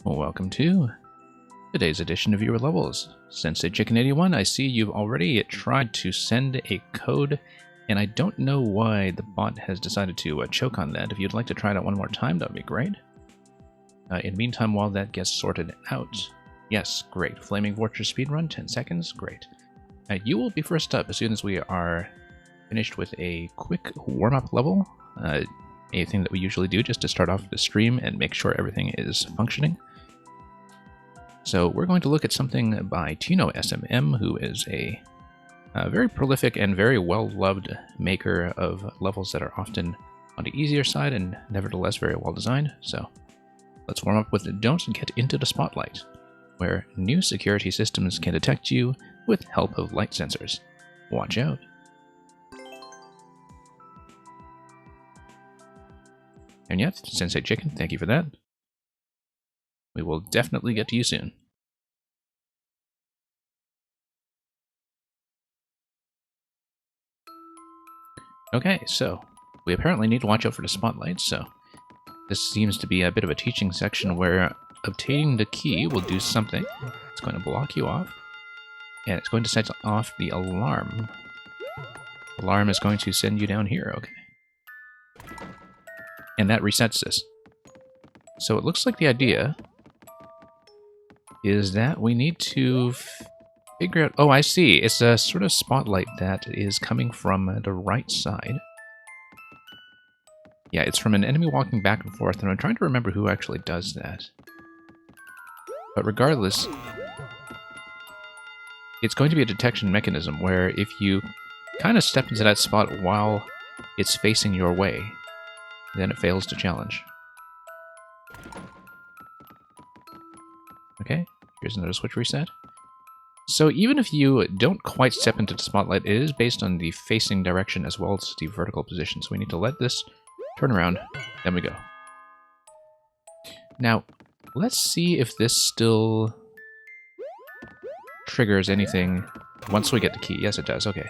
Welcome to today's edition of Your Levels. Sensei Chicken 81, I see you've already tried to send a code, and I don't know why the bot has decided to choke on that. If you'd like to try that one more time, that would be great. In the meantime, while that gets sorted out, yes, great. Flaming Fortress speedrun, 10 seconds, great. You will be first up as soon as we are finished with a quick warm-up level. A thing that we usually do just to start off the stream and make sure everything is functioning. So we're going to look at something by Tino SMM, who is a very prolific and very well-loved maker of levels that are often on the easier side and nevertheless very well designed. So let's warm up with the don'ts and get into the spotlight, where new security systems can detect you with help of light sensors. Watch out. And yet, Sensei Chicken, thank you for that. We will definitely get to you soon. Okay, so we apparently need to watch out for the spotlight, so this seems to be a bit of a teaching section where obtaining the key will do something. It's going to block you off, and it's going to set off the alarm. Alarm is going to send you down here, okay. And that resets this. So it looks like the idea is that we need to figure out... Oh, I see. It's a sort of spotlight that is coming from the right side. Yeah, it's from an enemy walking back and forth, and I'm trying to remember who actually does that. But regardless, it's going to be a detection mechanism where if you kind of step into that spot while it's facing your way, then it fails to challenge. Okay, here's another switch reset. So even if you don't quite step into the spotlight, it is based on the facing direction as well as the vertical position. So we need to let this turn around, then we go. Now, let's see if this still triggers anything once we get the key. Yes, it does. Okay.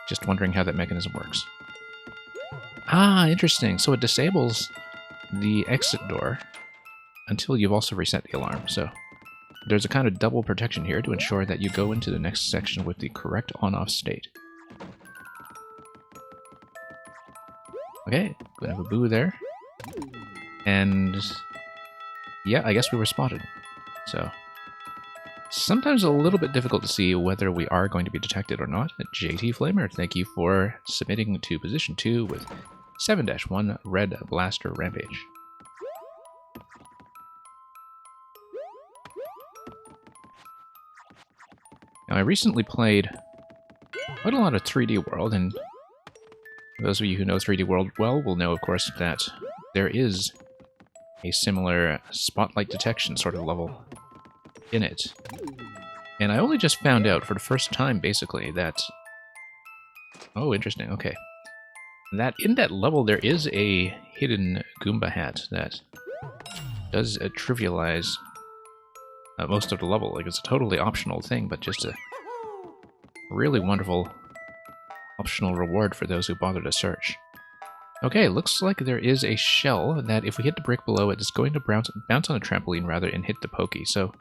Just wondering how that mechanism works. Ah, interesting. So it disables the exit door until you've also reset the alarm. So there's a kind of double protection here to ensure that you go into the next section with the correct on-off state. Okay, gonna have a boo there. And yeah, I guess we were spotted. So sometimes a little bit difficult to see whether we are going to be detected or not. JT Flamer, thank you for submitting to position 2 with 7-1 Red Blaster Rampage. Now, I recently played quite a lot of 3D World, and those of you who know 3D World well will know, of course, that there is a similar spotlight detection sort of level in it. And I only just found out for the first time, basically, that... Oh, interesting, okay. That in that level there is a hidden Goomba hat that does trivialize most of the level. Like, it's a totally optional thing, but just a really wonderful optional reward for those who bother to search. Okay, looks like there is a shell that if we hit the brick below it, it's going to bounce on a trampoline rather and hit the pokey. So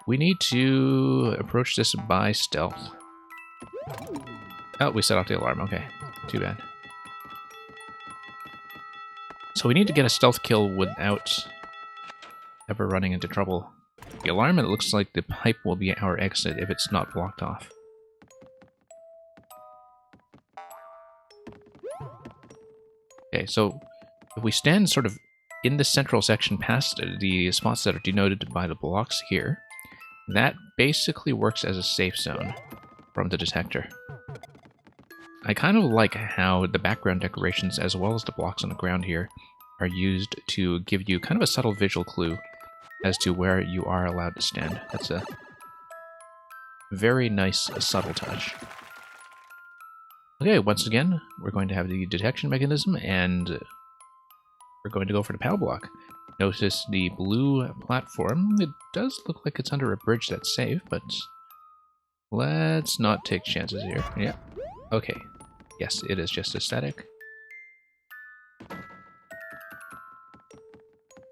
we need to approach this by stealth. Oh, we set off the alarm. Okay, too bad. So we need to get a stealth kill without ever running into trouble. The alarm, it looks like the pipe will be our exit if it's not blocked off. Okay, so if we stand sort of in the central section past the spots that are denoted by the blocks here, that basically works as a safe zone from the detector. I kind of like how the background decorations as well as the blocks on the ground here are used to give you kind of a subtle visual clue as to where you are allowed to stand. That's a very nice, subtle touch. Okay, once again, we're going to have the detection mechanism, and we're going to go for the POW block. Notice the blue platform. It does look like it's under a bridge that's safe, but let's not take chances here. Yeah, okay. Yes, it is just a static.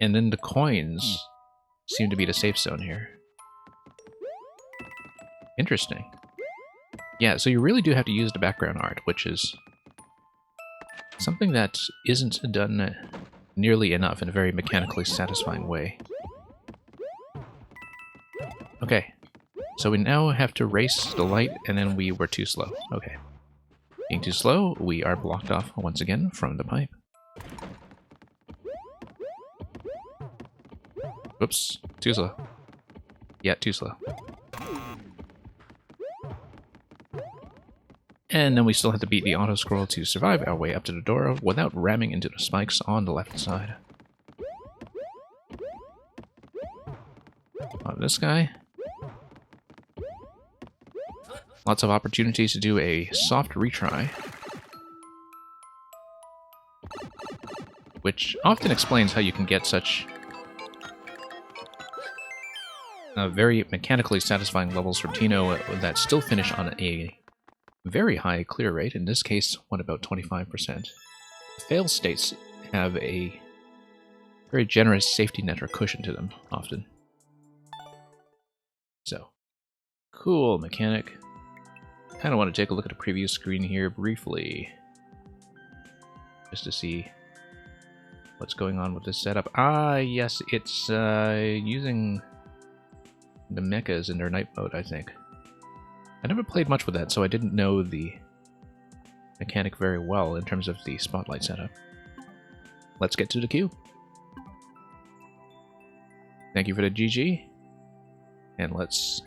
And then the coins seem to be the safe zone here. Interesting. Yeah, so you really do have to use the background art, which is something that isn't done nearly enough in a very mechanically satisfying way. Okay, so we now have to race the light, and then we were too slow. Okay. Being too slow, we are blocked off once again from the pipe. Whoops, too slow. Yeah, too slow. And then we still have to beat the auto-scroll to survive our way up to the door without ramming into the spikes on the left side. This guy. Lots of opportunities to do a soft retry, which often explains how you can get such very mechanically satisfying levels from Tino that still finish on a very high clear rate. In this case, about 25%. Fail states have a very generous safety net or cushion to them, often. So, cool mechanic. Kind of want to take a look at the preview screen here briefly, just to see what's going on with this setup. Ah, yes, it's using the mechas in their night mode, I think. I never played much with that, so I didn't know the mechanic very well in terms of the spotlight setup. Let's get to the queue. Thank you for the GG. And let's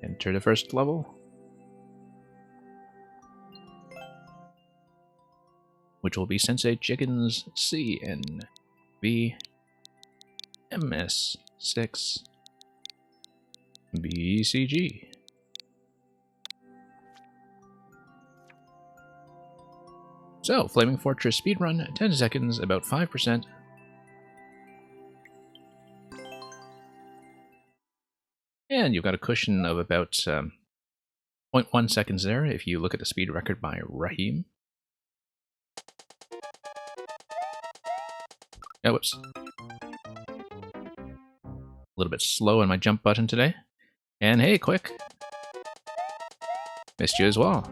enter the first level, which will be Sensei Chicken's CNV MS6 BCG. So, Flaming Fortress speedrun, 10 seconds, about 5%. And you've got a cushion of about 0.1 seconds there if you look at the speed record by Raheem. Oh, whoops. A little bit slow on my jump button today. And hey, quick! Missed you as well.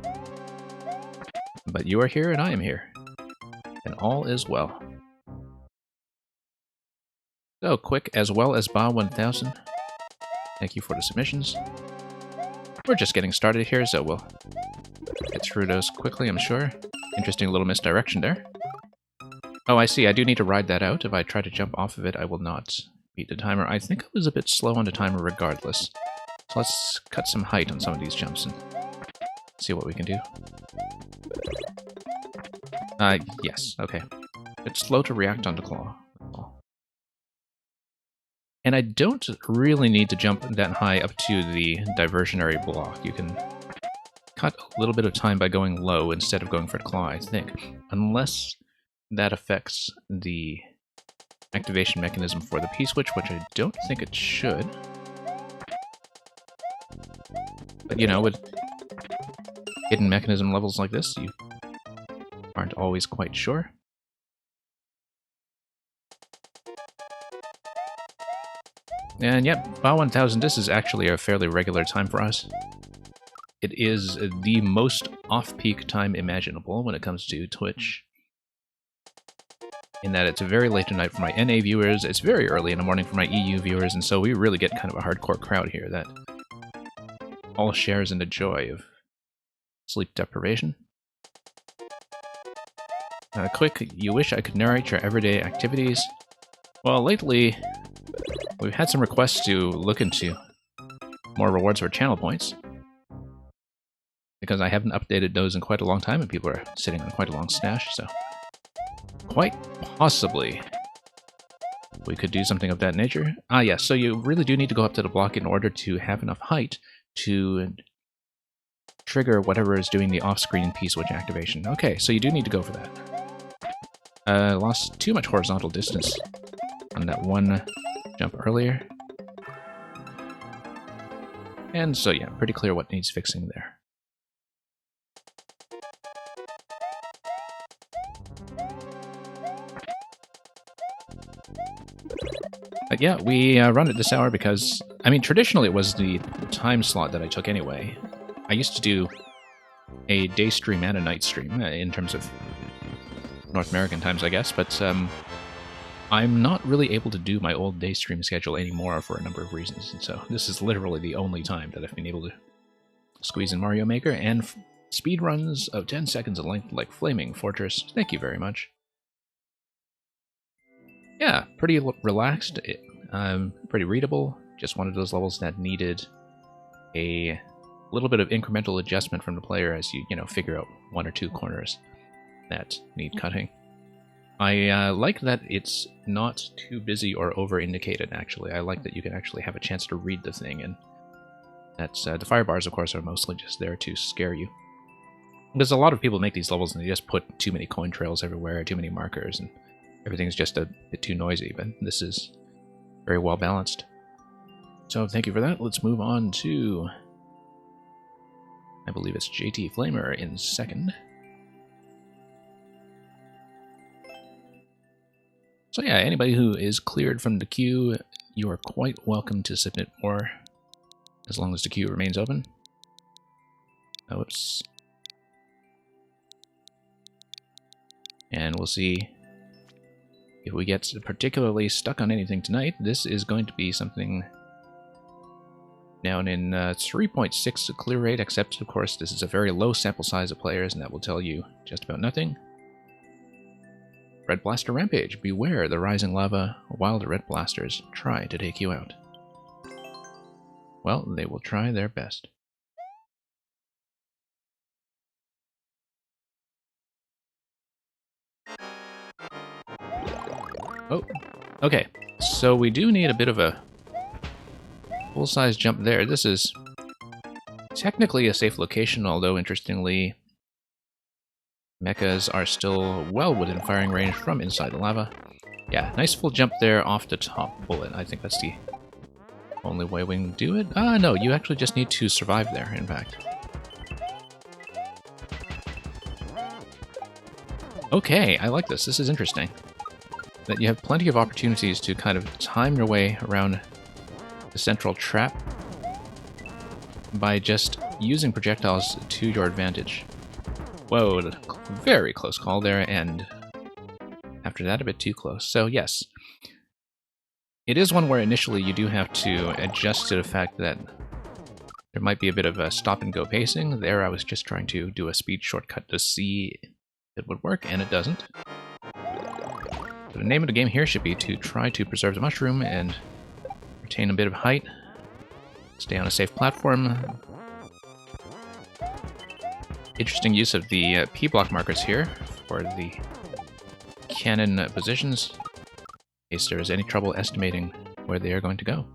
But you are here and I am here. And all is well. So, quick as well as Ba1000. Thank you for the submissions. We're just getting started here, so we'll get through those quickly, I'm sure. Interesting little misdirection there. Oh, I see. I do need to ride that out. If I try to jump off of it, I will not beat the timer. I think I was a bit slow on the timer regardless. So let's cut some height on some of these jumps and see what we can do. Yes. Okay. It's slow to react on the claw. And I don't really need to jump that high up to the diversionary block. You can cut a little bit of time by going low instead of going for the claw, I think. Unless that affects the activation mechanism for the P-switch, which I don't think it should. But you know, with hidden mechanism levels like this, you aren't always quite sure. And yep, Ba1000, this is actually a fairly regular time for us. It is the most off-peak time imaginable when it comes to Twitch. In that it's very late at night for my NA viewers, it's very early in the morning for my EU viewers, and so we really get kind of a hardcore crowd here that all shares in the joy of sleep deprivation. Quick, you wish I could narrate your everyday activities? Well, lately, we've had some requests to look into more rewards for channel points, because I haven't updated those in quite a long time, and people are sitting on quite a long stash, so quite possibly we could do something of that nature. Ah, yes, so you really do need to go up to the block in order to have enough height to trigger whatever is doing the off-screen P-switch activation. Okay, so you do need to go for that. Lost too much horizontal distance on that one jump earlier. And so yeah, pretty clear what needs fixing there. But yeah, we run it this hour because, I mean, traditionally it was the time slot that I took anyway. I used to do a day stream and a night stream in terms of North American times, I guess, but I'm not really able to do my old day stream schedule anymore for a number of reasons, and so this is literally the only time that I've been able to squeeze in Mario Maker, and speed runs of 10 seconds in length like Flaming Fortress. Thank you very much. Yeah, pretty relaxed, pretty readable. Just one of those levels that needed a little bit of incremental adjustment from the player as you figure out one or two corners that need cutting. I like that it's not too busy or over-indicated, actually. I like that you can actually have a chance to read the thing, and that's the fire bars, of course, are mostly just there to scare you. Because a lot of people make these levels and they just put too many coin trails everywhere, too many markers, and everything's just a bit too noisy, but this is very well balanced. So thank you for that. Let's move on to, I believe it's JT Flamer in second. So yeah, anybody who is cleared from the queue, you are quite welcome to submit more, as long as the queue remains open. Oops. And we'll see if we get particularly stuck on anything tonight. This is going to be something down in 3.6 clear rate, except of course this is a very low sample size of players, and that will tell you just about nothing. Red Blaster Rampage. Beware the rising lava. Wild red blasters try to take you out. Well, they will try their best. Oh, okay. So we do need a bit of a full-size jump there. This is technically a safe location, although interestingly, mechas are still well within firing range from inside the lava. Yeah, nice full jump there off the top bullet. I think that's the only way we can do it. Ah, no, you actually just need to survive there, in fact. Okay, I like this. This is interesting. That you have plenty of opportunities to kind of time your way around the central trap by just using projectiles to your advantage. Whoa, very close call there, and after that a bit too close. So yes, it is one where initially you do have to adjust to the fact that there might be a bit of a stop-and-go pacing. There I was just trying to do a speed shortcut to see if it would work, and it doesn't. So the name of the game here should be to try to preserve the mushroom and retain a bit of height, stay on a safe platform. Interesting use of the P-block markers here for the cannon positions, in case there is any trouble estimating where they are going to go.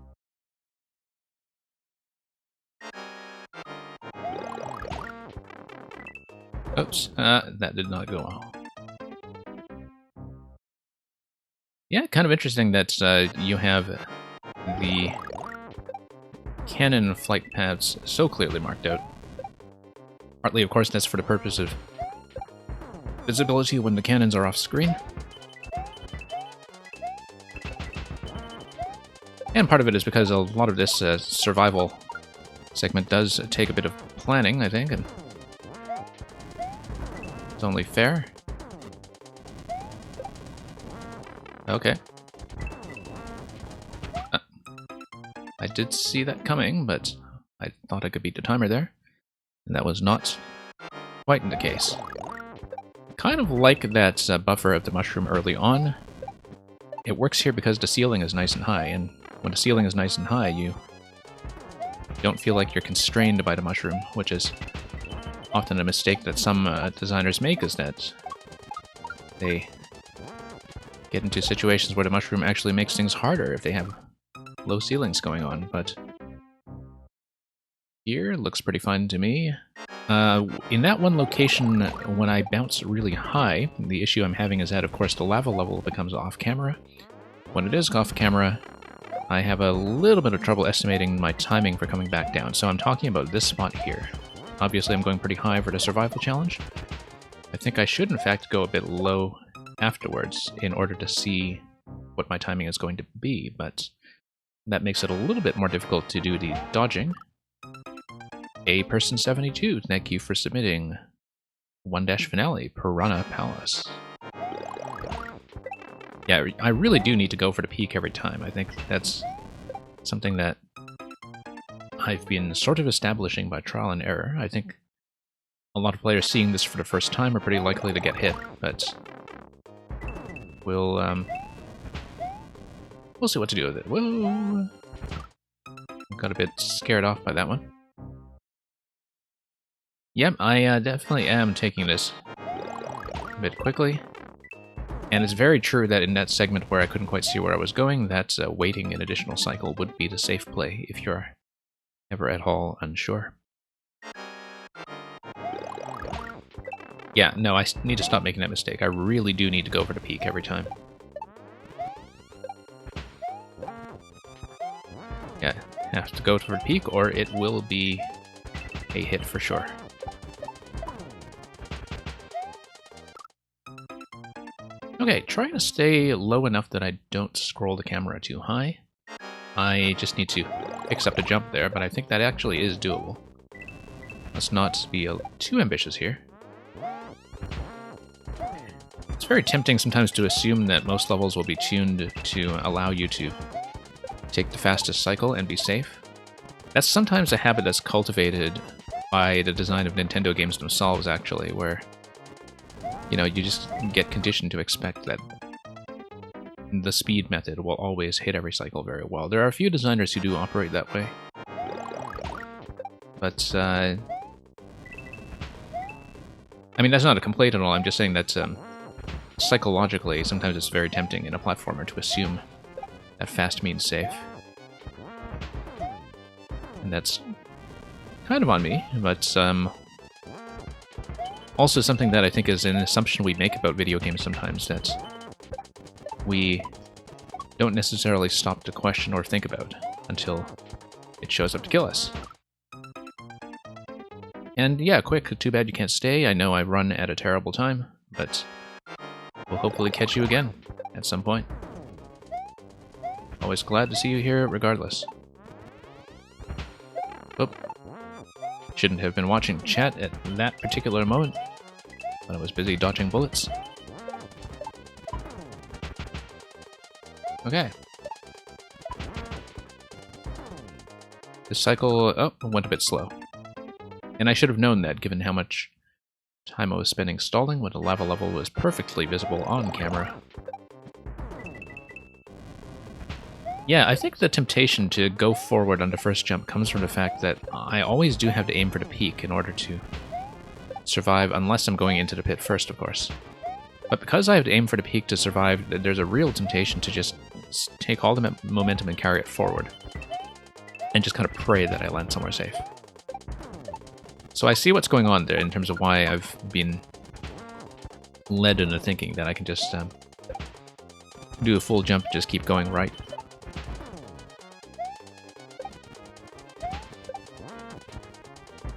Oops, that did not go well. Yeah, kind of interesting that you have the cannon flight paths so clearly marked out. Partly, of course, that's for the purpose of visibility when the cannons are off screen. And part of it is because a lot of this survival segment does take a bit of planning, I think, and it's only fair. Okay. I did see that coming, but I thought I could beat the timer there. And that was not quite the case. Kind of like that buffer of the mushroom early on. It works here because the ceiling is nice and high, and when the ceiling is nice and high, you don't feel like you're constrained by the mushroom, which is often a mistake that some designers make, is that they get into situations where the mushroom actually makes things harder if they have low ceilings going on, but here looks pretty fun to me. In that one location, when I bounce really high, the issue I'm having is that, of course, the lava level becomes off-camera. When it is off-camera, I have a little bit of trouble estimating my timing for coming back down, so I'm talking about this spot here. Obviously, I'm going pretty high for the survival challenge. I think I should, in fact, go a bit low afterwards in order to see what my timing is going to be, but that makes it a little bit more difficult to do the dodging. A Person 72, thank you for submitting. One Dash Finale, Piranha Palace. Yeah, I really do need to go for the peak every time. I think that's something that I've been sort of establishing by trial and error. I think a lot of players seeing this for the first time are pretty likely to get hit, but we'll see what to do with it. Whoa! Got a bit scared off by that one. Yep, I definitely am taking this a bit quickly. And it's very true that in that segment where I couldn't quite see where I was going, that waiting an additional cycle would be the safe play if you're ever at all unsure. Yeah, no, I need to stop making that mistake. I really do need to go for the peak every time. Yeah, have to go for the peak or it will be a hit for sure. Okay, trying to stay low enough that I don't scroll the camera too high. I just need to accept a jump there, but I think that actually is doable. Let's not be too ambitious here. It's very tempting sometimes to assume that most levels will be tuned to allow you to take the fastest cycle and be safe. That's sometimes a habit that's cultivated by the design of Nintendo games themselves, actually, where you know, you just get conditioned to expect that the speed method will always hit every cycle very well. There are a few designers who do operate that way. But, I mean, that's not a complaint at all. I'm just saying that psychologically, sometimes it's very tempting in a platformer to assume that fast means safe. And that's kind of on me, but also something that I think is an assumption we make about video games sometimes, that we don't necessarily stop to question or think about until it shows up to kill us. And yeah, quick, too bad you can't stay. I know I run at a terrible time, but we'll hopefully catch you again at some point. Always glad to see you here regardless. Oop. Shouldn't have been watching chat at that particular moment, but I was busy dodging bullets. Okay. This cycle, went a bit slow. And I should have known that, given how much time I was spending stalling when the lava level was perfectly visible on camera. Yeah, I think the temptation to go forward on the first jump comes from the fact that I always do have to aim for the peak in order to survive, unless I'm going into the pit first, of course. But because I have to aim for the peak to survive, there's a real temptation to just take all the momentum and carry it forward. And just kind of pray that I land somewhere safe. So I see what's going on there in terms of why I've been led into thinking that I can just do a full jump and just keep going right.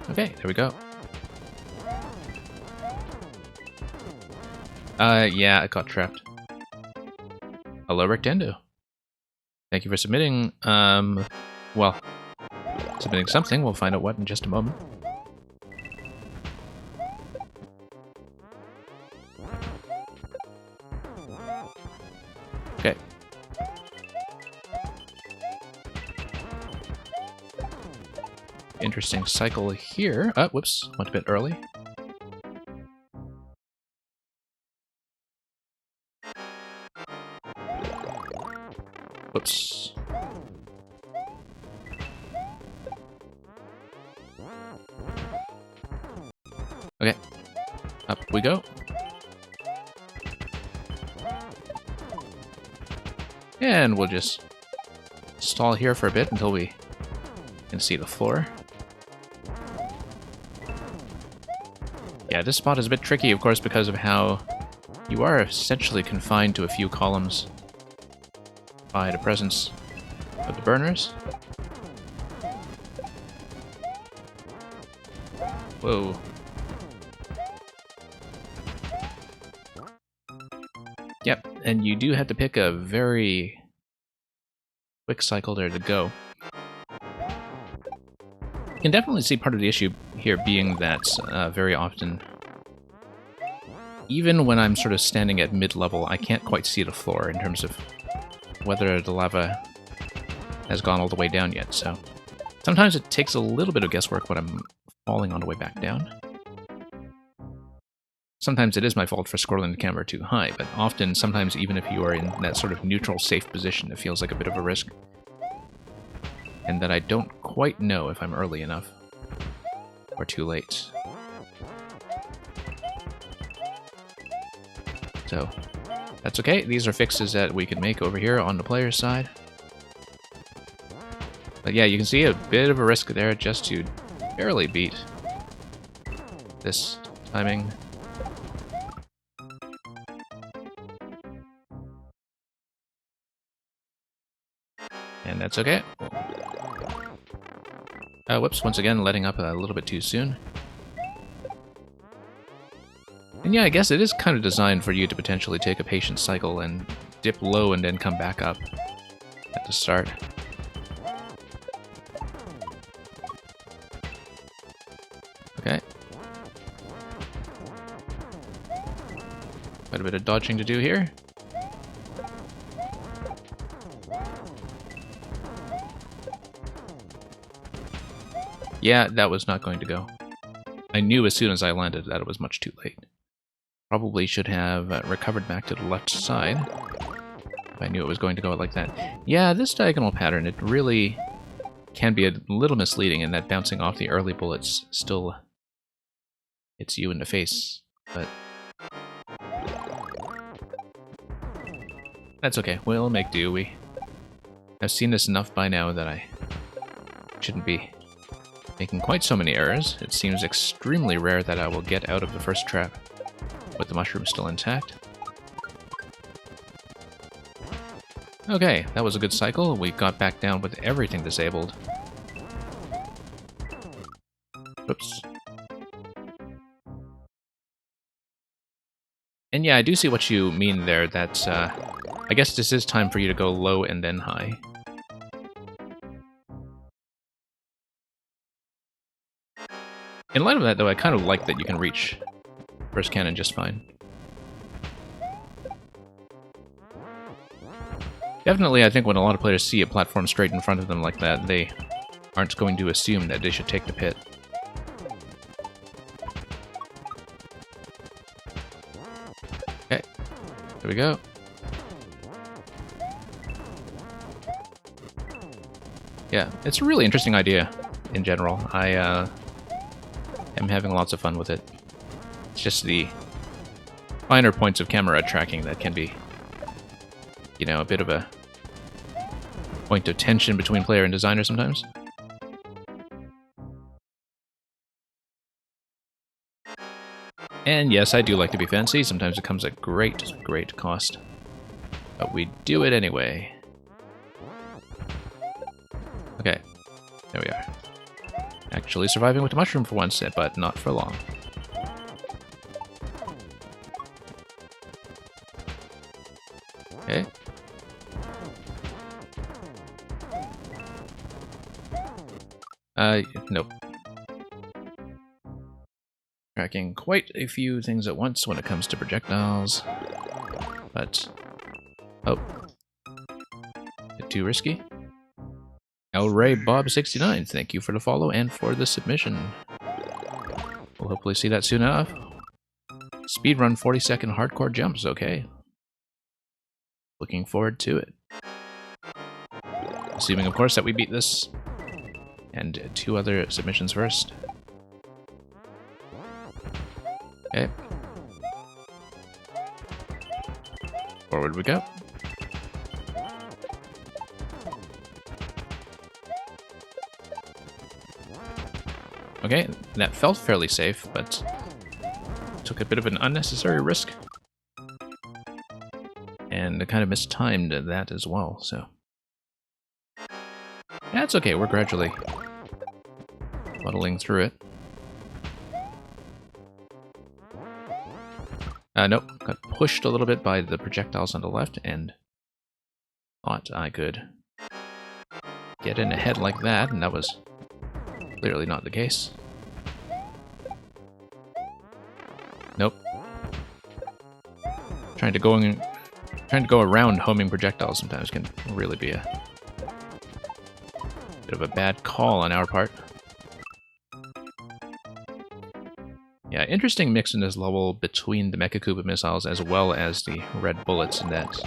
Okay, there we go. Yeah, I got trapped. Hello, Rectendo. Thank you for submitting, well, submitting something. We'll find out what in just a moment. Okay. Interesting cycle here. Oh, whoops, went a bit early. Whoops. Okay, up we go. And we'll just stall here for a bit until we can see the floor. Yeah, this spot is a bit tricky, of course, because of how you are essentially confined to a few columns by the presence of the burners. Whoa. Yep, and you do have to pick a very quick cycle there to go. You can definitely see part of the issue here being that very often, even when I'm sort of standing at mid-level, I can't quite see the floor in terms of whether the lava has gone all the way down yet, so sometimes it takes a little bit of guesswork when I'm falling on the way back down. Sometimes it is my fault for scrolling the camera too high, but often, sometimes even if you are in that sort of neutral, safe position, it feels like a bit of a risk. And that I don't quite know if I'm early enough or too late. So, that's okay. These are fixes that we can make over here on the player's side. But yeah, you can see a bit of a risk there just to barely beat this timing. And that's okay. Whoops, once again, letting up a little bit too soon. And yeah, I guess it is kind of designed for you to potentially take a patient cycle and dip low and then come back up at the start. Okay. Quite a bit of dodging to do here. Yeah, that was not going to go. I knew as soon as I landed that it was much too late. Probably should have recovered back to the left side if I knew it was going to go like that. Yeah, this diagonal pattern, it really can be a little misleading in that bouncing off the early bullets still hits you in the face, but that's okay. We'll make do. I've seen this enough by now that I shouldn't be making quite so many errors. It seems extremely rare that I will get out of the first trap with the mushroom still intact. Okay, that was a good cycle. We got back down with everything disabled. Oops. And yeah, I do see what you mean there. That I guess this is time for you to go low and then high. In light of that, though, I kind of like that you can reach first cannon just fine. Definitely, I think when a lot of players see a platform straight in front of them like that, they aren't going to assume that they should take the pit. Okay, there we go. Yeah, it's a really interesting idea in general. I am having lots of fun with it. It's just the finer points of camera tracking that can be, you know, a bit of a point of tension between player and designer sometimes. And yes, I do like to be fancy. Sometimes it comes at great, great cost. But we do it anyway. Okay, there we are. Actually surviving with the mushroom for once, but not for long. Okay. Nope. Tracking quite a few things at once when it comes to projectiles. But... oh. Bit too risky. El Ray Bob 69, thank you for the follow and for the submission. We'll hopefully see that soon enough. Speedrun 40-second hardcore jumps, okay. Looking forward to it. Assuming, of course, that we beat this. And 2 other submissions first. Okay. Forward we go. Okay, that felt fairly safe, but took a bit of an unnecessary risk. And I kind of mistimed that as well, so... that's okay, we're gradually muddling through it. Nope, got pushed a little bit by the projectiles on the left, and thought I could get in ahead like that, and that was clearly not the case. Nope. Trying to go around homing projectiles sometimes can really be a bit of a bad call on our part. Yeah, interesting mix in this level between the Mecha Koopa missiles as well as the red bullets, in that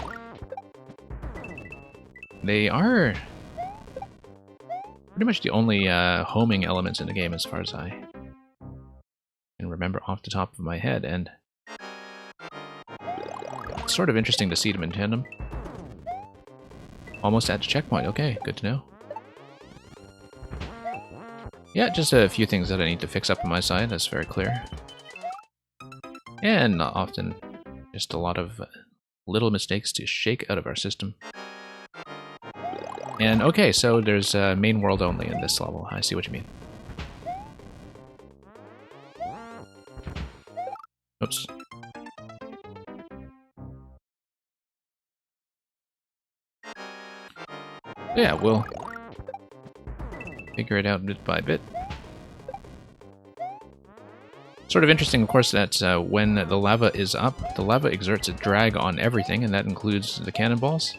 they are pretty much the only homing elements in the game as far as I can remember off the top of my head, and it's sort of interesting to see them in tandem. Almost at the checkpoint. Okay, good to know. Yeah, just a few things that I need to fix up on my side, that's very clear. And often just a lot of little mistakes to shake out of our system. And okay, so there's main world only in this level. I see what you mean. Oops. Yeah, we'll figure it out bit by bit. Sort of interesting, of course, that when the lava is up, the lava exerts a drag on everything, and that includes the cannonballs.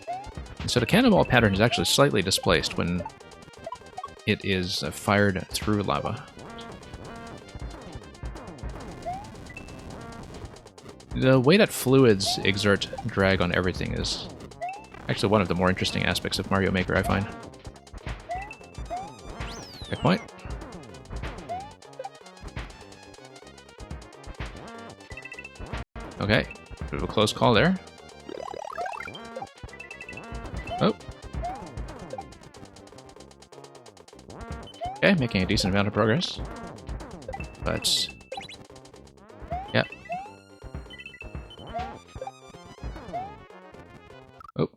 And so the cannonball pattern is actually slightly displaced when it is fired through lava. The way that fluids exert drag on everything is actually one of the more interesting aspects of Mario Maker, I find. Checkpoint. Okay, bit of a close call there. Oh. Okay, making a decent amount of progress. But yeah. Oh.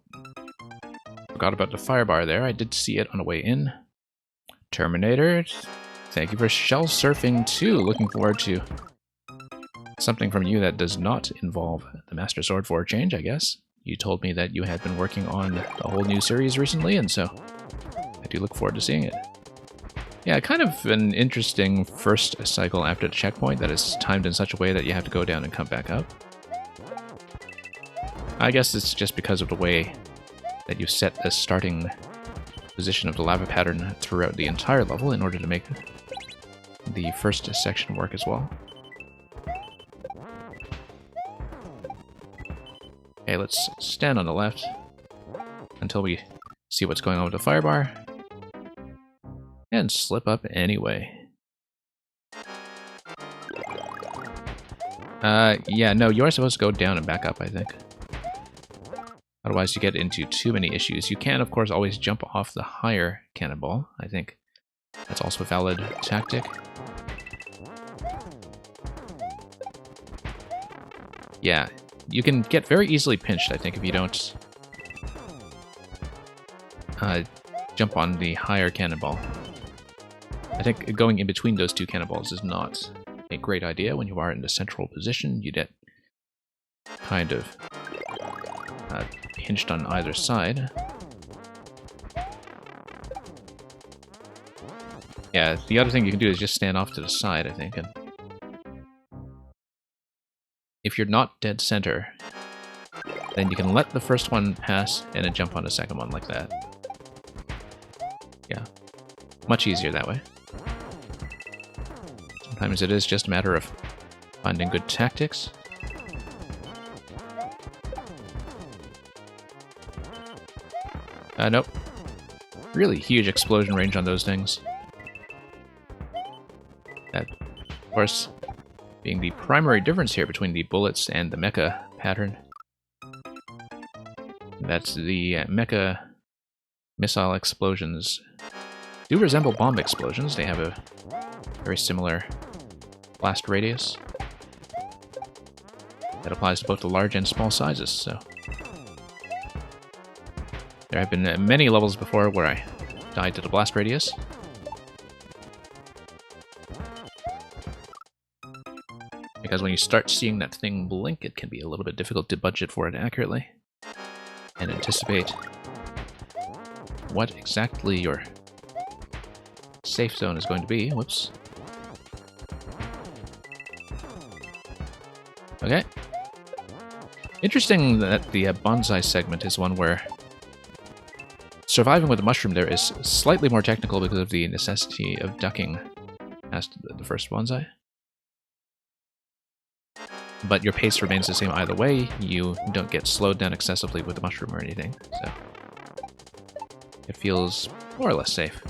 Forgot about the fire bar there. I did see it on the way in. Terminator, thank you for shell surfing too. Looking forward to something from you that does not involve the Master Sword 4 change, I guess. You told me that you had been working on a whole new series recently, and so I do look forward to seeing it. Yeah, kind of an interesting first cycle after the checkpoint that is timed in such a way that you have to go down and come back up. I guess it's just because of the way that you set the starting position of the lava pattern throughout the entire level in order to make the first section work as well. Okay, let's stand on the left until we see what's going on with the fire bar. And slip up anyway. Yeah, no, you are supposed to go down and back up, I think. Otherwise you get into too many issues. You can, of course, always jump off the higher cannonball. I think that's also a valid tactic. Yeah, you can get very easily pinched, I think, if you don't jump on the higher cannonball. I think going in between those two cannonballs is not a great idea. When you are in the central position, you get kind of pinched on either side. Yeah, the other thing you can do is just stand off to the side, I think. And if you're not dead center, then you can let the first one pass and then jump on the second one like that. Yeah, much easier that way. Sometimes it is just a matter of finding good tactics. Nope. Really huge explosion range on those things. That, of course, being the primary difference here between the bullets and the mecha pattern. That's the mecha missile explosions do resemble bomb explosions. They have a very similar blast radius that applies to both the large and small sizes, so there have been many levels before where I died to the blast radius. because when you start seeing that thing blink, it can be a little bit difficult to budget for it accurately and anticipate what exactly your safe zone is going to be. Whoops. Okay. Interesting that the bonsai segment is one where surviving with a mushroom there is slightly more technical because of the necessity of ducking past the first bonsai. But your pace remains the same either way. You don't get slowed down excessively with the mushroom or anything, so it feels more or less safe.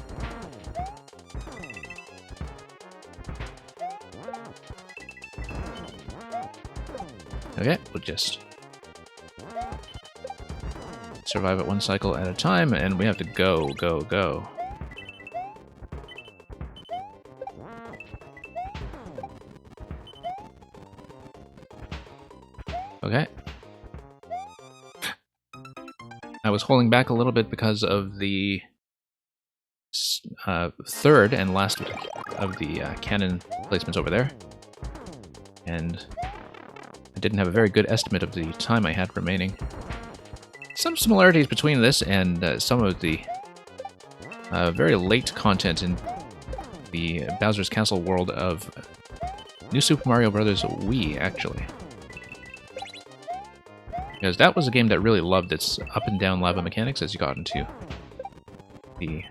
Okay, we'll just survive it one cycle at a time, and we have to go, go, go. Okay. I was holding back a little bit because of the third and last of the cannon placements over there. And I didn't have a very good estimate of the time I had remaining. Some similarities between this and some of the very late content in the Bowser's Castle world of New Super Mario Bros. Wii, actually. Because that was a game that really loved its up and down lava mechanics as you got into the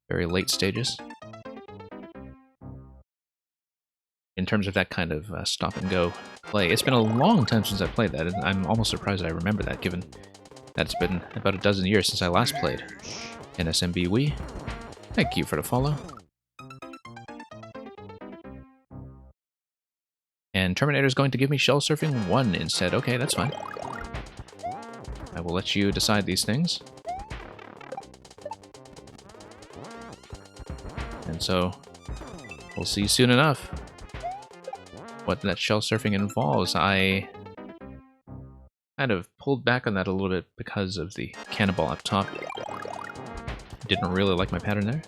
very late stages. In terms of that kind of stop and go play. It's been a long time since I played that, and I'm almost surprised I remember that, given that it's been about a dozen years since I last played NSMB Wii. Thank you for the follow. And Terminator's going to give me Shell Surfing 1 instead. Okay, that's fine. I will let you decide these things. And so, we'll see soon enough what that shell surfing involves. I kind of pulled back on that a little bit because of the cannonball up top. Didn't really like my pattern there.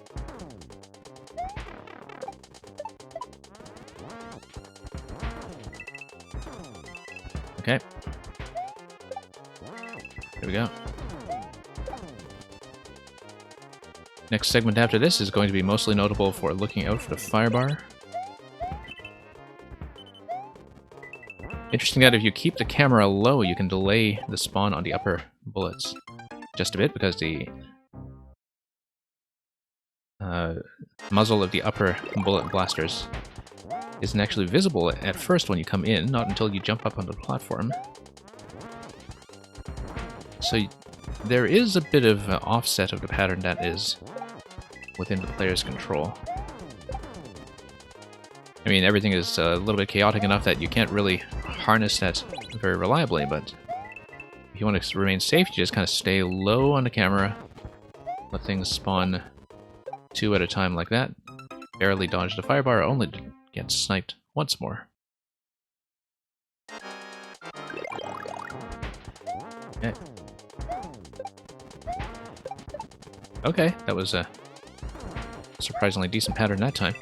Okay. Here we go. Next segment after this is going to be mostly notable for looking out for the fire bar. Interesting that if you keep the camera low, you can delay the spawn on the upper bullets just a bit, because the muzzle of the upper bullet blasters isn't actually visible at first when you come in, not until you jump up onto the platform. So there is a bit of offset of the pattern that is within the player's control. I mean, everything is a little bit chaotic enough that you can't really harness that very reliably, but if you want to remain safe, you just kind of stay low on the camera, let things spawn two at a time like that, barely dodge the firebar, only to get sniped once more. Okay. Okay, that was a surprisingly decent pattern that time.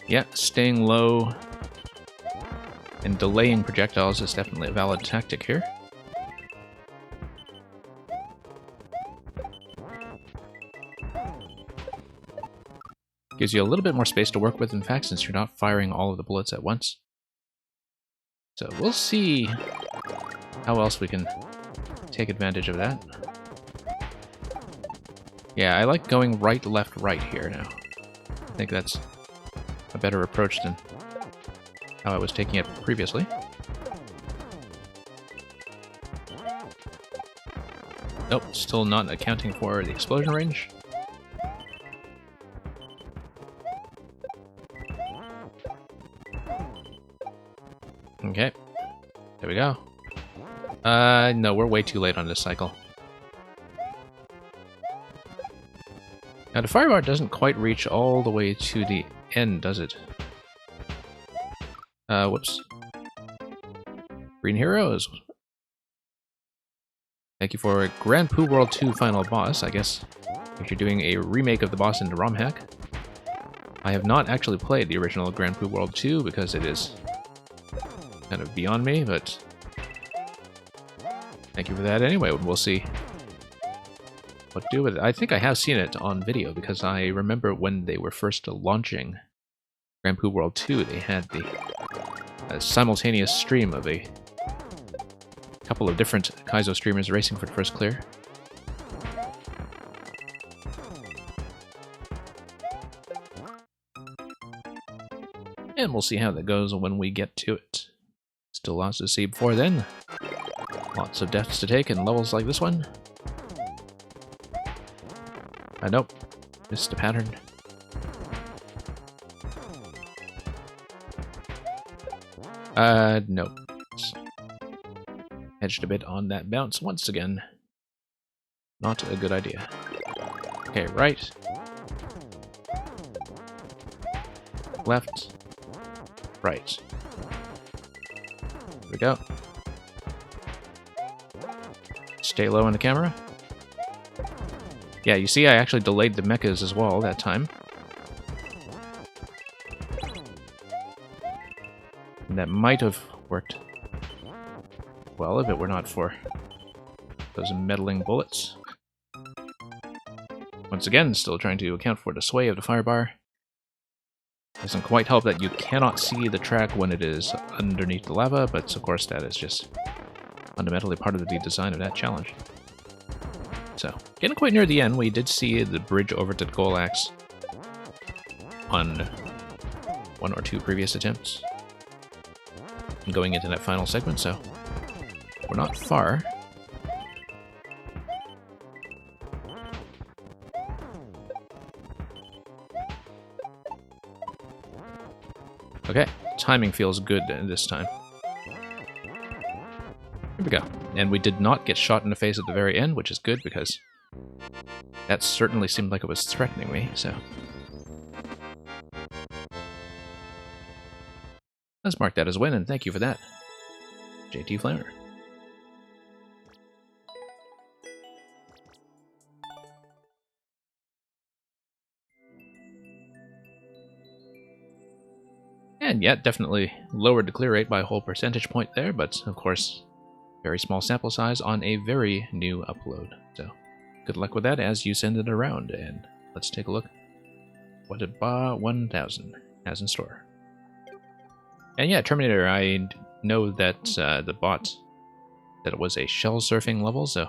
Yeah, staying low and delaying projectiles is definitely a valid tactic here. Gives you a little bit more space to work with, in fact, since you're not firing all of the bullets at once. So we'll see how else we can take advantage of that. Yeah, I like going right, left, right here now. I think that's a better approach than how I was taking it previously. Nope, still not accounting for the explosion range. Okay, there we go. No, we're way too late on this cycle. Now the firebar doesn't quite reach all the way to the end, does it? Whoops. Green Heroes. Thank you for Grand Poo World 2 final boss. I guess if you're doing a remake of the boss into ROM hack. I have not actually played the original Grand Poo World 2 because it is kind of beyond me, but thank you for that anyway. We'll see what to do with it. I think I have seen it on video because I remember when they were first launching Grand Poo World 2, they had the simultaneous stream of a couple of different Kaizo streamers racing for the first clear. And we'll see how that goes when we get to it. Still lots to see before then. Lots of deaths to take in levels like this one. Nope. Missed a pattern. Nope. Hedged a bit on that bounce once again. Not a good idea. Okay, right. Left. Right. There we go. Stay low on the camera. Yeah, you see I actually delayed the mechas as well that time. And that might have worked well if it were not for those meddling bullets. Once again, still trying to account for the sway of the firebar. Doesn't quite help that you cannot see the track when it is underneath the lava, but of course that is just fundamentally part of the design of that challenge. So, getting quite near the end, we did see the bridge over to the Golax on 1 or 2 previous attempts. And going into that final segment, so we're not far. Okay, timing feels good this time. Here we go. And we did not get shot in the face at the very end, which is good because that certainly seemed like it was threatening me, so. Let's mark that as a win, and thank you for that, JT Flamer. And yeah, definitely lowered the clear rate by a whole percentage point there, but of course, very small sample size on a very new upload. So, good luck with that as you send it around, and let's take a look what Ba 1000 has in store. And yeah, Terminator, I know that the bot said it was a shell surfing level, so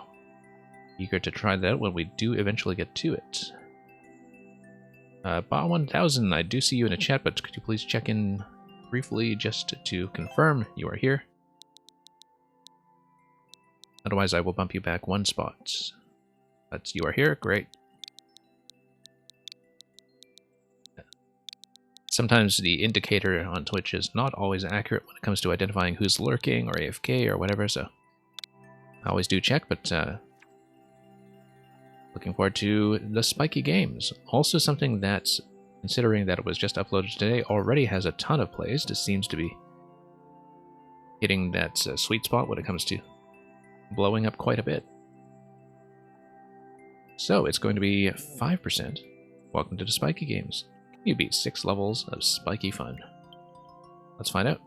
eager to try that when we do eventually get to it. Ba 1000, I do see you in a chat, but could you please check in briefly just to confirm you are here? Otherwise, I will bump you back 1 spot. But you are here, great. Sometimes the indicator on Twitch is not always accurate when it comes to identifying who's lurking or AFK or whatever, so I always do check, but looking forward to the Spiky Games. Also something that's, considering that it was just uploaded today, already has a ton of plays. This seems to be hitting that sweet spot when it comes to blowing up quite a bit. So it's going to be 5%. Welcome to the Spiky Games. You beat 6 levels of spiky fun. Let's find out.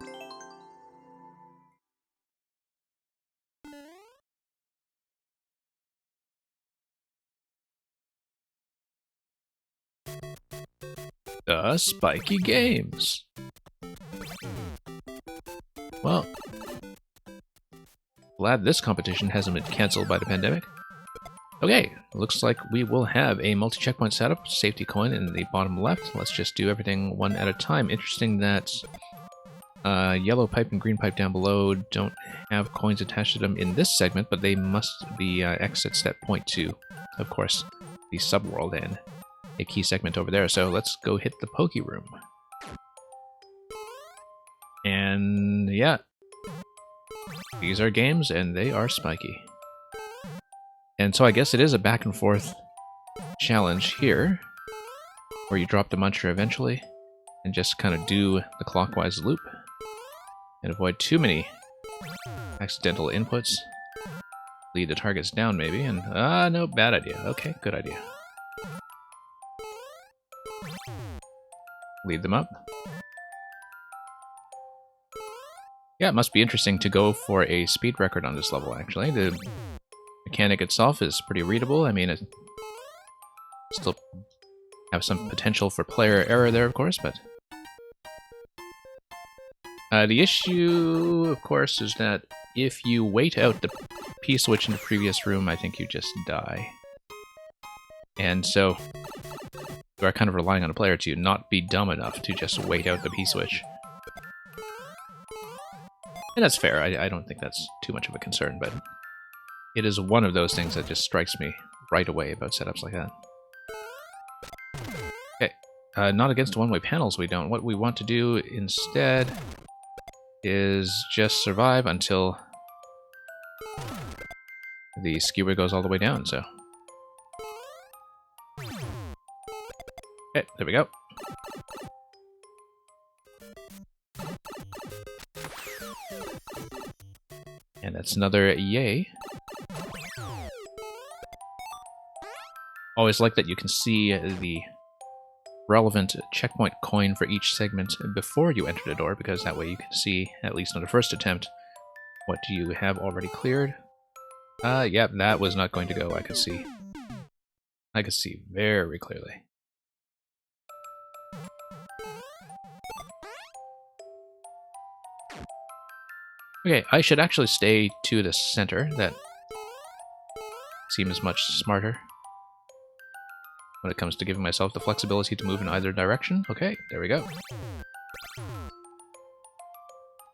The Spiky Games. Well, glad this competition hasn't been cancelled by the pandemic. Okay, looks like we will have a multi-checkpoint setup, safety coin in the bottom left. Let's just do everything one at a time. Interesting that yellow pipe and green pipe down below don't have coins attached to them in this segment, but they must be exits that point to, of course, the subworld and a key segment over there. So let's go hit the Poke Room. And yeah, these are games and they are spiky. And so I guess it is a back and forth challenge here, where you drop the muncher eventually and just kind of do the clockwise loop and avoid too many accidental inputs. Lead the targets down maybe, and no, bad idea. Okay, good idea. lead them up. Yeah, it must be interesting to go for a speed record on this level, actually. The mechanic itself is pretty readable. I mean, it still have some potential for player error there, of course, but... the issue, of course, is that if you wait out the P-switch in the previous room, I think you just die. And so, you are kind of relying on a player to not be dumb enough to just wait out the P-switch. And that's fair, I don't think that's too much of a concern, but it is one of those things that just strikes me right away about setups like that. Okay, not against one-way panels we don't. What we want to do instead is just survive until the skewer goes all the way down, so... Okay, there we go. And that's another yay. Always like that you can see the relevant checkpoint coin for each segment before you enter the door, because that way you can see, at least on the first attempt, what you have already cleared. Yep, that was not going to go, I could see. I could see very clearly. Okay, I should actually stay to the center. That seems much smarter when it comes to giving myself the flexibility to move in either direction. Okay, there we go.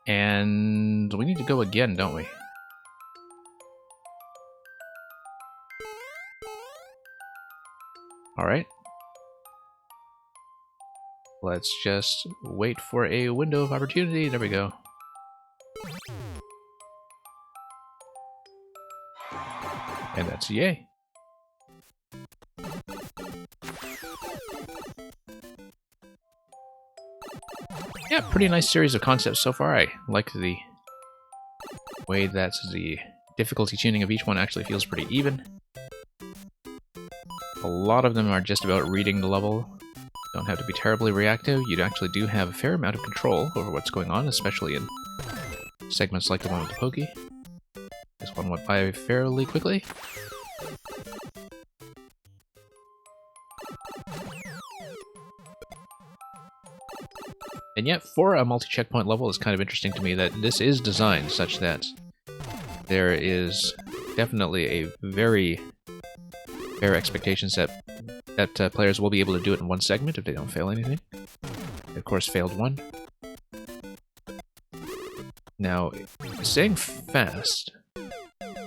And we need to go again, don't we? Alright. Let's just wait for a window of opportunity. There we go. And that's yay. Yeah, pretty nice series of concepts so far. I like the way that the difficulty tuning of each one actually feels pretty even. A lot of them are just about reading the level. Don't have to be terribly reactive. You actually do have a fair amount of control over what's going on, especially in segments like the one with the Pokey. This one went by fairly quickly. And yet, for a multi-checkpoint level, it's kind of interesting to me that this is designed such that there is definitely a very fair expectations that players will be able to do it in one segment if they don't fail anything. They, of course, failed one. Now, saying fast...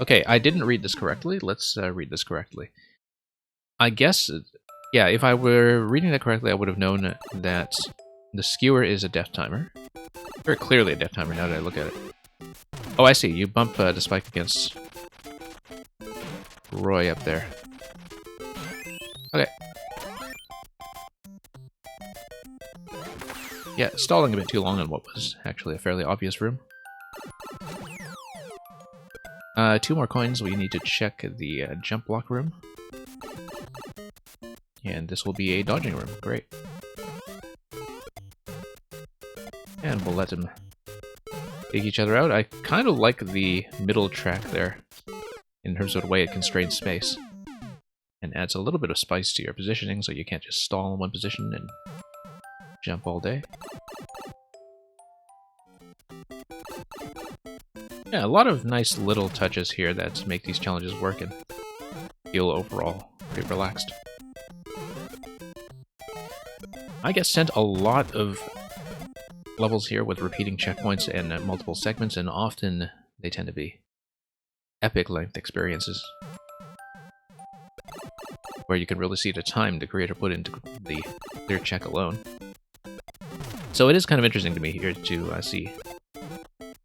Okay, I didn't read this correctly. Let's read this correctly. I guess, yeah, if I were reading that correctly, I would have known that the skewer is a death timer. Very clearly a death timer now that I look at it. Oh, I see. You bump the spike against Roy up there. Okay. Yeah, stalling a bit too long on what was actually a fairly obvious room. 2 more coins. We need to check the jump block room. And this will be a dodging room. Great. And we'll let them take each other out. I kind of like the middle track there, in terms of the way it constrains space. And adds a little bit of spice to your positioning, so you can't just stall in one position and jump all day. Yeah, a lot of nice little touches here that make these challenges work and feel overall pretty relaxed. I get sent a lot of levels here with repeating checkpoints and multiple segments, and often they tend to be epic length experiences where you can really see the time the creator put into the clear check alone. So it is kind of interesting to me here to see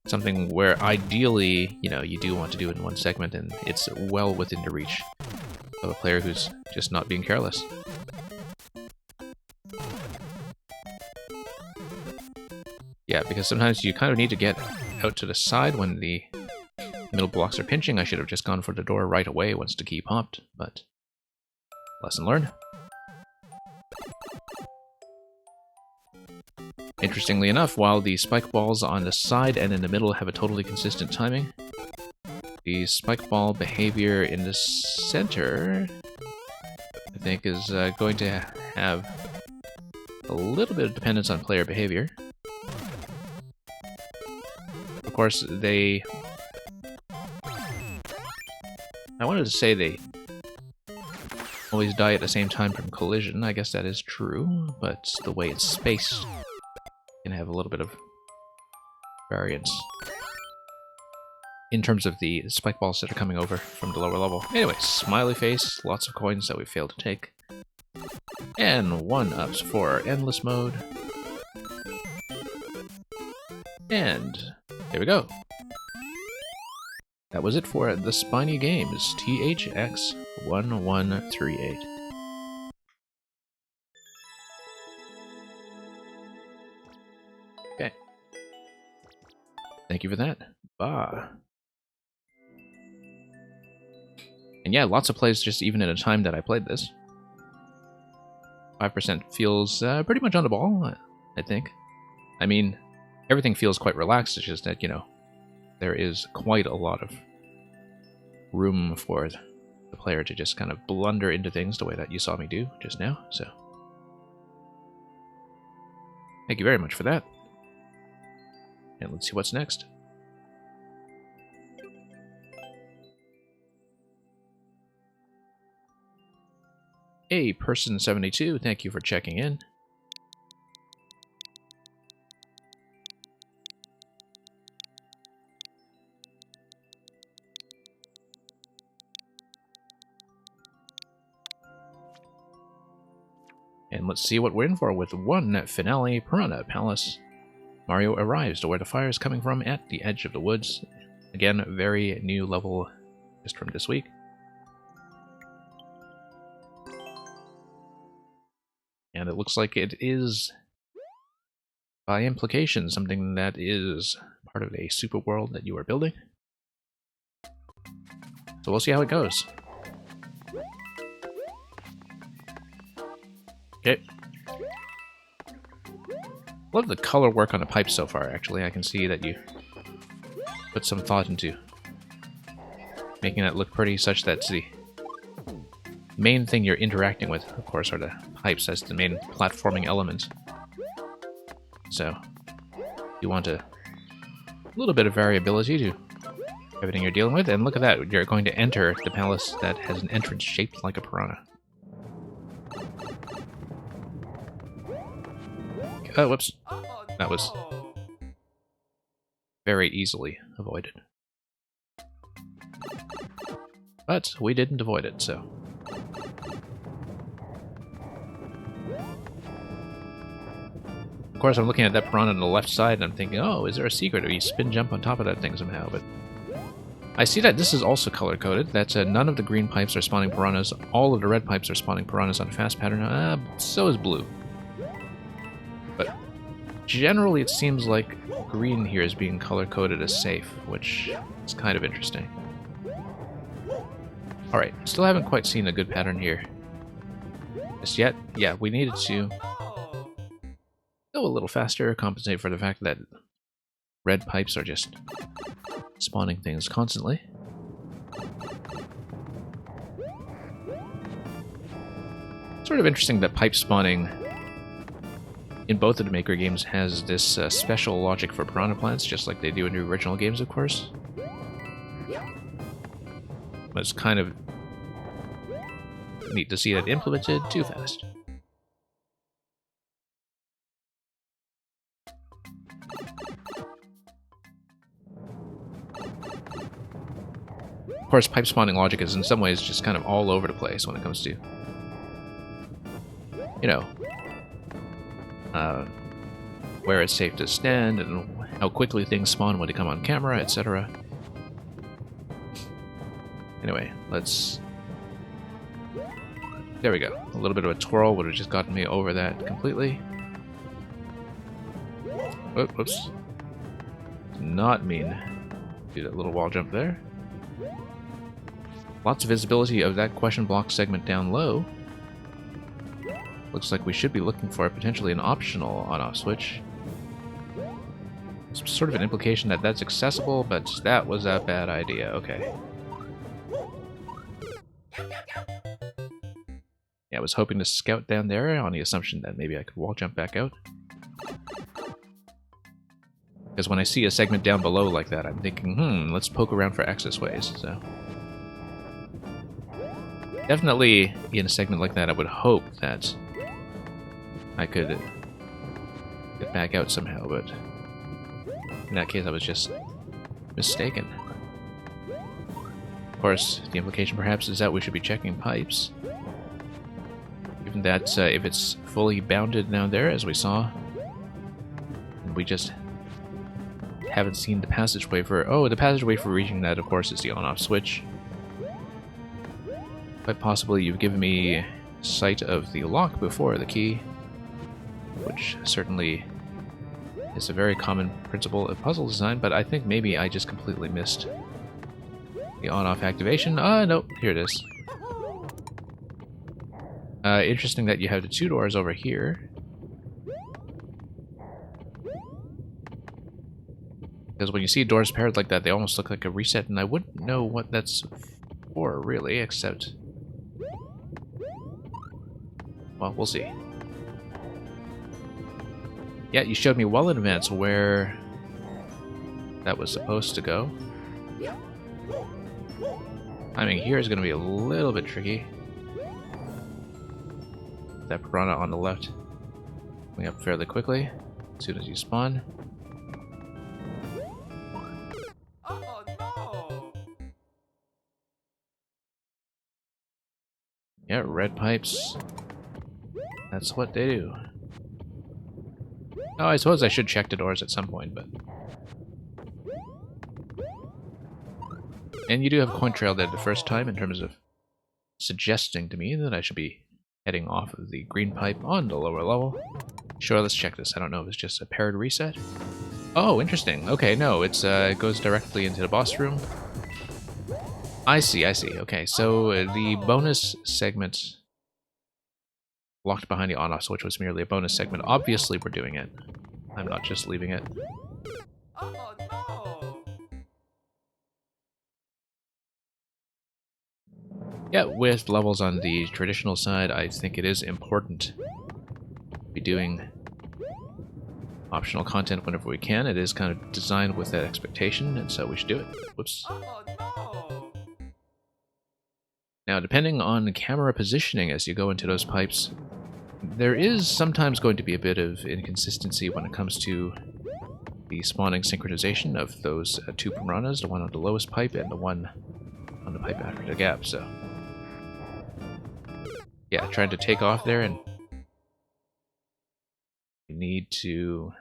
something where ideally, you know, you do want to do it in one segment and it's well within the reach of a player who's just not being careless. Yeah, because sometimes you kind of need to get out to the side when the middle blocks are pinching. I should have just gone for the door right away once the key popped, but lesson learned. Interestingly enough, while the spike balls on the side and in the middle have a totally consistent timing, the spike ball behavior in the center, I think, is going to have a little bit of dependence on player behavior. Of course, I wanted to say they always die at the same time from collision. I guess that is true, but the way it's spaced can have a little bit of variance in terms of the spike balls that are coming over from the lower level. Anyway, smiley face, lots of coins that we failed to take. And 1-ups for endless mode. And there we go. That was it for the Spiny Games, THX1138. Okay. Thank you for that. Bah. And yeah, lots of plays just even in a time that I played this. 5% feels pretty much on the ball, I think. I mean, everything feels quite relaxed, it's just that, you know, there is quite a lot of room for the player to just kind of blunder into things the way that you saw me do just now, so. Thank you very much for that. And let's see what's next. Hey, Person72, thank you for checking in. And let's see what we're in for with one finale, Piranha Palace. Mario arrives to where the fire is coming from at the edge of the woods. Again, very new level just from this week. And it looks like it is, by implication, something that is part of a super world that you are building. So we'll see how it goes. Okay. Love the color work on the pipes so far, actually. I can see that you put some thought into making that look pretty, such that the main thing you're interacting with, of course, are the pipes as the main platforming elements. So, you want a little bit of variability to everything you're dealing with, and look at that, you're going to enter the palace that has an entrance shaped like a piranha. Oh, whoops. That was very easily avoided. But we didn't avoid it, so. Of course, I'm looking at that piranha on the left side, and I'm thinking, oh, is there a secret? Or you spin jump on top of that thing somehow, but I see that this is also color-coded. That's none of the green pipes are spawning piranhas. All of the red pipes are spawning piranhas on a fast pattern. So is blue. But generally, it seems like green here is being color-coded as safe, which is kind of interesting. Alright, still haven't quite seen a good pattern here just yet. Yeah, we needed to go a little faster, compensate for the fact that red pipes are just spawning things constantly. Sort of interesting that pipe spawning in both of the Maker games has this special logic for piranha plants, just like they do in the original games, of course. But it's kind of neat to see that implemented too fast. Of course, pipe spawning logic is in some ways just kind of all over the place when it comes to, you know, where it's safe to stand and how quickly things spawn when they come on camera, etc. Anyway, let's... There we go. A little bit of a twirl would have just gotten me over that completely. Whoops. Not mean. Do that little wall jump there. Lots of visibility of that question block segment down low. Looks like we should be looking for potentially an optional on-off switch. It's sort of an implication that that's accessible, but that was a bad idea. Okay. Yeah, I was hoping to scout down there on the assumption that maybe I could wall jump back out. Because when I see a segment down below like that, I'm thinking, let's poke around for access ways, so... Definitely, in a segment like that, I would hope that I could get back out somehow, but in that case I was just mistaken. Of course, the implication perhaps is that we should be checking pipes. Given that if it's fully bounded down there, as we saw, and we just haven't seen the passageway for... Oh, the passageway for reaching that, of course, is the on-off switch. Quite possibly you've given me sight of the lock before the key, which certainly is a very common principle of puzzle design, but I think maybe I just completely missed the on-off activation. Ah, nope, here it is. Interesting that you have the two doors over here. Because when you see doors paired like that, they almost look like a reset, and I wouldn't know what that's for, really, except... Well, we'll see. Yeah, you showed me well in advance where that was supposed to go. Timing here is going to be a little bit tricky. That piranha on the left coming up fairly quickly as soon as you spawn. Yeah, red pipes. That's what they do. Oh, I suppose I should check the doors at some point, but... And you do have a coin trail there the first time in terms of suggesting to me that I should be heading off of the green pipe on the lower level. Sure, let's check this. I don't know if it's just a paired reset. Oh, interesting. Okay, no, it's it goes directly into the boss room. I see, I see. Okay, so the bonus segment locked behind the on-off switch was merely a bonus segment. Obviously, we're doing it. I'm not just leaving it. Oh no! Yeah, with levels on the traditional side, I think it is important to be doing optional content whenever we can. It is kind of designed with that expectation, and so we should do it. Whoops. Oh no! Now, depending on camera positioning as you go into those pipes, there is sometimes going to be a bit of inconsistency when it comes to the spawning synchronization of those two piranhas, the one on the lowest pipe and the one on the pipe after the gap, so... Yeah, trying to take off there, and you need to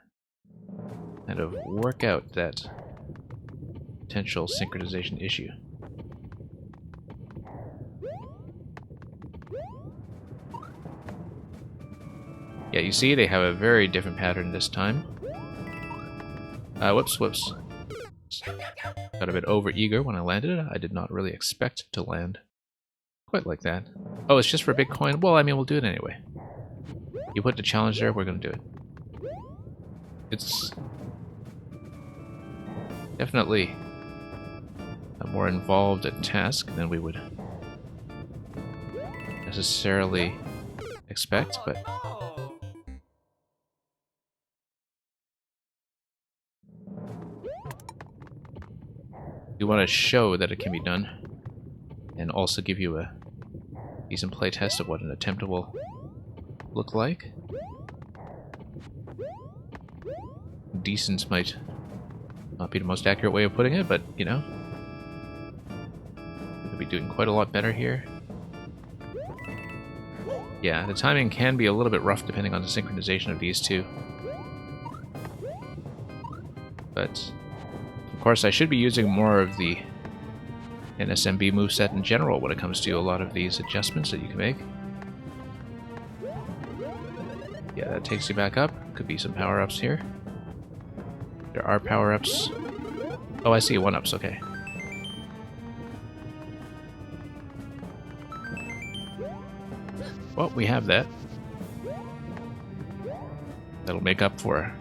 kind of work out that potential synchronization issue. Yeah, you see, they have a very different pattern this time. Whoops. Got a bit over-eager when I landed. I did not really expect to land quite like that. Oh, it's just for Bitcoin? Well, I mean, we'll do it anyway. You put the challenge there, we're gonna do it. It's definitely a more involved task than we would necessarily expect, but... We want to show that it can be done, and also give you a decent playtest of what an attempt will look like. Decent might not be the most accurate way of putting it, but, you know, we could be doing quite a lot better here. Yeah, the timing can be a little bit rough depending on the synchronization of these two. But... Of course, I should be using more of the NSMB moveset in general when it comes to a lot of these adjustments that you can make. Yeah, that takes you back up. Could be some power-ups here. There are power-ups. Oh, I see, one-ups, okay. Well, we have that. That'll make up for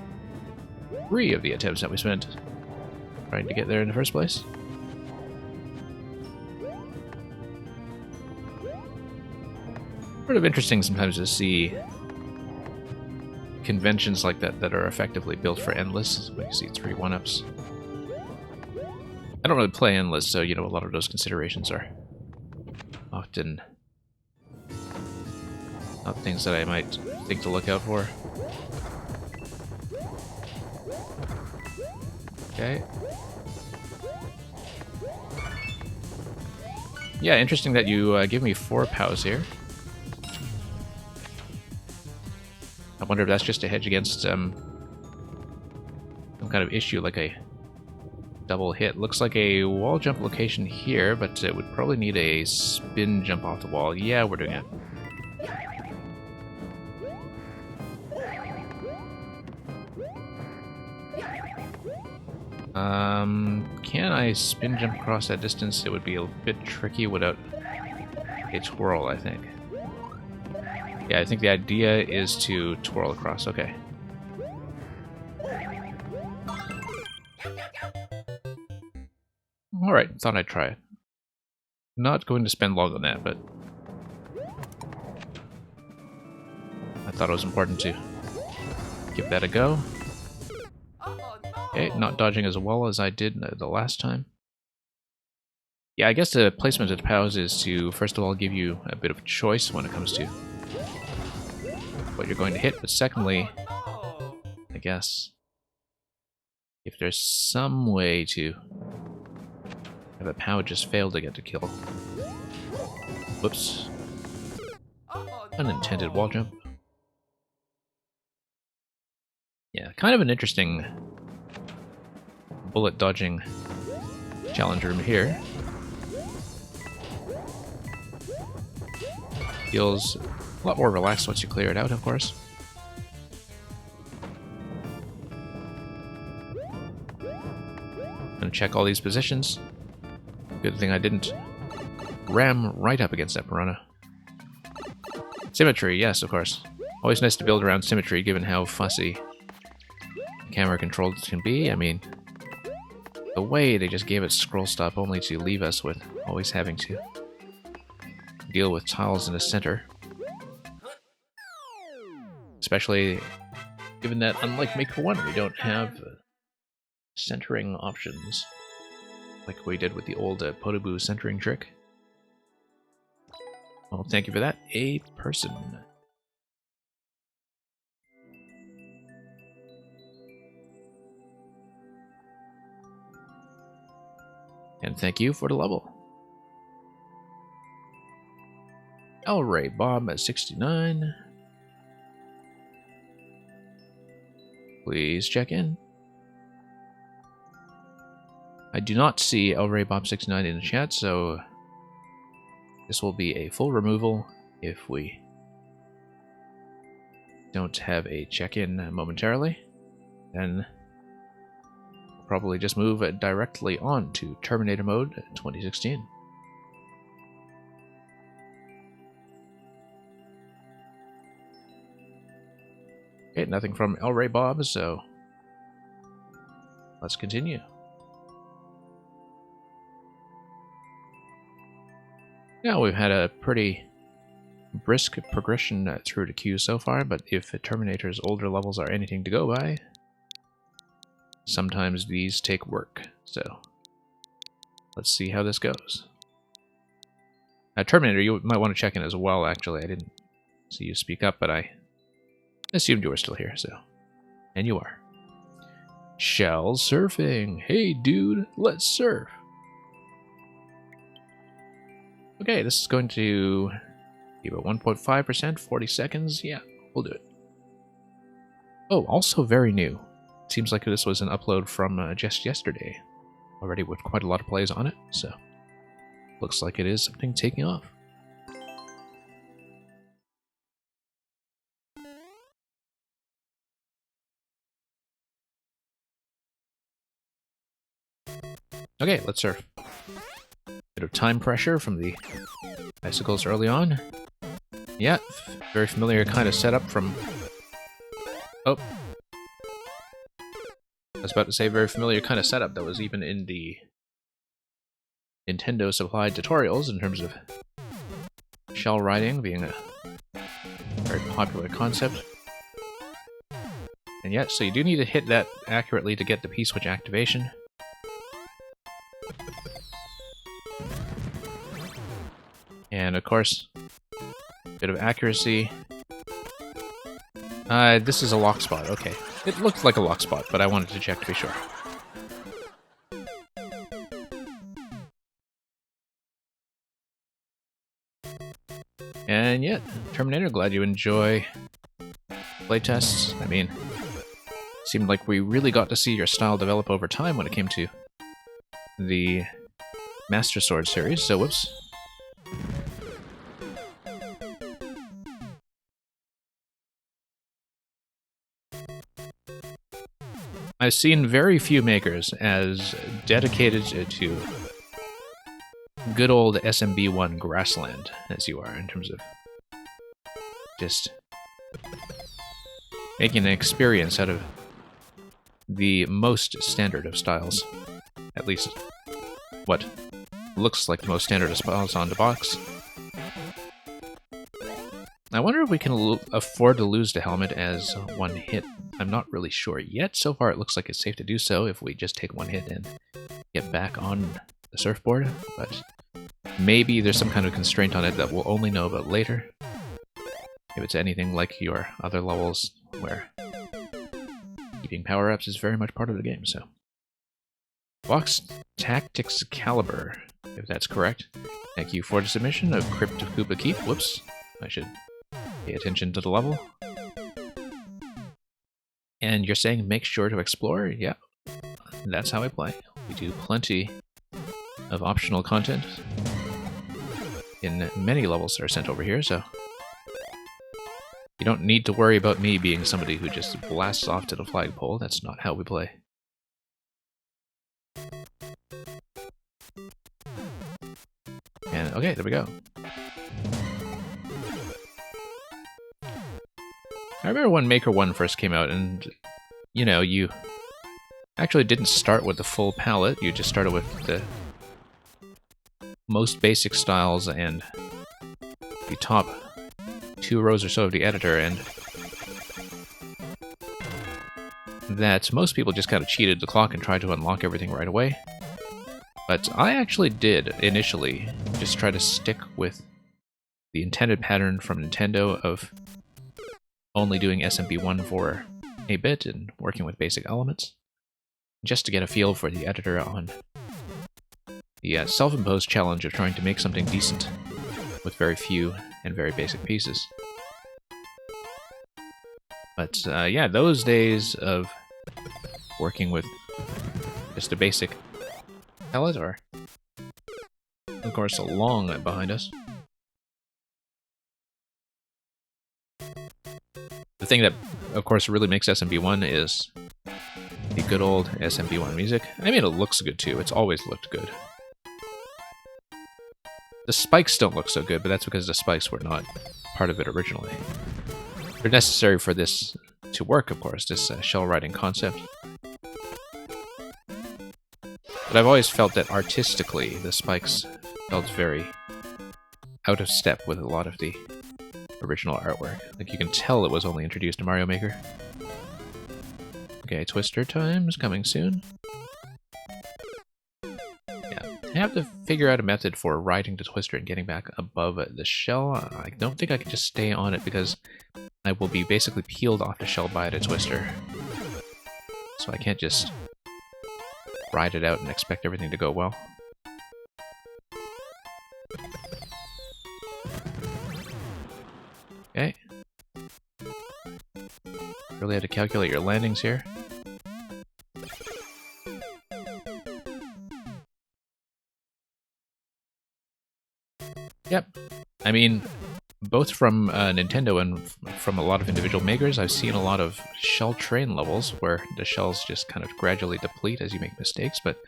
3 of the attempts that we spent trying to get there in the first place. Sort of interesting sometimes to see conventions like that that are effectively built for Endless. When you see 3 1-ups. I don't really play Endless, so you know a lot of those considerations are often not things that I might think to look out for. Okay. Yeah, interesting that you give me 4 POWs here. I wonder if that's just a hedge against some kind of issue, like a double hit. Looks like a wall jump location here, but it would probably need a spin jump off the wall. Yeah, we're doing it. Can I spin jump across that distance? It would be a bit tricky without a twirl, I think. Yeah, I think the idea is to twirl across. Okay. Alright, thought I'd try it. Not going to spend long on that, but I thought it was important to give that a go. Okay, not dodging as well as I did the last time. Yeah, I guess the placement of the POWs is to, first of all, give you a bit of choice when it comes to what you're going to hit, but secondly, I guess, if there's some way to have a POW just fail to get to kill. Whoops. Unintended wall jump. Yeah, kind of an interesting bullet dodging challenge room here. Feels a lot more relaxed once you clear it out, of course. Gonna check all these positions. Good thing I didn't ram right up against that piranha. Symmetry, yes, of course. Always nice to build around symmetry, given how fussy camera controls can be. I mean, the way they just gave it scroll stop only to leave us with always having to deal with tiles in the center. Especially given that, unlike Maker 1, we don't have centering options like we did with the old Podoboo centering trick. Well, thank you for that. A person. And thank you for the level. Elray Bob at 69. Please check in. I do not see Elray Bob 69 in the chat, so this will be a full removal if we don't have a check-in momentarily. Then we'll probably just move directly on to Terminator Mode 2016. Okay, nothing from Elray Bob, so let's continue. Now we've had a pretty brisk progression through the queue so far, but if Terminator's older levels are anything to go by, sometimes these take work, so let's see how this goes. Terminator, you might want to check in as well, actually. I didn't see you speak up, but I assumed you were still here, so. And you are. Shell surfing. Hey, dude, let's surf. Okay, this is going to give it 1.5%, 40 seconds. Yeah, we'll do it. Oh, also very new. Seems like this was an upload from just yesterday. Already with quite a lot of plays on it, so looks like it is something taking off. Okay, let's surf. Bit of time pressure from the icicles early on. Yeah, very familiar kind of setup from... Oh. I was about to say very familiar kind of setup that was even in the Nintendo supplied tutorials in terms of shell riding being a very popular concept. And yet, so you do need to hit that accurately to get the P-switch activation. And of course, a bit of accuracy. This is a lock spot, okay. It looked like a lock spot, but I wanted to check to be sure. And yeah, Terminator, glad you enjoy playtests. I mean, seemed like we really got to see your style develop over time when it came to the Master Sword series, so whoops. I've seen very few makers as dedicated to good old SMB1 Grassland as you are in terms of just making an experience out of the most standard of styles. At least what looks like the most standard of styles on the box. I wonder if we can afford to lose the helmet as one hit. I'm not really sure yet. So far it looks like it's safe to do so if we just take one hit and get back on the surfboard, but maybe there's some kind of constraint on it that we'll only know about later. If it's anything like your other levels where keeping power-ups is very much part of the game, so. Vox Tactics Caliber, if that's correct. Thank you for the submission of Crypto Koopa Keep. Whoops, I should pay attention to the level. And you're saying make sure to explore? Yeah, that's how I play. We do plenty of optional content in many levels that are sent over here, so you don't need to worry about me being somebody who just blasts off to the flagpole. That's not how we play. And okay, there we go. I remember when Maker 1 first came out, and, you know, you actually didn't start with the full palette, you just started with the most basic styles and the top 2 rows or so of the editor, and that most people just kind of cheated the clock and tried to unlock everything right away. But I actually did, initially, just try to stick with the intended pattern from Nintendo of only doing SMB1 for a bit and working with basic elements, just to get a feel for the editor on the self-imposed challenge of trying to make something decent with very few and very basic pieces. But yeah, those days of working with just a basic palette are, of course, long behind us. The thing that, of course, really makes SMB1 is the good old SMB1 music. I mean, it looks good too. It's always looked good. The spikes don't look so good, but that's because the spikes were not part of it originally. They're necessary for this to work, of course, this shell riding concept. But I've always felt that artistically, the spikes felt very out of step with a lot of the original artwork. Like, you can tell it was only introduced to Mario Maker. Okay, Twister time's coming soon. Yeah, I have to figure out a method for riding the Twister and getting back above the shell. I don't think I can just stay on it because I will be basically peeled off the shell by the Twister. So I can't just ride it out and expect everything to go well. Okay. Really had to calculate your landings here. Yep. I mean, both from Nintendo and from a lot of individual makers, I've seen a lot of shell train levels where the shells just kind of gradually deplete as you make mistakes, but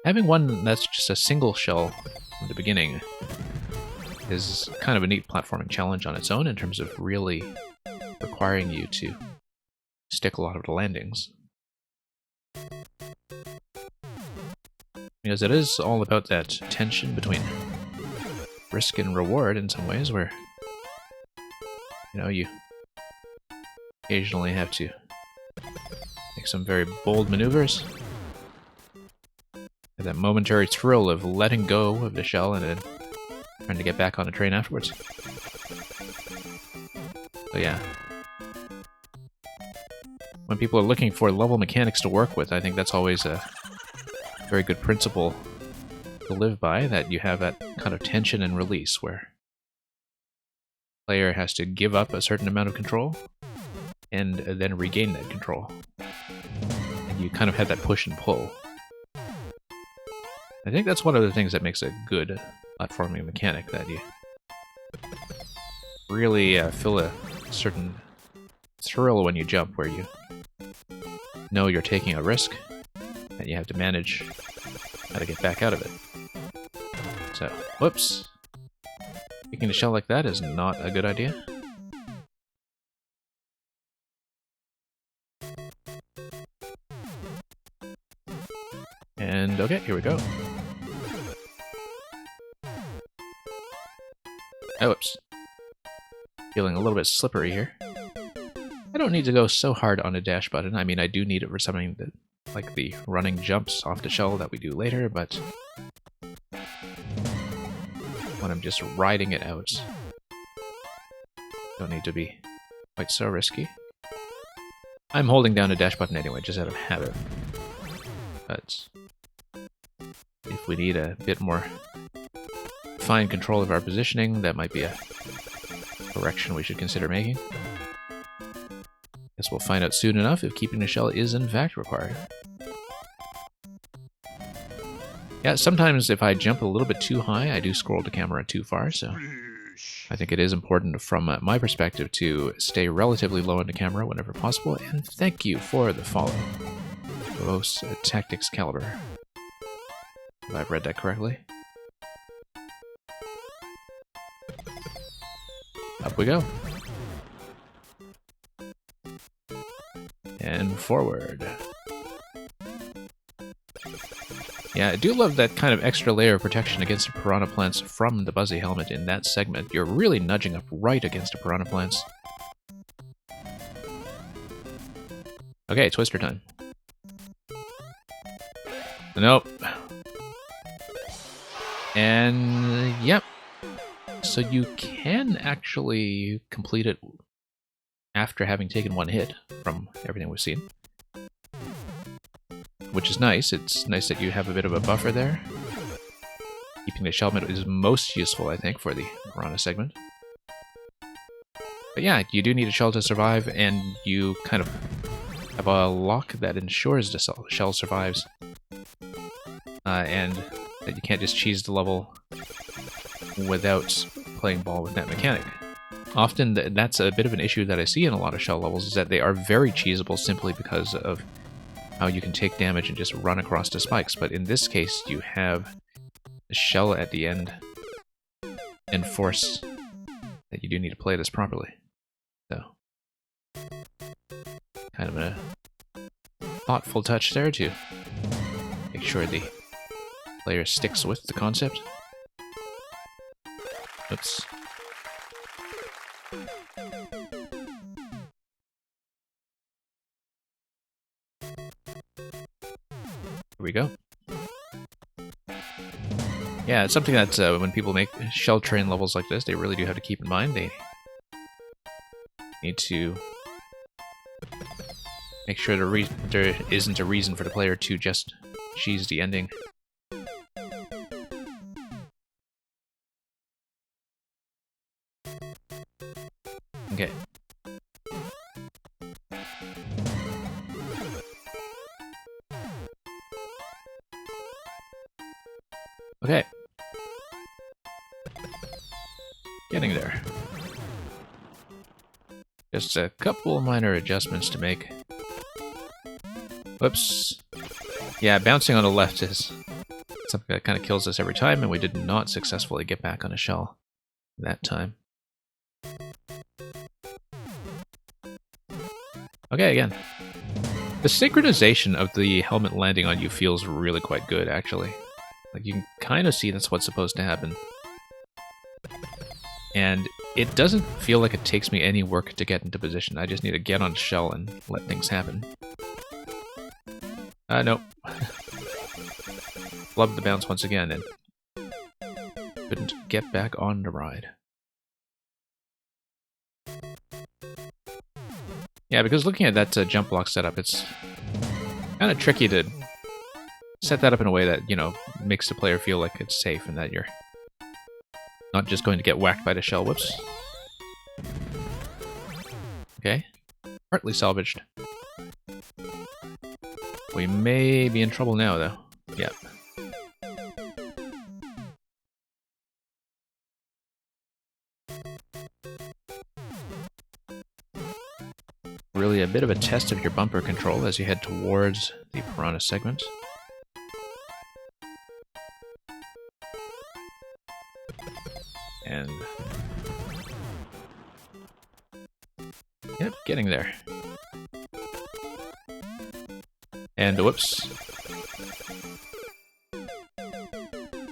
having one that's just a single shell from the beginning is kind of a neat platforming challenge on its own in terms of really requiring you to stick a lot of the landings. Because it is all about that tension between risk and reward in some ways, where, you know, you occasionally have to make some very bold maneuvers. And that momentary thrill of letting go of the shell and then trying to get back on the train afterwards. So yeah. When people are looking for level mechanics to work with, I think that's always a very good principle to live by, that you have that kind of tension and release where the player has to give up a certain amount of control and then regain that control. And you kind of have that push and pull. I think that's one of the things that makes a good platforming mechanic, that you really feel a certain thrill when you jump, where you know you're taking a risk and you have to manage how to get back out of it. So, whoops. Kicking the shell like that is not a good idea. And okay, here we go. Oh, whoops. Feeling a little bit slippery here. I don't need to go so hard on a dash button. I mean, I do need it for something that, like the running jumps off the shell that we do later, but when I'm just riding it out, don't need to be quite so risky. I'm holding down a dash button anyway, just out of habit. But if we need a bit more fine control of our positioning, that might be a correction we should consider making. Guess we'll find out soon enough if keeping the shell is in fact required. Yeah, sometimes if I jump a little bit too high, I do scroll the camera too far, so I think it is important from my perspective to stay relatively low in the camera whenever possible, and thank you for the follow. Verbose Tactics Caliber. If I've read that correctly. Up we go. And forward. Yeah, I do love that kind of extra layer of protection against the piranha plants from the Buzzy helmet in that segment. You're really nudging up right against the piranha plants. Okay, twister time. Nope. And yep. So you can actually complete it after having taken one hit from everything we've seen. Which is nice. It's nice that you have a bit of a buffer there. Keeping the shell is most useful, I think, for the piranha segment. But yeah, you do need a shell to survive, and you kind of have a lock that ensures the shell survives. And that you can't just cheese the level without playing ball with that mechanic. Often that's a bit of an issue that I see in a lot of shell levels, is that they are very cheesable simply because of how you can take damage and just run across the spikes. But in this case, you have a shell at the end and force that you do need to play this properly. So, kind of a thoughtful touch there to make sure the player sticks with the concept. Oops. Here we go. Yeah, it's something that when people make shell train levels like this, they really do have to keep in mind. They need to make sure there isn't a reason for the player to just cheese the ending. Okay. Okay. Getting there. Just a couple minor adjustments to make. Whoops. Yeah, bouncing on the left is something that kind of kills us every time, and we did not successfully get back on a shell that time. Okay, again. The synchronization of the helmet landing on you feels really quite good, actually. Like, you can kind of see that's what's supposed to happen. And it doesn't feel like it takes me any work to get into position. I just need to get on shell and let things happen. Nope. Flubbed the bounce once again and couldn't get back on the ride. Yeah, because looking at that jump block setup, it's kind of tricky to set that up in a way that, you know, makes the player feel like it's safe and that you're not just going to get whacked by the shell. Whoops. Okay. Partly salvaged. We may be in trouble now, though. Yep. Really a bit of a test of your bumper control as you head towards the Piranha segment. And... yep, getting there. And whoops.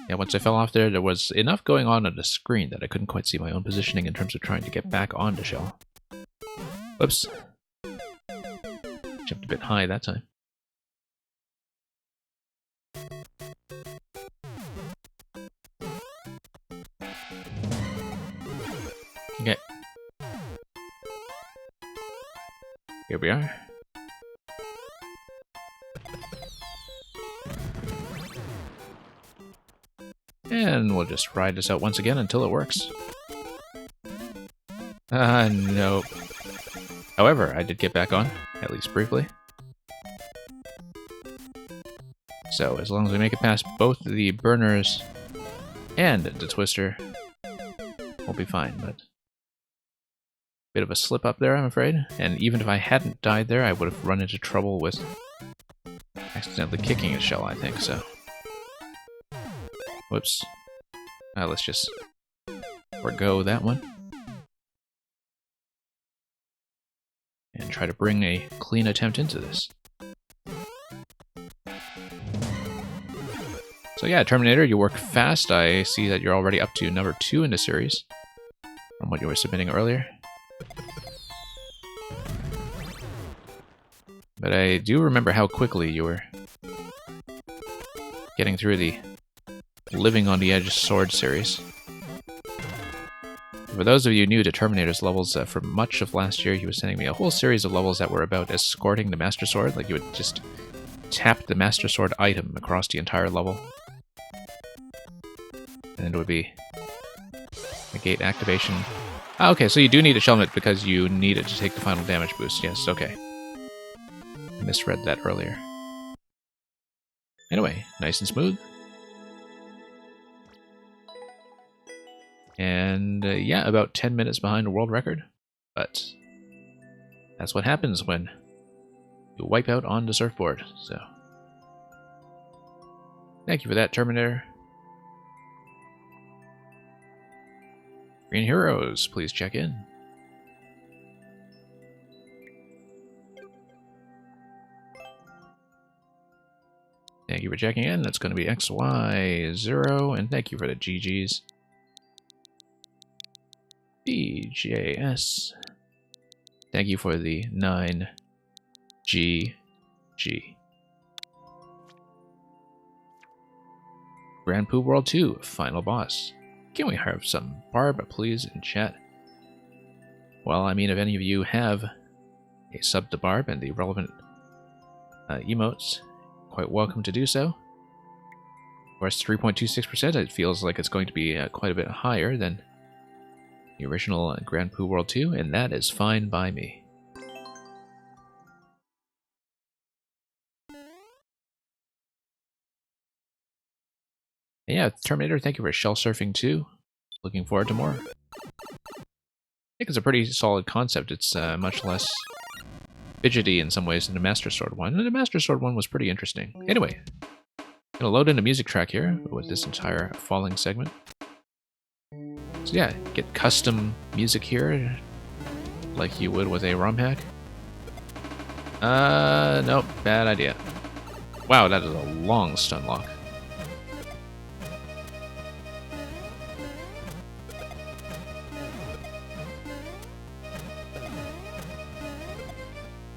Yeah, once I fell off there, there was enough going on the screen that I couldn't quite see my own positioning in terms of trying to get back onto shell. Whoops. Jumped a bit high that time. Okay. Here we are. And we'll just ride this out once again until it works. Nope. However, I did get back on, at least briefly. So, as long as we make it past both the burners and the twister, we'll be fine, but... bit of a slip up there, I'm afraid. And even if I hadn't died there, I would have run into trouble with accidentally kicking a shell, I think, so... whoops. Let's just forgo that one. And try to bring a clean attempt into this. So yeah, Terminator, you work fast. I see that you're already up to number 2 in the series, from what you were submitting earlier. But I do remember how quickly you were getting through the Living on the Edge Sword series. For those of you new to Terminator's levels, for much of last year he was sending me a whole series of levels that were about escorting the Master Sword. Like, you would just tap the Master Sword item across the entire level. And it would be a gate activation. Ah, okay, so you do need a Shellmet because you need it to take the final damage boost. Yes, okay. I misread that earlier. Anyway, nice and smooth. And yeah, about 10 minutes behind a world record. But that's what happens when you wipe out on the surfboard. So thank you for that, Terminator. Green Heroes, please check in. Thank you for checking in. That's going to be XY0, and thank you for the GGs. BJS. Thank you for the 9GG. Grand Poo World 2, final boss. Can we have some Barb, please, in chat? Well, I mean, if any of you have a sub to Barb and the relevant emotes, quite welcome to do so. Of course, 3.26%, it feels like it's going to be quite a bit higher than the original Grand Poo World 2, and that is fine by me. And yeah, Terminator, thank you for shell surfing too. Looking forward to more. I think it's a pretty solid concept. It's much less fidgety in some ways than the Master Sword one, and the Master Sword one was pretty interesting. Anyway, gonna load in a music track here with this entire falling segment. So yeah, get custom music here, like you would with a ROM hack. Nope, bad idea. Wow, that is a long stun lock.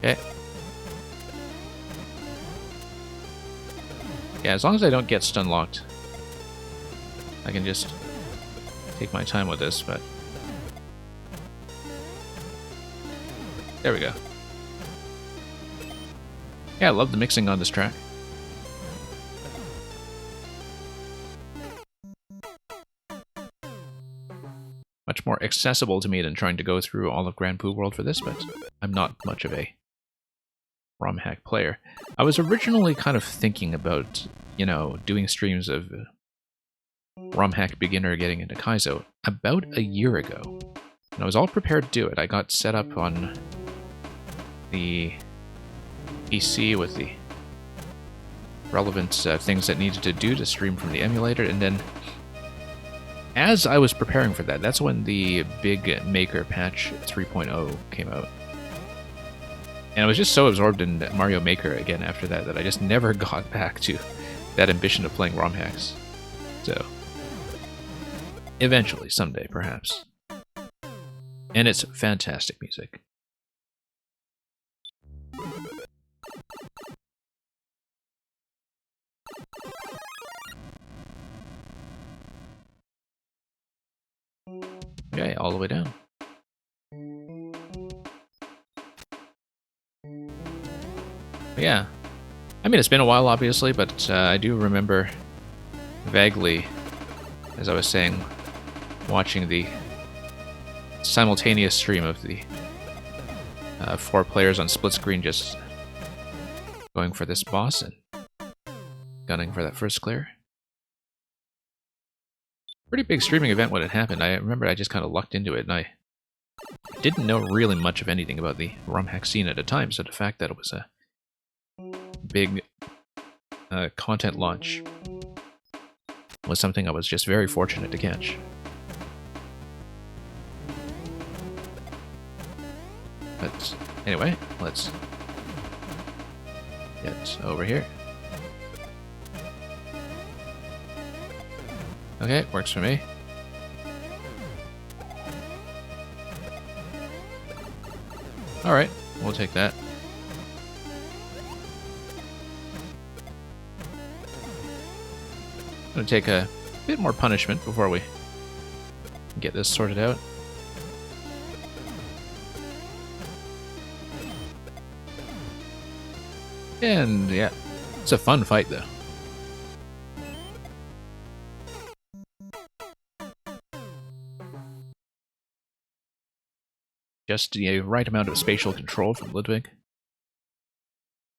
Okay. Yeah, as long as I don't get stun locked, I can just take my time with this, but... There we go. Yeah, I love the mixing on this track. Much more accessible to me than trying to go through all of Grand Poo World for this, but I'm not much of a ROM hack player. I was originally kind of thinking about, you know, doing streams of ROM hack beginner getting into Kaizo about a year ago. And I was all prepared to do it. I got set up on the PC with the relevant things that needed to do to stream from the emulator, and then as I was preparing for that, that's when the big Maker patch 3.0 came out. And I was just so absorbed in Mario Maker again after that that I just never got back to that ambition of playing ROM hacks. So, eventually, someday, perhaps. And it's fantastic music. Okay, all the way down. But yeah. I mean, it's been a while, obviously, but I do remember vaguely, as I was saying, watching the simultaneous stream of the 4 players on split screen just going for this boss and gunning for that first clear. Pretty big streaming event when it happened. I remember I just kind of lucked into it, and I didn't know really much of anything about the ROM hack scene at the time, so the fact that it was a big content launch was something I was just very fortunate to catch. But anyway, let's get over here. Okay, works for me. Alright, we'll take that. Gonna take a bit more punishment before we get this sorted out. And yeah, it's a fun fight though. Just the right amount of spatial control from Ludwig.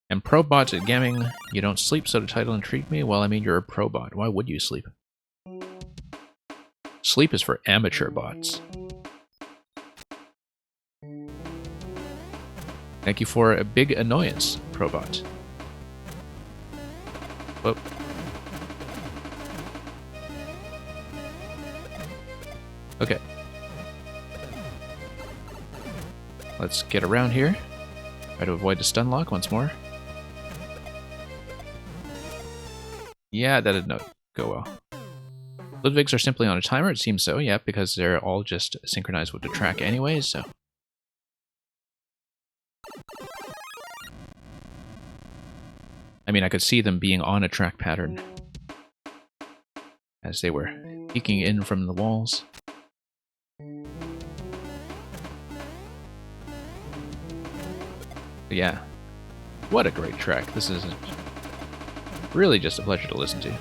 And Probot at Gaming, you don't sleep, so the title intrigued me. Well, I mean, you're a Probot. Why would you sleep? Sleep is for amateur bots. Thank you for a big annoyance, Probot. Whoop. Okay. Let's get around here. Try to avoid the stun lock once more. Yeah, that did not go well. Ludwigs are simply on a timer, it seems so, yeah, because they're all just synchronized with the track anyways, so... I mean, I could see them being on a track pattern as they were peeking in from the walls. But yeah, what a great track. This is really just a pleasure to listen to.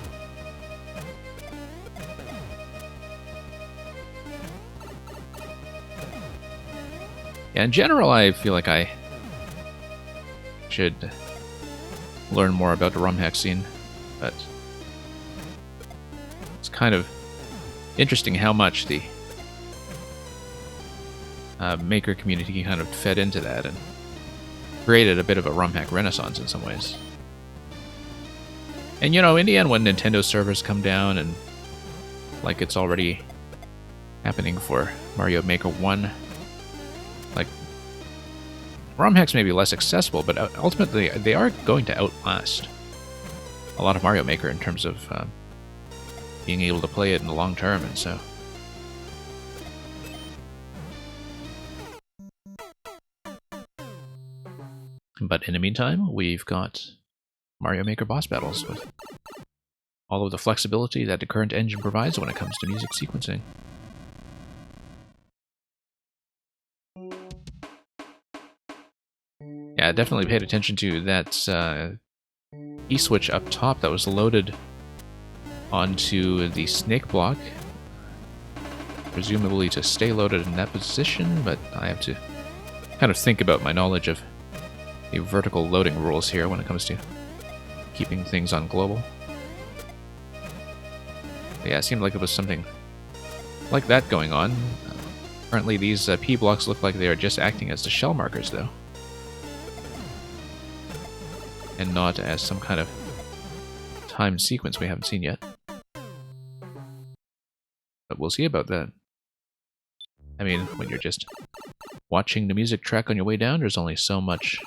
Yeah, in general, I feel like I should learn more about the ROM hack scene, but it's kind of interesting how much the Maker community kind of fed into that and created a bit of a ROM hack renaissance in some ways. And you know, in the end, when Nintendo servers come down, and like it's already happening for Mario Maker 1, like, ROM hacks may be less accessible, but ultimately they are going to outlast a lot of Mario Maker in terms of being able to play it in the long term, and so... But in the meantime, we've got Mario Maker boss battles with all of the flexibility that the current engine provides when it comes to music sequencing. Yeah, I definitely paid attention to that E-switch up top that was loaded onto the snake block, presumably to stay loaded in that position, but I have to kind of think about my knowledge of the vertical loading rules here when it comes to keeping things on global. But yeah, it seemed like it was something like that going on. Currently these P blocks look like they are just acting as the shell markers, though, and not as some kind of timed sequence we haven't seen yet. But we'll see about that. I mean, when you're just watching the music track on your way down, there's only so much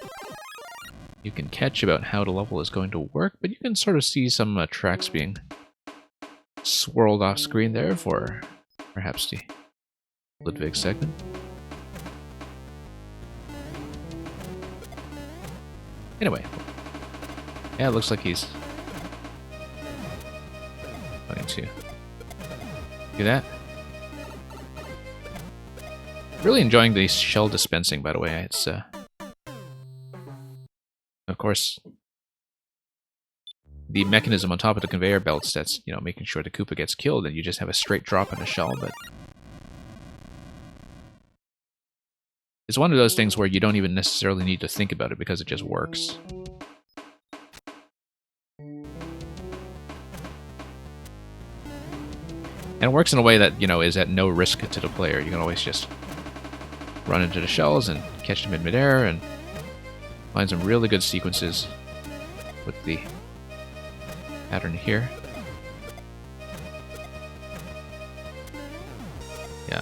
you can catch about how the level is going to work, but you can sort of see some tracks being swirled off screen there for perhaps the Ludwig segment. Anyway, yeah, it looks like he's going to do that. Really enjoying the shell dispensing, by the way. It's of course the mechanism on top of the conveyor belts that's, you know, making sure the Koopa gets killed and you just have a straight drop in a shell, but it's one of those things where you don't even necessarily need to think about it because it just works. And it works in a way that, you know, is at no risk to the player. You can always just run into the shells and catch them in midair and find some really good sequences with the pattern here. Yeah.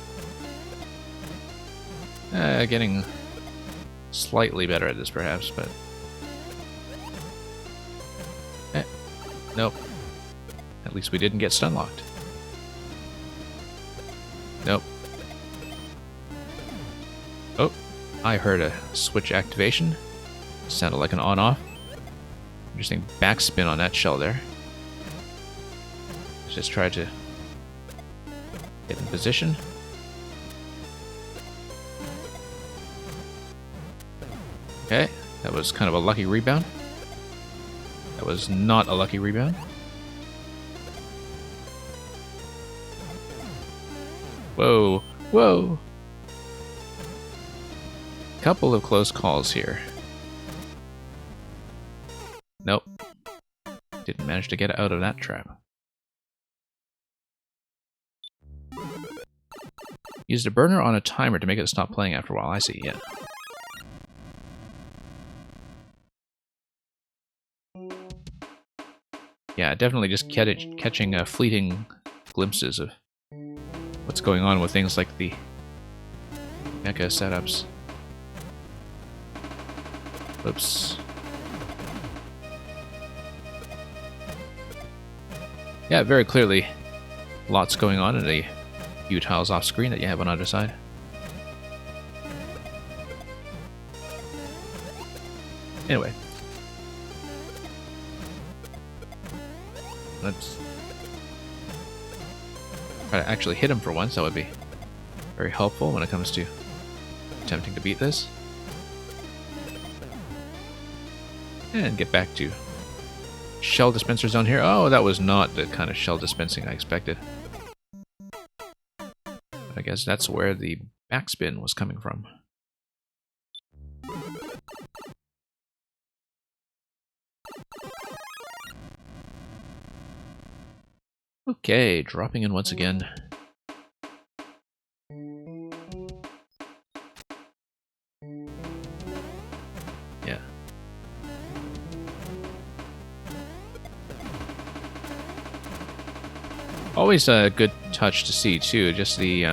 Getting slightly better at this perhaps, but... Nope. At least we didn't get stun locked. Nope. Oh, I heard a switch activation. Sounded like an on-off. Interesting backspin on that shell there. Let's just try to get in position. Okay, that was kind of a lucky rebound. That was not a lucky rebound. Whoa, whoa! Couple of close calls here. Nope. Didn't manage to get out of that trap. Used a burner on a timer to make it stop playing after a while. I see, yeah. Yeah, definitely just catching fleeting glimpses of what's going on with things like the mecha setups. Oops. Yeah, very clearly lots going on and a few tiles off screen that you have on either side. Anyway. Let's try to actually hit him for once. That would be very helpful when it comes to attempting to beat this. And get back to shell dispenser zone here. Oh, that was not the kind of shell dispensing I expected. But I guess that's where the backspin was coming from. Okay, dropping in once again. Yeah. Always a good touch to see, too, just the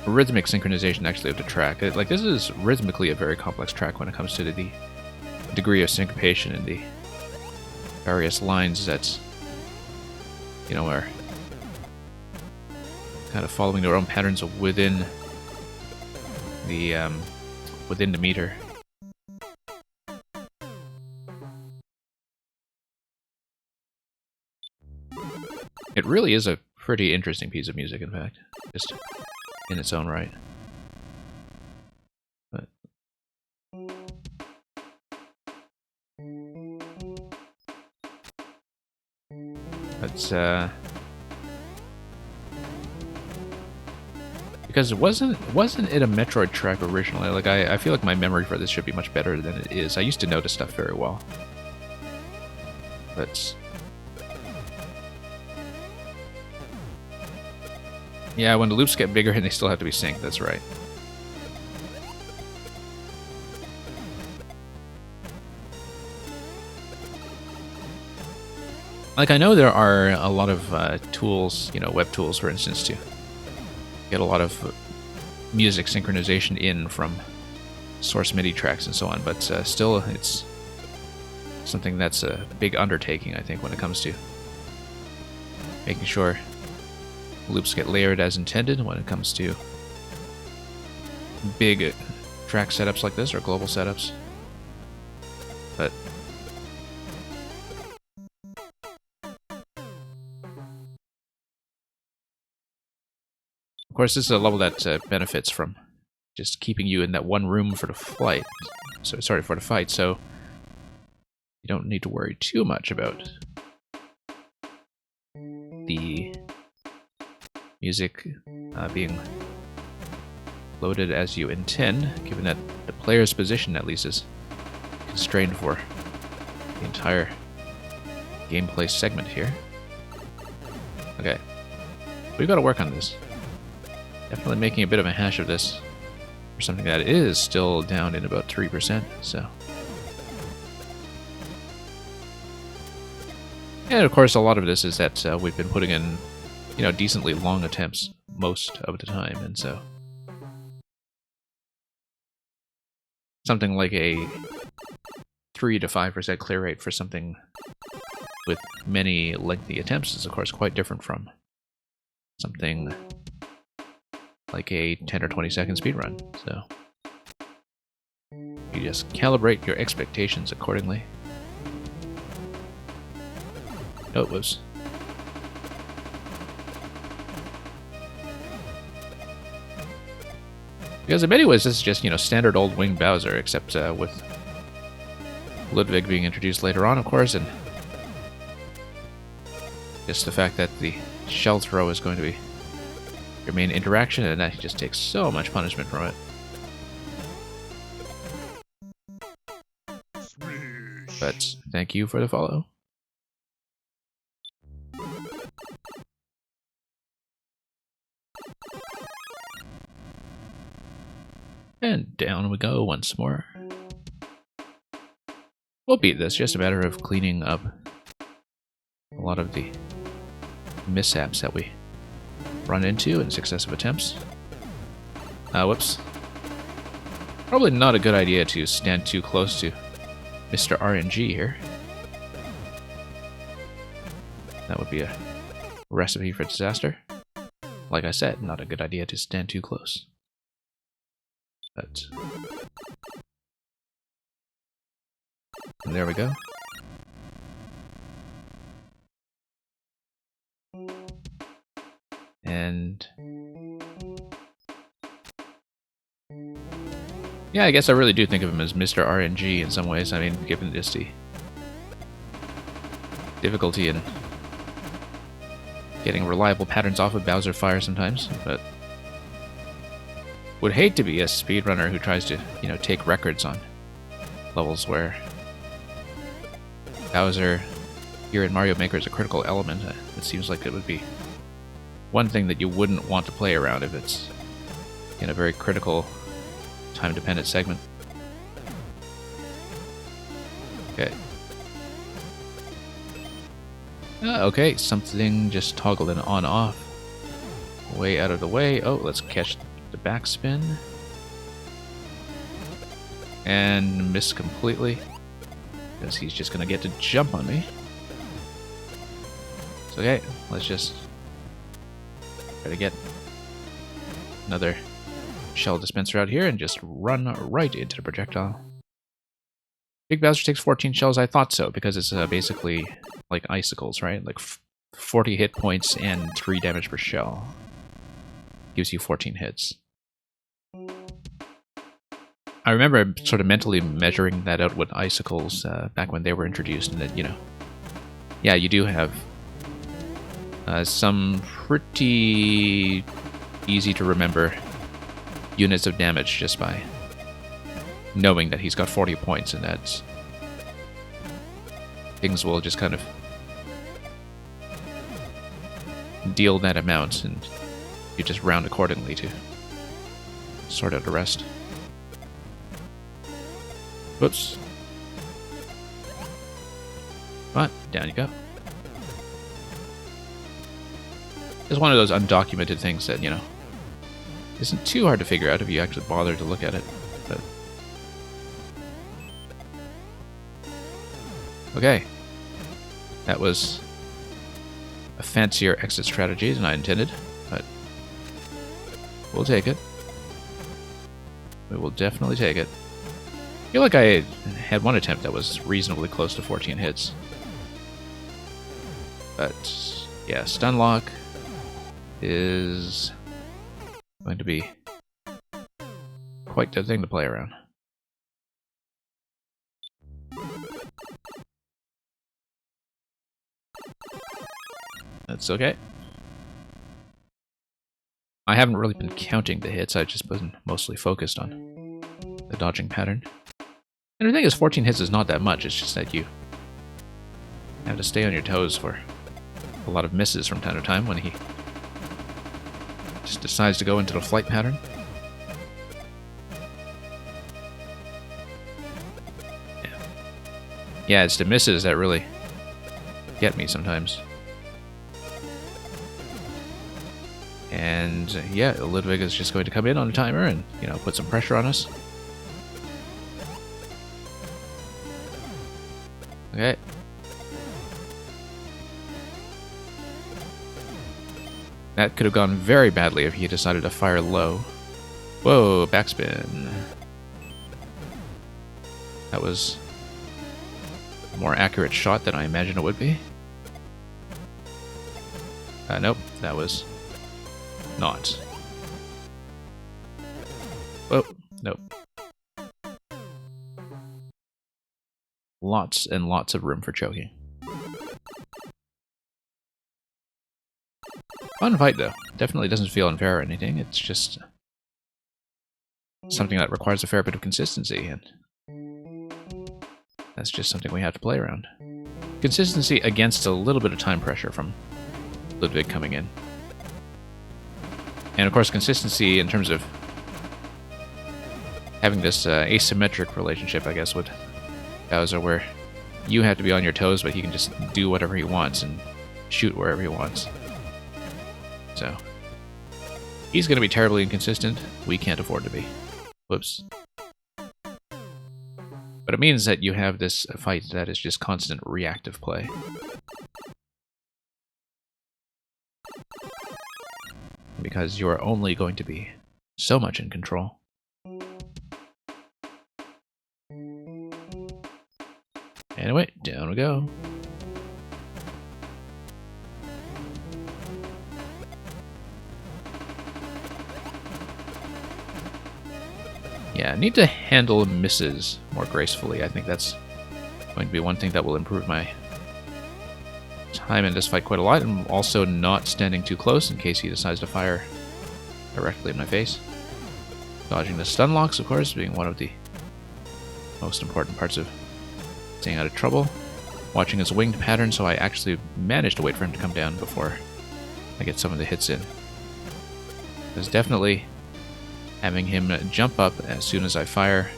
rhythmic synchronization, actually, of the track. Like, this is rhythmically a very complex track when it comes to the degree of syncopation in the various lines that, you know, are kind of following their own patterns within the meter. It really is a pretty interesting piece of music, in fact, just in its own right. But that's because wasn't it a Metroid track originally? Like I feel like my memory for this should be much better than it is. I used to notice stuff very well, but yeah, when the loops get bigger and they still have to be synced. That's right. Like, I know there are a lot of tools, you know, web tools, for instance, to get a lot of music synchronization in from source MIDI tracks and so on, but still, it's something that's a big undertaking, I think, when it comes to making sure loops get layered as intended when it comes to big track setups like this, or global setups. But of course, this is a level that benefits from just keeping you in that one room for the fight. So for the fight. So you don't need to worry too much about the music being loaded as you intend, given that the player's position at least is constrained for the entire gameplay segment here. Okay, we've got to work on this. Definitely making a bit of a hash of this for something that is still down in about 3%, so. And of course, a lot of this is that we've been putting in, you know, decently long attempts most of the time, and so something like a 3 to 5% clear rate for something with many lengthy attempts is, of course, quite different from something like a 10 or 20 second speedrun. So you just calibrate your expectations accordingly. Oh, whoops. Because in many ways, this is just, you know, standard old winged Bowser, except with Ludwig being introduced later on, of course, and just the fact that the shell throw is going to be your main interaction, and that just takes so much punishment from it. But thank you for the follow. And down we go once more. We'll beat this, just a matter of cleaning up a lot of the mishaps that we run into in successive attempts. Whoops. Probably not a good idea to stand too close to Mr. RNG here. That would be a recipe for disaster. Like I said, not a good idea to stand too close. But and there we go. And yeah, I guess I really do think of him as Mr. RNG in some ways. I mean, given just the difficulty in getting reliable patterns off of Bowser Fire sometimes, but would hate to be a speedrunner who tries to, you know, take records on levels where Bowser here in Mario Maker is a critical element. It seems like it would be one thing that you wouldn't want to play around if it's in a very critical, time-dependent segment. Okay. Okay, something just toggled in on-off. Way out of the way. Oh, let's catch the backspin. And miss completely. Because he's just going to get to jump on me. So, okay, let's just try to get another shell dispenser out here and just run right into the projectile. Big Bowser takes 14 shells. I thought so, because it's basically like icicles, right? Like 40 hit points and 3 damage per shell. Gives you 14 hits. I remember sort of mentally measuring that out with icicles back when they were introduced, and that, you know, yeah, you do have some pretty easy to remember units of damage just by knowing that he's got 40 points, and that things will just kind of deal that amount, and you just round accordingly to sort out the rest. Whoops. But down you go. It's one of those undocumented things that, you know, isn't too hard to figure out if you actually bother to look at it. But okay. That was a fancier exit strategy than I intended, but we'll take it. We will definitely take it. I feel like I had one attempt that was reasonably close to 14 hits. But yeah, stun lock is going to be quite the thing to play around. That's okay. I haven't really been counting the hits, I've just been mostly focused on the dodging pattern. And the thing is, 14 hits is not that much, it's just that you have to stay on your toes for a lot of misses from time to time when he just decides to go into the flight pattern. Yeah, it's the misses that really get me sometimes. And yeah, Ludwig is just going to come in on a timer and, you know, put some pressure on us. Okay. That could have gone very badly if he decided to fire low. Whoa, backspin. That was a more accurate shot than I imagined it would be. Nope, that was not. Oh, nope. Lots and lots of room for choking. Fun fight, though. Definitely doesn't feel unfair or anything. It's just something that requires a fair bit of consistency, and that's just something we have to play around. Consistency against a little bit of time pressure from Ludwig coming in. And of course, consistency in terms of having this asymmetric relationship, I guess, with Bowser, where you have to be on your toes, but he can just do whatever he wants and shoot wherever he wants. So, he's going to be terribly inconsistent. We can't afford to be. Whoops. But it means that you have this fight that is just constant reactive play. Because you are only going to be so much in control. Anyway, down we go. Yeah, I need to handle misses more gracefully. I think that's going to be one thing that will improve my time in this fight quite a lot, and also not standing too close in case he decides to fire directly in my face. Dodging the stun locks, of course, being one of the most important parts of staying out of trouble. Watching his winged pattern, so I actually managed to wait for him to come down before I get some of the hits in. There's definitely having him jump up as soon as I fire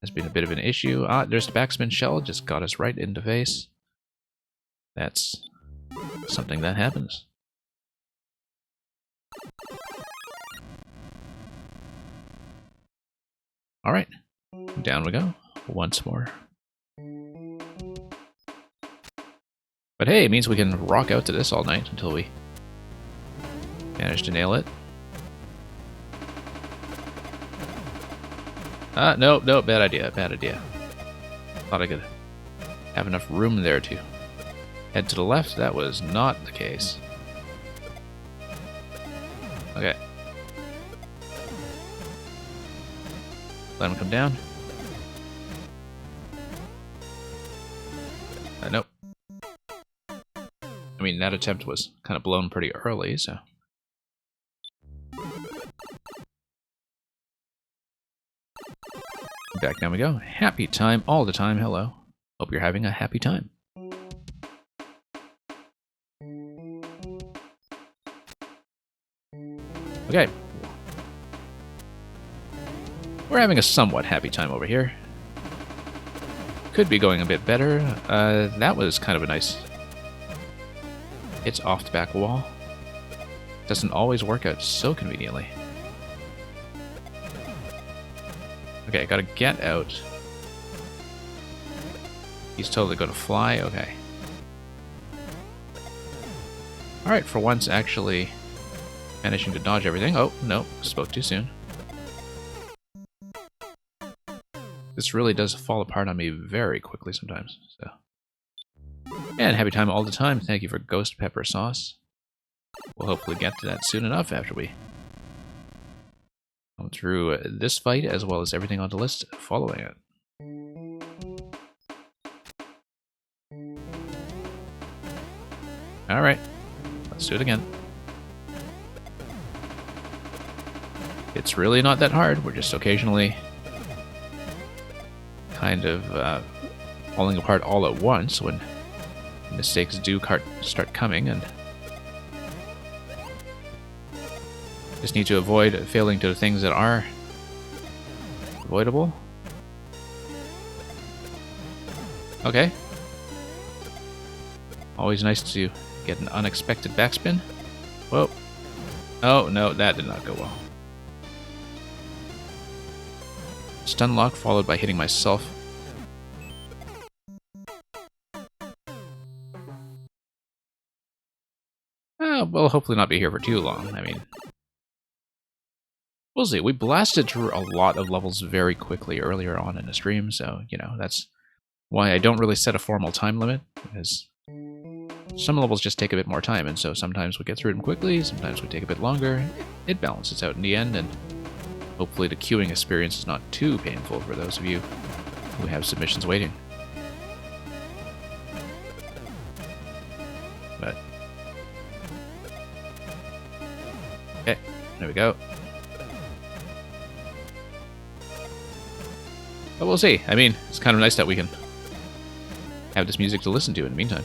has been a bit of an issue. Ah, there's the backspin shell, just got us right in the face. That's something that happens. Alright, down we go, once more. But hey, it means we can rock out to this all night until we manage to nail it. Nope, bad idea. Thought I could have enough room there to Head to the left. That was not the case. Okay. Let him come down. Nope. I mean, that attempt was kind of blown pretty early, so... Back down we go. Happy time all the time. Hello. Hope you're having a happy time. Okay. We're having a somewhat happy time over here. Could be going a bit better. That was kind of a nice... It's off the back wall. Doesn't always work out so conveniently. Okay, gotta get out. He's totally gonna fly, okay. Alright, for once actually managing to dodge everything. Oh, no, spoke too soon. This really does fall apart on me very quickly sometimes, so. And happy time all the time. Thank you for ghost pepper sauce. We'll hopefully get to that soon enough after we come through this fight as well as everything on the list following it. Alright, let's do it again. It's really not that hard, we're just occasionally kind of falling apart all at once when mistakes do start coming, and just need to avoid failing to things that are avoidable. Okay. Always nice to get an unexpected backspin. Whoa. Oh, no, that did not go well. Stun lock followed by hitting myself. We'll hopefully not be here for too long. I mean, we'll see. We blasted through a lot of levels very quickly earlier on in the stream, so, you know, that's why I don't really set a formal time limit, because some levels just take a bit more time, and so sometimes we get through them quickly, sometimes we take a bit longer. It balances out in the end, and hopefully the queuing experience is not too painful for those of you who have submissions waiting. But okay, there we go. But we'll see. I mean, it's kind of nice that we can have this music to listen to in the meantime.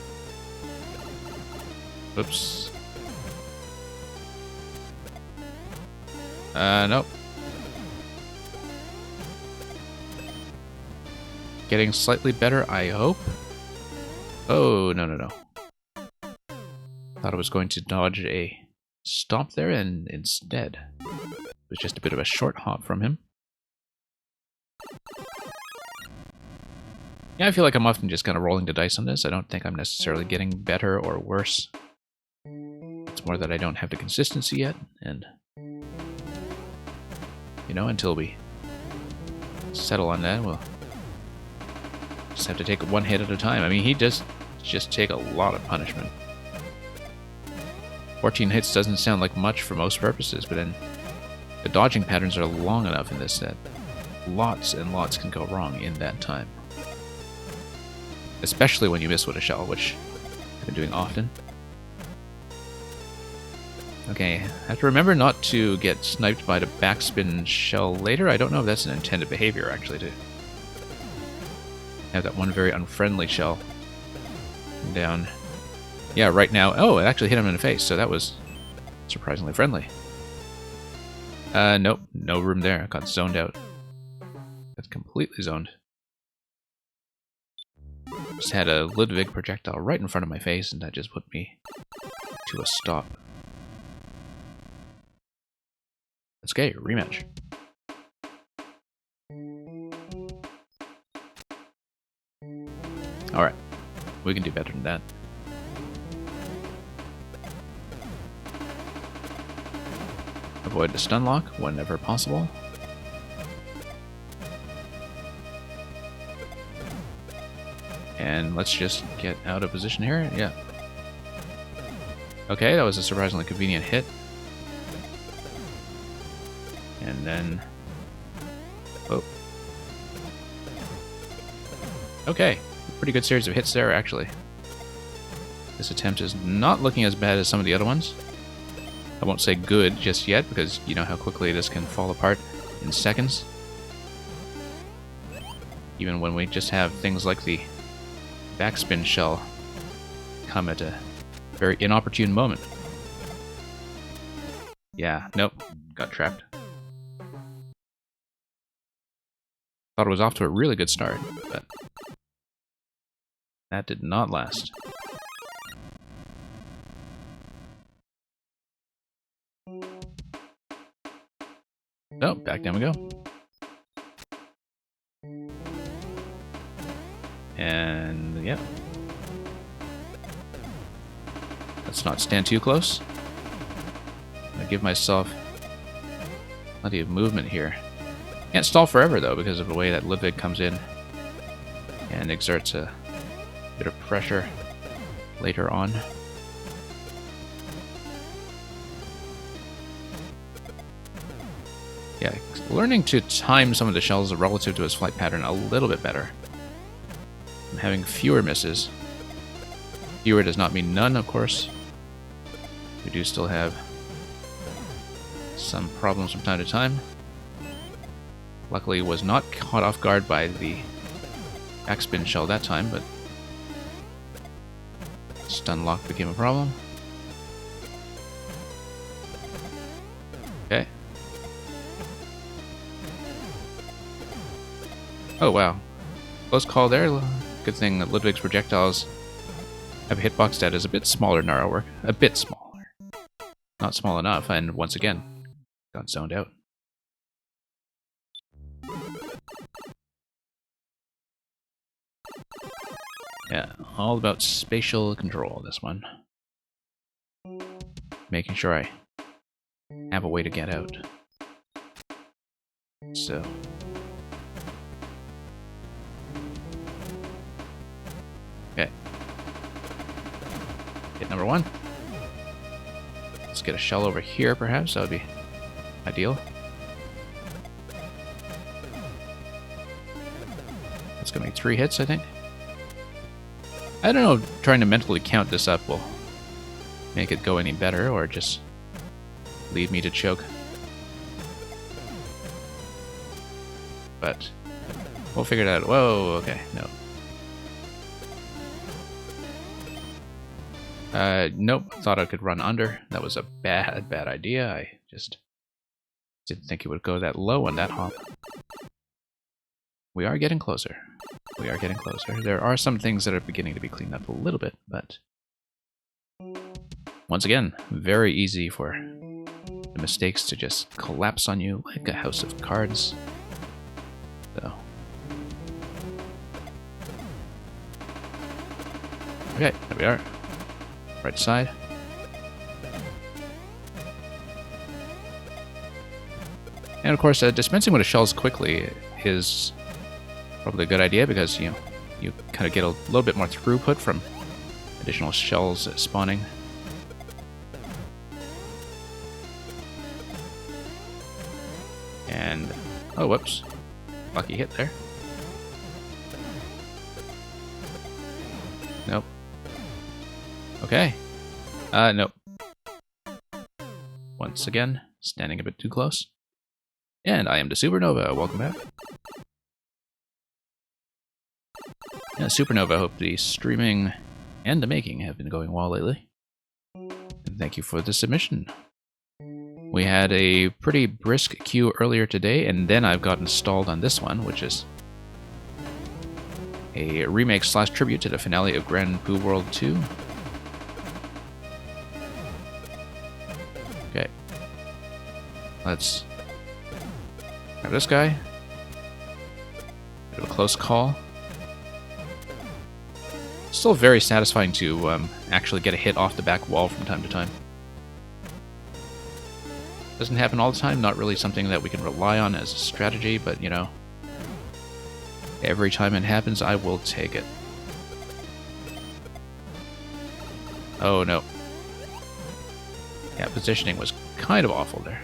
Oops. Nope. Getting slightly better, I hope. Oh, no, no, no. Thought I was going to dodge a stomp there, and instead it was just a bit of a short hop from him. Yeah, I feel like I'm often just kind of rolling the dice on this. I don't think I'm necessarily getting better or worse. It's more that I don't have the consistency yet, and, you know, until we settle on that, we'll just have to take one hit at a time. I mean, he does just take a lot of punishment. 14 hits doesn't sound like much for most purposes, but then the dodging patterns are long enough in this that lots and lots can go wrong in that time. Especially when you miss with a shell, which I've been doing often. Okay, I have to remember not to get sniped by the backspin shell later. I don't know if that's an intended behavior, actually, to have that one very unfriendly shell down. Yeah, right now. Oh, it actually hit him in the face, so that was surprisingly friendly. Nope, no room there. I got zoned out. That's completely zoned. Just had a Ludwig projectile right in front of my face, and that just put me to a stop. Let's get your rematch. Alright, we can do better than that. Avoid the stun lock whenever possible. And let's just get out of position here. Yeah. Okay, that was a surprisingly convenient hit. And then... Oh. Okay. Pretty good series of hits there, actually. This attempt is not looking as bad as some of the other ones. I won't say good just yet, because you know how quickly this can fall apart in seconds. Even when we just have things like the backspin shell come at a very inopportune moment. Yeah, nope, got trapped. Thought it was off to a really good start, but that did not last. Oh, back down we go. And, yeah. Let's not stand too close. I'm gonna give myself plenty of movement here. Can't stall forever, though, because of the way that Ludwig comes in and exerts a bit of pressure later on. Yeah, learning to time some of the shells relative to his flight pattern a little bit better. I'm having fewer misses. Fewer does not mean none, of course. We do still have some problems from time to time. Luckily, was not caught off guard by the backspin shell that time, but stun lock became a problem. Okay. Oh wow. Close call there. Good thing that Ludwig's projectiles have a hitbox that is a bit smaller than our work. A bit smaller. Not small enough, and once again, got zoned out. Yeah, all about spatial control, this one. Making sure I have a way to get out. So... okay. Hit number one. Let's get a shell over here, perhaps. That would be ideal. That's gonna be 3 hits, I think. I don't know, trying to mentally count this up will make it go any better, or just lead me to choke. But we'll figure it out. Whoa, okay, no. Nope, thought I could run under. That was a bad idea. I just didn't think it would go that low on that hop. We are getting closer. We are getting closer. There are some things that are beginning to be cleaned up a little bit, but once again, very easy for the mistakes to just collapse on you like a house of cards. So. Okay, there we are. Right side. And of course, dispensing with the shells quickly is probably a good idea, because you kind of get a little bit more throughput from additional shells spawning. And oh, whoops, lucky hit there. Nope. Okay. Nope. Once again, standing a bit too close. And I am the Supernova. Welcome back. Yeah, Supernova, hope the streaming and the making have been going well lately. And thank you for the submission. We had a pretty brisk queue earlier today, and then I've got installed on this one, which is a remake / tribute to the finale of Grand Poo World 2. Okay. Let's grab this guy. Bit of a close call. Still very satisfying to actually get a hit off the back wall from time to time. Doesn't happen all the time, not really something that we can rely on as a strategy, but you know, every time it happens, I will take it. Oh no. Yeah, positioning was kind of awful there.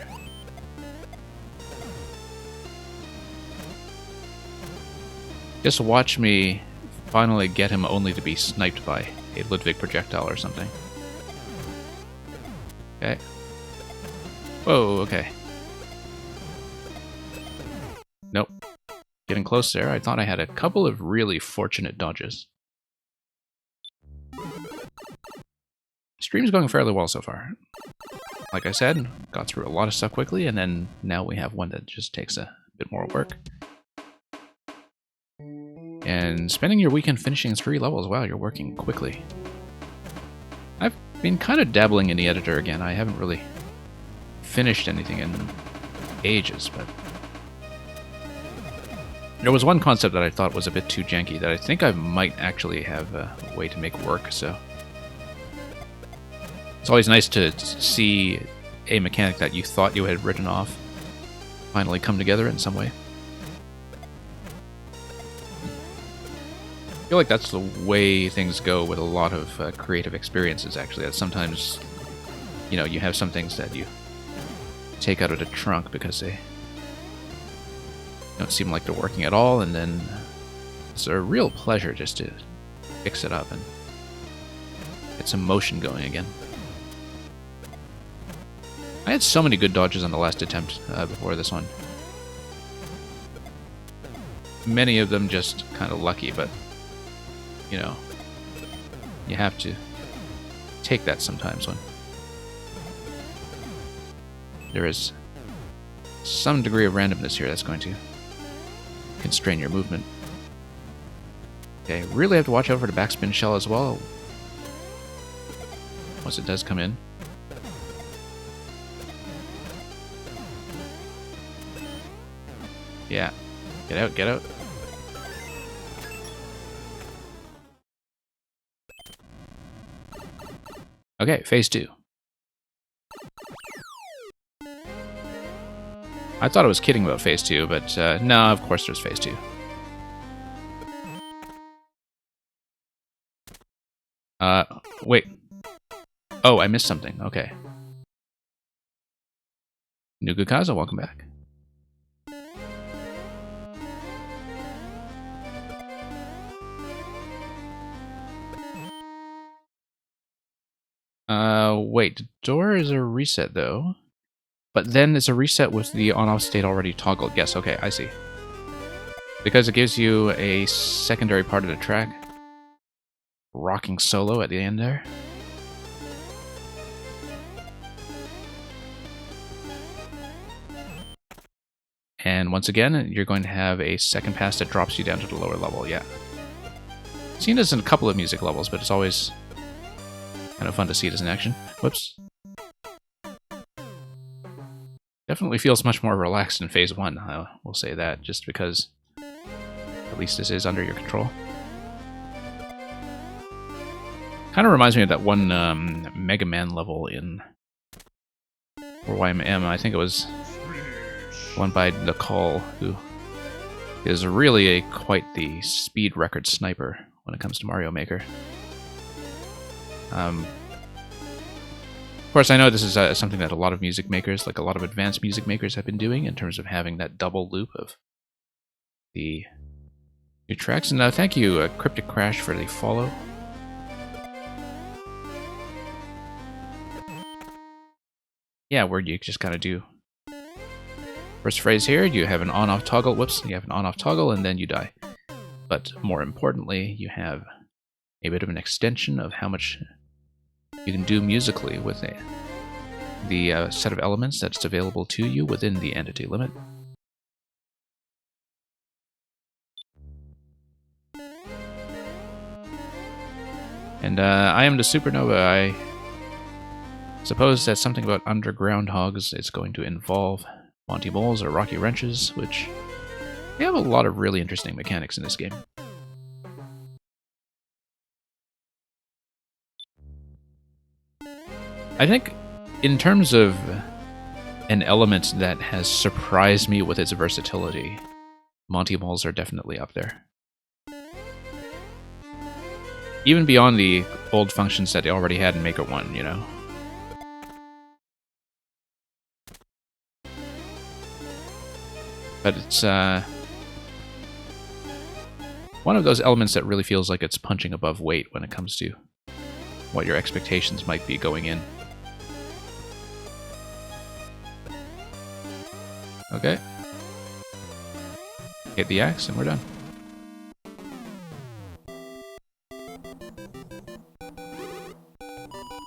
Just watch me finally get him only to be sniped by a Ludwig projectile or something. Okay. Whoa, okay. Nope. Getting close there. I thought I had a couple of really fortunate dodges. Stream's going fairly well so far. Like I said, got through a lot of stuff quickly, and then now we have one that just takes a bit more work. And spending your weekend finishing 3 levels, wow, you're working quickly. I've been kind of dabbling in the editor again. I haven't really finished anything in ages, but there was one concept that I thought was a bit too janky that I think I might actually have a way to make work, so it's always nice to see a mechanic that you thought you had written off finally come together in some way. I feel like that's the way things go with a lot of creative experiences, actually. That sometimes, you know, you have some things that you take out of the trunk because they don't seem like they're working at all, and then it's a real pleasure just to fix it up and get some motion going again. I had so many good dodges on the last attempt before this one. Many of them just kind of lucky, but, you know, you have to take that sometimes when there is some degree of randomness here that's going to constrain your movement. Okay, really have to watch out for the backspin shell as well once it does come in. Yeah, get out, get out. Okay, phase 2. I thought I was kidding about phase 2, but no, of course there's phase 2. Wait. Oh, I missed something. Okay. Nugukaza, welcome back. Wait, the door is a reset though. But then it's a reset with the on-off state already toggled. Yes, okay, I see. Because it gives you a secondary part of the track. Rocking solo at the end there. And once again, you're going to have a second pass that drops you down to the lower level, yeah. I've seen this in a couple of music levels, but it's always kind of fun to see it as in action. Whoops. Definitely feels much more relaxed in phase 1, I will say that, just because at least this is under your control. Kind of reminds me of that one Mega Man level in or YMM. I think it was one by Nicole, who is really quite the speed record sniper when it comes to Mario Maker. Of course, I know this is something that a lot of music makers, like a lot of advanced music makers, have been doing in terms of having that double loop of the new tracks. And thank you, Cryptic Crash, for the follow. Yeah, where you just kind of do. First phrase here, you have an on-off toggle. Whoops, you have an on-off toggle, and then you die. But more importantly, you have a bit of an extension of how much you can do musically with the set of elements that's available to you within the entity limit. And I am the Supernova. I suppose that something about underground hogs is going to involve Monty Moles or Rocky Wrenches, which they have a lot of really interesting mechanics in this game. I think, in terms of an element that has surprised me with its versatility, Monty Moles are definitely up there. Even beyond the old functions that they already had in Maker 1, you know? But it's one of those elements that really feels like it's punching above weight when it comes to what your expectations might be going in. Okay. Hit the axe and we're done.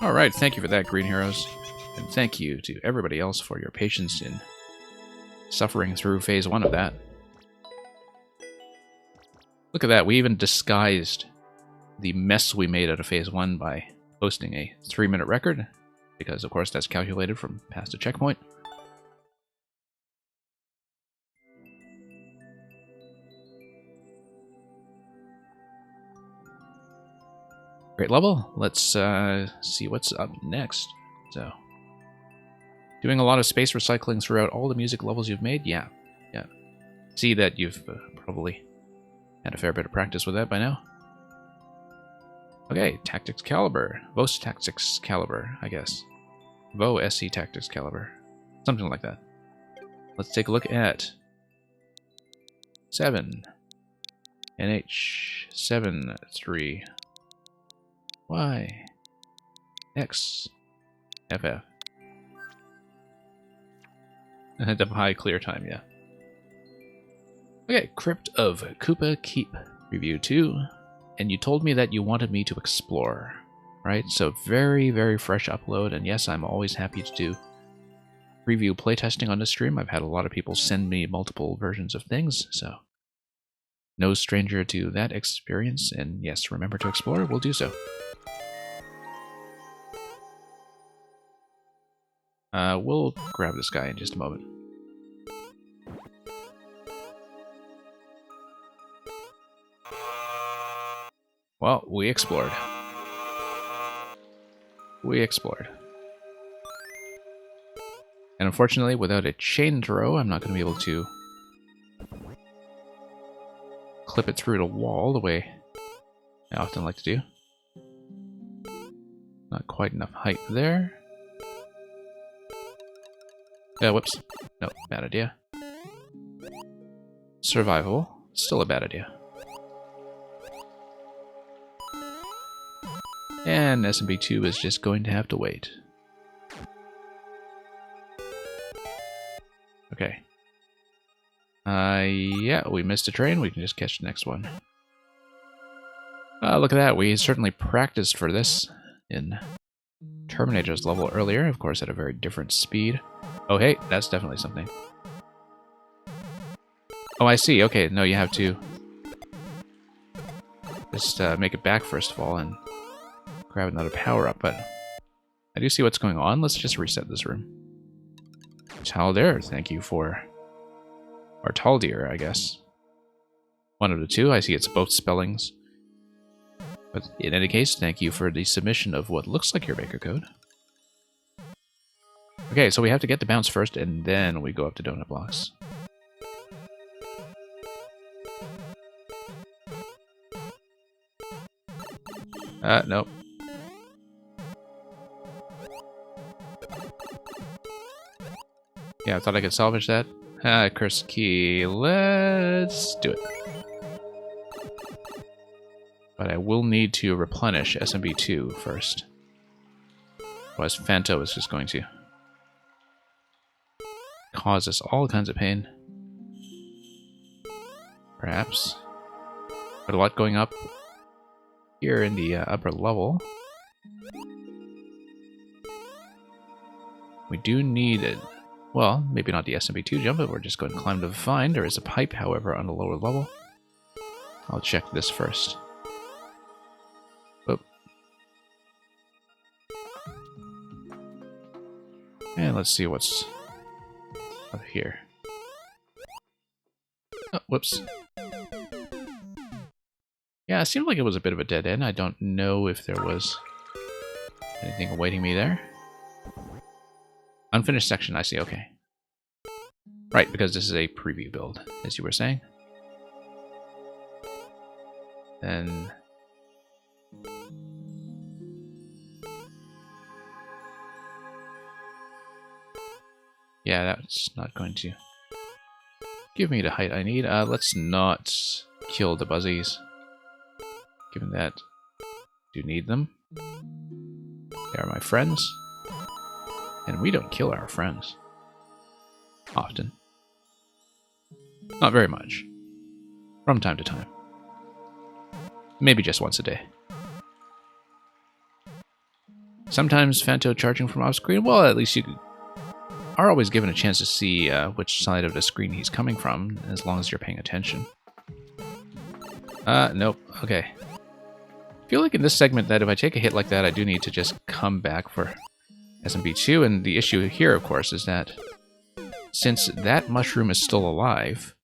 Alright, thank you for that, Green Heroes. And thank you to everybody else for your patience in suffering through phase 1 of that. Look at that, we even disguised the mess we made out of phase 1 by posting a 3-minute record, because of course that's calculated from past a checkpoint. Great level. Let's see what's up next. So, doing a lot of space recycling throughout all the music levels you've made? Yeah. See that you've probably had a fair bit of practice with that by now. Okay, Tactics Caliber. Vos Tactics Caliber, I guess. Vo SC Tactics Caliber. Something like that. Let's take a look at 7 NH 73 Y X FF. The high clear time, yeah. Okay, Crypt of Koopa Keep Review 2. And you told me that you wanted me to explore, right? So very, very fresh upload. And yes, I'm always happy to do preview playtesting on this stream. I've had a lot of people send me multiple versions of things, so no stranger to that experience. And yes, remember to explore, we'll do so. We'll grab this guy in just a moment. Well, we explored. And unfortunately, without a chain throw, I'm not going to be able to clip it through the wall the way I often like to do. Not quite enough height there. Whoops. No, bad idea. Survival. Still a bad idea. And SMB2 is just going to have to wait. Okay. Yeah, we missed a train. We can just catch the next one. Look at that. We certainly practiced for this in Terminator's level earlier. Of course, at a very different speed. Oh, hey, that's definitely something. Oh, I see. Okay, no, you have to just make it back first of all and grab another power-up, but I do see what's going on. Let's just reset this room. Taldir, thank you for... Or Taldir, I guess. One of the two. I see it's both spellings. But in any case, thank you for the submission of what looks like your Maker code. Okay, so we have to get the bounce first, and then we go up to donut blocks. Nope. Yeah, I thought I could salvage that. Cursed key. Let's do it. But I will need to replenish SMB2 first. Otherwise, Fanto is just going to cause us all kinds of pain. Perhaps. But a lot going up here in the upper level. We do need it. Well, maybe not the SMB2 jump, but we're just going to climb to the find. There is a pipe, however, on the lower level. I'll check this first. Oop. And let's see what's up here. Oh, whoops. Yeah, it seemed like it was a bit of a dead end. I don't know if there was anything awaiting me there. Unfinished section, I see, okay. Right, because this is a preview build, as you were saying. And Yeah, that's not going to give me the height I need. Let's not kill the Buzzies, given that I do need them. They are my friends. And we don't kill our friends. Often. Not very much. From time to time. Maybe just once a day. Sometimes Phanto charging from off screen, well, at least you are always given a chance to see which side of the screen he's coming from, as long as you're paying attention. Nope. Okay. I feel like in this segment that if I take a hit like that, I do need to just come back for SMB2, and the issue here, of course, is that since that mushroom is still alive,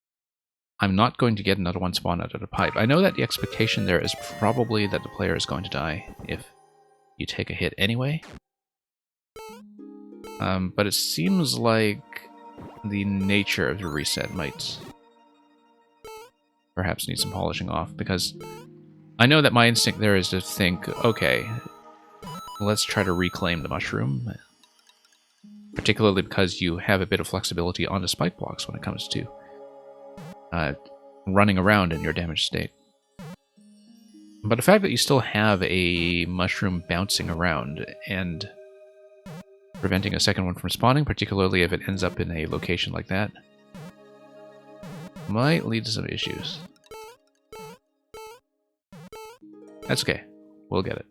I'm not going to get another one spawn out of the pipe. I know that the expectation there is probably that the player is going to die if you take a hit anyway. But it seems like the nature of the reset might perhaps need some polishing off, because I know that my instinct there is to think, okay, let's try to reclaim the mushroom, particularly because you have a bit of flexibility on the spike blocks when it comes to running around in your damaged state. But the fact that you still have a mushroom bouncing around and preventing a second one from spawning, particularly if it ends up in a location like that, might lead to some issues. That's okay. We'll get it.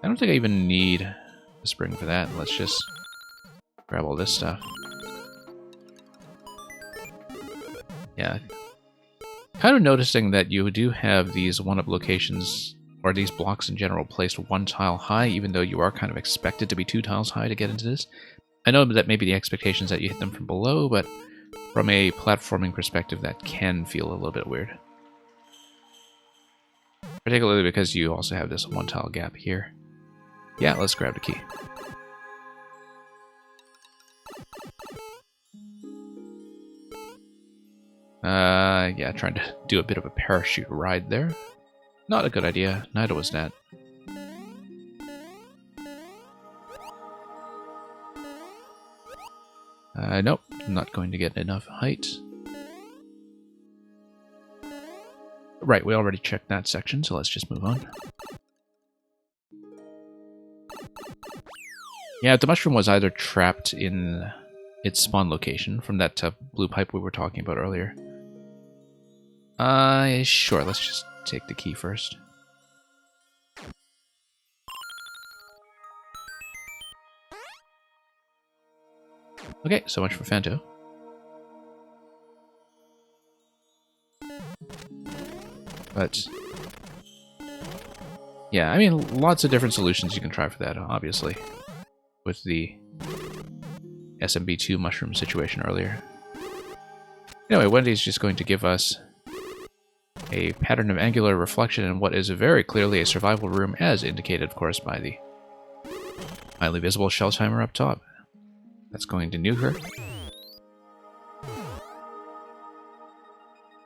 I don't think I even need a spring for that. Let's just grab all this stuff. Yeah. Kind of noticing that you do have these one-up locations, or these blocks in general, placed one tile high, even though you are kind of expected to be 2 tiles high to get into this. I know that maybe the expectation is that you hit them from below, but from a platforming perspective, that can feel a little bit weird. Particularly because you also have this 1 tile gap here. Yeah, let's grab the key. Yeah, trying to do a bit of a parachute ride there. Not a good idea. Neither was that. Nope, not going to get enough height. Right, we already checked that section, so let's just move on. Yeah, the mushroom was either trapped in its spawn location from that blue pipe we were talking about earlier. Sure, let's just take the key first. Okay, so much for Phanto. But yeah, I mean, lots of different solutions you can try for that, obviously, with the SMB2 mushroom situation earlier. Anyway, Wendy's just going to give us a pattern of angular reflection in what is very clearly a survival room, as indicated, of course, by the highly visible shell timer up top. That's going to nuke her.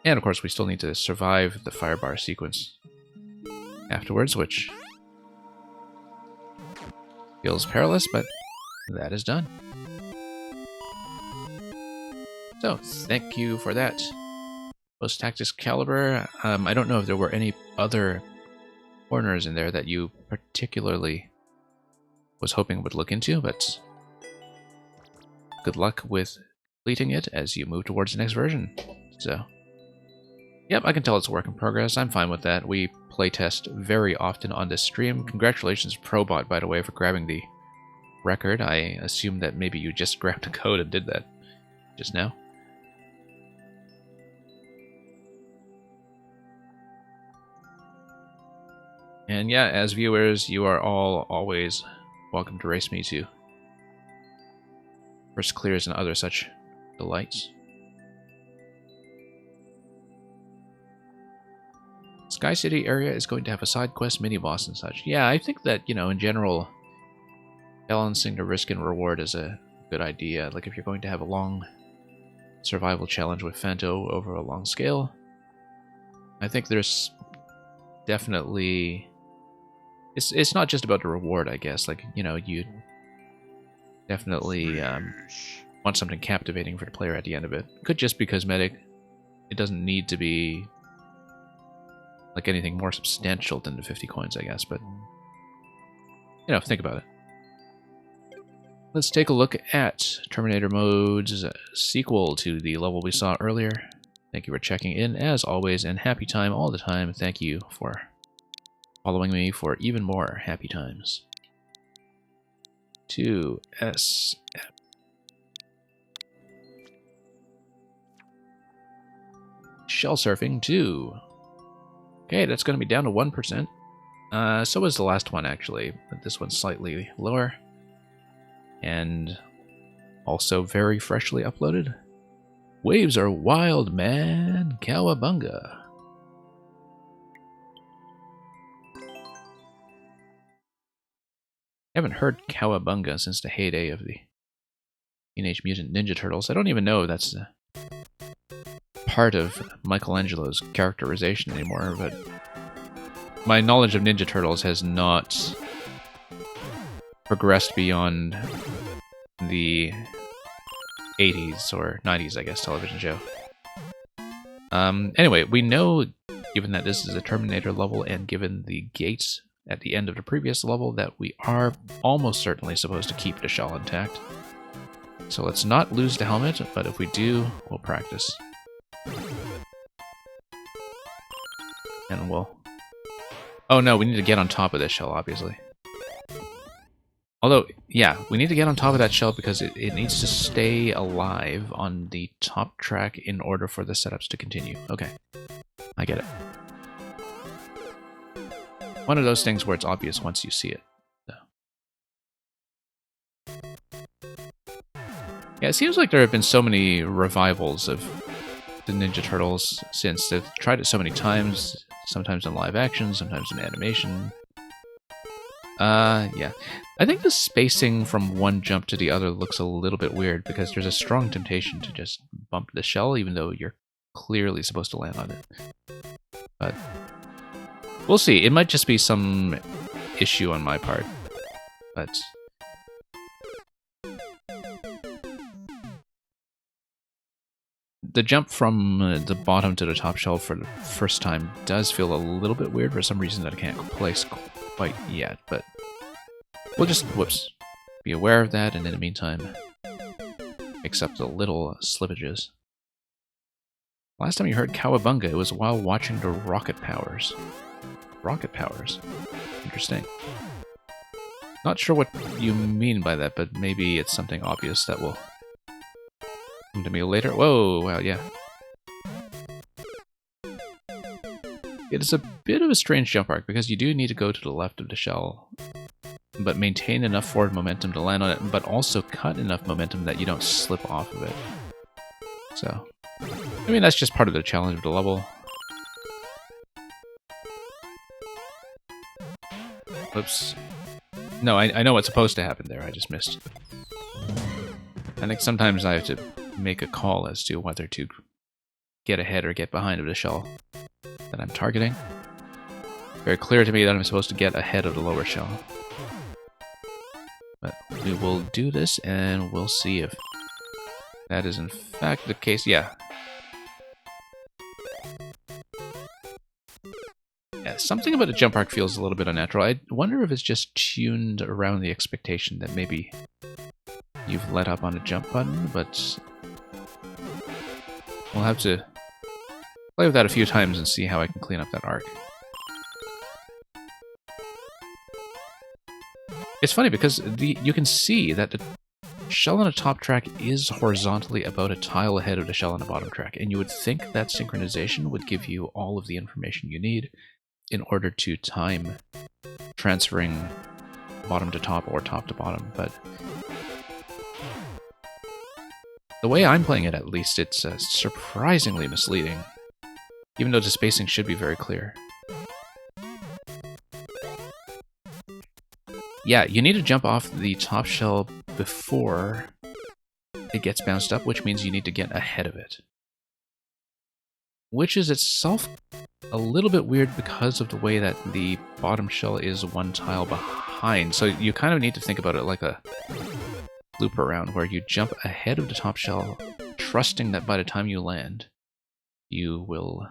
And of course, we still need to survive the firebar sequence afterwards, which feels perilous, but that is done. So, thank you for that. Post Tactics Caliber. I don't know if there were any other corners in there that you particularly was hoping would look into, but good luck with completing it as you move towards the next version. So, yep, I can tell it's a work in progress. I'm fine with that. We playtest very often on this stream. Congratulations, Probot, by the way, for grabbing the record. I assume that maybe you just grabbed a code and did that just now. And yeah, as viewers, you are all always welcome to race me too. First clears and other such delights. Sky City area is going to have a side quest mini-boss and such. Yeah, I think that, you know, in general, balancing the risk and reward is a good idea. Like, if you're going to have a long survival challenge with Phanto over a long scale, I think there's definitely... It's not just about the reward, I guess. Like, you know, definitely want something captivating for the player at the end of it. Could just be cosmetic. It doesn't need to be like anything more substantial than the 50 coins, I guess, but you know, think about it. Let's take a look at Terminator Mode's sequel to the level we saw earlier. Thank you for checking in, as always, and happy time all the time. Thank you for following me for even more happy times. 2SF. Shell surfing 2. Okay, that's going to be down to 1%. So was the last one, actually, but this one's slightly lower. And also very freshly uploaded. Waves are wild, man. Cowabunga. I haven't heard Cowabunga since the heyday of the Teenage Mutant Ninja Turtles. I don't even know if that's part of Michelangelo's characterization anymore, but my knowledge of Ninja Turtles has not progressed beyond the 80s or 90s, I guess, television show. Anyway, we know, given that this is a Terminator level and given the gates at the end of the previous level, that we are almost certainly supposed to keep the shell intact. So let's not lose the helmet, but if we do, we'll practice. And we'll... Oh no, we need to get on top of this shell, obviously. Although, yeah, we need to get on top of that shell because it needs to stay alive on the top track in order for the setups to continue. Okay, I get it. One of those things where it's obvious once you see it. So. Yeah, it seems like there have been so many revivals of the Ninja Turtles since they've tried it so many times, sometimes in live action, sometimes in animation. Yeah. I think the spacing from one jump to the other looks a little bit weird because there's a strong temptation to just bump the shell even though you're clearly supposed to land on it. But we'll see. It might just be some issue on my part. But the jump from the bottom to the top shell for the first time does feel a little bit weird for some reason that I can't place quite yet, but we'll just, whoops, be aware of that, and in the meantime, accept the little slippages. Last time you heard Cowabunga, it was while watching the Rocket Powers. Rocket Powers? Interesting. Not sure what you mean by that, but maybe it's something obvious that will come to me later. Whoa, wow, yeah. It is a bit of a strange jump arc because you do need to go to the left of the shell, but maintain enough forward momentum to land on it, but also cut enough momentum that you don't slip off of it. So, I mean, that's just part of the challenge of the level. Oops. No, I know what's supposed to happen there, I just missed. I think sometimes I have to make a call as to whether to get ahead or get behind of the shell that I'm targeting. Very clear to me that I'm supposed to get ahead of the lower shell. But we will do this and we'll see if that is in fact the case. Yeah. Yeah, something about the jump arc feels a little bit unnatural. I wonder if it's just tuned around the expectation that maybe you've let up on a jump button, but we'll have to play with that a few times and see how I can clean up that arc. It's funny because you can see that the shell on the top track is horizontally about a tile ahead of the shell on the bottom track, and you would think that synchronization would give you all of the information you need in order to time transferring bottom to top or top to bottom, but the way I'm playing it, at least, it's surprisingly misleading, even though the spacing should be very clear. Yeah, you need to jump off the top shell before it gets bounced up, which means you need to get ahead of it. Which is itself a little bit weird because of the way that the bottom shell is one tile behind. So you kind of need to think about it like a loop around where you jump ahead of the top shell, trusting that by the time you land, you will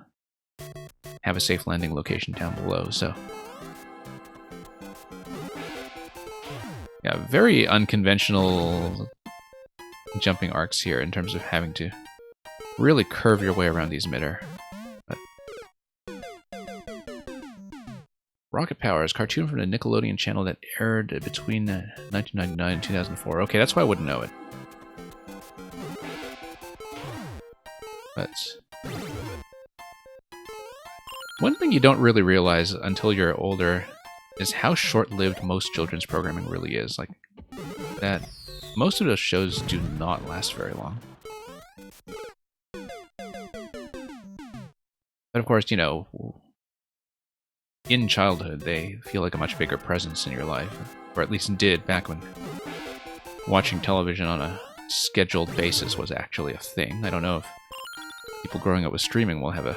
have a safe landing location down below. So, yeah, very unconventional jumping arcs here in terms of having to really curve your way around these midair. But Rocket Power is a cartoon from the Nickelodeon channel that aired between 1999 and 2004. Okay, that's why I wouldn't know it. But one thing you don't really realize until you're older is how short-lived most children's programming really is. Like, that most of those shows do not last very long. But of course, you know, in childhood, they feel like a much bigger presence in your life. Or at least did back when watching television on a scheduled basis was actually a thing. I don't know if people growing up with streaming will have a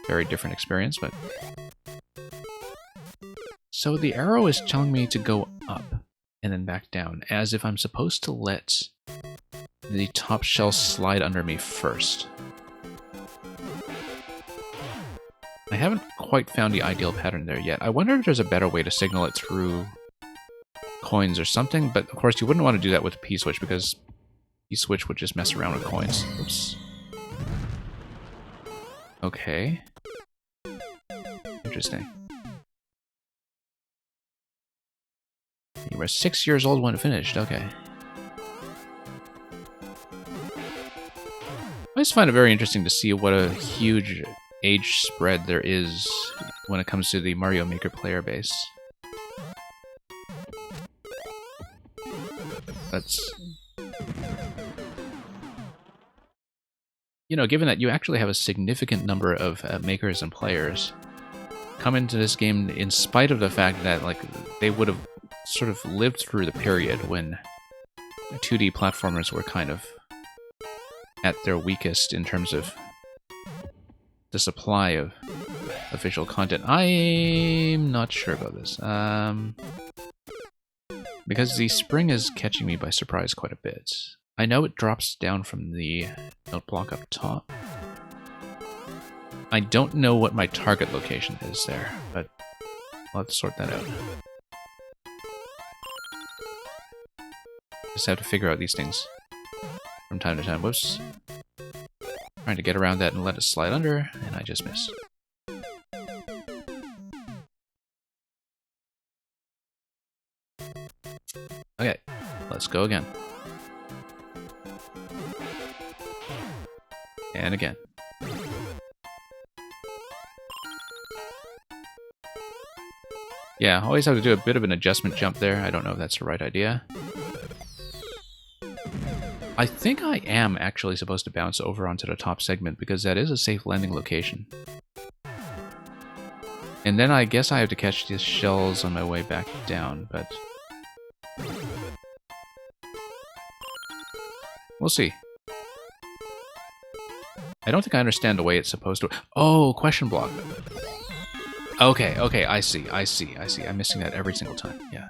very different experience, but... So the arrow is telling me to go up and then back down, as if I'm supposed to let the top shell slide under me first. I haven't quite found the ideal pattern there yet. I wonder if there's a better way to signal it through coins or something, but of course you wouldn't want to do that with the P-switch, because P-switch would just mess around with coins. Oops. Okay. Interesting. You were 6 years old when it finished, okay. I just find it very interesting to see what a huge age spread there is when it comes to the Mario Maker player base. That's... You know, given that you actually have a significant number of makers and players come into this game in spite of the fact that, like, they would have sort of lived through the period when 2D platformers were kind of at their weakest in terms of the supply of official content. I'm not sure about this. Because the spring is catching me by surprise quite a bit. I know it drops down from the note block up top. I don't know what my target location is there, but I'll have to sort that out. Just have to figure out these things from time to time. Whoops. Trying to get around that and let it slide under, and I just missed. Okay, let's go again. And again. Yeah, always have to do a bit of an adjustment jump there. I don't know if that's the right idea. I think I am actually supposed to bounce over onto the top segment because that is a safe landing location. And then I guess I have to catch these shells on my way back down, but... we'll see. I don't think I understand the way it's supposed to... Oh, question block. Okay, okay, I see. I'm missing that every single time, yeah.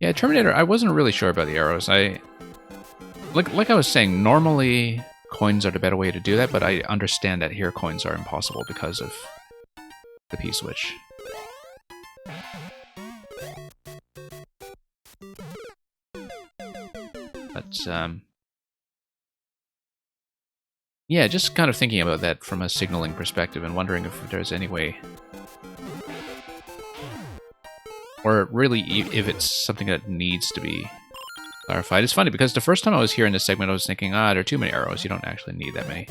Yeah, Terminator, I wasn't really sure about the arrows. Like I was saying, normally coins are the better way to do that, but I understand that here coins are impossible because of the P-switch. But, yeah, just kind of thinking about that from a signaling perspective and wondering if there's any way... or really, if it's something that needs to be clarified. It's funny, because the first time I was here in this segment, I was thinking, there are too many arrows, you don't actually need that many.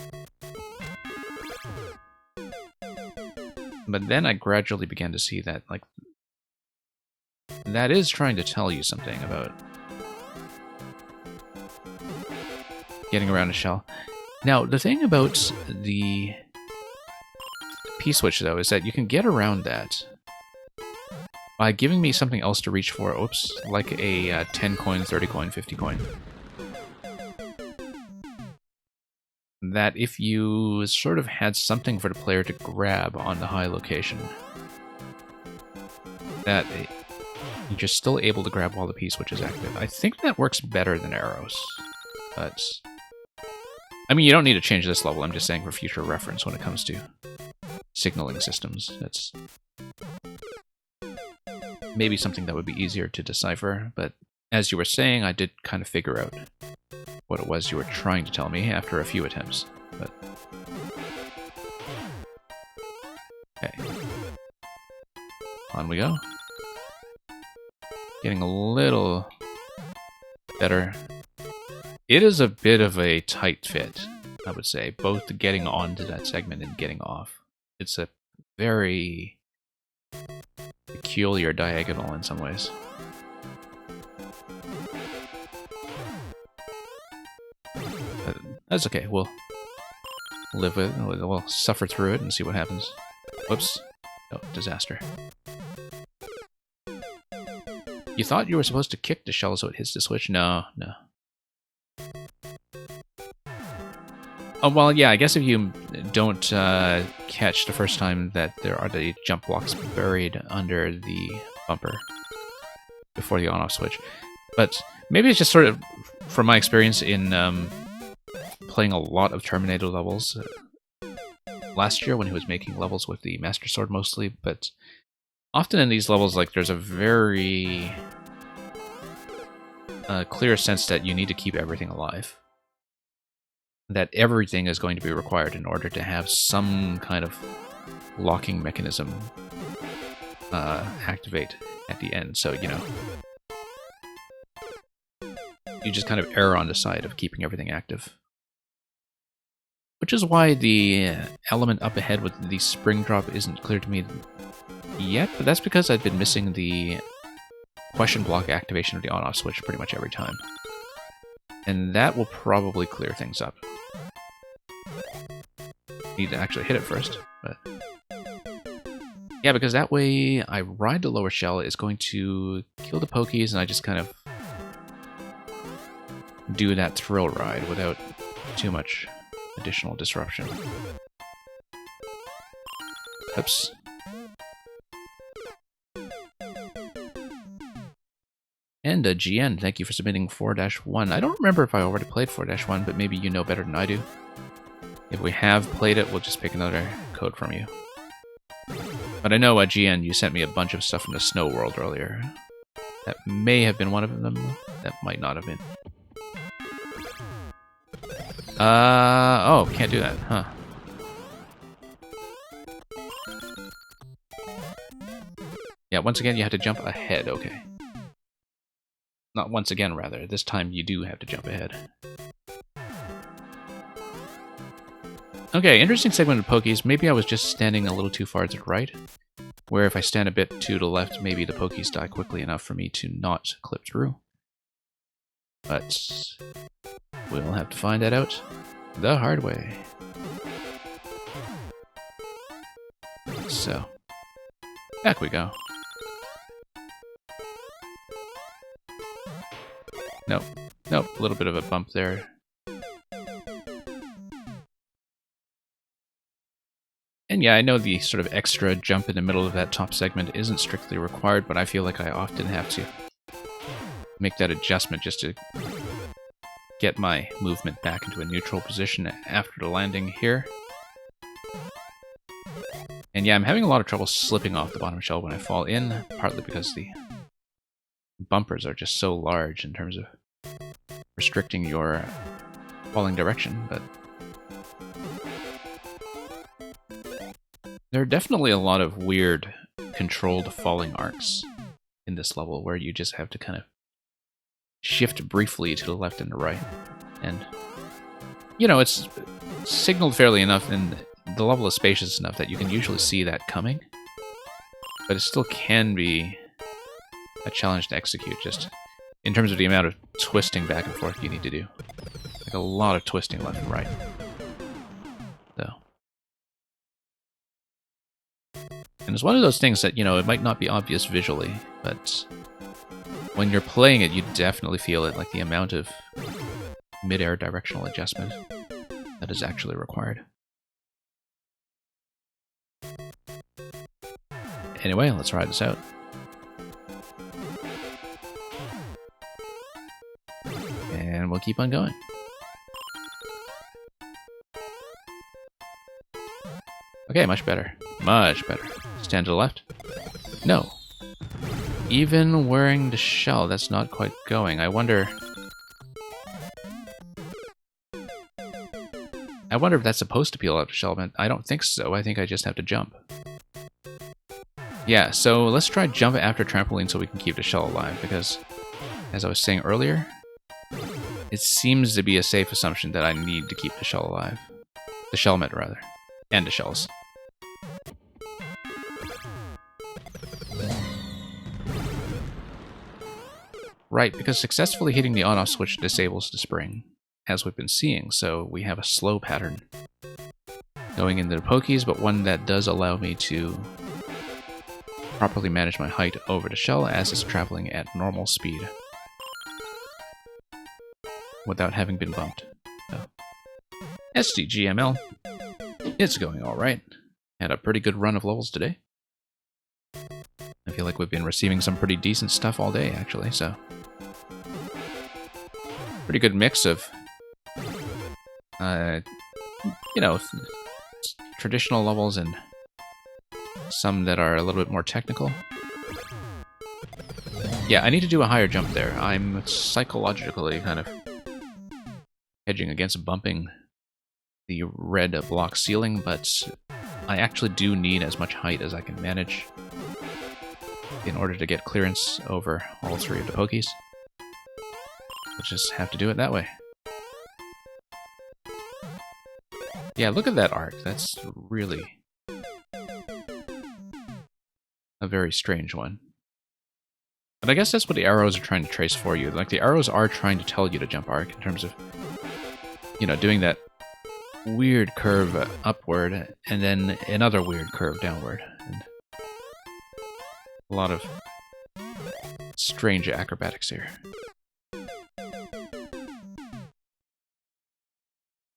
But then I gradually began to see that, like, that is trying to tell you something about getting around a shell. Now, the thing about the P-switch, though, is that you can get around that by giving me something else to reach for. Oops, like a 10 coin, 30 coin, 50 coin. That if you sort of had something for the player to grab on the high location, that you're just still able to grab while the P-switch is active. I think that works better than arrows, but I mean, you don't need to change this level. I'm just saying for future reference when it comes to signaling systems. That's maybe something that would be easier to decipher, but as you were saying, I did kind of figure out what it was you were trying to tell me after a few attempts. But okay. On we go. Getting a little better. It is a bit of a tight fit, I would say, both getting onto that segment and getting off. It's a very peculiar diagonal in some ways. But that's okay, we'll live with it, we'll suffer through it and see what happens. Whoops. Oh, disaster. You thought you were supposed to kick the shell so it hits the switch? No, no. Oh, well, yeah, I guess if you don't catch the first time that there are the jump blocks buried under the bumper before the on-off switch. But maybe it's just sort of, from my experience in playing a lot of Terminator levels last year when he was making levels with the Master Sword mostly, but often in these levels, like, there's a very clear sense that you need to keep everything alive. That everything is going to be required in order to have some kind of locking mechanism activate at the end. So, you know, you just kind of err on the side of keeping everything active. Which is why the element up ahead with the spring drop isn't clear to me yet, but that's because I've been missing the question block activation of the on-off switch pretty much every time. And that will probably clear things up. Need to actually hit it first, but yeah, because that way I ride the lower shell, it's going to kill the pokies, and I just kind of do that thrill ride without too much additional disruption. Oops. And GN, thank you for submitting 4-1. I don't remember if I already played 4-1, but maybe you know better than I do. If we have played it, we'll just pick another code from you. But I know, GN, you sent me a bunch of stuff from the Snow World earlier. That may have been one of them. That might not have been. Oh, can't do that, huh. Yeah, once again, you have to jump ahead, okay. Not once again, rather. This time you do have to jump ahead. Okay, interesting segment of Pokies. Maybe I was just standing a little too far to the right, where if I stand a bit to the left, maybe the Pokies die quickly enough for me to not clip through. But we'll have to find that out the hard way. So, back we go. Nope. Nope. A little bit of a bump there. And yeah, I know the sort of extra jump in the middle of that top segment isn't strictly required, but I feel like I often have to make that adjustment just to get my movement back into a neutral position after the landing here. And yeah, I'm having a lot of trouble slipping off the bottom shell when I fall in, partly because the bumpers are just so large in terms of restricting your falling direction, but there are definitely a lot of weird controlled falling arcs in this level where you just have to kind of shift briefly to the left and the right. And, you know, it's signaled fairly enough and the level is spacious enough that you can usually see that coming, but it still can be a challenge to execute, just in terms of the amount of twisting back and forth you need to do. Like a lot of twisting left and right. So. And it's one of those things that, you know, it might not be obvious visually, but when you're playing it, you definitely feel it, like the amount of mid-air directional adjustment that is actually required. Anyway, let's ride this out. keep on going. Okay, much better. Much better. Stand to the left. No. Even wearing the shell, that's not quite going. I wonder if that's supposed to peel out the shell, but I don't think so. I think I just have to jump. Yeah, so let's try jump after trampoline so we can keep the shell alive, because, as I was saying earlier, it seems to be a safe assumption that I need to keep the shell alive. The shellmet, rather. And the shells. Right, because successfully hitting the on-off switch disables the spring, as we've been seeing, so we have a slow pattern going into the pokies, but one that does allow me to properly manage my height over the shell as it's traveling at normal speed without having been bumped. So, SDGML, it's going alright. Had a pretty good run of levels today. I feel like we've been receiving some pretty decent stuff all day, actually, so pretty good mix of, you know, traditional levels and some that are a little bit more technical. Yeah, I need to do a higher jump there. I'm psychologically kind of hedging against bumping the red block ceiling, but I actually do need as much height as I can manage in order to get clearance over all three of the pokies. We'll just have to do it that way. Yeah, look at that art. That's really a very strange one. But I guess that's what the arrows are trying to trace for you. Like, the arrows are trying to tell you to jump arc in terms of, you know, doing that weird curve upward and then another weird curve downward. And a lot of strange acrobatics here.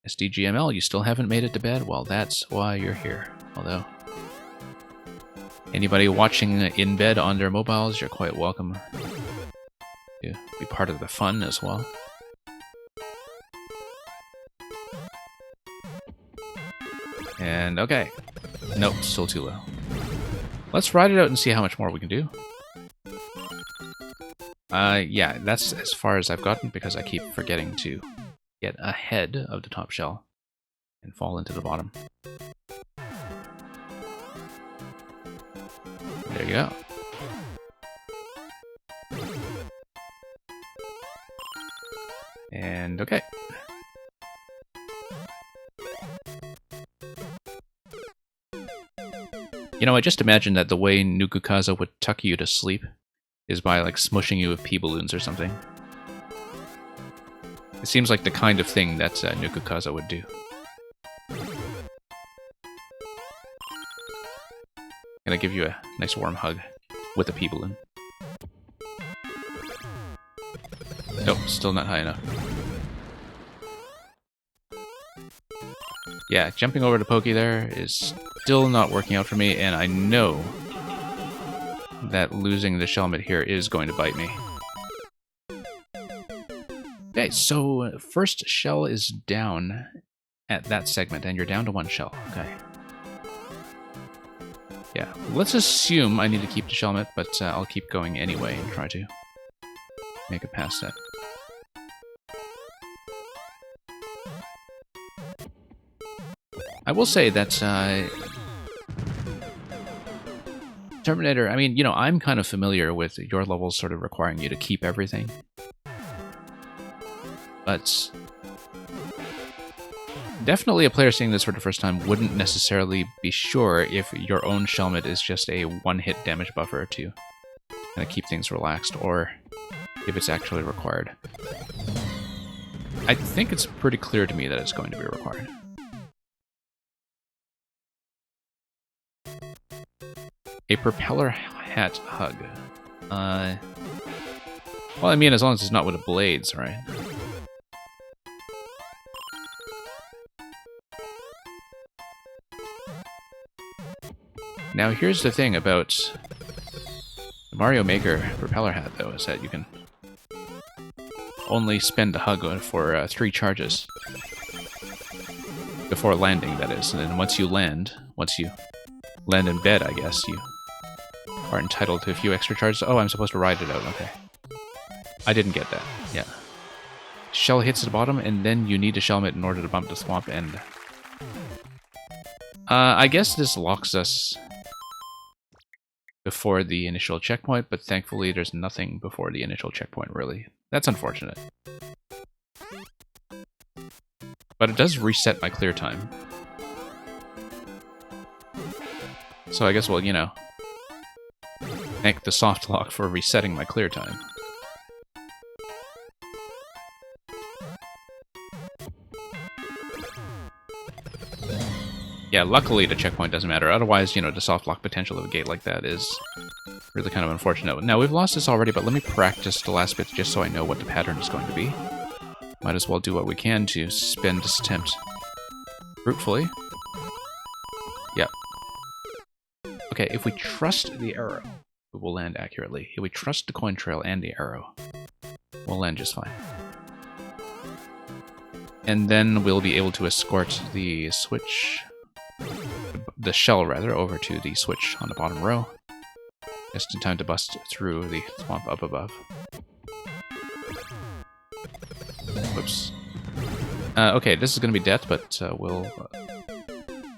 SDGML, you still haven't made it to bed? Well, that's why you're here. Although, anybody watching in bed on their mobiles, you're quite welcome to be part of the fun as well. And okay. Nope, still too low. Let's ride it out and see how much more we can do. Yeah, that's as far as I've gotten because I keep forgetting to get ahead of the top shell and fall into the bottom. There you go. And okay. You know, I just imagine that the way Nukukaza would tuck you to sleep is by, like, smushing you with pea balloons or something. It seems like the kind of thing that Nukukaza would do. Gonna give you a nice warm hug with a pea balloon. Nope, still not high enough. Yeah, jumping over to Pokey there is still not working out for me, and I know that losing the Shelmet here is going to bite me. Okay, so first shell is down at that segment, and you're down to one shell. Okay. Yeah, let's assume I need to keep the Shelmet, but I'll keep going anyway and try to make it past that. I will say that Terminator, I mean, you know, I'm kind of familiar with your levels sort of requiring you to keep everything. But definitely a player seeing this for the first time wouldn't necessarily be sure if your own Shelmet is just a one-hit damage buffer to kind of keep things relaxed, or if it's actually required. I think it's pretty clear to me that it's going to be required. A propeller hat hug. Well, I mean, as long as it's not with the blades, right? Now, here's the thing about the Mario Maker propeller hat, though, is that you can only spend a hug for 3 charges. Before landing, that is. And then once you land in bed, I guess, you are entitled to a few extra charges. Oh, I'm supposed to ride it out, okay. I didn't get that, yeah. Shell hits the bottom, and then you need to shell it in order to bump the swamp end. I guess this locks us before the initial checkpoint, but thankfully there's nothing before the initial checkpoint, really. That's unfortunate. But it does reset my clear time. So I guess we'll, you know, thank the soft lock for resetting my clear time. Yeah, luckily the checkpoint doesn't matter. Otherwise, you know, the soft lock potential of a gate like that is really kind of unfortunate. Now, we've lost this already, but let me practice the last bit just so I know what the pattern is going to be. Might as well do what we can to spend this attempt fruitfully. Yep. Okay, if we trust the arrow, we will land accurately. If we trust the coin trail and the arrow, we'll land just fine. And then we'll be able to escort the switch, the shell rather, over to the switch on the bottom row, just in time to bust through the swamp up above. Whoops. Okay, this is going to be death, but I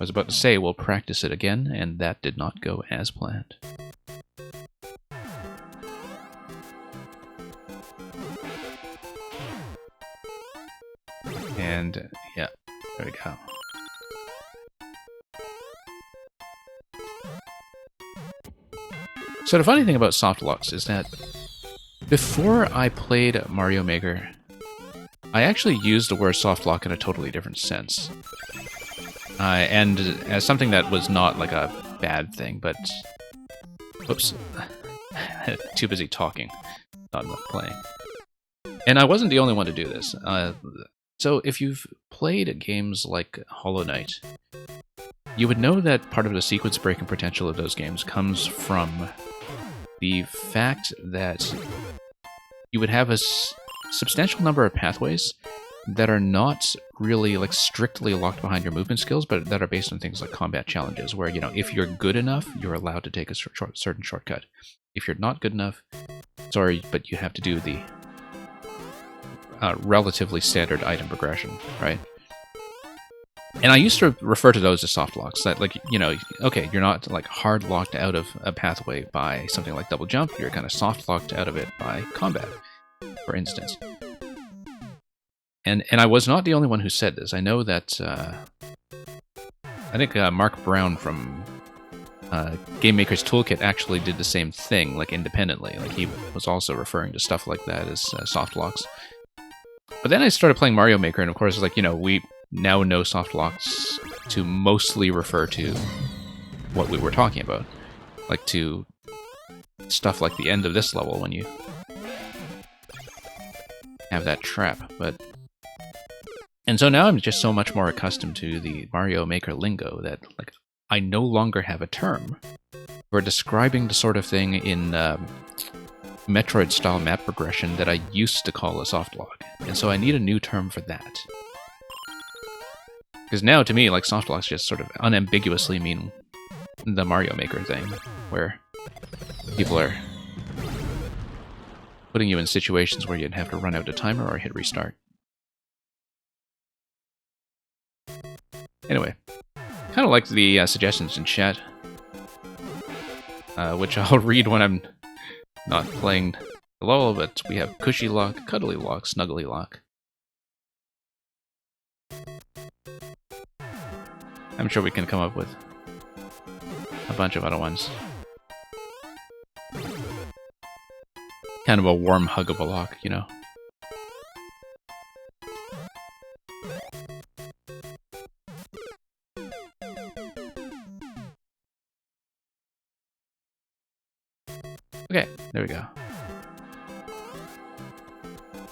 was about to say we'll practice it again, and that did not go as planned. And, yeah, there we go. So the funny thing about soft locks is that before I played Mario Maker, I actually used the word soft lock in a totally different sense. And as something that was not like a bad thing, but... Whoops. Too busy talking, not enough playing. And I wasn't the only one to do this. So if you've played games like Hollow Knight, you would know that part of the sequence breaking potential of those games comes from the fact that you would have a substantial number of pathways that are not really like strictly locked behind your movement skills, but that are based on things like combat challenges, where, you know, if you're good enough, you're allowed to take a certain shortcut. If you're not good enough, sorry, but you have to do the relatively standard item progression, right? And I used to refer to those as soft locks, that, like, you know, okay, you're not like hard locked out of a pathway by something like double jump, you're kind of soft locked out of it by combat, for instance. And I was not the only one who said this. I know that, I think Mark Brown from Game Maker's Toolkit actually did the same thing, like, independently. Like, he was also referring to stuff like that as soft locks. But then I started playing Mario Maker, and of course, like, you know, we now know soft locks to mostly refer to what we were talking about. Like, to stuff like the end of this level when you have that trap, but... And so now I'm just so much more accustomed to the Mario Maker lingo that, like, I no longer have a term for describing the sort of thing in Metroid-style map progression that I used to call a soft lock. And so I need a new term for that. Because now, to me, like, soft locks just sort of unambiguously mean the Mario Maker thing, where people are putting you in situations where you'd have to run out a timer or hit restart. Anyway, kind of like the suggestions in chat, which I'll read when I'm not playing the level, but we have Cushy Lock, Cuddly Lock, Snuggly Lock. I'm sure we can come up with a bunch of other ones. Kind of a warm hug of a lock, you know? Okay, there we go.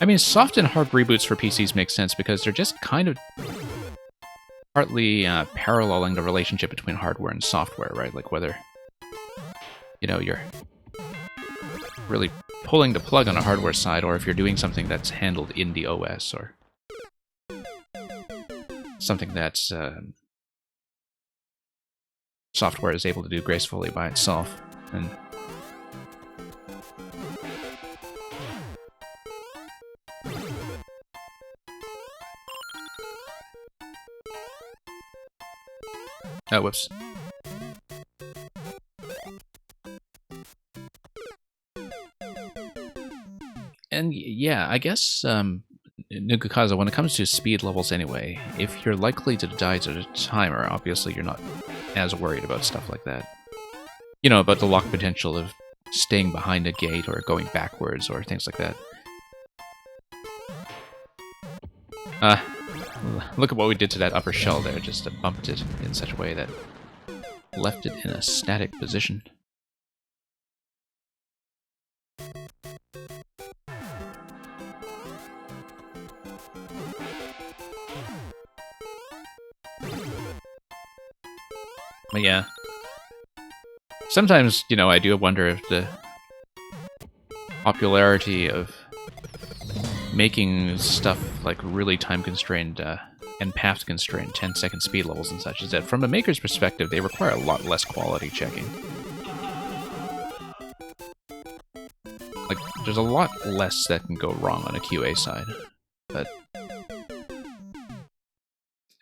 I mean, soft and hard reboots for PCs make sense because they're just kind of partly paralleling the relationship between hardware and software, right? Like whether, you know, you're really pulling the plug on a hardware side, or if you're doing something that's handled in the OS, or something that's software is able to do gracefully by itself. And oh, whoops. And yeah, I guess Nukukaza, when it comes to speed levels anyway, if you're likely to die to the timer, obviously you're not as worried about stuff like that. You know, about the lock potential of staying behind a gate or going backwards or things like that. Look at what we did to that upper shell there, just bumped it in such a way that left it in a static position. But yeah, sometimes, you know, I do wonder if the popularity of making stuff like really time-constrained and path-constrained 10-second speed levels and such is that from a maker's perspective, they require a lot less quality checking. Like, there's a lot less that can go wrong on a QA side, but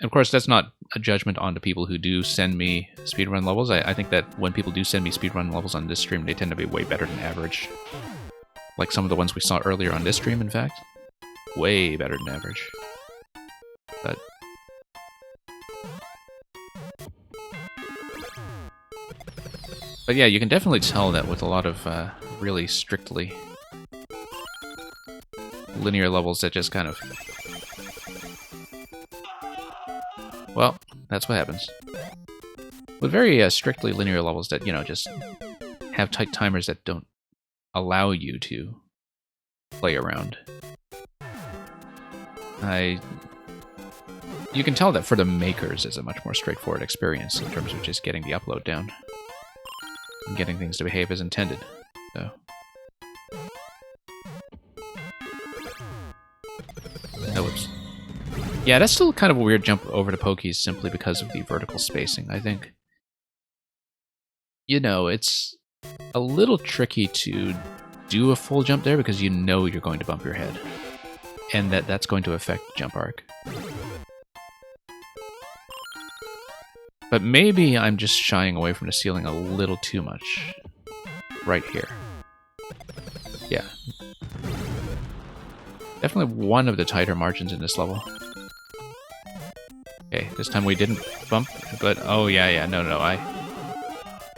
of course, that's not a judgment on the people who do send me speedrun levels. I think that when people do send me speedrun levels on this stream, they tend to be way better than average. Like some of the ones we saw earlier on this stream, in fact. Way better than average. But yeah, you can definitely tell that with a lot of really strictly linear levels that just kind of... Well, that's what happens. With very strictly linear levels that, you know, just have tight timers that don't allow you to play around. You can tell that for the makers it's a much more straightforward experience in terms of just getting the upload down and getting things to behave as intended. So. Oh, whoops. Yeah, that's still kind of a weird jump over to Pokies simply because of the vertical spacing, I think. You know, it's a little tricky to do a full jump there because you know you're going to bump your head. And that's going to affect the jump arc. But maybe I'm just shying away from the ceiling a little too much right here. Yeah. Definitely one of the tighter margins in this level. Okay, this time we didn't bump, but oh yeah, no, I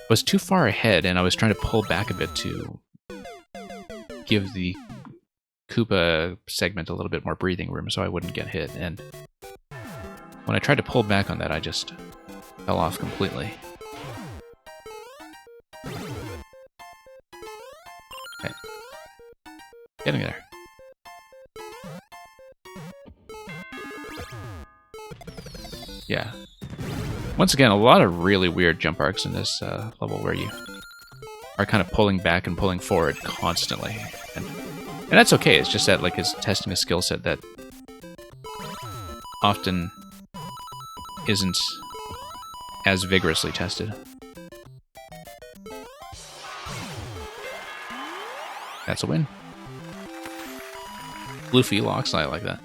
was too far ahead and I was trying to pull back a bit to give the Koopa segment a little bit more breathing room so I wouldn't get hit, and when I tried to pull back on that, I just fell off completely. Okay. Getting there. Yeah. Once again, a lot of really weird jump arcs in this level where you are kind of pulling back and pulling forward constantly. And that's okay, it's just that like it's testing a skill set that often isn't as vigorously tested. That's a win. Floofy locks, I like that.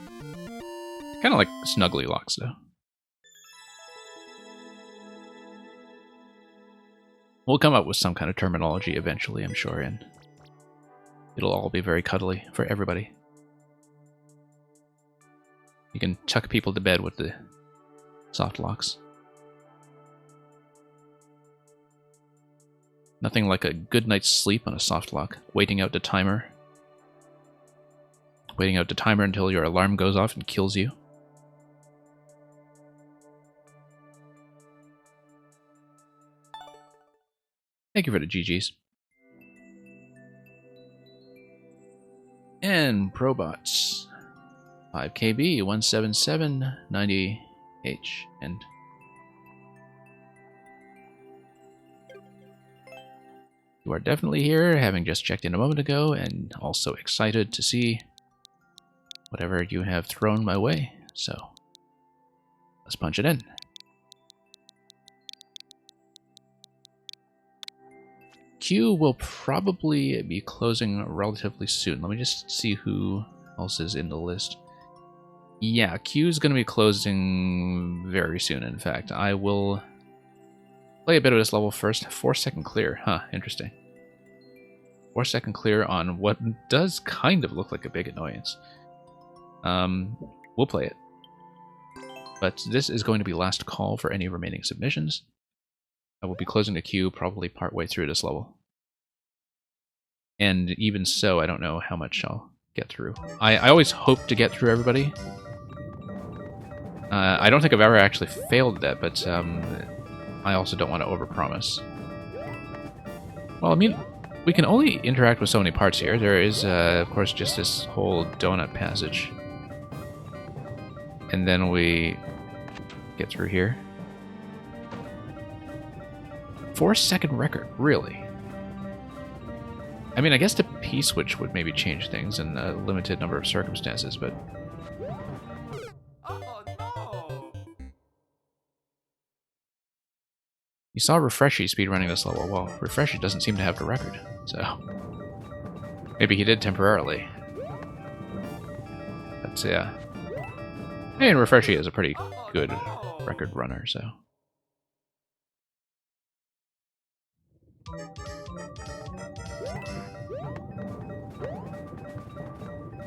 Kind of like snuggly locks though. We'll come up with some kind of terminology eventually, I'm sure, and it'll all be very cuddly for everybody. You can tuck people to bed with the soft locks. Nothing like a good night's sleep on a soft lock. Waiting out the timer. Waiting out the timer until your alarm goes off and kills you. Thank you for the GGs. And Probots. 5KB 17790H. And You are definitely here, having just checked in a moment ago, and also excited to see whatever you have thrown my way. So, let's punch it in. Q will probably be closing relatively soon. Let me just see who else is in the list. Yeah, Q is going to be closing very soon, in fact. I will play a bit of this level first. 4-second clear. Huh, interesting. 4-second clear on what does kind of look like a big annoyance. We'll play it. But this is going to be last call for any remaining submissions. I will be closing the queue probably partway through this level. And even so, I don't know how much I'll get through. I always hope to get through everybody. I don't think I've ever actually failed that, but I also don't want to overpromise. Well, I mean, we can only interact with so many parts here. There is, of course, just this whole donut passage. And then we get through here. 4-second record, really? I mean, I guess the P-switch would maybe change things in a limited number of circumstances, but... Oh no! You saw Refreshy speedrunning this level. Well, Refreshy doesn't seem to have the record, so... Maybe he did temporarily. But, yeah. I mean, Refreshy is a pretty good record runner, so...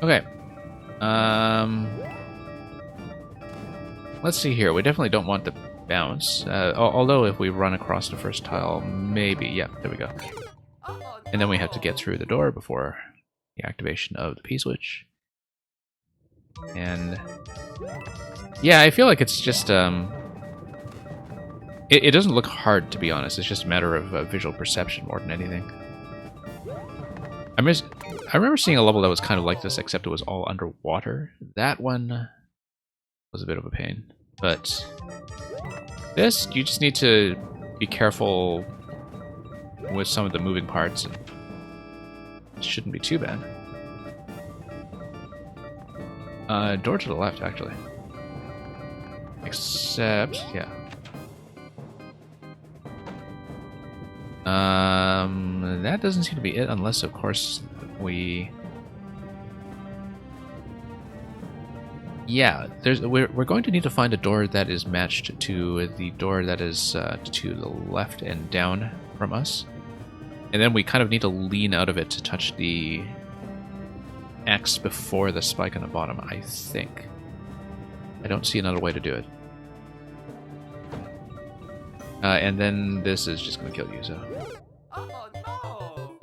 Okay. Let's see here. We definitely don't want the bounce. Although if we run across the first tile, maybe. Yeah, there we go. And then we have to get through the door before the activation of the P-switch. And... yeah, I feel like it's just... It doesn't look hard, to be honest. It's just a matter of visual perception more than anything. I remember seeing a level that was kind of like this, except it was all underwater. That one was a bit of a pain. But this, you just need to be careful with some of the moving parts. And it shouldn't be too bad. Door to the left, actually. Except, yeah. That doesn't seem to be it, unless, of course, we... yeah, we're going to need to find a door that is matched to the door that is to the left and down from us. And then we kind of need to lean out of it to touch the X before the spike on the bottom, I think. I don't see another way to do it. And then this is just going to kill you, so... Oh no!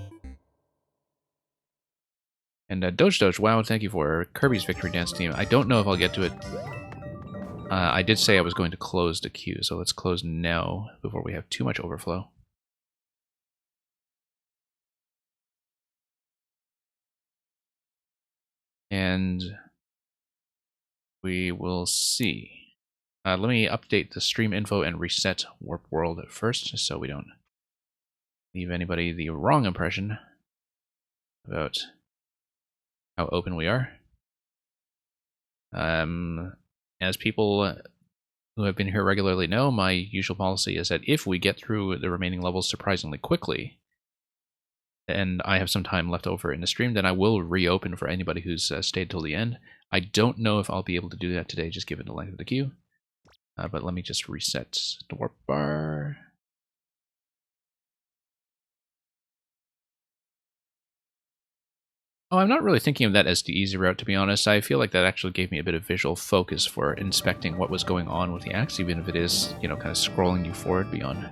And Doge, wow, thank you for Kirby's Victory Dance team. I don't know if I'll get to it. I did say I was going to close the queue, so let's close now before we have too much overflow. And we will see. Let me update the stream info and reset Warp World first, so we don't leave anybody the wrong impression about how open we are. As people who have been here regularly know, my usual policy is that if we get through the remaining levels surprisingly quickly, and I have some time left over in the stream, then I will reopen for anybody who's stayed till the end. I don't know if I'll be able to do that today, just given the length of the queue. But let me just reset the warp bar. Oh, I'm not really thinking of that as the easy route, to be honest. I feel like that actually gave me a bit of visual focus for inspecting what was going on with the axe, even if it is, you know, kind of scrolling you forward beyond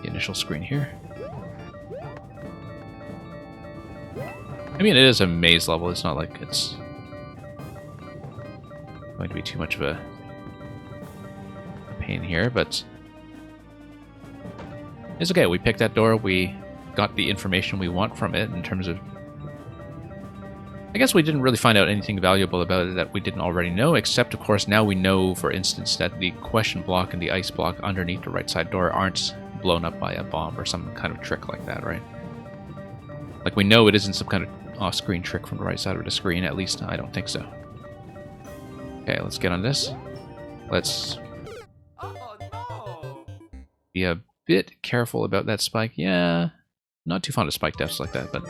the initial screen here. I mean, it is a maze level. It's not like it's going to be too much of a pain here, but it's okay. We picked that door. We got the information we want from it in terms of... I guess we didn't really find out anything valuable about it that we didn't already know, except, of course, now we know, for instance, that the question block and the ice block underneath the right side door aren't blown up by a bomb or some kind of trick like that, right? Like, we know it isn't some kind of off-screen trick from the right side of the screen. At least, I don't think so. Okay, let's get on this. Let's Oh no! be a bit careful about that spike. Yeah, not too fond of spike deaths like that, but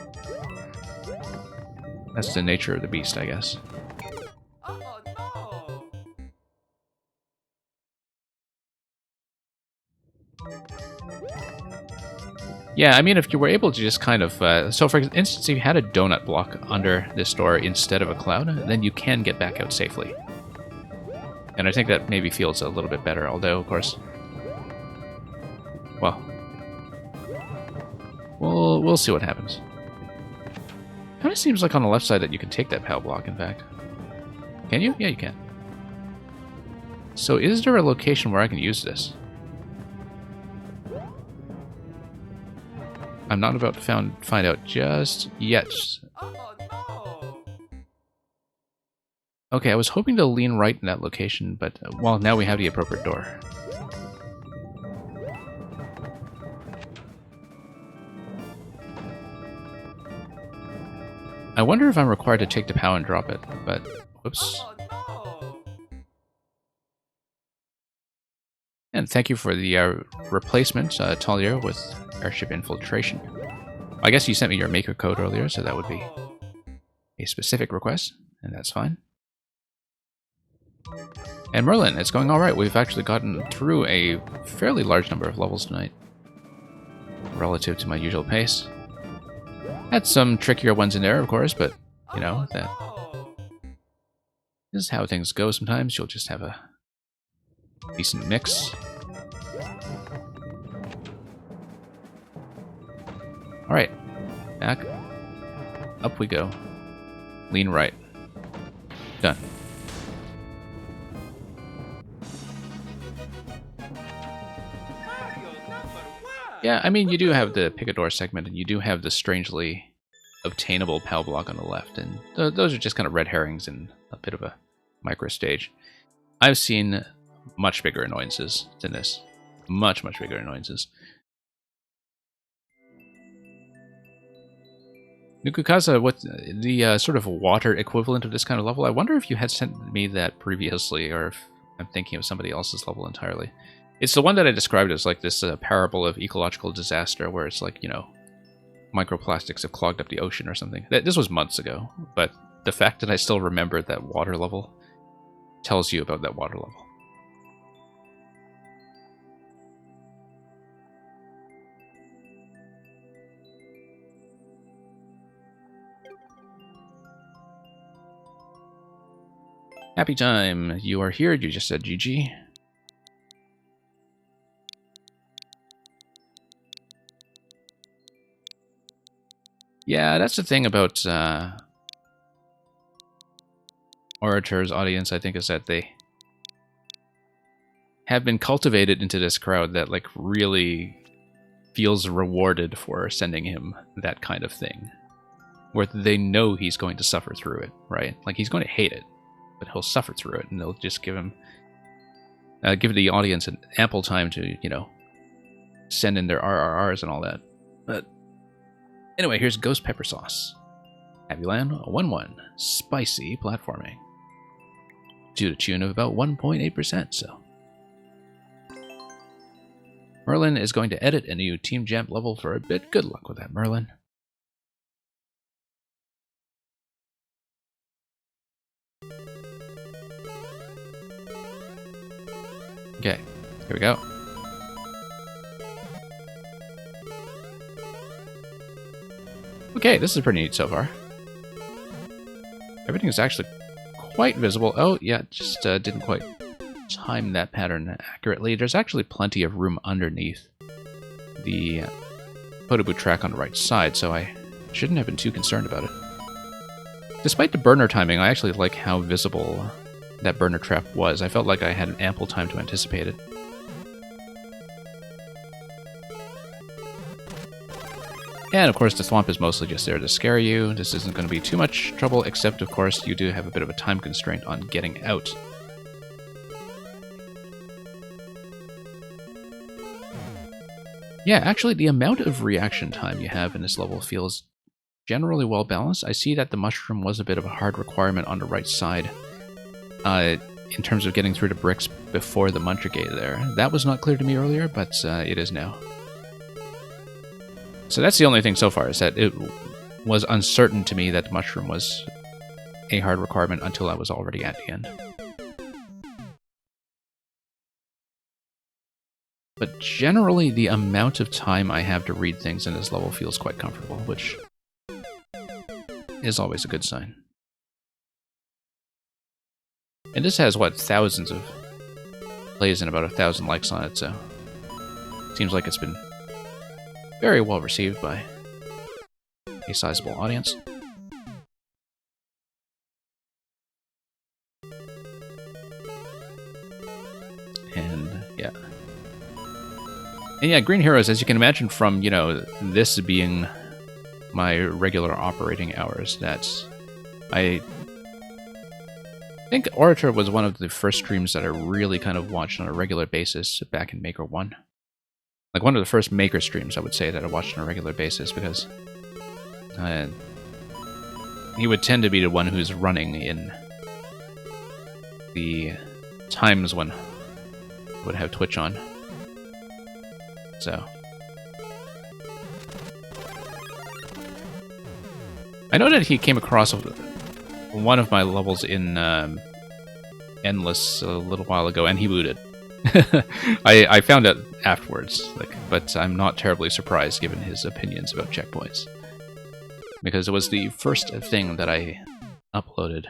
that's the nature of the beast, I guess. Oh no! Yeah, I mean, if you were able to just kind of... so, for instance, if you had a donut block under this door instead of a cloud, then you can get back out safely. And I think that maybe feels a little bit better, although, of course... Well... We'll see what happens. Kind of seems like on the left side that you can take that POW block, in fact. Can you? Yeah, you can. So is there a location where I can use this? I'm not about to find out just yet. Oh no! Okay, I was hoping to lean right in that location, but, well, now we have the appropriate door. I wonder if I'm required to take the POW and drop it, but... Whoops. Oh no! And thank you for the replacement, Talia, with Airship Infiltration. I guess you sent me your maker code earlier, so that would be a specific request, and that's fine. And Merlin, it's going alright. We've actually gotten through a fairly large number of levels tonight, relative to my usual pace. Had some trickier ones in there, of course, but, you know, that is how things go sometimes. You'll just have a decent mix. Alright, back. Up we go. Lean right. Done. Mario #1! Yeah, I mean, you do have the Picador segment, and you do have the strangely obtainable POW block on the left, and those are just kind of red herrings and a bit of a micro stage. I've seen much bigger annoyances than this. Much bigger annoyances. Nukukaza, what the sort of water equivalent of this kind of level? I wonder if you had sent me that previously, or if I'm thinking of somebody else's level entirely. It's the one that I described as like this parable of ecological disaster, where it's like, you know, microplastics have clogged up the ocean or something. This was months ago, but the fact that I still remember that water level tells you about that water level. Happy time. You are here. You just said GG. Yeah, that's the thing about Orator's audience, I think, is that they have been cultivated into this crowd that, like, really feels rewarded for sending him that kind of thing. Where they know he's going to suffer through it, right? Like, he's going to hate it, but he'll suffer through it, and they'll just give him... give the audience an ample time to, you know, send in their RRRs and all that. But anyway, here's Ghost Pepper Sauce. Avilan 1-1. Spicy platforming. To the tune of about 1.8%, so. Merlin is going to edit a new Team Jump level for a bit. Good luck with that, Merlin. Okay, here we go. Okay, this is pretty neat so far. Everything is actually quite visible. Oh, yeah, just didn't quite time that pattern accurately. There's actually plenty of room underneath the photo boot track on the right side, so I shouldn't have been too concerned about it. Despite the burner timing, I actually like how visible that burner trap was. I felt like I had ample time to anticipate it. And of course the swamp is mostly just there to scare you. This isn't going to be too much trouble, except of course you do have a bit of a time constraint on getting out. Yeah, actually the amount of reaction time you have in this level feels generally well balanced. I see that the mushroom was a bit of a hard requirement on the right side in terms of getting through the bricks before the Muncher Gate there. That was not clear to me earlier, but it is now. So that's the only thing so far, is that it was uncertain to me that the mushroom was a hard requirement until I was already at the end. But generally, the amount of time I have to read things in this level feels quite comfortable, which is always a good sign. And this has, what, thousands of plays and about 1,000 likes on it, so seems like it's been very well received by a sizable audience. And yeah. And yeah, Green Heroes, as you can imagine from, you know, this being my regular operating hours, that's... I think Orator was one of the first streams that I really kind of watched on a regular basis back in Maker 1. Like, one of the first Maker streams, I would say, that I watched on a regular basis, because he would tend to be the one who's running in the times when I would have Twitch on. So I know that he came across one of my levels in Endless a little while ago, and he booted. I found out afterwards, but I'm not terribly surprised given his opinions about checkpoints, because it was the first thing that I uploaded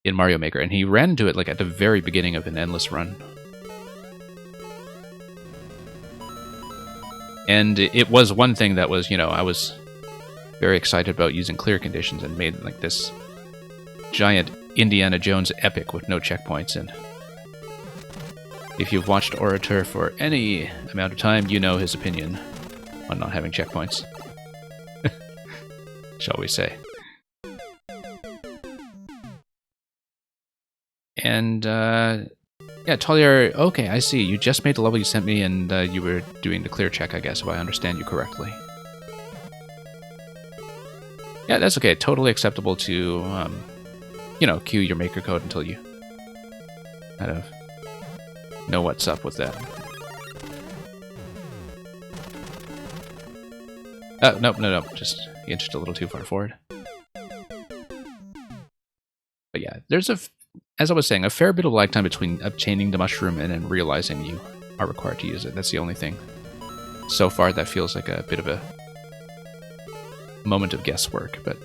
in Mario Maker, and he ran into it like at the very beginning of an Endless run. And it was one thing that was, you know, I was very excited about using clear conditions and made like this giant Indiana Jones epic with no checkpoints. And if you've watched Orator for any amount of time, you know his opinion on not having checkpoints. Shall we say. And, yeah, Tolier, okay, I see. You just made the level you sent me, and you were doing the clear check, I guess, if I understand you correctly. Yeah, that's okay. Totally acceptable to, you know, queue your maker code until you kind of know what's up with that. No, just you inched a little too far forward. But yeah, there's as I was saying, a fair bit of lag time between obtaining the mushroom and then realizing you are required to use it. That's the only thing so far that feels like a bit of a moment of guesswork, but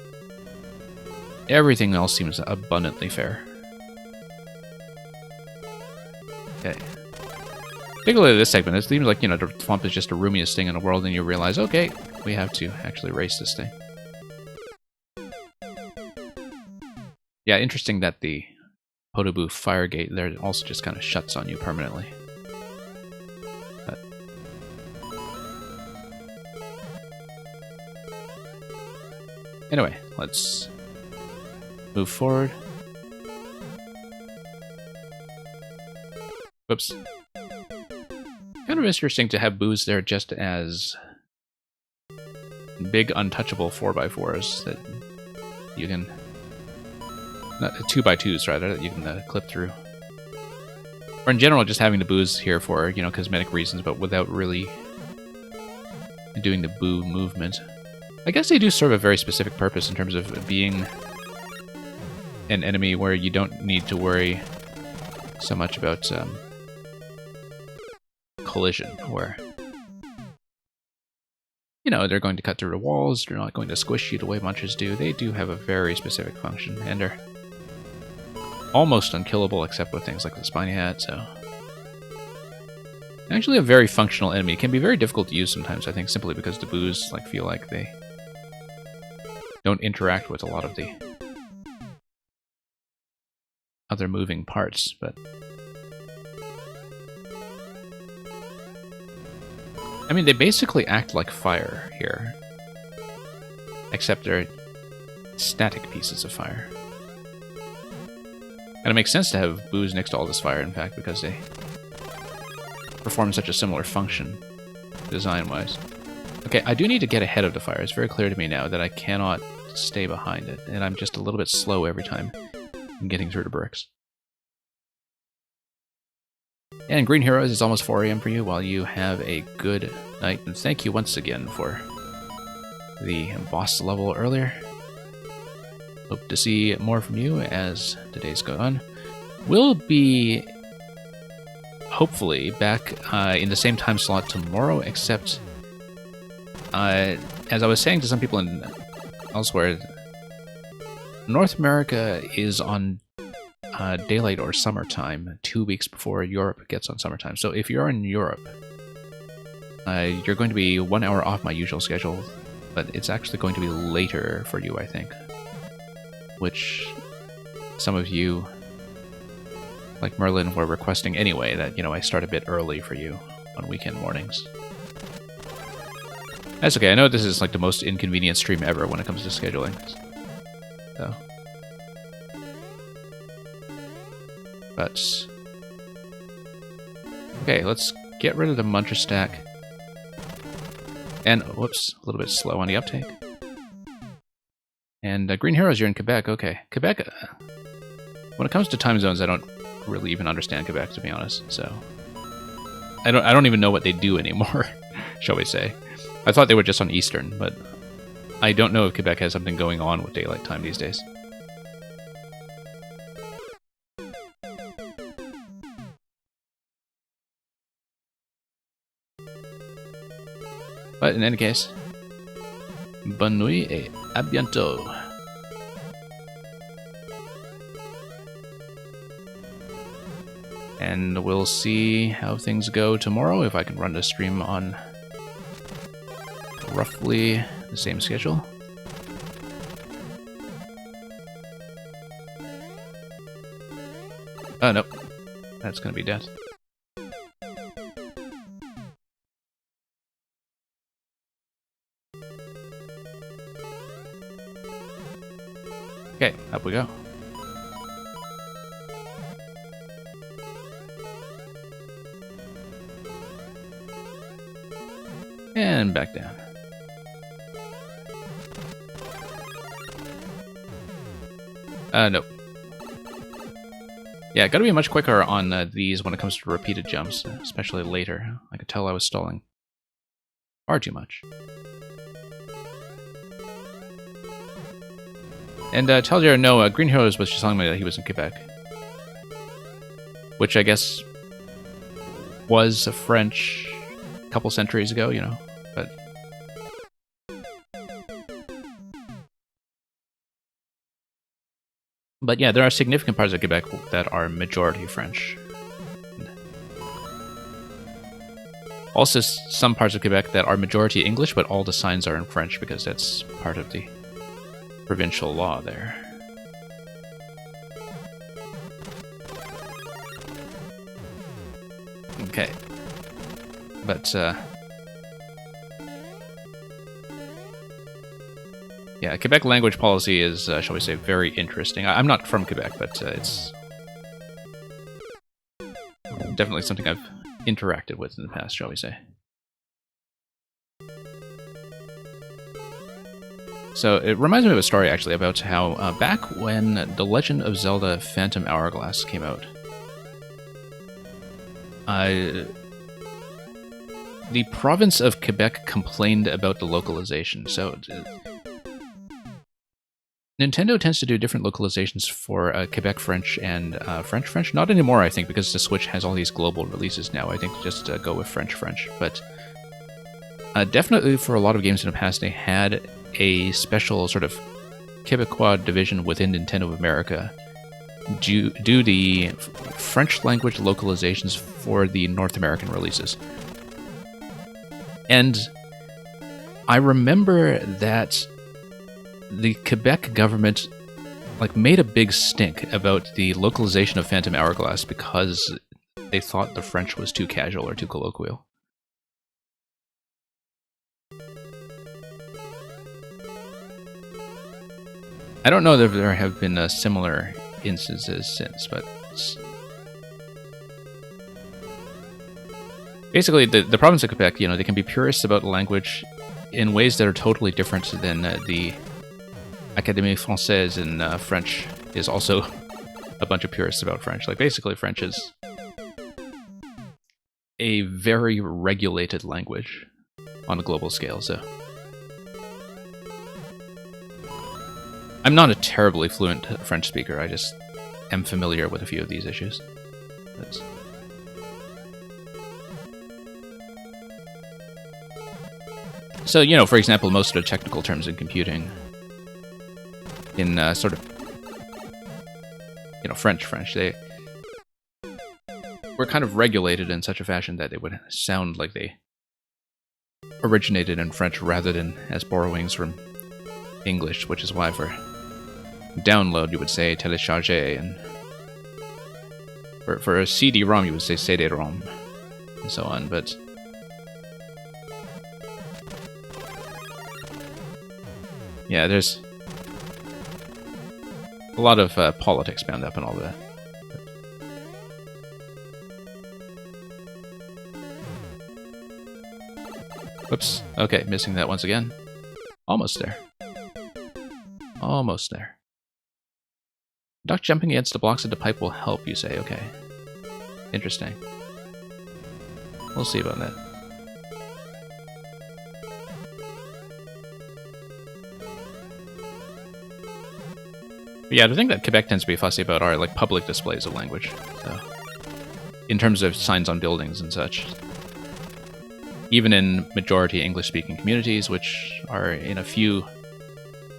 everything else seems abundantly fair. Okay. Particularly this segment, it seems like, you know, the swamp is just the roomiest thing in the world, and you realize, okay, we have to actually race this thing. Yeah, interesting that the Podoboo fire gate there also just kind of shuts on you permanently. But anyway, let's move forward. Whoops. Kind of interesting to have boos there just as big untouchable 4x4s that you can... Not 2x2s, rather, that you can clip through. Or in general, just having the boos here for, you know, cosmetic reasons, but without really doing the boo movement. I guess they do serve a very specific purpose in terms of being an enemy where you don't need to worry so much about collision, where, you know, they're going to cut through the walls, they're not going to squish you the way munchers do. They do have a very specific function, and they're almost unkillable except with things like the Spiny Hat, so... Actually a very functional enemy. It can be very difficult to use sometimes, I think, simply because the boos feel like they don't interact with a lot of the other moving parts, but... I mean, they basically act like fire here. Except they're static pieces of fire. And it makes sense to have boos next to all this fire, in fact, because they perform such a similar function, design-wise. Okay, I do need to get ahead of the fire. It's very clear to me now that I cannot stay behind it, and I'm just a little bit slow every time in getting through the bricks. And Green Heroes is almost 4 AM for you while you have a good night. And thank you once again for the boss level earlier. Hope to see more from you as the days go on. We'll be hopefully back in the same time slot tomorrow, except as I was saying to some people elsewhere, North America is on daylight or summertime 2 weeks before Europe gets on summertime. So if you're in Europe, you're going to be 1 hour off my usual schedule, but it's actually going to be later for you, I think. Which some of you, like Merlin, were requesting anyway, that, you know, I start a bit early for you on weekend mornings. That's okay, I know this is like the most inconvenient stream ever when it comes to scheduling. So. But okay, let's get rid of the Muncher stack. And whoops, a little bit slow on the uptake. And Green Heroes, you're in Quebec. Okay, Quebec. When it comes to time zones, I don't really even understand Quebec, to be honest. So I don't even know what they do anymore, shall we say? I thought they were just on Eastern, but I don't know if Quebec has something going on with daylight time these days. But in any case, bonne nuit et à bientôt. And we'll see how things go tomorrow, if I can run the stream on roughly the same schedule. Oh, nope. That's gonna be death. Okay, up we go. And back down. Nope. Yeah, gotta be much quicker on these when it comes to repeated jumps, especially later. I could tell I was stalling far too much. And tell Jared, no, Green Heroes was just telling me that he was in Quebec. Which I guess was French a couple centuries ago, you know, but... But yeah, there are significant parts of Quebec that are majority French. Also, some parts of Quebec that are majority English, but all the signs are in French because that's part of the provincial law there. Okay. But, yeah, Quebec language policy is, shall we say, very interesting. I'm not from Quebec, but it's definitely something I've interacted with in the past, shall we say. So it reminds me of a story, actually, about how back when The Legend of Zelda Phantom Hourglass came out, the province of Quebec complained about the localization. So Nintendo tends to do different localizations for Quebec French and French French. Not anymore, I think, because the Switch has all these global releases now. I think just go with French French. But definitely for a lot of games in the past, they had a special sort of Quebecois division within Nintendo of America do the French language localizations for the North American releases. And I remember that the Quebec government made a big stink about the localization of Phantom Hourglass because they thought the French was too casual or too colloquial. I don't know if there have been similar instances since, but basically the province of Quebec, they can be purists about language in ways that are totally different than the Académie Française in French is also a bunch of purists about French. Like, basically, French is a very regulated language on a global scale, so... I'm not a terribly fluent French speaker, I just am familiar with a few of these issues. That's... So, you know, for example, most of the technical terms in computing in sort of, you know, French, they were kind of regulated in such a fashion that it would sound like they originated in French rather than as borrowings from English, which is why for download you would say télécharger, and for a CD-ROM you would say CD-ROM, and so on, but... Yeah, there's a lot of politics bound up in all that. Whoops. Okay, missing that once again. Almost there. Almost there. Duck jumping against the blocks of the pipe will help, you say. Okay. Interesting. We'll see about that. Yeah, the thing that Quebec tends to be fussy about are, like, public displays of language. So, in terms of signs on buildings and such. Even in majority English-speaking communities, which are in a few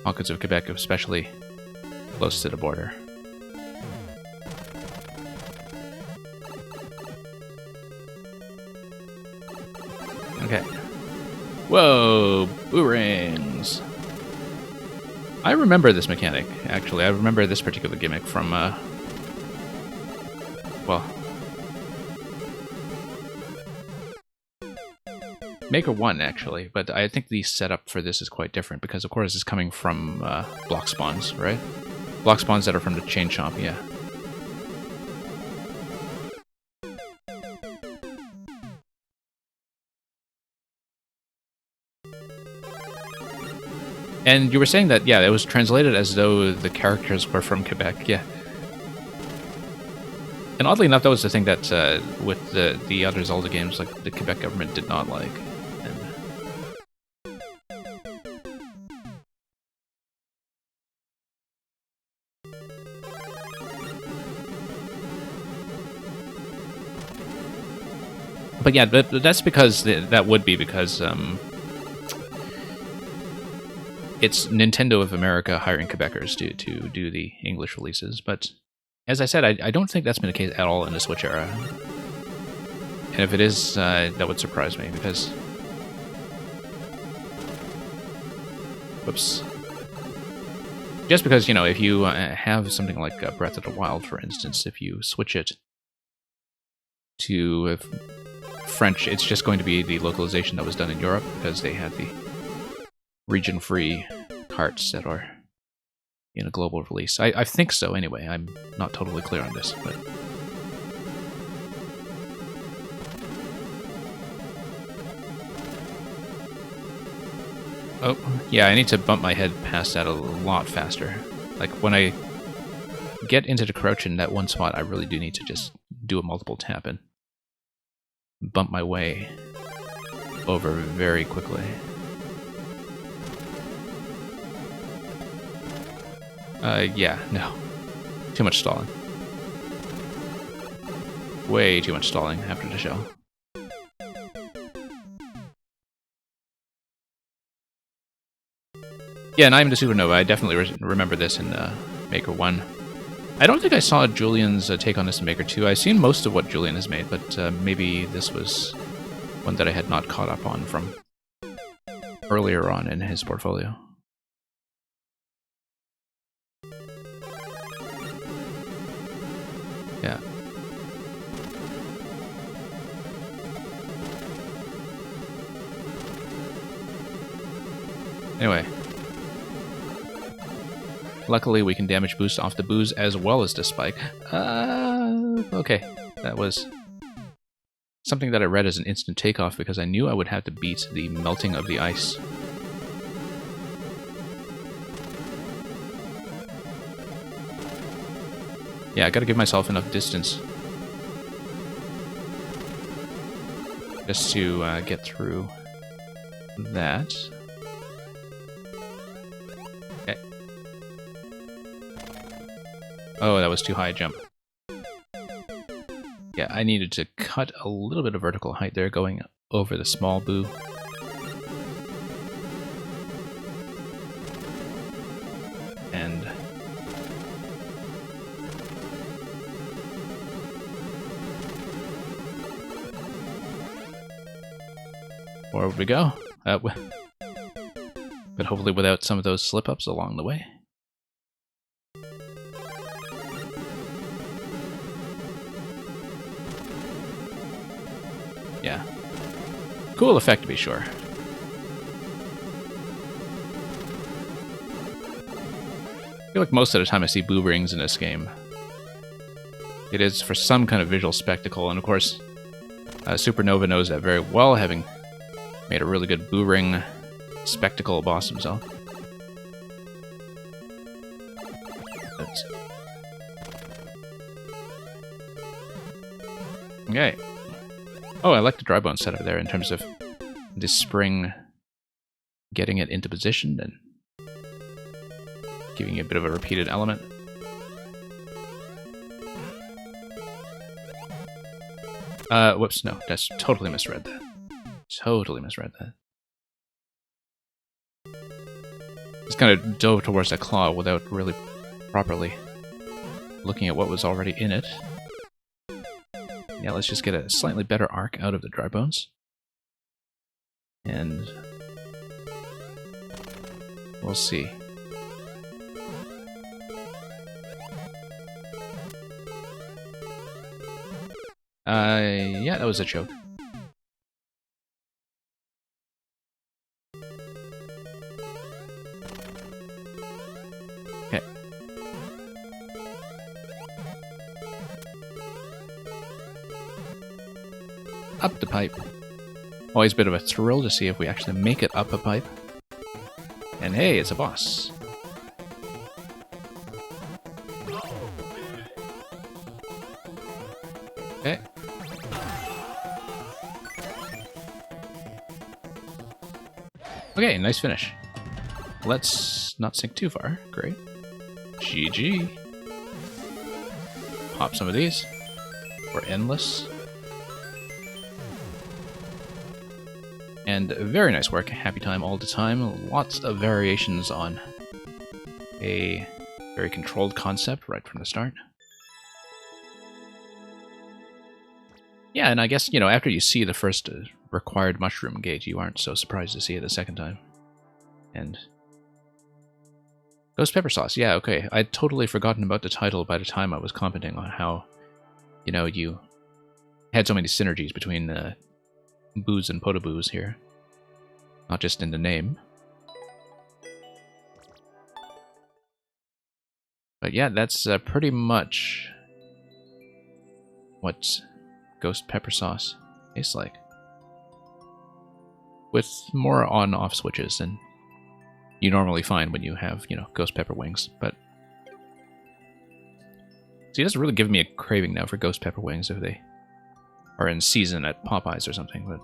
pockets of Quebec, especially close to the border. Okay. Whoa! Boomerangs! I remember this mechanic, actually. I remember this particular gimmick from, well... Maker 1, actually, but I think the setup for this is quite different, because of course it's coming from, block spawns, right? Block spawns that are from the chain chomp, yeah. And you were saying that, yeah, it was translated as though the characters were from Quebec, yeah. And oddly enough, that was the thing that, with the other Zelda games, like, the Quebec government did not like. But yeah, that's because, that would be because, it's Nintendo of America hiring Quebecers to do the English releases, but as I said, I don't think that's been the case at all in the Switch era. And if it is, that would surprise me, because... Whoops. Just because, you know, if you have something like Breath of the Wild, for instance, if you switch it to French, it's just going to be the localization that was done in Europe, because they had the region-free carts that are in a global release. I think so, anyway. I'm not totally clear on this, but... Oh, yeah, I need to bump my head past that a lot faster. Like, when I get into the crouch in that one spot, I really do need to just do a multiple tap and bump my way over very quickly. Yeah, no. Too much stalling. Way too much stalling after the shell. Yeah, and I'm the Supernova. I definitely remember this in Maker 1. I don't think I saw Julian's take on this in Maker 2. I've seen most of what Julian has made, but maybe this was one that I had not caught up on from earlier on in his portfolio. Yeah. Anyway. Luckily, we can damage boost off the booze as well as the spike. Okay. That was something that I read as an instant takeoff because I knew I would have to beat the melting of the ice Yeah, I gotta give myself enough distance just to get through that. Okay. Oh, that was too high a jump. Yeah, I needed to cut a little bit of vertical height there going over the small boo. And forward we go. But hopefully without some of those slip-ups along the way. Yeah. Cool effect to be sure. I feel like most of the time I see boo rings in this game, it is for some kind of visual spectacle, and of course, Supernova knows that very well, having made a really good boo ring spectacle boss himself. Okay. Oh, I like the dry bone setup there in terms of this spring getting it into position and giving you a bit of a repeated element. Whoops, no, that's totally misread that. Totally misread that. Just kind of dove towards that claw without really properly looking at what was already in it. Yeah, let's just get a slightly better arc out of the dry bones. And we'll see. Yeah, that was a joke. Okay. Up the pipe. Always a bit of a thrill to see if we actually make it up a pipe. And hey, it's a boss. Okay. Okay, nice finish. Let's not sink too far. Great. GG. Pop some of these. We're endless. And very nice work. Happy time all the time. Lots of variations on a very controlled concept right from the start. Yeah, and I guess, you know, after you see the first required mushroom gate, you aren't so surprised to see it a second time. And Ghost Pepper Sauce, yeah, okay. I'd totally forgotten about the title by the time I was commenting on how, you know, you had so many synergies between boos and Podoboos here. Not just in the name. But yeah, that's pretty much what Ghost Pepper Sauce tastes like. With more on-off switches than you normally find when you have, you know, Ghost Pepper wings. But see, it doesn't really give me a craving now for Ghost Pepper wings if they are in season at Popeyes or something. But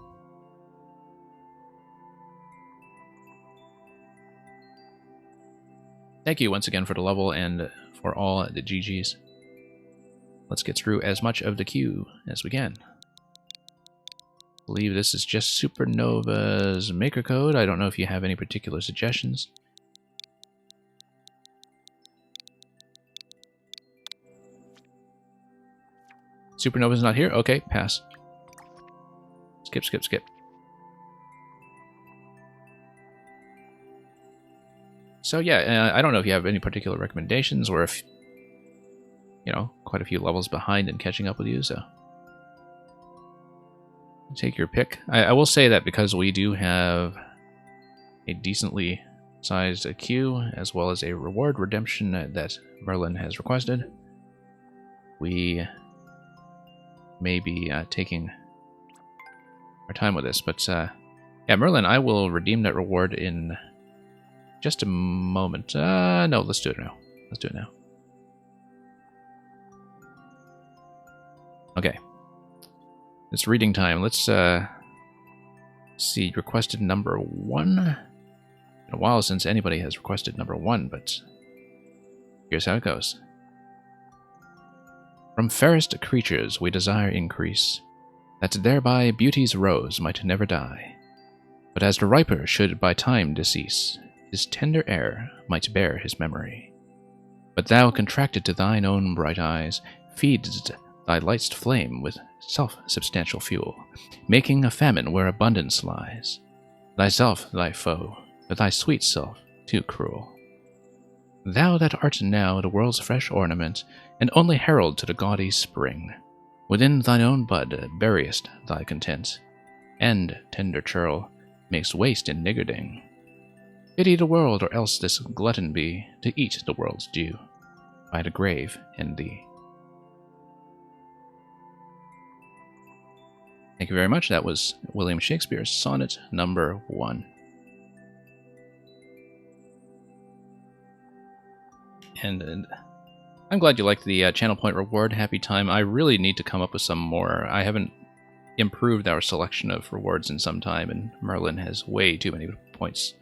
thank you once again for the level and for all the GGs. Let's get through as much of the queue as we can. I believe this is just Supernova's maker code. I don't know if you have any particular suggestions. Supernova's not here? Okay, pass. Skip, skip, skip. So yeah, I don't know if you have any particular recommendations or if, you know, quite a few levels behind and catching up with you, so take your pick. I will say that because we do have a decently sized queue as well as a reward redemption that Merlin has requested, we may be taking our time with this. But yeah, Merlin, I will redeem that reward in just a moment. No, let's do it now. Let's do it now. Okay. It's reading time. Let's see. Requested number 1. Been a while since anybody has requested number 1, but here's how it goes. From fairest creatures we desire increase, that thereby beauty's rose might never die. But as the riper should by time decease, his tender air might bear his memory. But thou, contracted to thine own bright eyes, feedst thy light's flame with self-substantial fuel, making a famine where abundance lies. Thyself thy foe, but thy sweet self too cruel. Thou that art now the world's fresh ornament, and only herald to the gaudy spring, within thine own bud buryest thy content, and, tender churl, makes waste in niggarding. Pity the world, or else this glutton be, to eat the world's due, by the grave and thee. Thank you very much. That was William Shakespeare's sonnet number 1. And I'm glad you liked the channel point reward. Happy time. I really need to come up with some more. I haven't improved our selection of rewards in some time, and Merlin has way too many points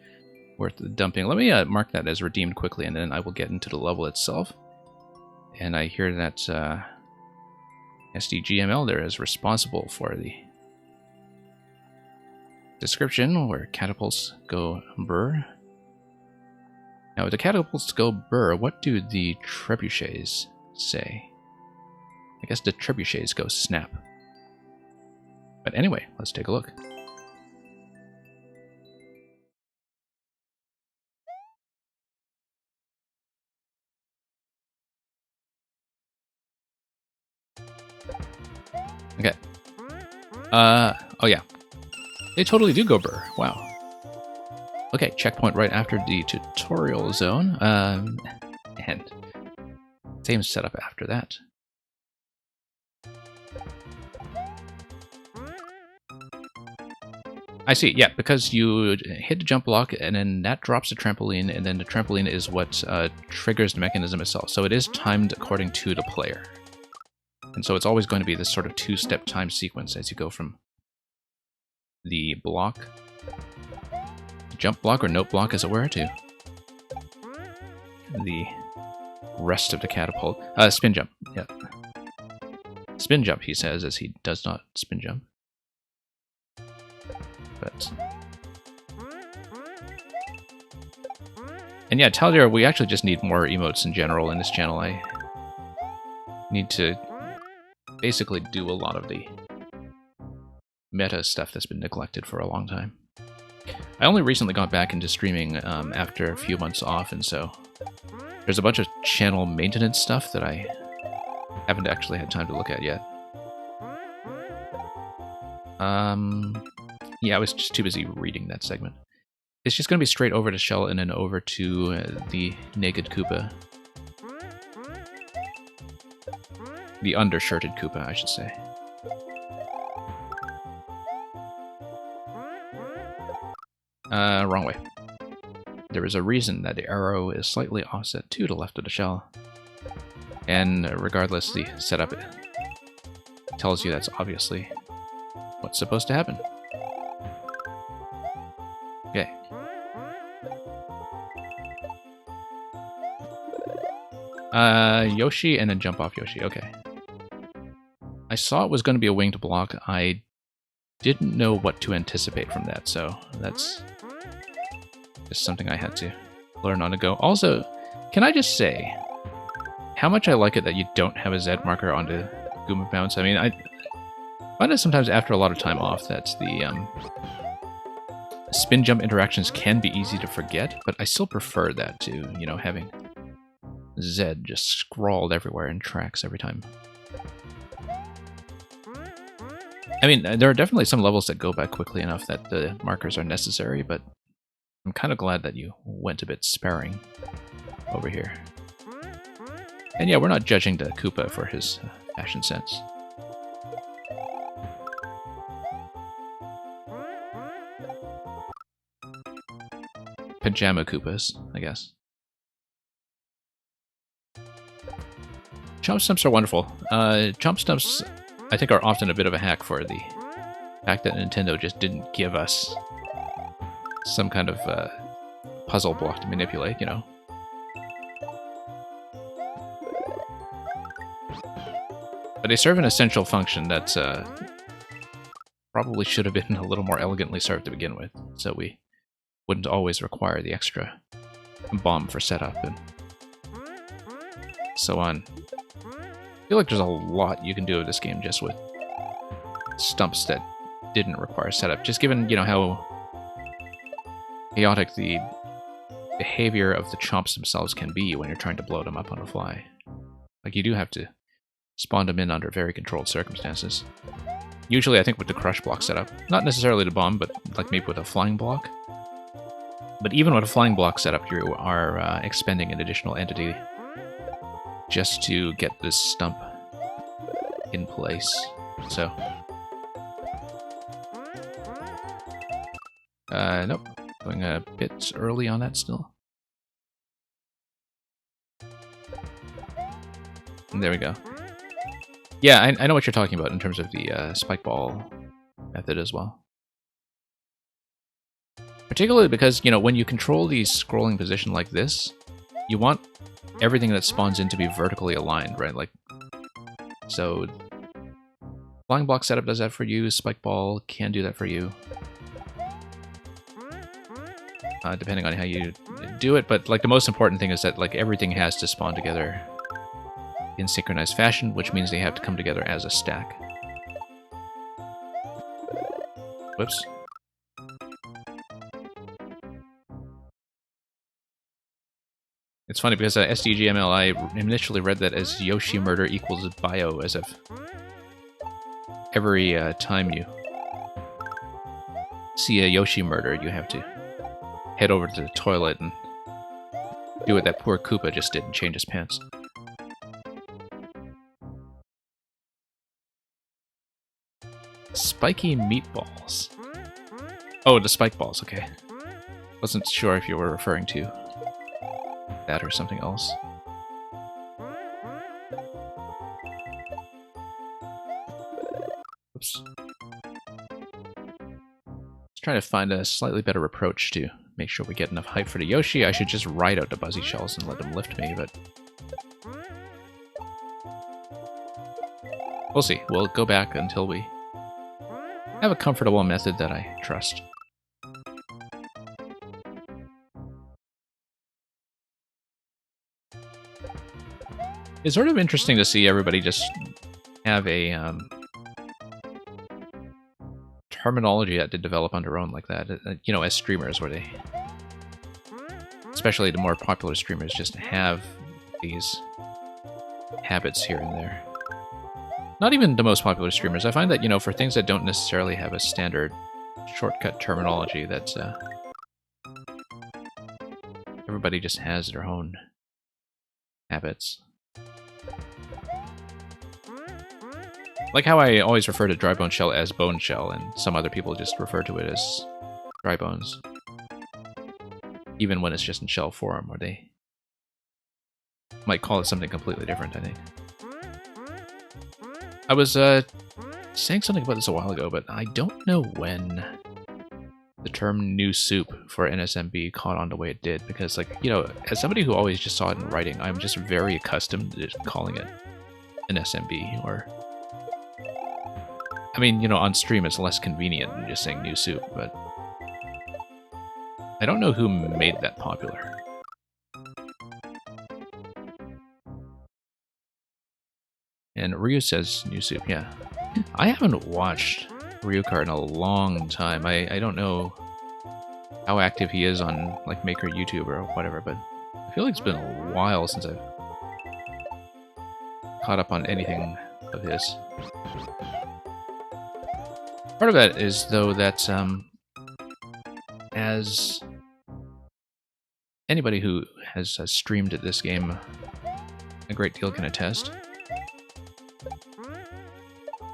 worth the dumping. Let me mark that as redeemed quickly, and then I will get into the level itself. And I hear that SDGML there is responsible for the description where catapults go brr. Now, with the catapults go brr, what do the trebuchets say? I guess the trebuchets go snap. But anyway, let's take a look. Okay. Oh yeah. They totally do go brr. Wow. Okay, checkpoint right after the tutorial zone. And same setup after that. I see, yeah, because you hit the jump block and then that drops the trampoline, and then the trampoline is what triggers the mechanism itself. So it is timed according to the player. And so it's always going to be this sort of two-step time sequence as you go from the block, jump block or note block as it were, to the rest of the catapult. Spin jump, yeah. Spin jump, he says, as he does not spin jump. But... And yeah, Taldir, we actually just need more emotes in general in this channel. I need to basically do a lot of the meta stuff that's been neglected for a long time. I only recently got back into streaming after a few months off, and so there's a bunch of channel maintenance stuff that I haven't actually had time to look at yet. Yeah, I was just too busy reading that segment. It's just going to be straight over to Shell and then over to the Naked Koopa. The undershirted Koopa, I should say. Wrong way. There is a reason that the arrow is slightly offset to the left of the shell. And regardless, the setup tells you that's obviously what's supposed to happen. Okay. Yoshi and then jump off Yoshi. Okay. I saw it was going to be a winged block. I didn't know what to anticipate from that, so that's just something I had to learn on the go. Also, can I just say how much I like it that you don't have a Z marker on the Goomba bounce? I mean, I find that sometimes after a lot of time off that the spin jump interactions can be easy to forget, but I still prefer that to, you know, having Z just scrawled everywhere in tracks every time. I mean, there are definitely some levels that go back quickly enough that the markers are necessary, but I'm kind of glad that you went a bit sparing over here. And yeah, we're not judging the Koopa for his fashion sense. Pajama Koopas, I guess. Chomp Stumps are wonderful. Chomp Stumps I think are often a bit of a hack for the fact that Nintendo just didn't give us some kind of puzzle block to manipulate, you know. But they serve an essential function that's probably should have been a little more elegantly served to begin with, so we wouldn't always require the extra bomb for setup and so on. I feel like there's a lot you can do with this game just with stumps that didn't require setup, just given, you know, how chaotic the behavior of the chomps themselves can be when you're trying to blow them up on the fly. Like, you do have to spawn them in under very controlled circumstances. Usually, I think with the crush block setup. Not necessarily the bomb, but like maybe with a flying block. But even with a flying block setup, you are expending an additional entity just to get this stump in place. So, nope. Going a bit early on that still. And there we go. Yeah, I know what you're talking about in terms of the spike ball method as well. Particularly because, you know, when you control the scrolling position like this, you want everything that spawns in to be vertically aligned, right? Like, so flying block setup does that for you, spike ball can do that for you. Depending on how you do it, but like the most important thing is that like everything has to spawn together in synchronized fashion, which means they have to come together as a stack. Whoops. It's funny because SDGML, I initially read that as Yoshi murder equals bio, as if every time you see a Yoshi murder, you have to head over to the toilet and do what that poor Koopa just did and change his pants. Spiky meatballs. Oh, the spike balls, okay. Wasn't sure if you were referring to that or something else. Oops. Just trying to find a slightly better approach to make sure we get enough height for the Yoshi. I should just ride out the Buzzy Shells and let them lift me, but we'll see. We'll go back until we have a comfortable method that I trust. It's sort of interesting to see everybody just have a terminology that did develop on their own like that, you know, as streamers, where they, especially the more popular streamers, just have these habits here and there. Not even the most popular streamers. I find that, you know, for things that don't necessarily have a standard shortcut terminology, that's everybody just has their own habits. Like how I always refer to dry bone shell as bone shell, and some other people just refer to it as dry bones. Even when it's just in shell form, or they might call it something completely different, I think. I was saying something about this a while ago, but I don't know when the term new soup for NSMB caught on the way it did, because, like, you know, as somebody who always just saw it in writing, I'm just very accustomed to calling it an SMB, or I mean, you know, on stream it's less convenient than just saying new soup, but I don't know who made that popular. And Ryu says new soup, yeah. I haven't watched Ryukart in a long time. I don't know how active he is on, like, Maker YouTube or whatever, but I feel like it's been a while since I've caught up on anything of his. Part of that is, though, that as anybody who has streamed at this game a great deal can attest,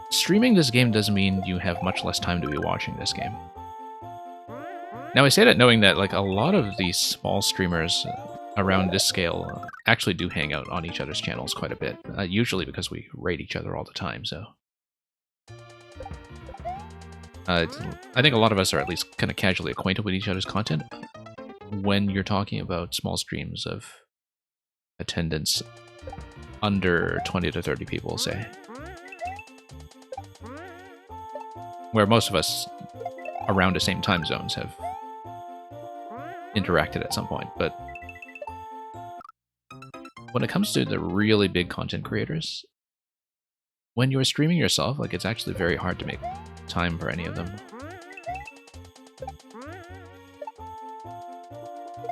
streaming this game does mean you have much less time to be watching this game. Now, I say that knowing that, like, a lot of these small streamers around this scale actually do hang out on each other's channels quite a bit, usually because we raid each other all the time, so I think a lot of us are at least kind of casually acquainted with each other's content when you're talking about small streams of attendance under 20 to 30 people, say. Where most of us around the same time zones have interacted at some point, but when it comes to the really big content creators, when you're streaming yourself, like, it's actually very hard to make time for any of them.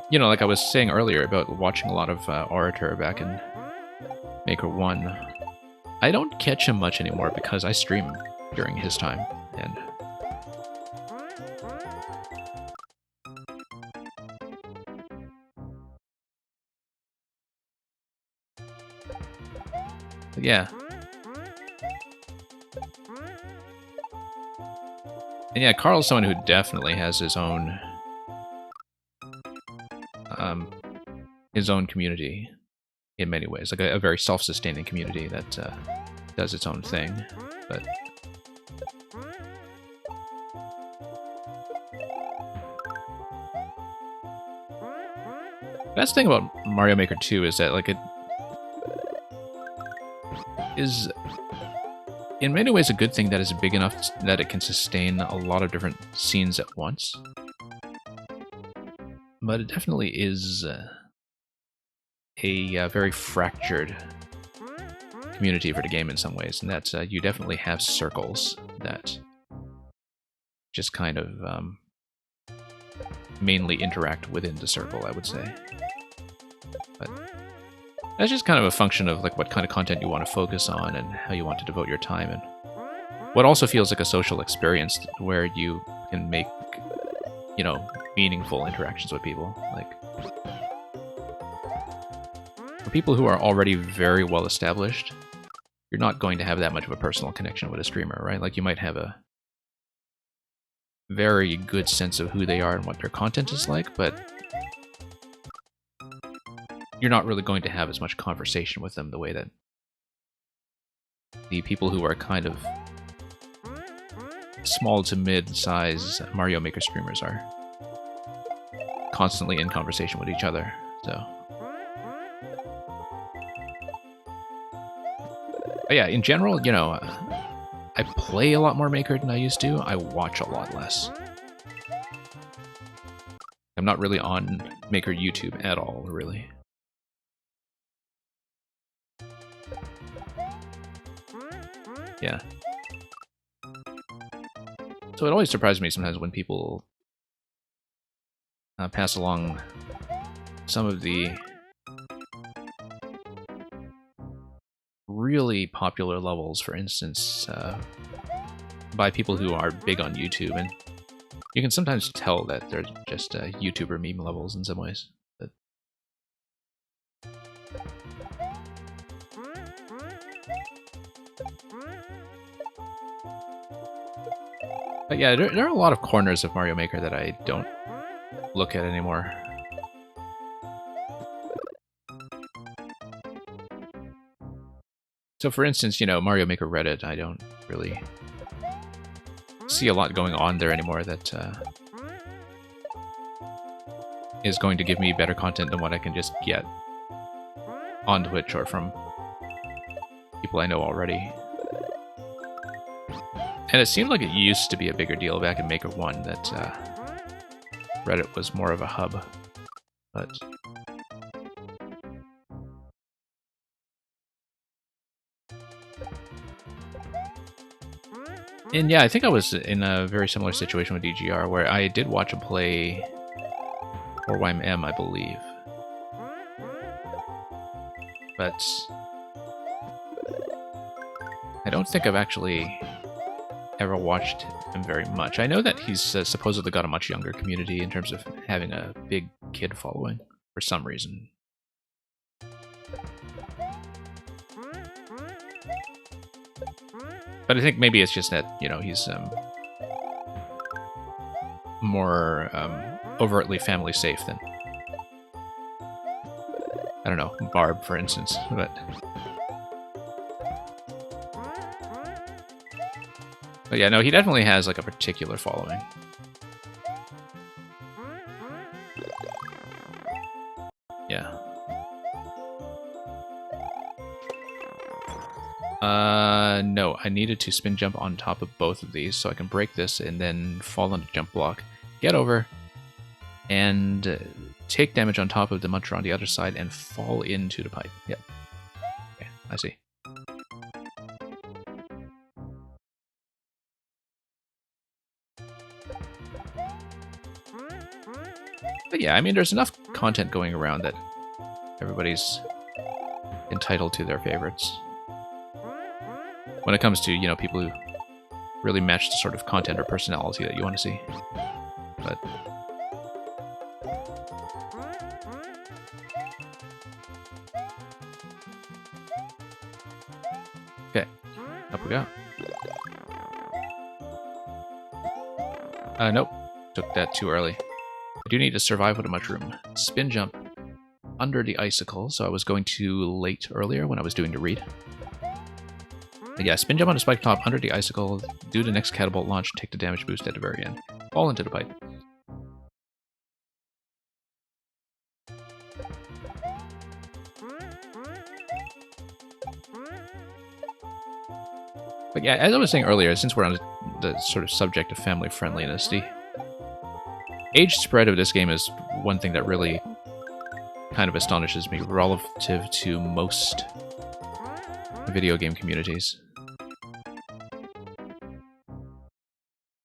You know, like I was saying earlier about watching a lot of Orator back in Maker 1. I don't catch him much anymore because I stream during his time, and yeah. And yeah, Carl's someone who definitely has his own community in many ways, like a very self-sustaining community that does its own thing. But the best thing about Mario Maker 2 is that, like, it is in many ways a good thing that is big enough that it can sustain a lot of different scenes at once. But it definitely is a very fractured community for the game in some ways, and that you definitely have circles that just kind of mainly interact within the circle, I would say. But that's just kind of a function of, like, what kind of content you want to focus on and how you want to devote your time, and what also feels like a social experience where you can make, you know, meaningful interactions with people. Like, for people who are already very well established, you're not going to have that much of a personal connection with a streamer, right? Like, you might have a very good sense of who they are and what their content is like, but you're not really going to have as much conversation with them the way that the people who are kind of small to mid-size Mario Maker streamers are constantly in conversation with each other, so. But yeah, in general, you know, I play a lot more Maker than I used to. I watch a lot less. I'm not really on Maker YouTube at all, really. Yeah. So it always surprises me sometimes when people pass along some of the really popular levels, for instance, by people who are big on YouTube, and you can sometimes tell that they're just YouTuber meme levels in some ways. But yeah, there are a lot of corners of Mario Maker that I don't look at anymore. So for instance, you know, Mario Maker Reddit, I don't really see a lot going on there anymore that is going to give me better content than what I can just get on Twitch or from people I know already. And it seemed like it used to be a bigger deal back in Maker 1 that Reddit was more of a hub, but and yeah, I think I was in a very similar situation with DGR where I did watch him play or YMM, I believe. But I don't think I've actually ever watched him very much. I know that he's supposedly got a much younger community in terms of having a big kid following for some reason. But I think maybe it's just that, you know, he's more overtly family safe than, I don't know, Barb, for instance. But But yeah, no, he definitely has like a particular following. Yeah. No, I needed to spin jump on top of both of these so I can break this and then fall on the jump block, get over, and take damage on top of the muncher on the other side and fall into the pipe. Yep. Okay, I see. But yeah, I mean, there's enough content going around that everybody's entitled to their favorites. When it comes to, you know, people who really match the sort of content or personality that you want to see. But okay, up we go. Nope, took that too early. I do need to survive with a mushroom. Spin jump under the icicle, so I was going too late earlier when I was doing the read. But yeah, spin jump on a spike top under the icicle, do the next catapult launch, take the damage boost at the very end. Fall into the pipe. But yeah, as I was saying earlier, since we're on the sort of subject of family friendliness, the age spread of this game is one thing that really kind of astonishes me relative to most video game communities.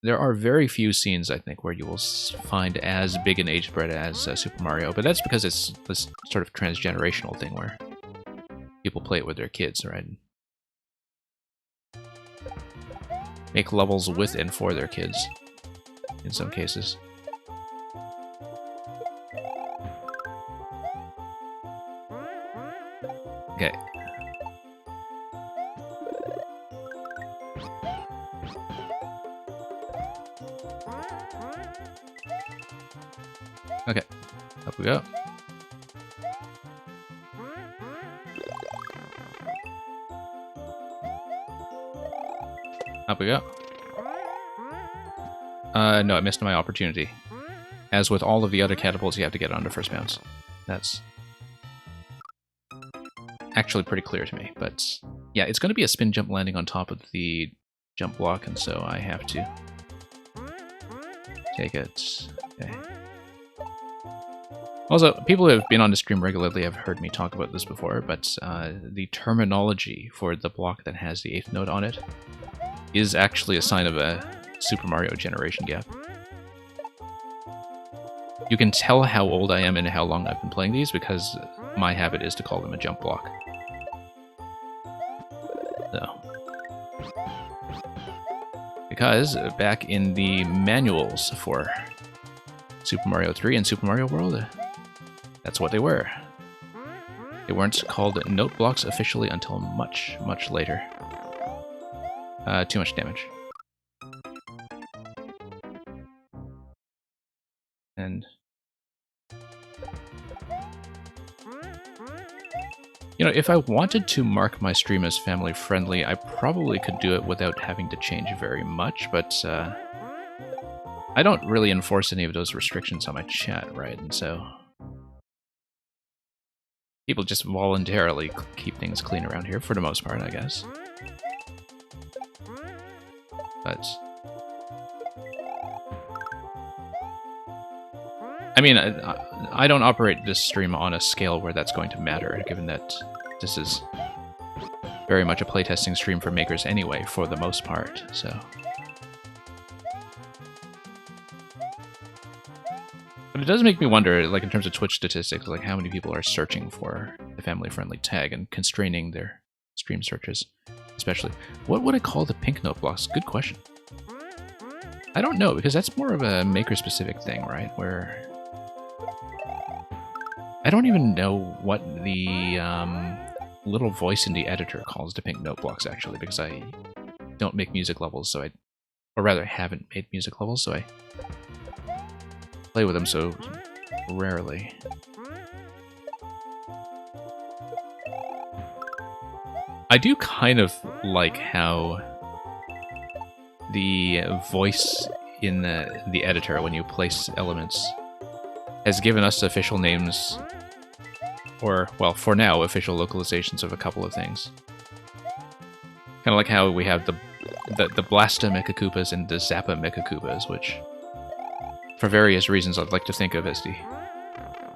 There are very few scenes, I think, where you will find as big an age spread as Super Mario, but that's because it's this sort of transgenerational thing where people play it with their kids, right? Make levels with and for their kids, in some cases. Okay. Okay, up we go. Up we go. No, I missed my opportunity. As with all of the other catapults, you have to get it on the first bounce. That's actually pretty clear to me, but yeah, it's going to be a spin jump landing on top of the jump block, and so I have to take it. Okay. Also, people who have been on the stream regularly have heard me talk about this before, but the terminology for the block that has the 8th note on it is actually a sign of a Super Mario generation gap. You can tell how old I am and how long I've been playing these because my habit is to call them a jump block. So, because back in the manuals for Super Mario 3 and Super Mario World, that's what they were. They weren't called note blocks officially until much, much later. Too much damage. And you know, if I wanted to mark my stream as family friendly, I probably could do it without having to change very much, but I don't really enforce any of those restrictions on my chat, right? And so people just voluntarily keep things clean around here for the most part, I guess. But I mean, I don't operate this stream on a scale where that's going to matter, given that this is very much a playtesting stream for makers anyway, for the most part, so. But it does make me wonder, like in terms of Twitch statistics, like how many people are searching for the family-friendly tag and constraining their stream searches, especially. What would I call the pink note blocks? Good question. I don't know, because that's more of a maker-specific thing, right? Where I don't even know what the little voice in the editor calls the pink note blocks, actually, because I don't make music levels, so or rather, haven't made music levels, so I play with them so rarely. I do kind of like how the voice in the editor when you place elements has given us official names, or, well, for now, official localizations of a couple of things. Kind of like how we have the Blasta Mecha Koopas and the Zappa Mecha Koopas, which, for various reasons, I'd like to think of as the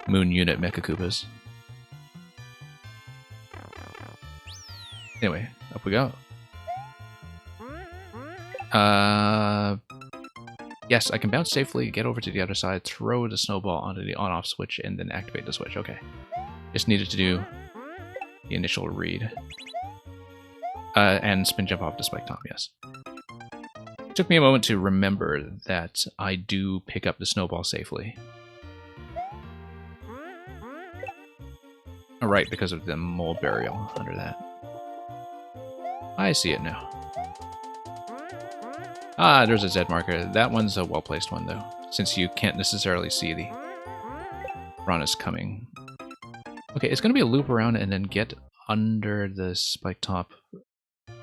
Moon Unit Mecha Koopas. Anyway, up we go. Yes, I can bounce safely, get over to the other side, throw the snowball onto the on-off switch, and then activate the switch. Okay. Just needed to do the initial read. And spin jump off the spike tom, yes. It took me a moment to remember that I do pick up the snowball safely. Oh, right, because of the mole burial under that. I see it now. Ah, there's a Z marker. That one's a well-placed one, though, since you can't necessarily see the Piranhas coming. Okay, it's going to be a loop around and then get under the spike top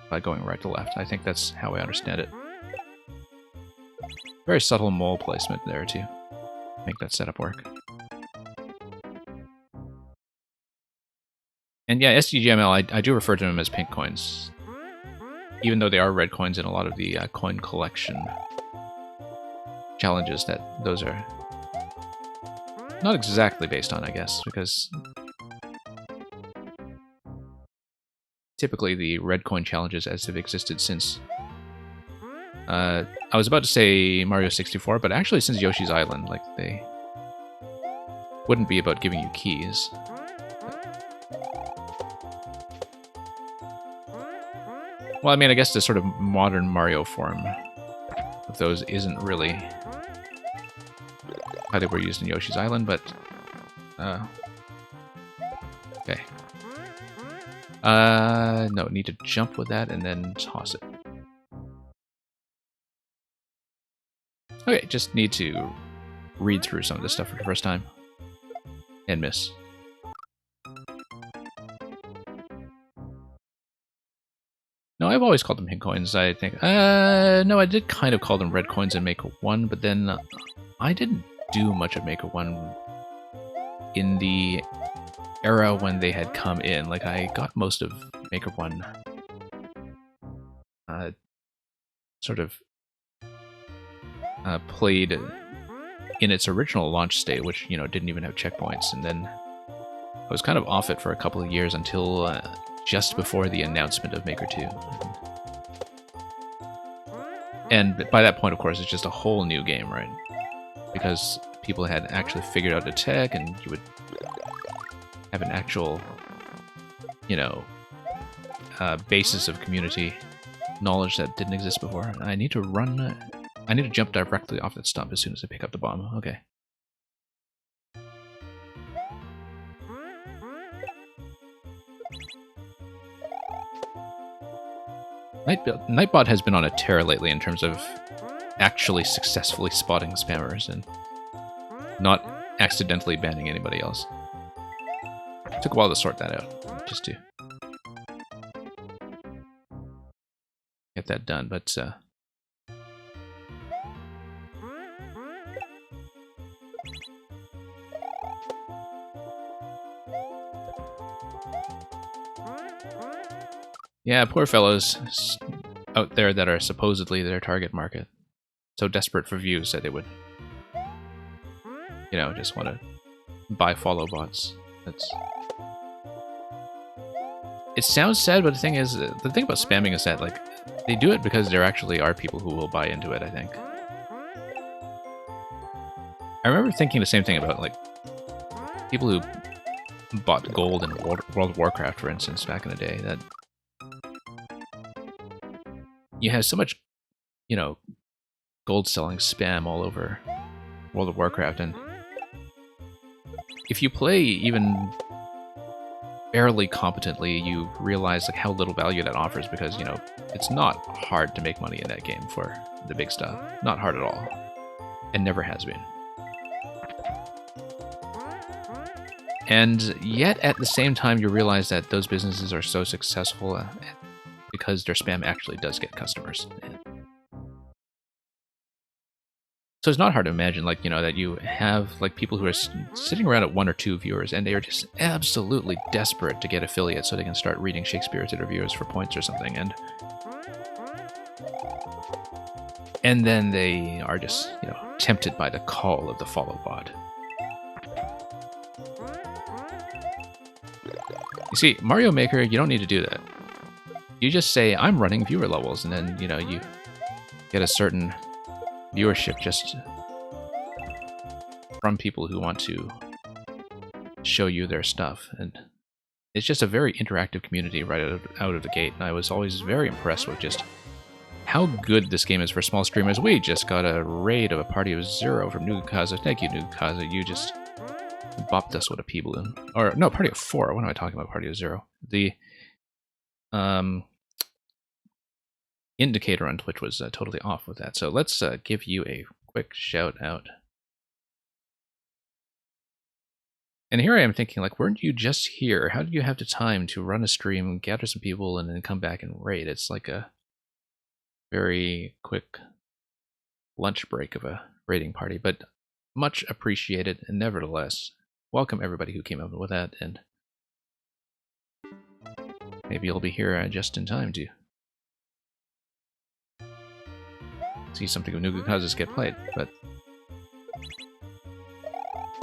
by going right to left. I think that's how I understand it. Very subtle mole placement there, to make that setup work. And yeah, SDGML, I do refer to them as pink coins, even though they are red coins in a lot of the coin collection challenges that those are not exactly based on, I guess, because typically the red coin challenges as have existed since I was about to say Mario 64, but actually since Yoshi's Island, like, they wouldn't be about giving you keys. Well, I mean, I guess the sort of modern Mario form of those isn't really how they were used in Yoshi's Island, but okay. No, need to jump with that and then toss it. Okay, just need to read through some of this stuff for the first time. And miss. No, I've always called them pink coins, I think. No, I did kind of call them red coins in Maker 1, but then I didn't do much of Maker 1 in the era when they had come in. Like, I got most of Maker 1 sort of played in its original launch state, which, you know, didn't even have checkpoints, and then I was kind of off it for a couple of years until just before the announcement of Maker 2. And by that point, of course, it's just a whole new game, right? Because people had actually figured out the tech, and you would have an actual, you know, basis of community knowledge that didn't exist before. I need to run... I need to jump directly off that stump as soon as I pick up the bomb. Okay. Nightbot has been on a tear lately in terms of actually successfully spotting spammers and not accidentally banning anybody else. It took a while to sort that out, just to get that done, but yeah, poor fellows out there that are supposedly their target market. So desperate for views that they would, you know, just want to buy follow bots. It sounds sad, but the thing is, the thing about spamming is that, like, they do it because there actually are people who will buy into it, I think. I remember thinking the same thing about, like, people who bought gold in World of Warcraft, for instance, back in the day, that you have so much, you know, gold selling spam all over World of Warcraft, and if you play even barely competently, you realize, like, how little value that offers, because, you know, it's not hard to make money in that game for the big stuff. Not hard at all. And never has been. And yet, at the same time, you realize that those businesses are so successful because their spam actually does get customers. So it's not hard to imagine, like, you know, that you have like people who are sitting around at 1 or 2 viewers, and they are just absolutely desperate to get affiliates so they can start reading Shakespeare's interviews for points or something, and then they are just, you know, tempted by the call of the follow bot. You see, Mario Maker, you don't need to do that. You just say, I'm running viewer levels, and then, you know, you get a certain viewership just from people who want to show you their stuff. And it's just a very interactive community right out of the gate. And I was always very impressed with just how good this game is for small streamers. We just got a raid of a party of 0 from Nugukaza. Thank you, Nugukaza. You just bopped us with a P-balloon. Or, no, party of 4. What am I talking about? Party of 0. The indicator on Twitch was totally off with that. So let's give you a quick shout out. And here I am thinking, like, weren't you just here? How did you have the time to run a stream, gather some people, and then come back and raid? It's like a very quick lunch break of a raiding party, but much appreciated. And nevertheless, welcome everybody who came up with that, and maybe you'll be here just in time to see something of Nugukaza's get played. But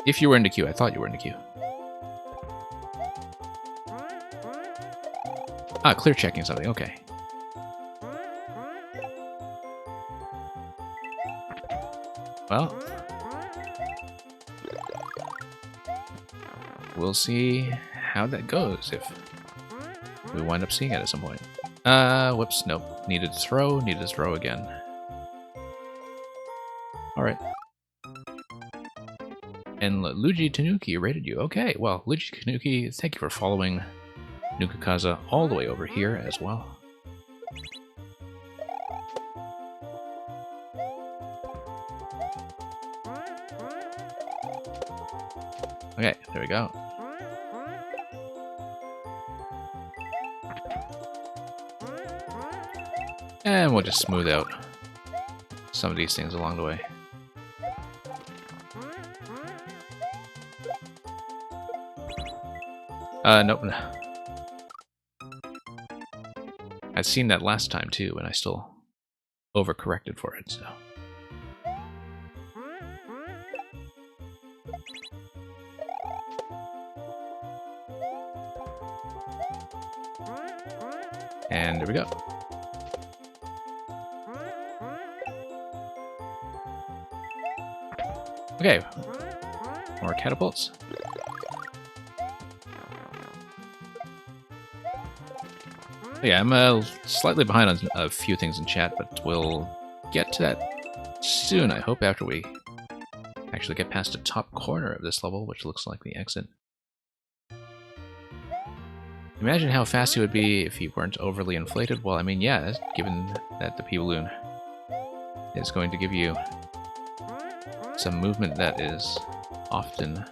if you were in the queue, I thought you were in the queue. Ah, clear checking something, okay. Well, we'll see how that goes if we wind up seeing it at some point. Whoops, nope. Needed to throw again. Alright. And Luigi Tanuki rated you. Okay, well, Luigi Tanuki, thank you for following Nugukaza all the way over here as well. Okay, there we go. And we'll just smooth out some of these things along the way. Nope. I'd seen that last time too, and I still overcorrected for it, so. And there we go. Okay, more catapults. Yeah, I'm slightly behind on a few things in chat, but we'll get to that soon, I hope, after we actually get past the top corner of this level, which looks like the exit. Imagine how fast he would be if he weren't overly inflated. Well, I mean, yeah, given that the P-balloon is going to give you some movement that is often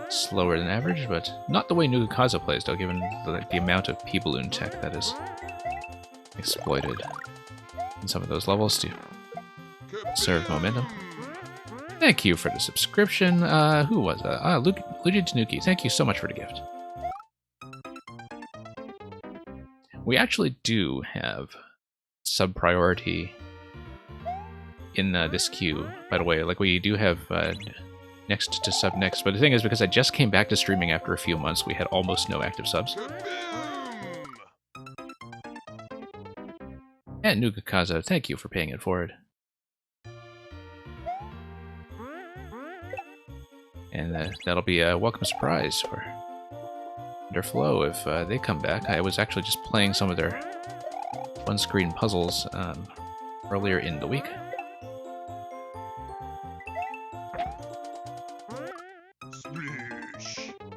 slower than average, but not the way Nugukaza plays, though, given the amount of P-balloon tech that is exploited in some of those levels to serve momentum. Thank you for the subscription. Who was that? Luigi Tanuki, thank you so much for the gift. We actually do have sub-priority in this queue, by the way. Like, we do have next to sub next, but the thing is, because I just came back to streaming after a few months, we had almost no active subs. And Nugukaza, thank you for paying it forward. And that'll be a welcome surprise for Underflow if they come back. I was actually just playing some of their one-screen puzzles earlier in the week.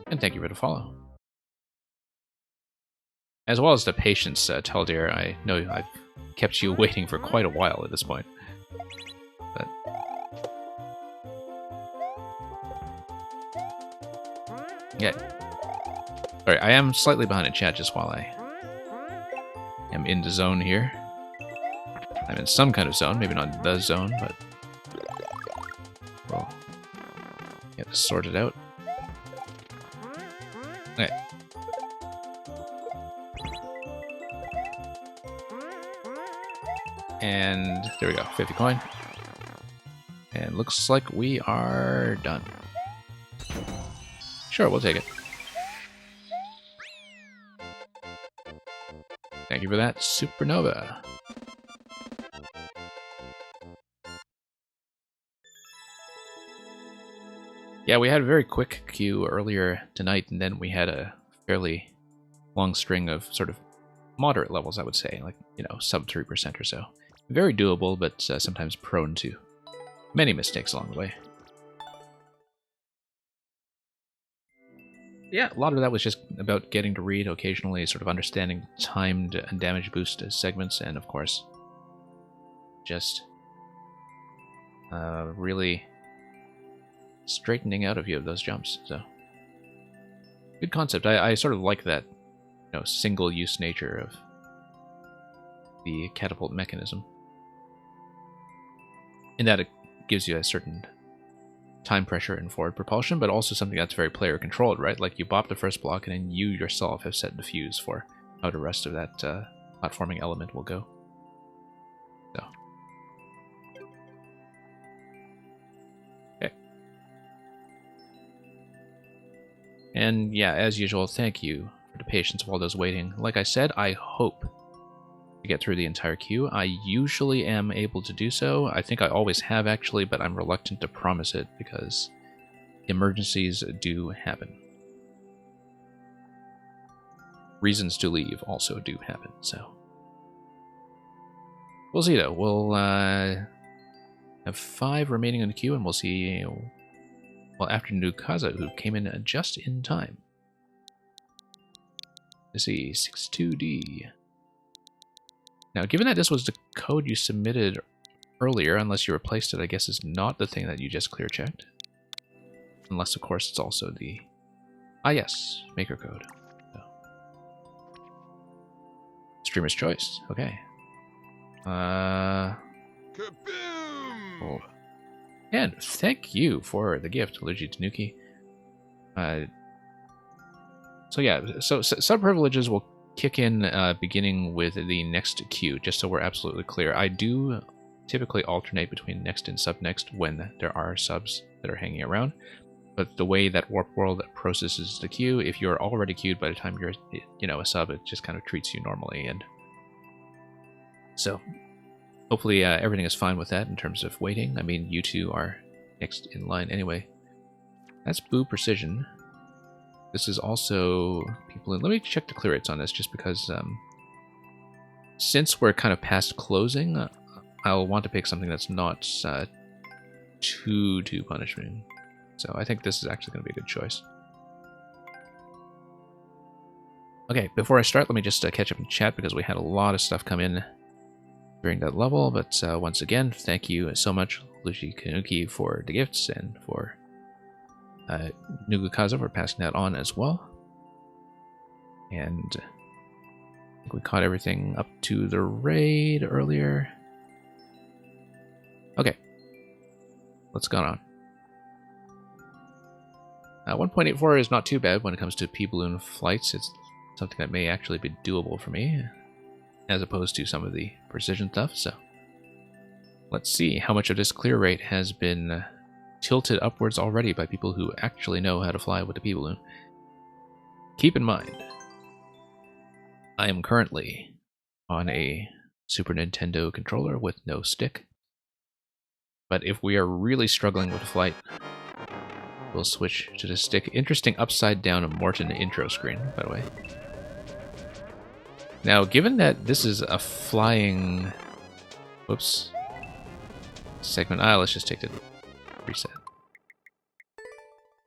And thank you for the follow. As well as the patience, Teldir. I know I've kept you waiting for quite a while at this point. But yeah. Alright, I am slightly behind in chat just while I am in the zone here. I'm in some kind of zone, maybe not the zone, but this sorted out. Okay. And there we go, 50 coin. And looks like we are done. Sure, we'll take it. Thank you for that, Supernova. Yeah, we had a very quick queue earlier tonight, and then we had a fairly long string of sort of moderate levels, I would say, like, you know, sub 3% or so. Very doable, but sometimes prone to many mistakes along the way. Yeah, a lot of that was just about getting to read occasionally, sort of understanding timed and damage boost segments, and of course, just really straightening out a few of those jumps. So, good concept. I sort of like that, you know, single-use nature of the catapult mechanism, in that it gives you a certain time pressure and forward propulsion, but also something that's very player controlled, right? Like you bop the first block and then you yourself have set the fuse for how the rest of that platforming element will go. So. Okay. And yeah, as usual, thank you for the patience of all those waiting. Like I said, I hope to get through the entire queue. I usually am able to do so. I think I always have, actually, but I'm reluctant to promise it because emergencies do happen. Reasons to leave also do happen, so. We'll see, though. We'll have 5 remaining in the queue, and we'll see, well, after Nukaza, who came in just in time. Let's see, 62D. Now, given that this was the code you submitted earlier, unless you replaced it, I guess is not the thing that you just clear checked. Unless, of course, it's also the... Ah, yes, maker code. So. Streamer's choice. Okay. Kaboom! Oh. And thank you for the gift, Luigi Tanuki. So yeah, so sub-privileges will kick in beginning with the next queue, just so we're absolutely clear. I do typically alternate between next and sub-next when there are subs that are hanging around, but the way that Warp World processes the queue, if you're already queued by the time you're, you know, a sub, it just kind of treats you normally, and so hopefully everything is fine with that in terms of waiting. I mean, you two are next in line anyway. That's Boo Precision. This is also people in. Let me check the clear rates on this, just because since we're kind of past closing, I'll want to pick something that's not too punishing. So I think this is actually going to be a good choice. Okay, before I start, let me just catch up in chat, because we had a lot of stuff come in during that level. But once again, thank you so much, Luigi Kanuki, for the gifts, and for Nugukaza for passing that on as well. And I think we caught everything up to the raid earlier. Okay, what's going on? 1.84 is not too bad when it comes to P-Balloon flights. It's something that may actually be doable for me, as opposed to some of the precision stuff. So let's see how much of this clear rate has been tilted upwards already by people who actually know how to fly with the P-Balloon. Keep in mind, I am currently on a Super Nintendo controller with no stick, but if we are really struggling with a flight, we'll switch to the stick. Interesting upside down Morton intro screen, by the way. Now, given that this is a flying... Whoops. Segment... let's just take the reset.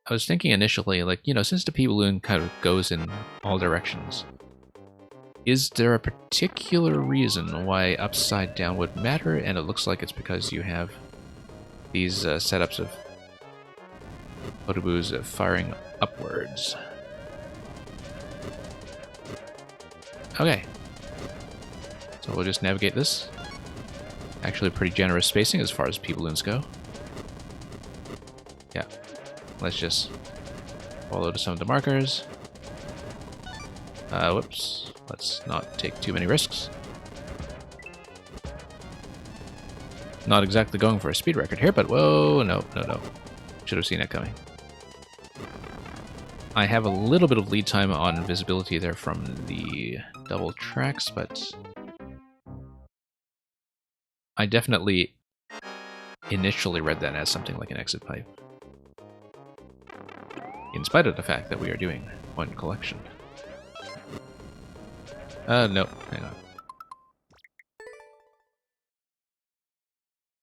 I was thinking initially, like, you know, since the P-Balloon kind of goes in all directions, is there a particular reason why upside down would matter? And it looks like it's because you have these setups of Photoboos firing upwards. Okay. So we'll just navigate this. Actually pretty generous spacing as far as P-Balloons go. Yeah. let's just follow to some of the markers. Whoops. Let's not take too many risks. Not exactly going for a speed record here, but whoa, no. Should have seen it coming. I have a little bit of lead time on visibility there from the double tracks, but I definitely initially read that as something like an exit pipe. In spite of the fact that we are doing one collection. No, hang on.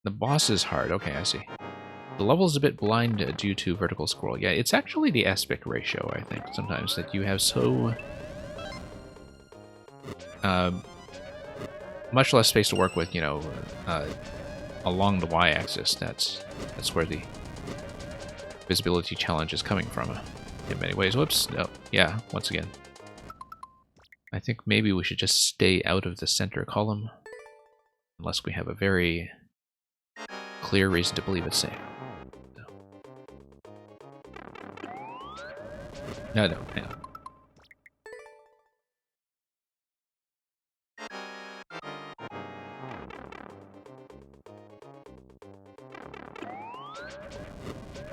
The boss is hard. Okay, I see. The level is a bit blind due to vertical scroll. Yeah, it's actually the aspect ratio, I think, sometimes, that you have so much less space to work with, you know, along the y-axis. That's where the visibility challenge is coming from in many ways. Whoops. No. Yeah, once again. I think maybe we should just stay out of the center column unless we have a very clear reason to believe it's safe. No, hang on.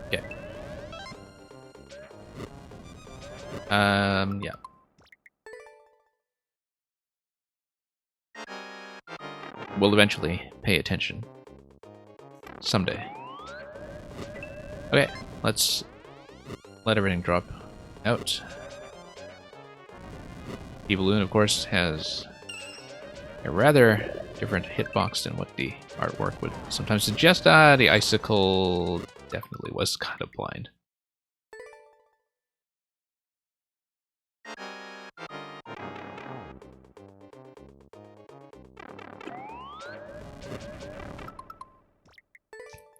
Okay. Yeah. We'll eventually pay attention. Someday. Okay, let's let everything drop out. The balloon, of course, has a rather different hitbox than what the artwork would sometimes suggest. The icicle definitely was kind of blind.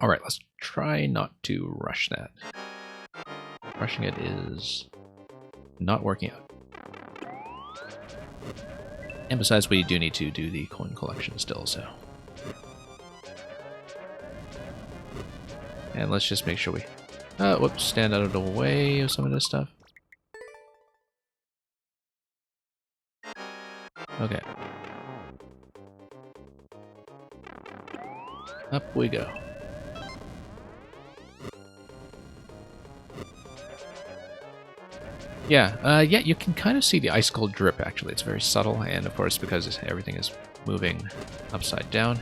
Alright, let's try not to rush that. Rushing it is not working out. And besides, we do need to do the coin collection still, so. And let's just make sure we, whoops, stand out of the way of some of this stuff. Okay. Up we go. Yeah, you can kind of see the icicle drip, actually. It's very subtle, and of course, because everything is moving upside down,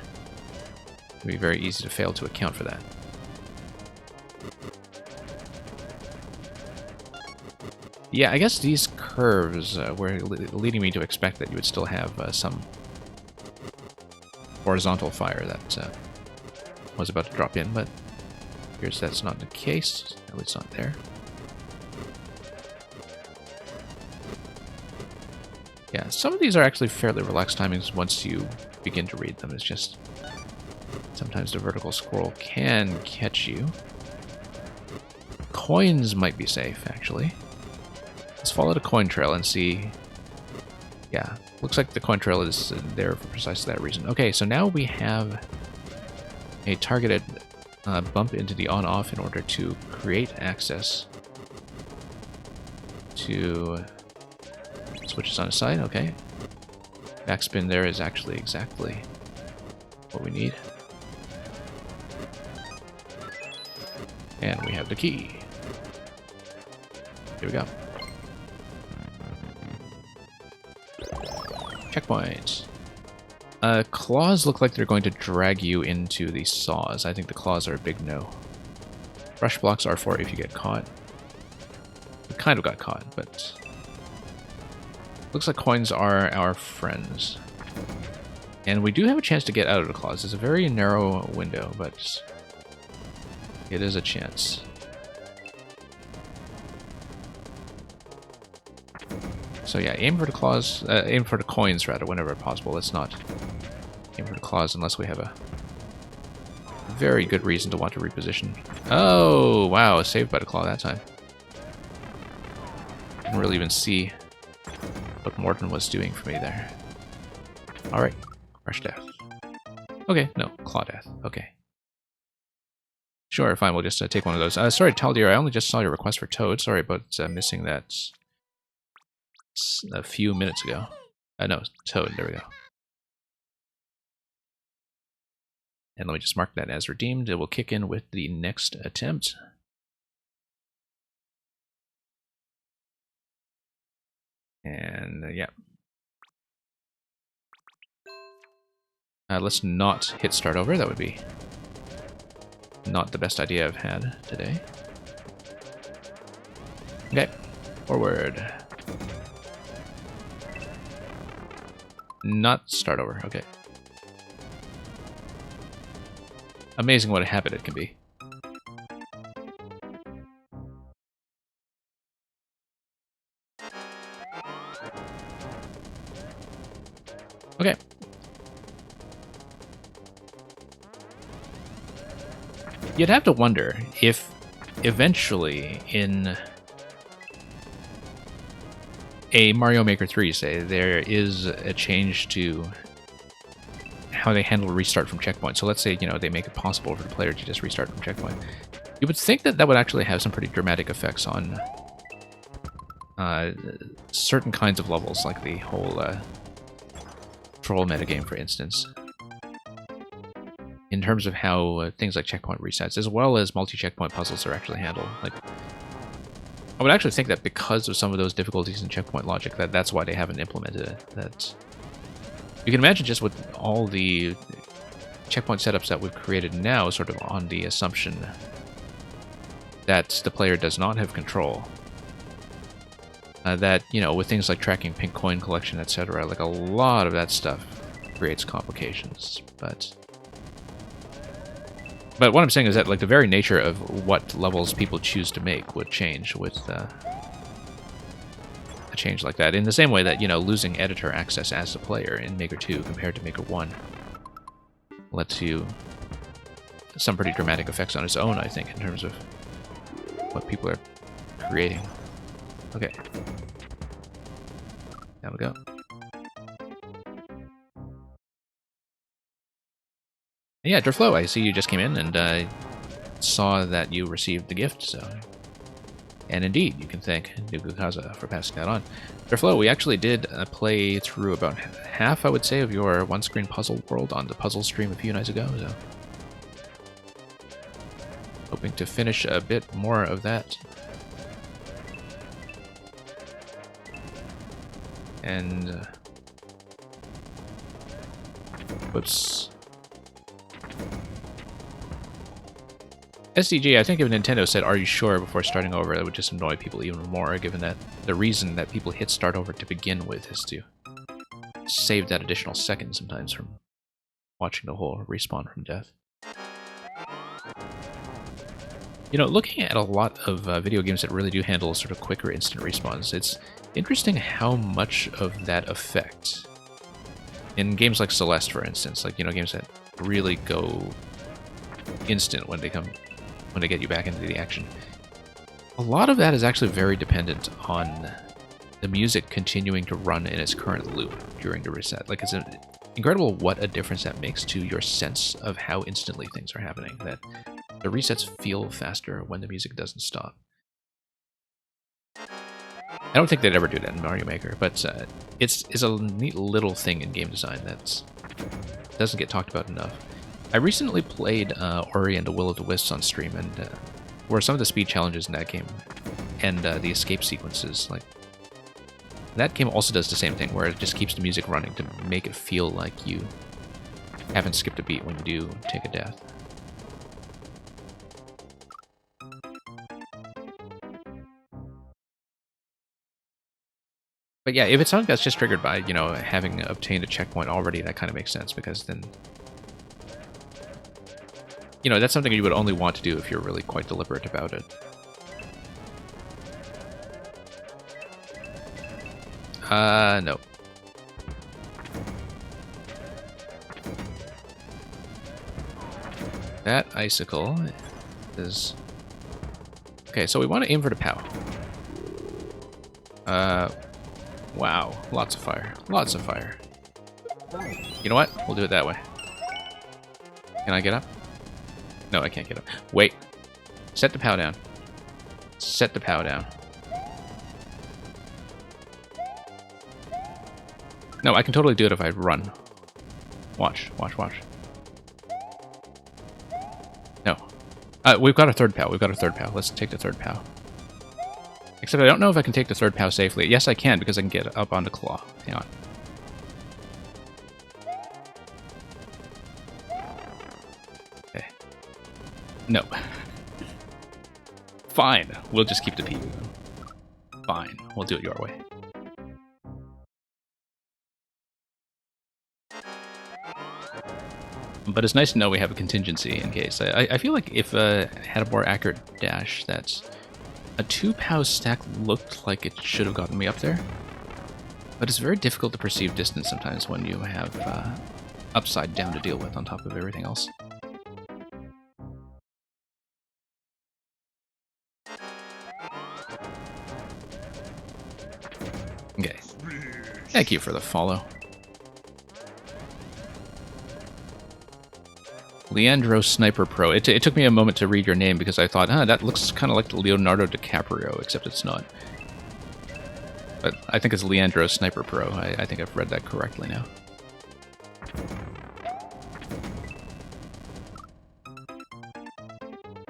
it'd be very easy to fail to account for that. Yeah, I guess these curves were leading me to expect that you would still have some horizontal fire that was about to drop in, but appears that's not the case. At least not there. Yeah, some of these are actually fairly relaxed timings once you begin to read them. It's just sometimes the vertical scroll can catch you. Coins might be safe, actually. Let's follow the coin trail and see. Yeah, looks like the coin trail is there for precisely that reason. Okay, so now we have a targeted bump into the on-off in order to create access to switches on the side. Okay, backspin there is actually exactly what we need, and we have the key. Here we go. Checkpoints. Claws look like they're going to drag you into the saws. I think the claws are a big no. Brush blocks are for if you get caught. We kind of got caught, but looks like coins are our friends. And we do have a chance to get out of the claws. It's a very narrow window, but it is a chance. So yeah, aim for the claws, aim for the coins rather, whenever possible. Let's not aim for the claws unless we have a very good reason to want to reposition. Oh, wow, saved by the claw that time. Didn't really even see what Morton was doing for me there. Alright, crush death. Okay, no, claw death, okay. Sure, fine. We'll just take one of those. Sorry, Taldir, I only just saw your request for Toad. Sorry about missing that a few minutes ago. No, Toad. There we go. And let me just mark that as redeemed. It will kick in with the next attempt. And yeah. Let's not hit start over. That would be not the best idea I've had today. Okay, forward. Not start over, okay. Amazing what a habit it can be. Okay. You'd have to wonder if eventually in a Mario Maker 3, say, there is a change to how they handle restart from checkpoint. So let's say, you know, they make it possible for the player to just restart from checkpoint. You would think that that would actually have some pretty dramatic effects on certain kinds of levels, like the whole troll metagame, for instance. In terms of how things like checkpoint resets, as well as multi-checkpoint puzzles are actually handled. Like, I would actually think that because of some of those difficulties in checkpoint logic, that's why they haven't implemented it. That you can imagine just with all the checkpoint setups that we've created now, sort of on the assumption that the player does not have control. That, you know, with things like tracking pink coin collection, etc., like a lot of that stuff creates complications. But what I'm saying is that, like, the very nature of what levels people choose to make would change with a change like that. In the same way that, you know, losing editor access as a player in Maker 2 compared to Maker 1 lets you some pretty dramatic effects on its own, I think, in terms of what people are creating. Okay. There we go. Yeah, Driflow, I see you just came in and saw that you received the gift, so... And indeed, you can thank Nugukaza for passing that on. Driflow, we actually did play through about half, I would say, of your one-screen puzzle world on the puzzle stream a few nights ago, so... Hoping to finish a bit more of that. And... whoops... SDG, I think if Nintendo said, "Are you sure?" before starting over, that would just annoy people even more, given that the reason that people hit start over to begin with is to save that additional second sometimes from watching the whole respawn from death. You know, looking at a lot of video games that really do handle sort of quicker instant respawns, it's interesting how much of that effect, in games like Celeste, for instance, like, you know, games that really go instant when they get you back into the action. A lot of that is actually very dependent on the music continuing to run in its current loop during the reset. Like, it's incredible what a difference that makes to your sense of how instantly things are happening, that the resets feel faster when the music doesn't stop. I don't think they'd ever do that in Mario Maker, but it's a neat little thing in game design that doesn't get talked about enough. I recently played Ori and the Will of the Wisps on stream, and where some of the speed challenges in that game and the escape sequences, like, that game also does the same thing, where it just keeps the music running to make it feel like you haven't skipped a beat when you do take a death. But yeah, if it's something that's just triggered by, you know, having obtained a checkpoint already, that kind of makes sense, because then, you know, that's something you would only want to do if you're really quite deliberate about it. No. That icicle is... Okay, so we want to aim for the POW. Wow. Lots of fire. Lots of fire. You know what? We'll do it that way. Can I get up? No, I can't get up. Wait. Set the POW down. Set the POW down. No, I can totally do it if I run. Watch, watch, watch. No. We've got a third POW. We've got a third POW. Let's take the third POW. Except I don't know if I can take the third POW safely. Yes, I can, because I can get up onto Claw. Hang on. Okay. No. Fine. We'll just keep the PV. Fine. We'll do it your way. But it's nice to know we have a contingency in case. I feel like if had a more accurate dash, that's a 2 POW stack looked like it should have gotten me up there. But it's very difficult to perceive distance sometimes when you have upside down to deal with on top of everything else. Okay. Thank you for the follow. Leandro Sniper Pro. It took me a moment to read your name because I thought, that looks kind of like Leonardo DiCaprio, except it's not. But I think it's Leandro Sniper Pro. I think I've read that correctly now.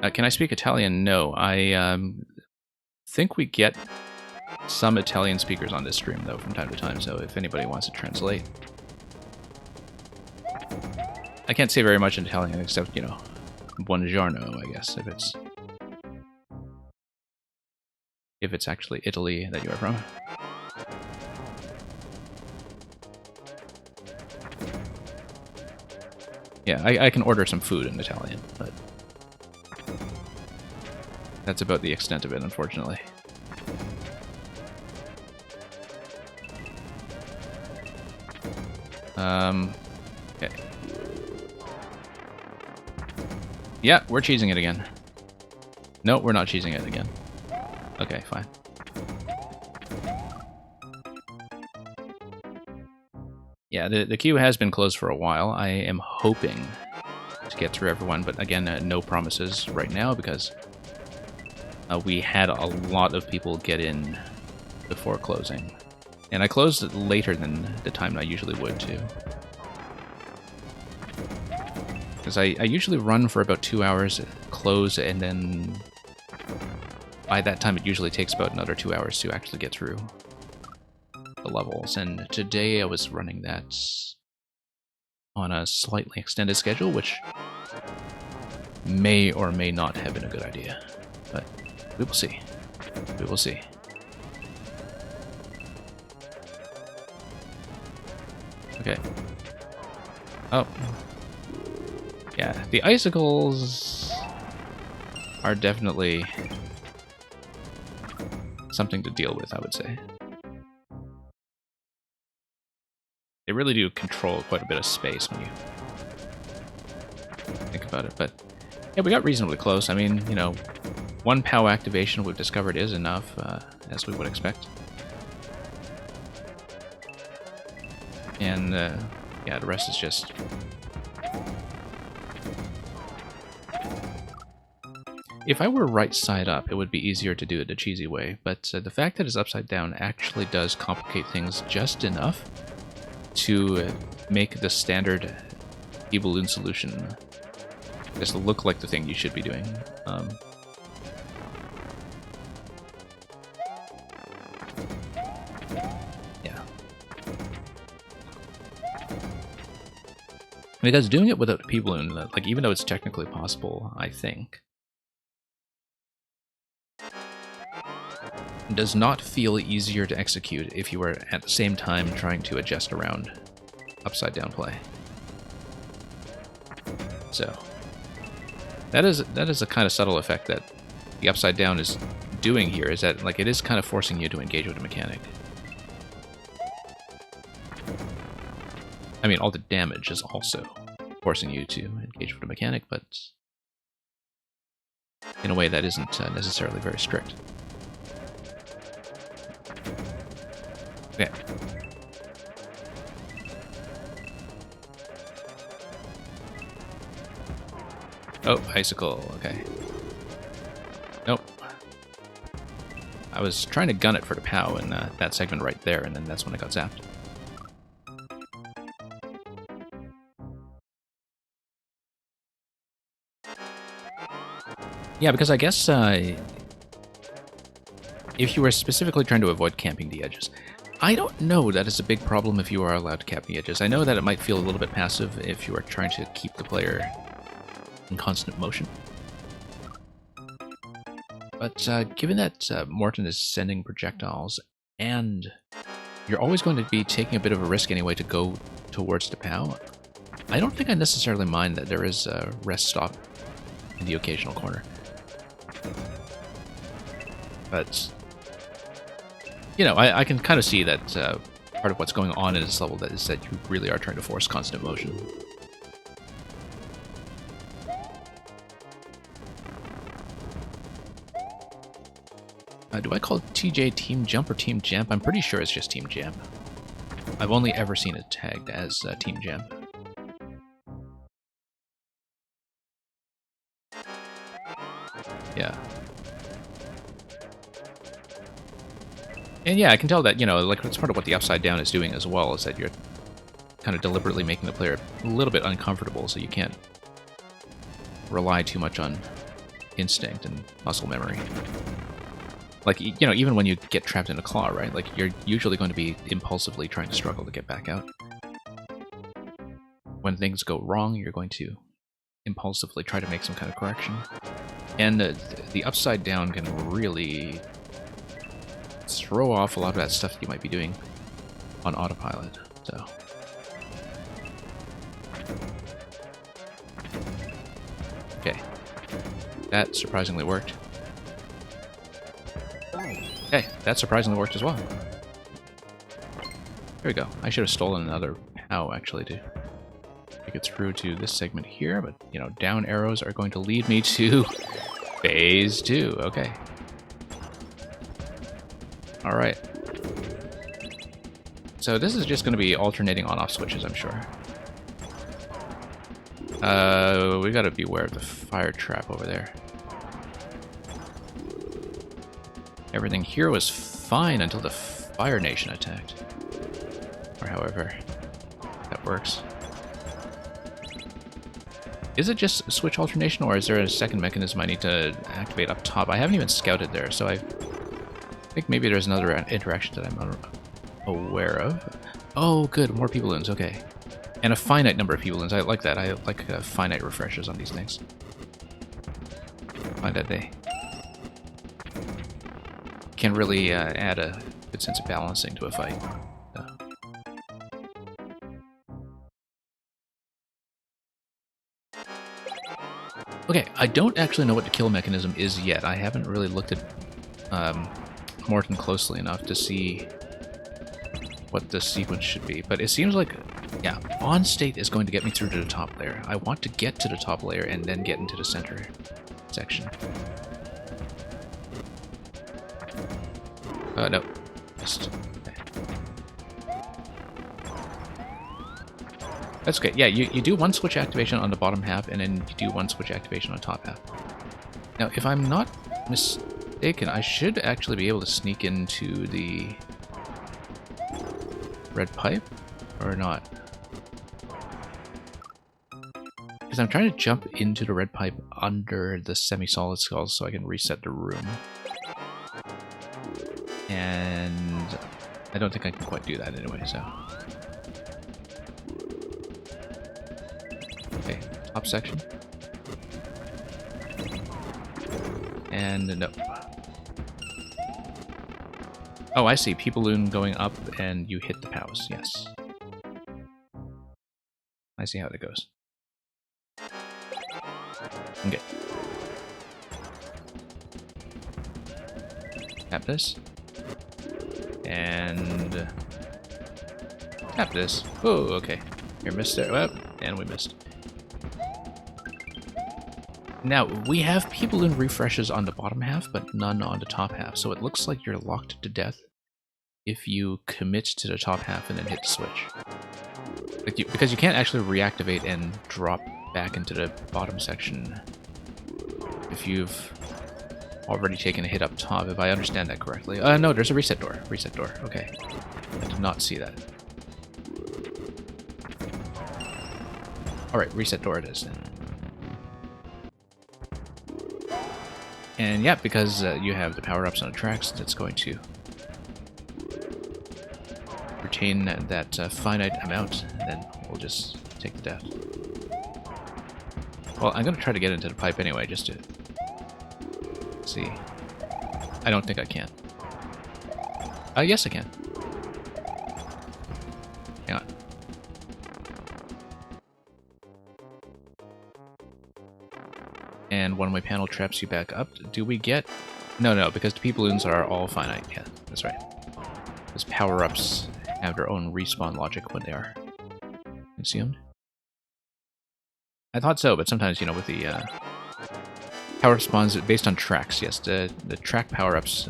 Can I speak Italian? No. I think we get some Italian speakers on this stream, though, from time to time, so if anybody wants to translate. I can't say very much in Italian except, you know, buongiorno, I guess, if it's actually Italy that you are from. Yeah, I can order some food in Italian, but that's about the extent of it, unfortunately. Okay. Yeah, we're cheesing it again. No, we're not cheesing it again. Okay, fine. Yeah, the queue has been closed for a while. I am hoping to get through everyone, but again, no promises right now because we had a lot of people get in before closing. And I closed later than the time I usually would, too. Because I usually run for about 2 hours, close, and then by that time it usually takes about another 2 hours to actually get through the levels. And today I was running that on a slightly extended schedule, which may or may not have been a good idea. But we will see. We will see. Okay. Oh. Yeah, the icicles are definitely something to deal with, I would say. They really do control quite a bit of space when you think about it, but yeah, we got reasonably close. I mean, you know, 1 POW activation we've discovered is enough, as we would expect. And, yeah, the rest is just... If I were right side up, it would be easier to do it the cheesy way, but the fact that it's upside down actually does complicate things just enough to make the standard E-balloon solution just look like the thing you should be doing. Yeah. Because doing it without a P-balloon, like, even though it's technically possible, I think, does not feel easier to execute if you are at the same time trying to adjust around upside down play. So that is a kind of subtle effect that the upside down is doing here, is that like it is kind of forcing you to engage with a mechanic. I mean, all the damage is also forcing you to engage with a mechanic, but in a way that isn't necessarily very strict. Okay. Oh, icicle. Okay. Nope. I was trying to gun it for the POW in that segment right there, and then that's when I got zapped. Yeah, because I guess if you were specifically trying to avoid camping the edges, I don't know that is a big problem if you are allowed to camp the edges. I know that it might feel a little bit passive if you are trying to keep the player in constant motion. But given that Morton is sending projectiles, and you're always going to be taking a bit of a risk anyway to go towards the POW, I don't think I necessarily mind that there is a rest stop in the occasional corner. But, you know, I can kind of see that part of what's going on in this level that is that you really are trying to force constant motion. Do I call TJ Team Jump or Team Jamp? I'm pretty sure it's just Team Jamp. I've only ever seen it tagged as Team Jamp. Yeah. And yeah, I can tell that, you know, like that's part of what the Upside Down is doing as well, is that you're kind of deliberately making the player a little bit uncomfortable, so you can't rely too much on instinct and muscle memory. Like, you know, even when you get trapped in a claw, right? Like, you're usually going to be impulsively trying to struggle to get back out. When things go wrong, you're going to impulsively try to make some kind of correction. And the Upside Down can really throw off a lot of that stuff that you might be doing on autopilot, so... Okay. That surprisingly worked. Okay, that surprisingly worked as well. There we go. I should have stolen another POW, actually, to make it through to this segment here, but, you know, down arrows are going to lead me to Phase 2. Okay. Alright. So this is just going to be alternating on-off switches, I'm sure. We gotta beware of the fire trap over there. Everything here was fine until the Fire Nation attacked. Or however that works. Is it just switch alternation, or is there a second mechanism I need to activate up top? I haven't even scouted there, so I think maybe there's another interaction that I'm aware of. Oh, good, more P-balloons, okay. And a finite number of P-balloons, I like that. I like finite refreshes on these things. Find that they can really add a good sense of balancing to a fight. Okay, I don't actually know what the kill mechanism is yet. I haven't really looked at Morton closely enough to see what the sequence should be, but it seems like, yeah, on state is going to get me through to the top layer. I want to get to the top layer and then get into the center section. No. Just, okay. That's okay. Yeah, you do one switch activation on the bottom half, and then you do one switch activation on top half. Now, if I'm not mistaken, I should actually be able to sneak into the red pipe, or not? Because I'm trying to jump into the red pipe under the semi-solid skulls so I can reset the room. And I don't think I can quite do that anyway, so... Okay, top section. And no. Oh, I see. P-balloon going up and you hit the POWs, yes. I see how that goes. Okay. Tap this. And tap this. Oh, okay. You missed it. Well, and we missed. Now, we have P-balloon refreshes on the bottom half, but none on the top half, so it looks like you're locked to death if you commit to the top half and then hit the switch. Because you can't actually reactivate and drop back into the bottom section if you've already taken a hit up top, if I understand that correctly. No, there's a reset door. Reset door. Okay. I did not see that. Alright, reset door it is then. And yeah, because you have the power-ups on the tracks, that's going to retain that finite amount, and then we'll just take the death. Well, I'm going to try to get into the pipe anyway, just to see. I don't think I can. Yes I can. Hang on. And one-way panel traps you back up. Do we get... No, because the P-balloons are all finite. Yeah, that's right. Because power-ups have their own respawn logic when they are consumed. I thought so, but sometimes, you know, with the power spawns based on tracks, yes, the track power-ups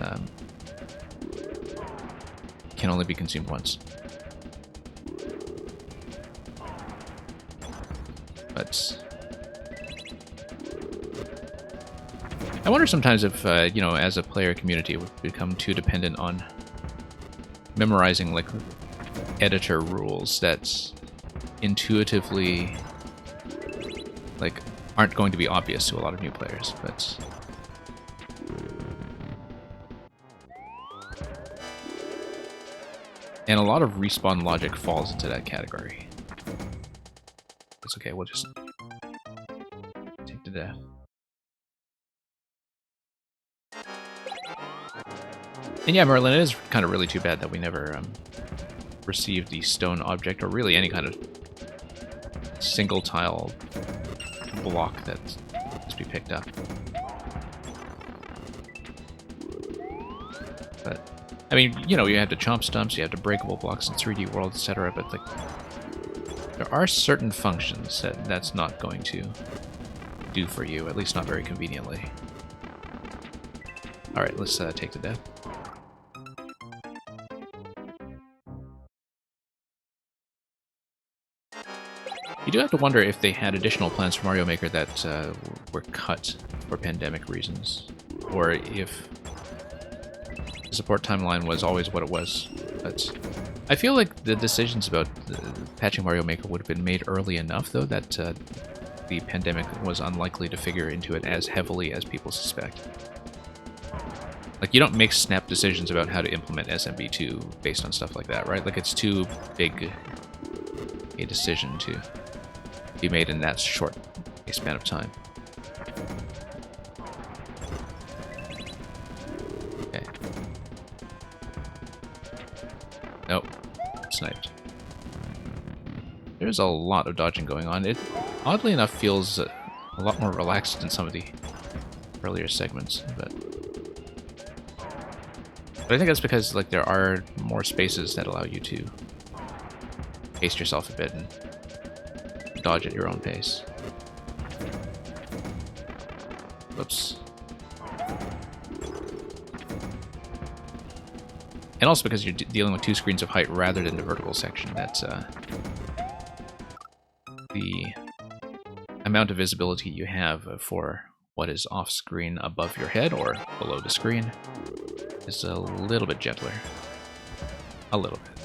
can only be consumed once. But I wonder sometimes if, you know, as a player community, we've become too dependent on memorizing, like, editor rules that intuitively, like, aren't going to be obvious to a lot of new players, but... And a lot of respawn logic falls into that category. It's okay, we'll just take the death. And yeah, Merlin, it is kind of really too bad that we never received the stone object, or really any kind of single tile block that must be picked up. But, I mean, you know, you have the chomp stumps, you have the breakable blocks in 3D World, etc., but like, there are certain functions that that's not going to do for you, at least not very conveniently. Alright, let's take the death. You do have to wonder if they had additional plans for Mario Maker that were cut for pandemic reasons, or if the support timeline was always what it was. But I feel like the decisions about patching Mario Maker would have been made early enough, though, that the pandemic was unlikely to figure into it as heavily as people suspect. Like, you don't make snap decisions about how to implement SMB2 based on stuff like that, right? Like, it's too big a decision to be made in that short a span of time. Okay. Nope. Sniped. There's a lot of dodging going on. It, oddly enough, feels a lot more relaxed than some of the earlier segments, but I think that's because, like, there are more spaces that allow you to pace yourself a bit and dodge at your own pace. Whoops. And also because you're dealing with 2 screens of height rather than the vertical section, that's the amount of visibility you have for what is off-screen above your head or below the screen is a little bit gentler. A little bit.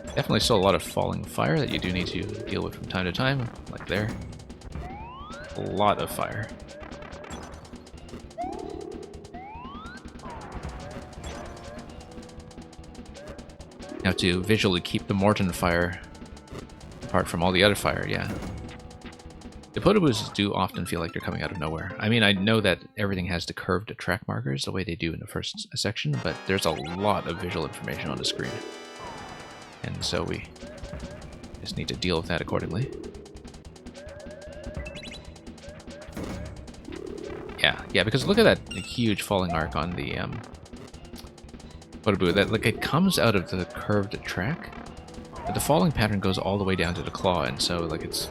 Definitely still a lot of falling fire that you do need to deal with from time to time, like there. A lot of fire. Now to visually keep the Morton fire apart from all the other fire, yeah. The Podoboos do often feel like they're coming out of nowhere. I mean, I know that everything has the curved track markers the way they do in the first section, but there's a lot of visual information on the screen. And so we just need to deal with that accordingly. Yeah, because look at that huge falling arc on the Podoboo. That, like, it comes out of the curved track, but the falling pattern goes all the way down to the claw, and so, like, it's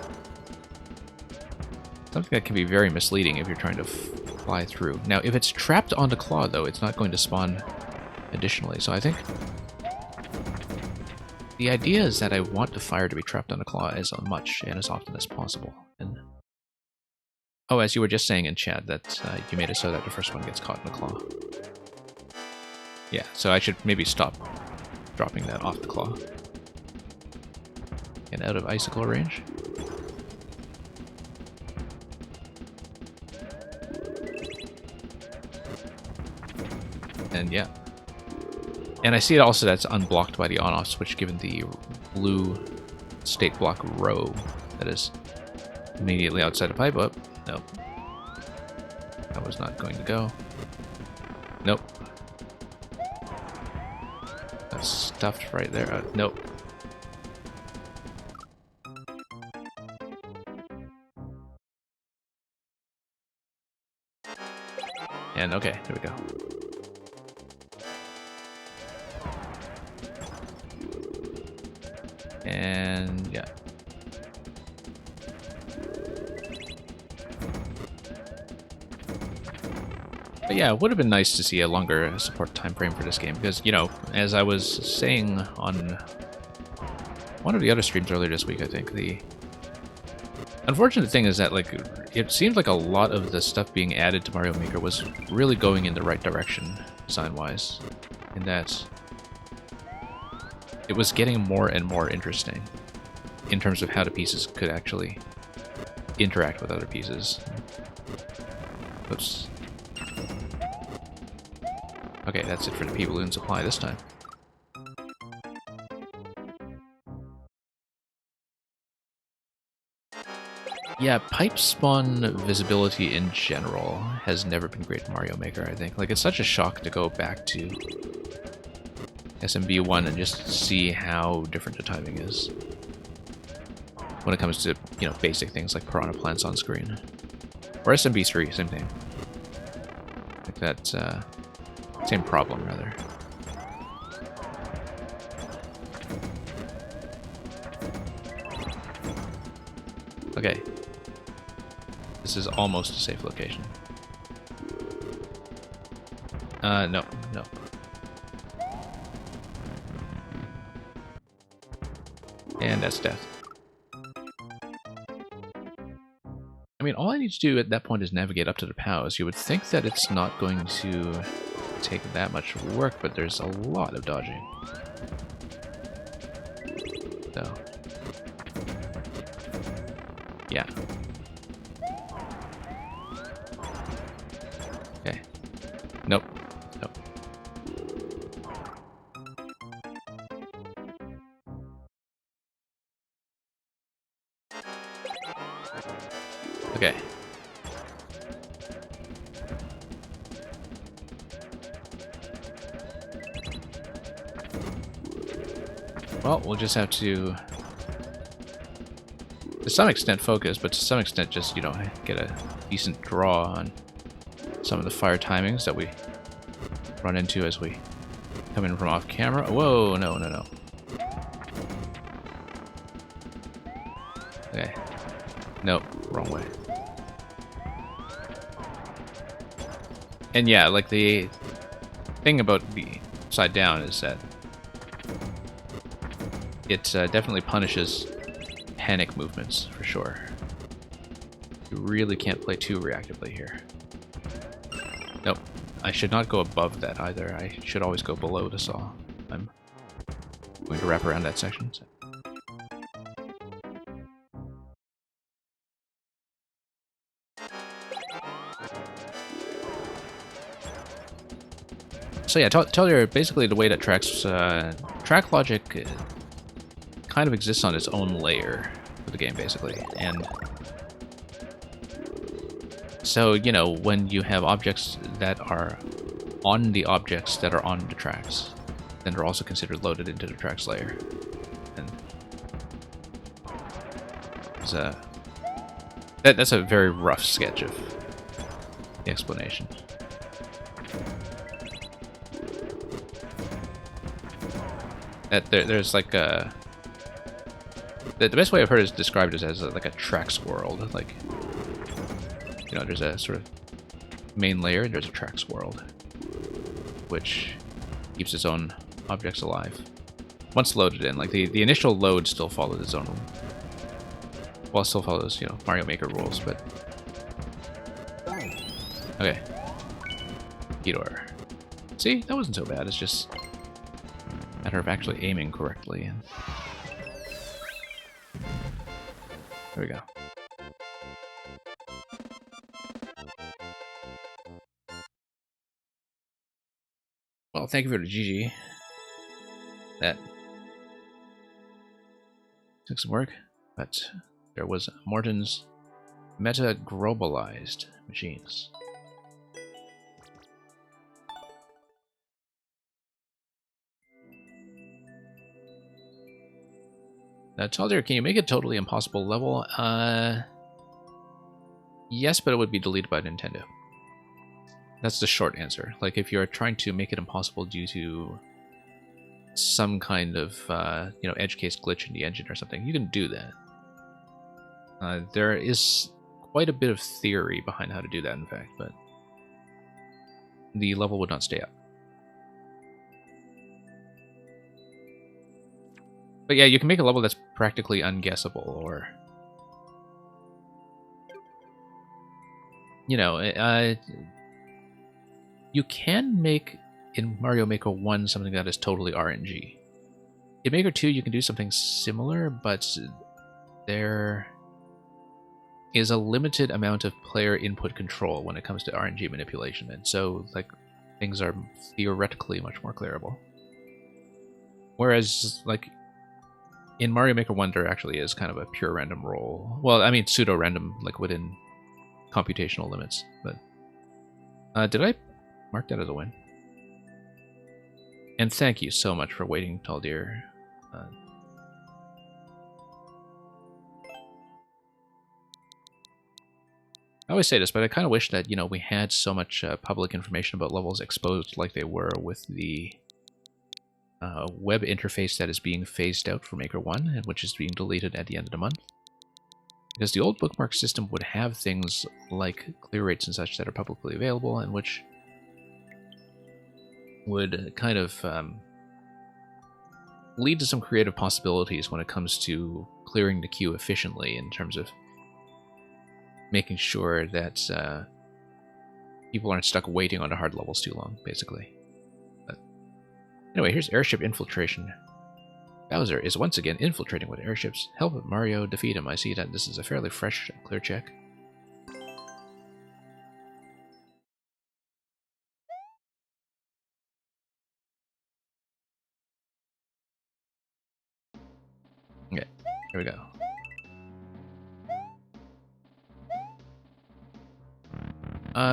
something that can be very misleading if you're trying to fly through. Now, if it's trapped on the claw, though, it's not going to spawn additionally, so I think the idea is that I want the fire to be trapped on the claw as much and as often as possible. And Oh, as you were just saying in chat, that you made it so that the first one gets caught in the claw. Yeah, so I should maybe stop dropping that off the claw. And out of icicle range. And yeah. And I see it also that's unblocked by the on-off switch given the blue state block row that is immediately outside of pipe up. Nope. That was not going to go. Nope. That's stuffed right there. Nope. And okay, there we go. And yeah. But yeah, it would have been nice to see a longer support time frame for this game because, you know, as I was saying on one of the other streams earlier this week, I think, the unfortunate thing is that, like, it seemed like a lot of the stuff being added to Mario Maker was really going in the right direction, design-wise, in that it was getting more and more interesting in terms of how the pieces could actually interact with other pieces. Oops. Okay, that's it for the P-Balloon supply this time. Yeah, pipe spawn visibility in general has never been great in Mario Maker, I think. Like, it's such a shock to go back to SMB1 and just see how different the timing is when it comes to, you know, basic things like piranha plants on screen. Or SMB3, same thing. Like that, same problem, rather. Okay. This is almost a safe location. No. And that's death. I mean, all I need to do at that point is navigate up to the POWs. You would think that it's not going to take that much work, but there's a lot of dodging. So, yeah. Okay. Nope. Nope. Okay. Well, we'll just have to some extent focus, but to some extent just, you know, get a decent draw on some of the fire timings that we run into as we come in from off camera. Whoa, no. Okay. Nope, wrong way. And yeah, like the thing about the upside down is that it definitely punishes panic movements, for sure. You really can't play too reactively here. Nope. I should not go above that either. I should always go below the saw. I'm going to wrap around that section. So yeah, Tellier, basically the way that track logic kind of exists on its own layer of the game, basically. And so, you know, when you have objects that are on the objects that are on the tracks, then they're also considered loaded into the tracks layer. And that's a very rough sketch of the explanation. That there's like a... The best way I've heard is described as like a tracks world. Like, you know, there's a sort of main layer and there's a tracks world, which keeps its own objects alive. Once loaded in, like the initial load still follows its own, well, it still follows, you know, Mario Maker rules, but Okay. Ghidorah. See, that wasn't so bad. It's just a matter of actually aiming correctly. And there we go. Well, thank you for the GG. That took some work, but there was Morton's meta-globalized machines. Now, Taldir, can you make a totally impossible level? Yes, but it would be deleted by Nintendo. That's the short answer. Like, if you're trying to make it impossible due to some kind of, edge case glitch in the engine or something, you can do that. There is quite a bit of theory behind how to do that, in fact, but the level would not stay up. But yeah, you can make a level that's practically unguessable, or... you can make, in Mario Maker 1, something that is totally RNG. In Maker 2, you can do something similar, but there is a limited amount of player input control when it comes to RNG manipulation, and so, like, things are theoretically much more clearable. Whereas, like, in Mario Maker 1, there actually is kind of a pure random roll. Well, I mean, pseudo-random, like, within computational limits, but... did I mark that as a win? And thank you so much for waiting, Taldir. I always say this, but I kind of wish that, we had so much public information about levels exposed like they were with the web interface that is being phased out for Maker 1, and which is being deleted at the end of the month. Because the old bookmark system would have things like clear rates and such that are publicly available, and which would kind of lead to some creative possibilities when it comes to clearing the queue efficiently in terms of making sure that people aren't stuck waiting on the hard levels too long, basically. But anyway, here's airship infiltration. Bowser is once again infiltrating with airships. Help Mario defeat him. I see that this is a fairly fresh, clear check. Okay, here we go.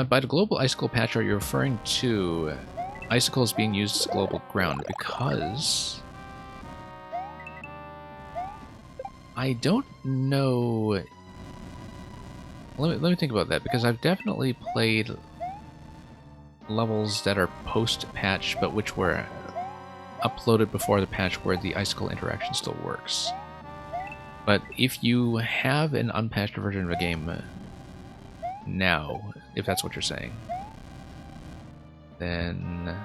By the global icicle patch, are you referring to icicles being used as global ground? Because I don't know. Let me think about that, because I've definitely played levels that are post-patch, but which were uploaded before the patch where the icicle interaction still works. But if you have an unpatched version of the game now, if that's what you're saying, then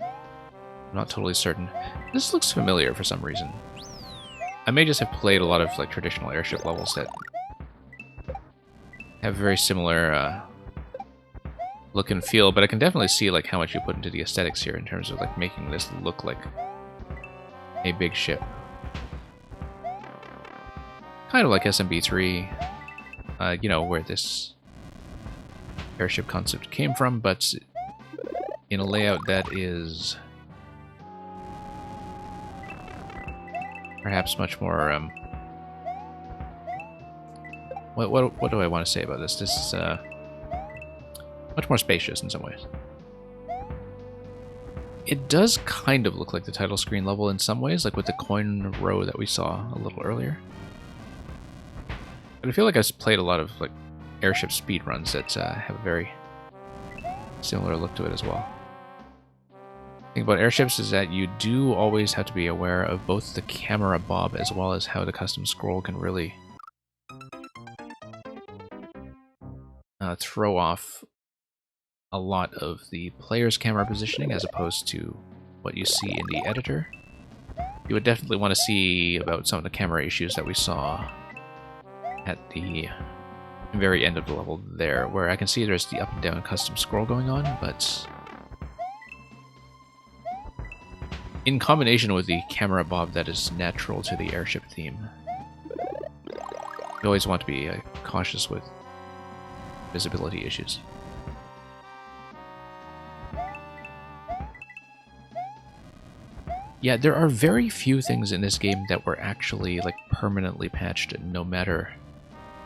I'm not totally certain. This looks familiar for some reason. I may just have played a lot of like traditional airship levels that have very similar look and feel, but I can definitely see like how much you put into the aesthetics here in terms of like making this look like a big ship. Kind of like SMB3, where this airship concept came from, but in a layout that is perhaps much more, what do I want to say about this? This is much more spacious in some ways. It does kind of look like the title screen level in some ways, like with the coin row that we saw a little earlier. But I feel like I've played a lot of like airship speedruns that have a very similar look to it as well. The thing about airships is that you do always have to be aware of both the camera bob as well as how the custom scroll can really throw off a lot of the player's camera positioning as opposed to what you see in the editor. You would definitely want to see about some of the camera issues that we saw at the very end of the level there, where I can see there's the up and down custom scroll going on, but in combination with the camera bob that is natural to the airship theme, you always want to be cautious with visibility issues. Yeah, there are very few things in this game that were actually like permanently patched, no matter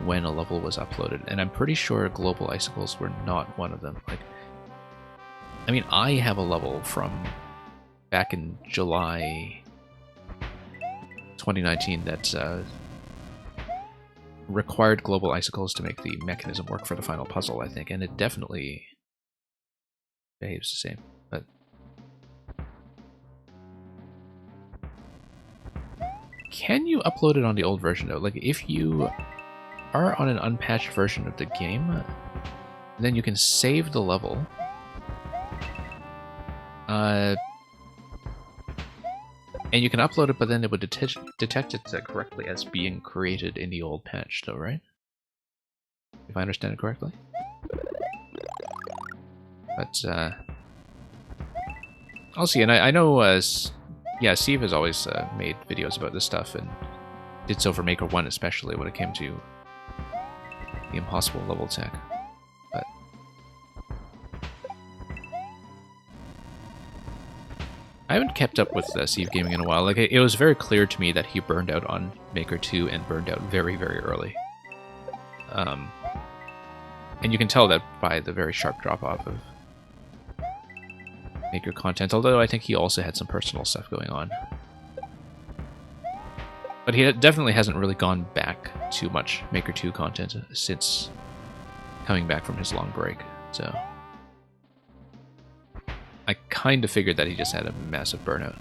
when a level was uploaded, and I'm pretty sure global icicles were not one of them. Like, I mean, I have a level from back in July 2019 that required global icicles to make the mechanism work for the final puzzle, I think, and it definitely behaves the same. But can you upload it on the old version though? Like, if you are on an unpatched version of the game, then you can save the level. And you can upload it, but then it would detect it correctly as being created in the old patch, though, right? If I understand it correctly. But, I'll see. And I know, yeah, Steve has always made videos about this stuff, and did so for Maker 1 especially when it came to the impossible level tech. But I haven't kept up with Steve Gaming in a while. Like, it was very clear to me that he burned out on Maker 2 and burned out very, very early. And you can tell that by the very sharp drop-off of Maker content, although I think he also had some personal stuff going on. But he definitely hasn't really gone back to much Maker 2 content since coming back from his long break, so I kind of figured that he just had a massive burnout.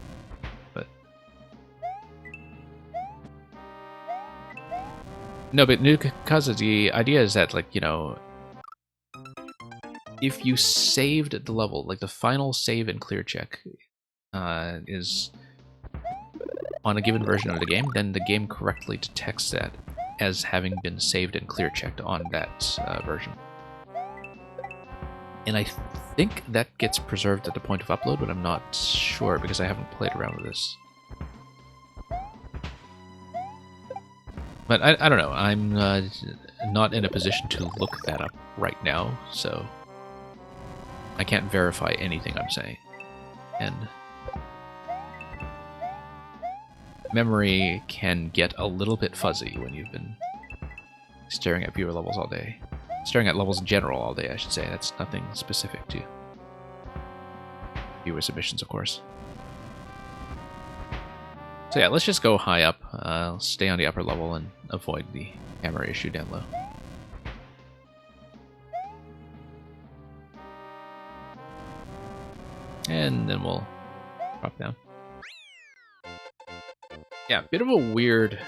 But no, but because the idea is that, like, you know, if you saved the level, like the final save and clear check is on a given version of the game, then the game correctly detects that as having been saved and clear checked on that version. And I think that gets preserved at the point of upload, but I'm not sure because I haven't played around with this. But I don't know, I'm not in a position to look that up right now, so I can't verify anything I'm saying. And memory can get a little bit fuzzy when you've been staring at viewer levels all day. Staring at levels in general all day, I should say. That's nothing specific to viewer submissions, of course. So yeah, let's just go high up, stay on the upper level, and avoid the camera issue down low. And then we'll drop down. Yeah, bit of a weird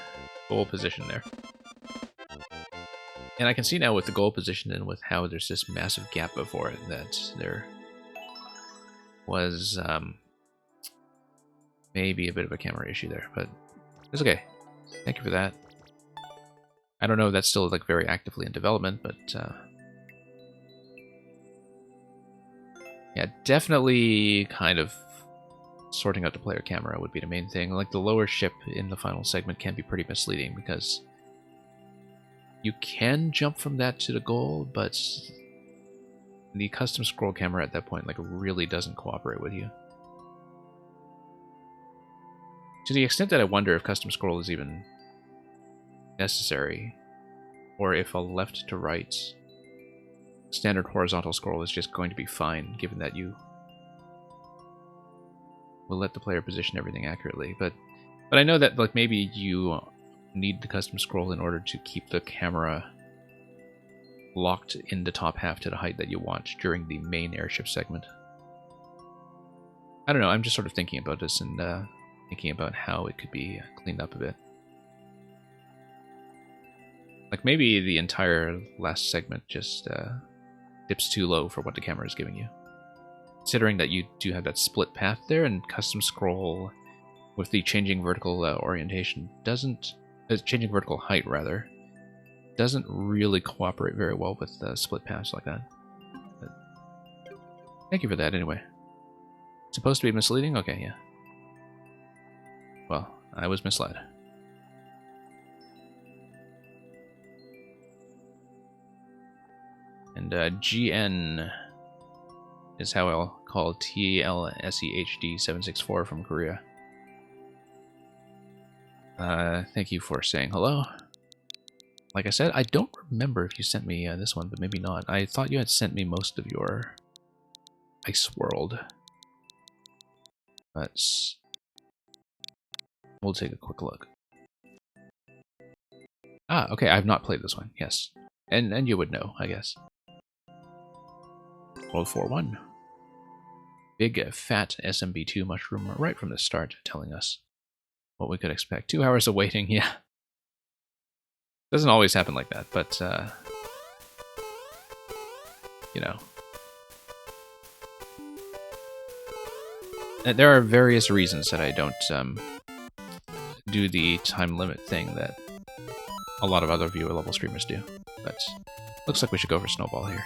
goal position there. And I can see now with the goal position and with how there's this massive gap before it that there was maybe a bit of a camera issue there, but it's okay. Thank you for that. I don't know if that's still like very actively in development, but yeah, definitely kind of sorting out the player camera would be the main thing. Like, the lower ship in the final segment can be pretty misleading because you can jump from that to the goal, but the custom scroll camera at that point like really doesn't cooperate with you. To the extent that I wonder if custom scroll is even necessary, or if a left to right standard horizontal scroll is just going to be fine, given that you will let the player position everything accurately. But I know that, like, maybe you need the custom scroll in order to keep the camera locked in the top half to the height that you want during the main airship segment. I don't know, I'm just sort of thinking about this and thinking about how it could be cleaned up a bit. Like, maybe the entire last segment just dips too low for what the camera is giving you. Considering that you do have that split path there, and custom scroll with the changing vertical orientation doesn't... changing vertical height, rather, doesn't really cooperate very well with split paths like that. But thank you for that anyway. Supposed to be misleading? Okay, yeah. Well, I was misled. And GN is how I'll call TLSEHD764 from Korea. Thank you for saying hello. Like I said, I don't remember if you sent me this one, but maybe not. I thought you had sent me most of your Ice World. But we'll take a quick look. Ah, okay, I've not played this one, yes. And you would know, I guess. World 4-1. Big fat SMB2 mushroom right from the start, telling us what we could expect. 2 hours of waiting, yeah. Doesn't always happen like that, but, you know. There are various reasons that I don't do the time limit thing that a lot of other viewer level streamers do. But looks like we should go for Snowball here.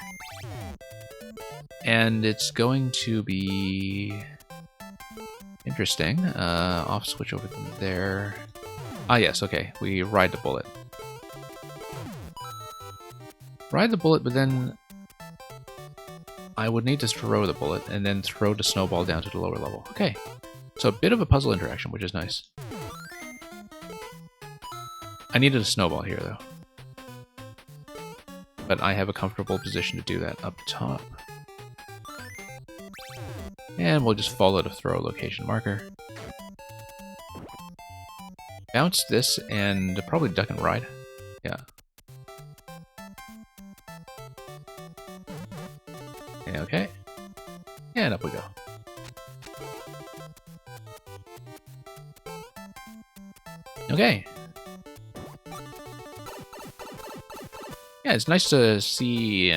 And it's going to be interesting. Off switch over there. Ah, yes, okay. We ride the bullet. Ride the bullet, but then I would need to throw the bullet and then throw the snowball down to the lower level. Okay. So a bit of a puzzle interaction, which is nice. I needed a snowball here, though. But I have a comfortable position to do that up top. And we'll just follow the throw location marker. Bounce this and probably duck and ride. Yeah. Okay. And up we go. Okay. Yeah, it's nice to see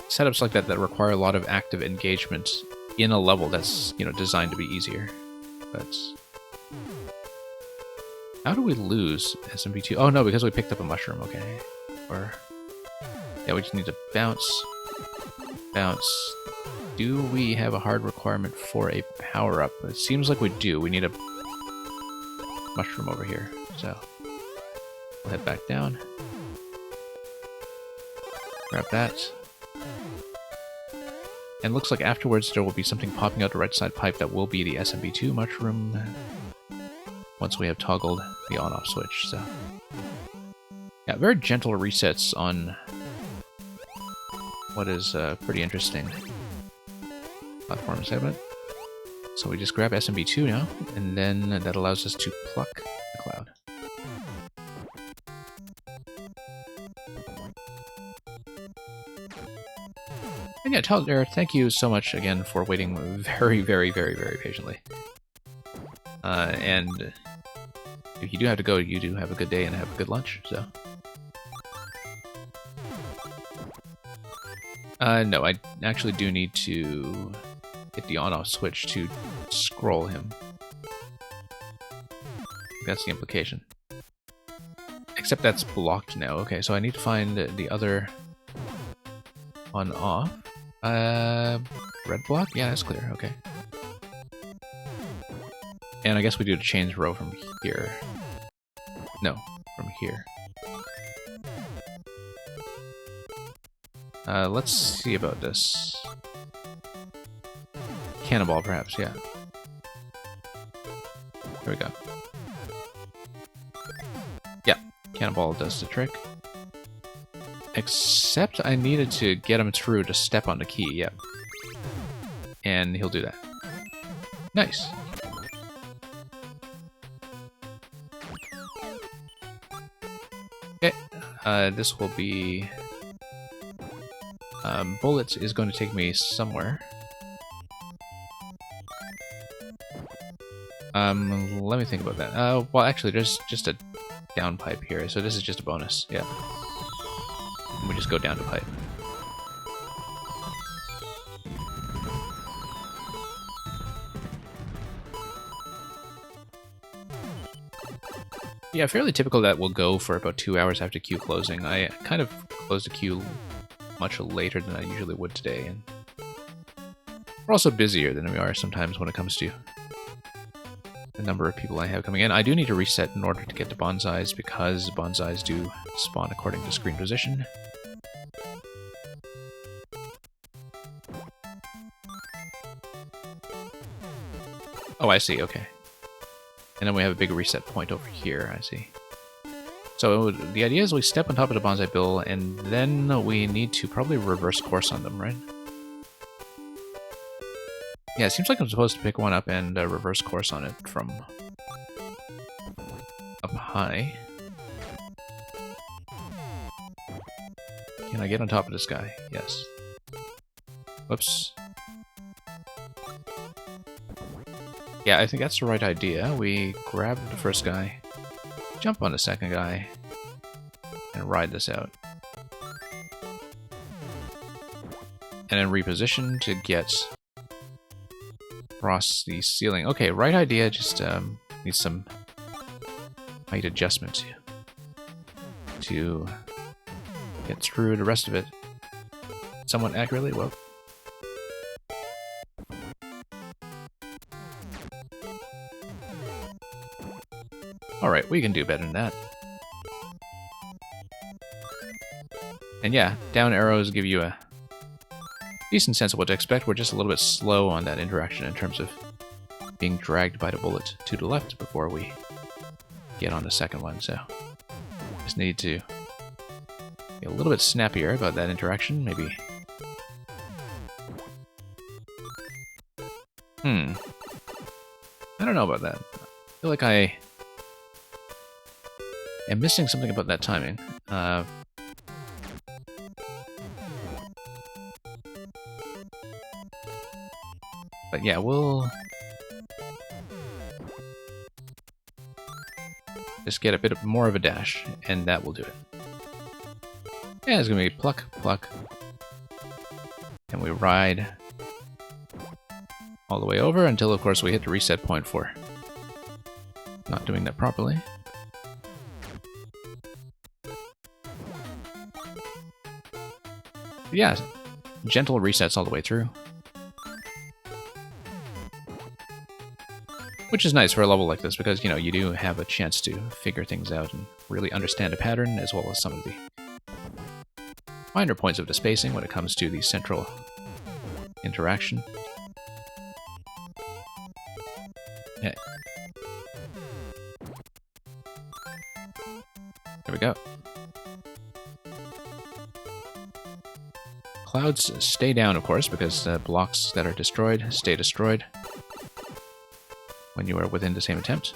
setups like that that require a lot of active engagement in a level that's, you know, designed to be easier. But how do we lose SMB2? Oh no, because we picked up a mushroom. Okay. Or yeah, we just need to bounce. Bounce. Do we have a hard requirement for a power-up? It seems like we do. We need a mushroom over here. So we'll head back down. Grab that. And looks like afterwards there will be something popping out the right side pipe that will be the SMB2 mushroom once we have toggled the on-off switch. So yeah, very gentle resets on what is pretty interesting platform segment. So we just grab SMB2 now, and then that allows us to pluck the cloud. And yeah, Talder, thank you so much again for waiting very, very, very, very patiently. And if you do have to go, you do have a good day and have a good lunch, so. No, I actually do need to hit the on-off switch to scroll him. That's the implication. Except that's blocked now. Okay, so I need to find the other on-off. Red block? Yeah, that's clear. Okay. And I guess we do the change row from here. No, from here. Let's see about this. Cannonball, perhaps, yeah. There we go. Yeah, Cannonball does the trick. Except I needed to get him through to step on the key, yeah. And he'll do that. Nice. Okay, this will be... bullets is going to take me somewhere. Let me think about that. Well, actually, there's just a down pipe here, so this is just a bonus, yeah. We just go down to pipe. Yeah, fairly typical that will go for about 2 hours after queue closing. I kind of closed the queue much later than I usually would today, and we're also busier than we are sometimes when it comes to the number of people I have coming in. I do need to reset in order to get to bonsais because bonsais do spawn according to screen position. Oh, I see, okay. And then we have a big reset point over here, I see. So the idea is we step on top of the bonsai bill, and then we need to probably reverse course on them, right? Yeah, it seems like I'm supposed to pick one up and reverse course on it from up high. Can I get on top of this guy? Yes. Whoops. Yeah, I think that's the right idea. We grab the first guy, jump on the second guy, and ride this out. And then reposition to get across the ceiling. Okay, right idea, just needs some height adjustment to get through the rest of it somewhat accurately. Well, alright, we can do better than that. And yeah, down arrows give you a decent sense of what to expect. We're just a little bit slow on that interaction in terms of being dragged by the bullet to the left before we get on the second one, so just need to be a little bit snappier about that interaction, maybe. I don't know about that. I feel like I am missing something about that timing. But yeah, we'll just get a bit more of a dash, and that will do it. Yeah, it's gonna be pluck, pluck, and we ride all the way over until, of course, we hit the reset point for not doing that properly. Yeah, gentle resets all the way through. Which is nice for a level like this because, you know, you do have a chance to figure things out and really understand a pattern, as well as some of the finer points of the spacing when it comes to the central interaction. Yeah. There we go. Clouds stay down, of course, because blocks that are destroyed stay destroyed when you are within the same attempt.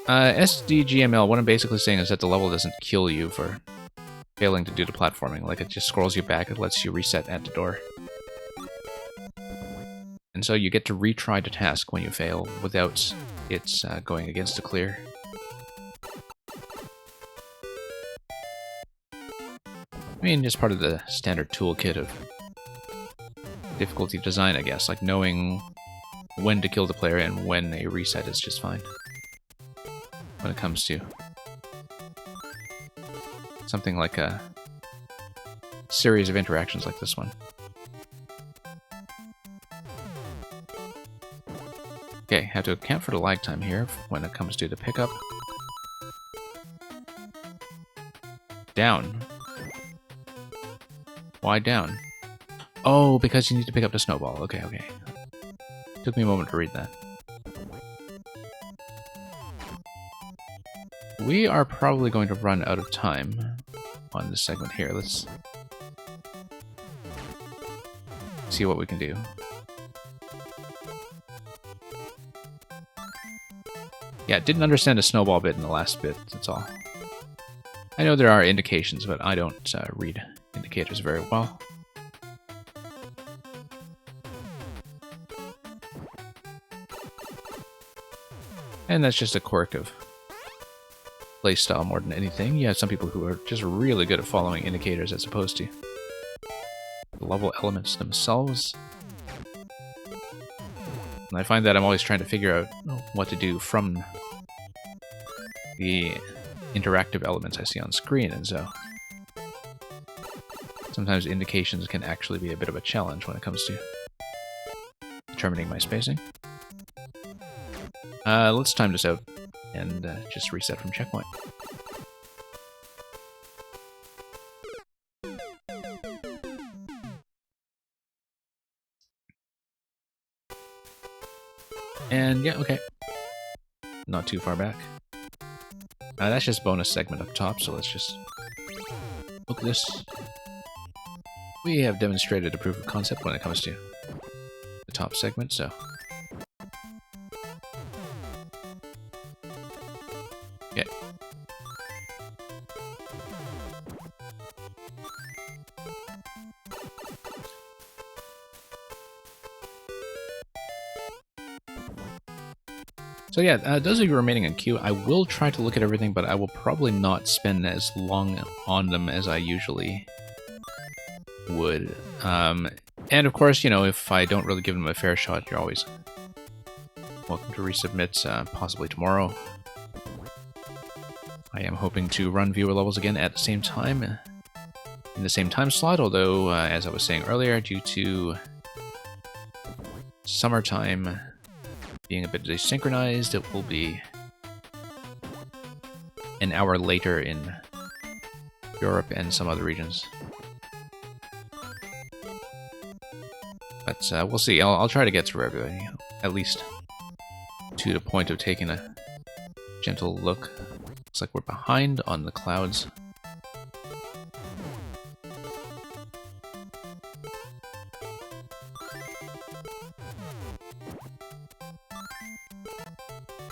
SDGML, what I'm basically saying is that the level doesn't kill you for failing to do the platforming. Like, it just scrolls you back, it lets you reset at the door. And so you get to retry the task when you fail without it going against the clear. I mean, just part of the standard toolkit of difficulty design, I guess. Like, knowing when to kill the player and when a reset is just fine. When it comes to something like a series of interactions like this one. Okay, have to account for the lag time here when it comes to the pickup. Down. Why down? Oh, because you need to pick up the snowball. Okay, okay. Took me a moment to read that. We are probably going to run out of time on this segment here. Let's see what we can do. Yeah, didn't understand the snowball bit in the last bit, that's all. I know there are indications, but I don't read indicators very well. And that's just a quirk of playstyle more than anything. You have some people who are just really good at following indicators as opposed to the level elements themselves. And I find that I'm always trying to figure out what to do from the interactive elements I see on screen, and so sometimes indications can actually be a bit of a challenge when it comes to determining my spacing. Let's time this out and just reset from checkpoint. And yeah, okay. Not too far back. That's just bonus segment up top, so let's just look at this. We have demonstrated a proof of concept when it comes to the top segment, so... Okay. So yeah, those of you remaining in queue, I will try to look at everything, but I will probably not spend as long on them as I usually would. And of course, you know, if I don't really give them a fair shot, you're always welcome to resubmit, possibly tomorrow. I am hoping to run viewer levels again at the same time, in the same time slot, although, as I was saying earlier, due to summertime being a bit desynchronized, it will be an hour later in Europe and some other regions. But we'll see. I'll try to get through everything, at least to the point of taking a gentle look. Looks like we're behind on the clouds.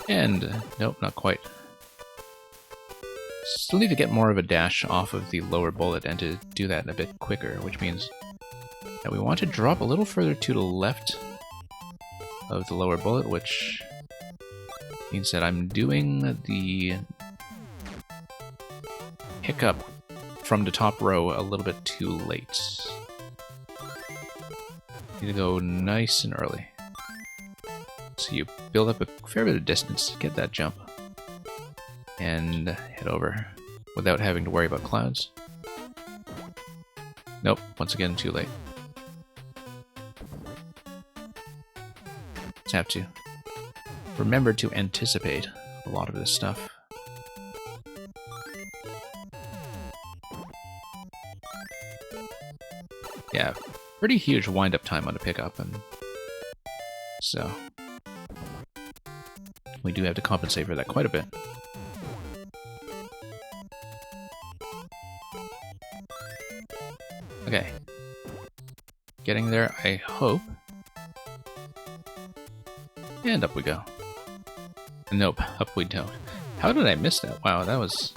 And, nope, not quite. Still need to get more of a dash off of the lower bullet and to do that a bit quicker, which means that we want to drop a little further to the left of the lower bullet, which means that I'm doing the pickup from the top row a little bit too late. Need to go nice and early. So you build up a fair bit of distance to get that jump and head over without having to worry about clouds. Nope, once again, too late. Just have to remember to anticipate a lot of this stuff. Yeah, pretty huge wind-up time on the pickup, and so we do have to compensate for that quite a bit. Okay. Getting there, I hope. And up we go. Nope, up we don't. How did I miss that? Wow, that was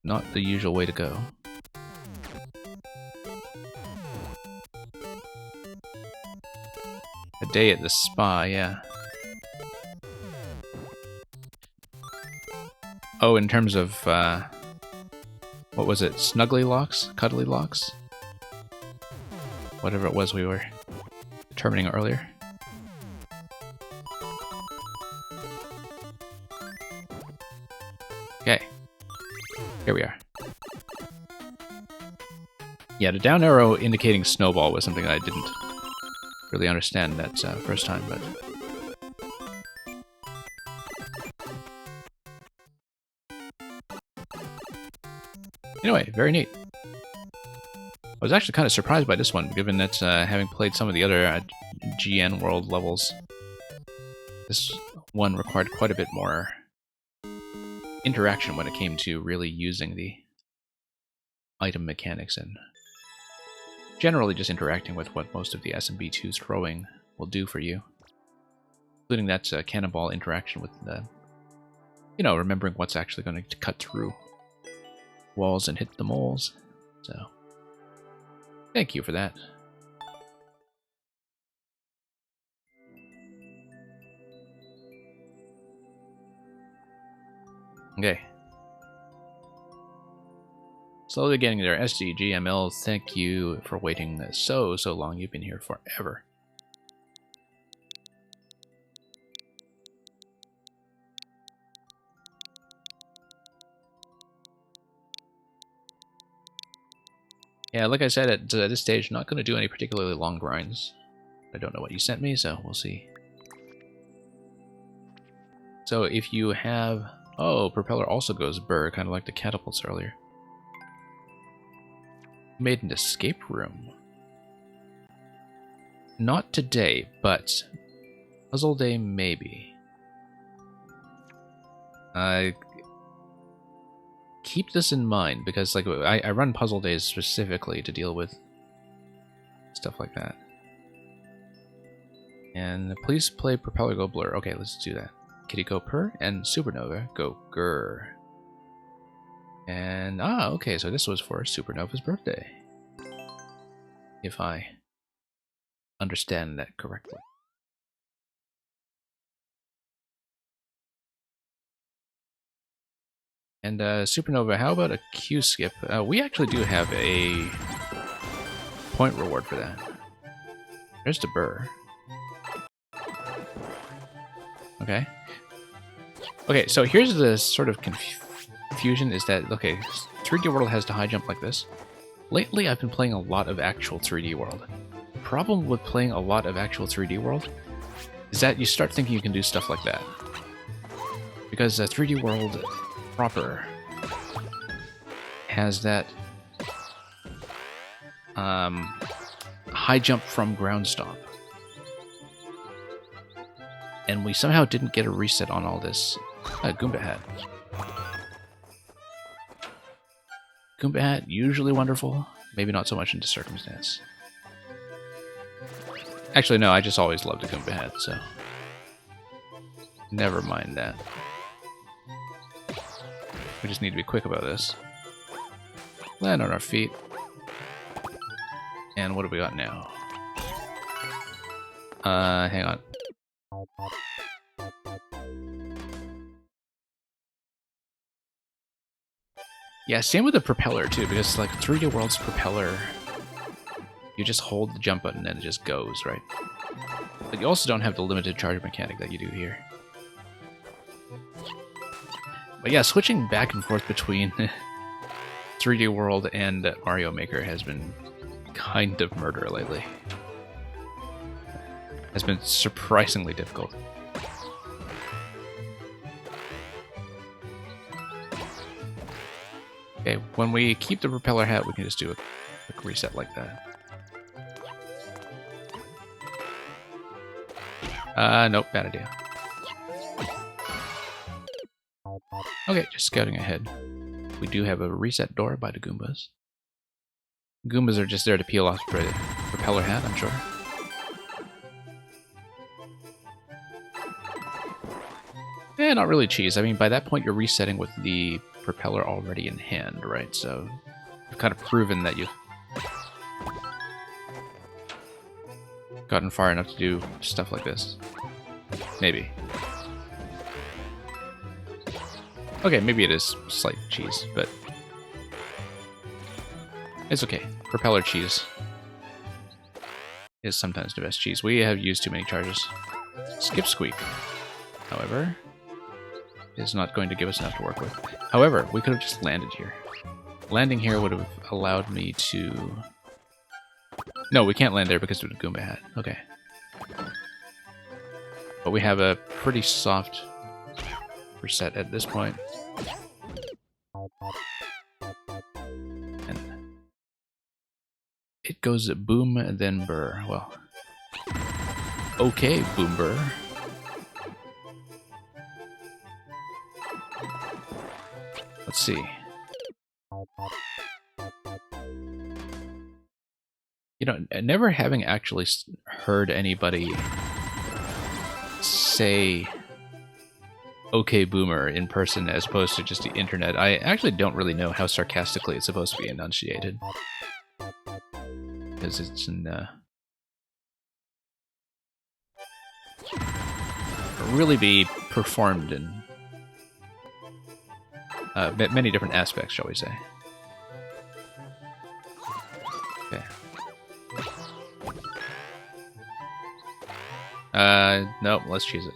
not the usual way to go. A day at the spa, yeah. Oh, in terms of, what was it? Snuggly locks? Cuddly locks? Whatever it was we were determining earlier. Okay. Here we are. Yeah, the down arrow indicating snowball was something that I didn't really understand that first time, but... Anyway, very neat. I was actually kind of surprised by this one, given that having played some of the other GN World levels, this one required quite a bit more interaction when it came to really using the item mechanics and generally just interacting with what most of the SMB2 throwing will do for you. Including that cannonball interaction with the, you know, remembering what's actually going to cut through walls and hit the moles. So, thank you for that. Okay. Slowly getting there. SDGML, thank you for waiting so long. You've been here forever. Yeah, like I said, at this stage, not going to do any particularly long grinds. I don't know what you sent me, so we'll see. So if you have... Oh, propeller also goes burr, kind of like the catapults earlier. Made an escape room. Not today, but puzzle day maybe. Keep this in mind, because like I run puzzle days specifically to deal with stuff like that. And please play propeller go blur. Okay, let's do that. Kitty go purr and supernova go grr. And okay, so this was for Supernova's birthday, if I understand that correctly. And Supernova, how about a Q skip? We actually do have a point reward for that. There's the burr. Okay. Okay, so here's the sort of confusion is that, okay, 3D World has the high jump like this. Lately, I've been playing a lot of actual 3D World. The problem with playing a lot of actual 3D World is that you start thinking you can do stuff like that. Because 3D World proper has that high jump from ground stomp. And we somehow didn't get a reset on all this. Goomba Hat. Goomba Hat, usually wonderful. Maybe not so much into Circumstance. Actually, no, I just always loved a Goomba Hat, so... Never mind that. We just need to be quick about this. Land on our feet. And what do we got now? Hang on. Yeah, same with the propeller too, because like 3D World's propeller, you just hold the jump button and it just goes, right? But you also don't have the limited charge mechanic that you do here. But yeah, switching back and forth between 3D World and Mario Maker has been kind of murder lately. Has been surprisingly difficult. Okay, when we keep the propeller hat, we can just do a quick reset like that. Nope, bad idea. Okay, just scouting ahead. We do have a reset door by the Goombas. Goombas are just there to peel off the propeller hat, I'm sure. Eh, not really cheese. I mean, by that point, you're resetting with the propeller already in hand, right? So, you've kind of proven that you've gotten far enough to do stuff like this. Maybe. Okay, maybe it is slight cheese, but it's okay. Propeller cheese is sometimes the best cheese. We have used too many charges. Skip Squeak, however, is not going to give us enough to work with. However, we could have just landed here. Landing here would have allowed me to... No, we can't land there because of the Goomba Hat. Okay. But we have a pretty soft reset at this point. And it goes boom and then burr. Well, okay, boom burr. Let's see. You know, never having actually heard anybody say "Okay, Boomer" in person as opposed to just the internet, I actually don't really know how sarcastically it's supposed to be enunciated. Because it's in really be performed in many different aspects, shall we say. Okay. Nope, let's choose it.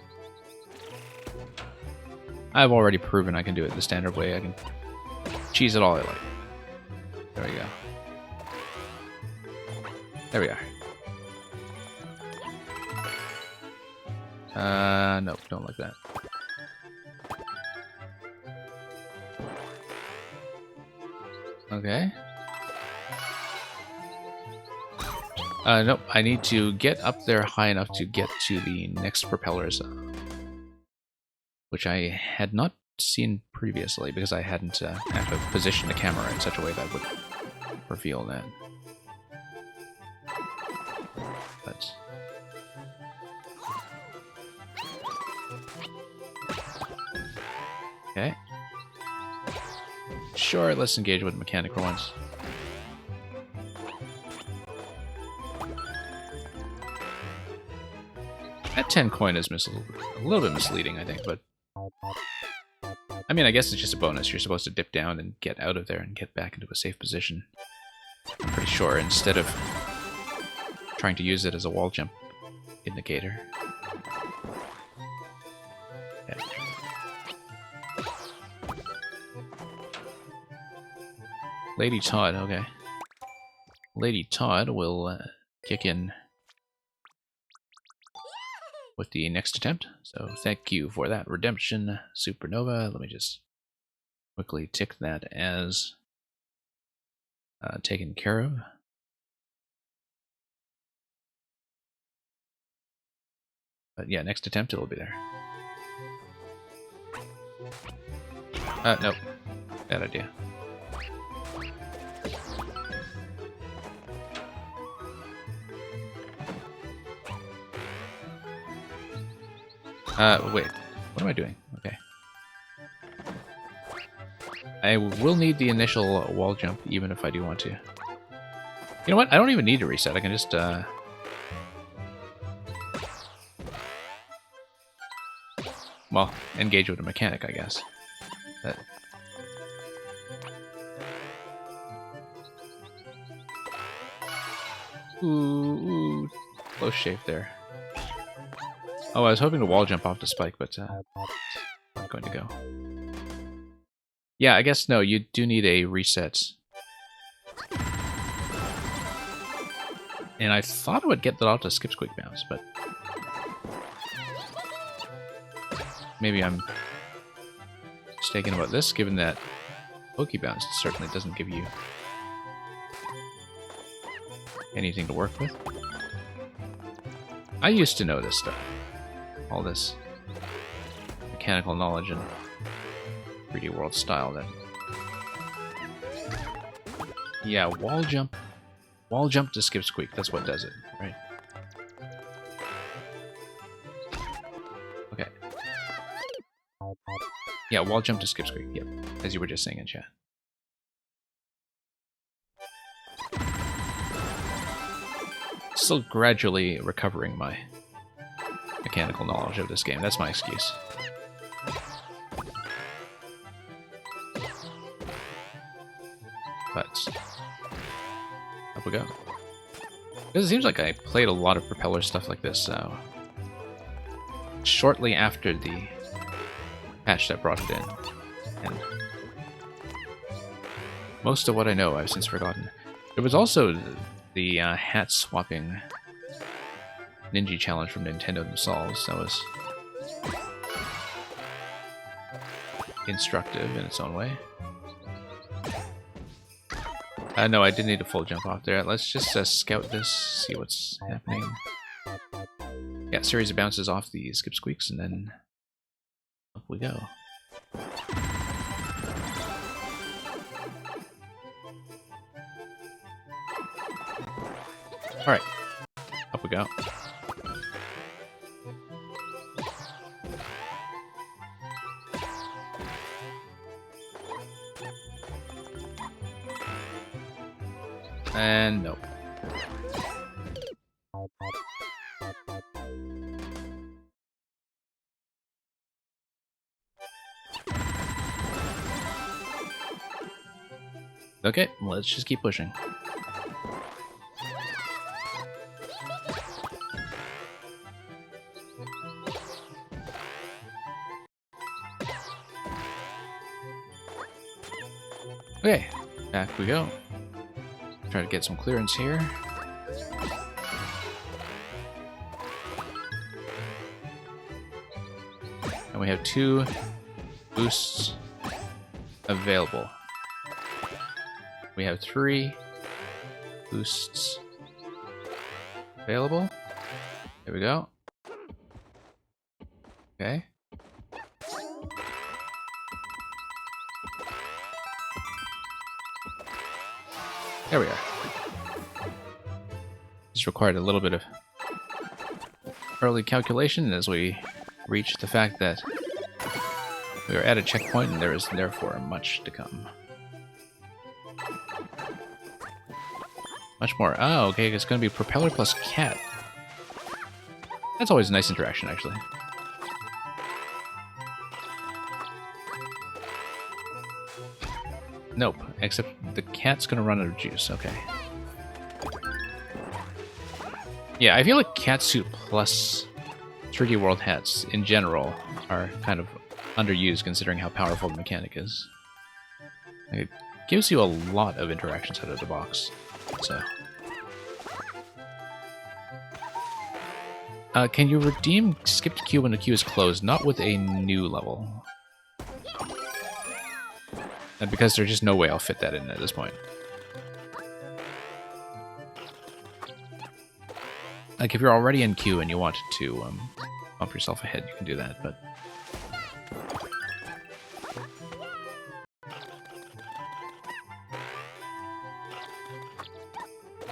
I've already proven I can do it the standard way. I can cheese it all I like. There we go. There we are. Nope, don't like that. Okay. Nope, I need to get up there high enough to get to the next propellers, which I had not seen previously because I hadn't had to position the camera in such a way that would reveal that. But okay. Sure, let's engage with the mechanic for once. That 10 coin is a little bit misleading, I think, but I mean, I guess it's just a bonus. You're supposed to dip down and get out of there and get back into a safe position. I'm pretty sure, instead of trying to use it as a wall jump indicator. Okay. Lady Todd, okay. Lady Todd will kick in with the next attempt. So thank you for that redemption, Supernova. Let me just quickly tick that as taken care of. But yeah, next attempt it'll be there. Nope. Bad idea. Wait. What am I doing? Okay. I will need the initial wall jump, even if I do want to. You know what? I don't even need to reset. I can just, well, engage with a mechanic, I guess. But... Ooh, close shave there. Oh, I was hoping to wall jump off the spike, but not going to go. Yeah, I guess no, you do need a reset. And I thought I would get that off to skip squeak bounce, but maybe I'm mistaken about this, given that Pokey Bounce certainly doesn't give you anything to work with. I used to know this stuff. All this mechanical knowledge and 3D World style that... Yeah, wall jump to skip squeak, that's what does it, right? Okay. Yeah, wall jump to skip squeak, yep, as you were just saying in chat. Still gradually recovering my mechanical knowledge of this game. That's my excuse. But up we go. Because it seems like I played a lot of propeller stuff like this shortly after the patch that brought it in. And most of what I know I've since forgotten. There was also the hat swapping Ninja challenge from Nintendo themselves. That was instructive in its own way. No, I did need a full jump off there. Let's just scout this, see what's happening. Yeah, series of bounces off the skip squeaks, and then up we go. Alright, up we go. And nope. Okay, let's just keep pushing. Okay, back we go. Try to get some clearance here. And we have 2 boosts available. We have 3 boosts available. There we go. Okay. There we are. This required a little bit of early calculation as we reach the fact that we are at a checkpoint and there is therefore much to come. Much more. Oh, okay, it's going to be propeller plus cat. That's always a nice interaction, actually. Nope, except the cat's going to run out of juice. Okay. Yeah, I feel like Catsuit plus 3D World hats in general are kind of underused considering how powerful the mechanic is. It gives you a lot of interactions out of the box. So, can you redeem skipped queue when the queue is closed? Not with a new level. And because there's just no way I'll fit that in at this point. Like, if you're already in queue and you wanted to bump yourself ahead, you can do that, but...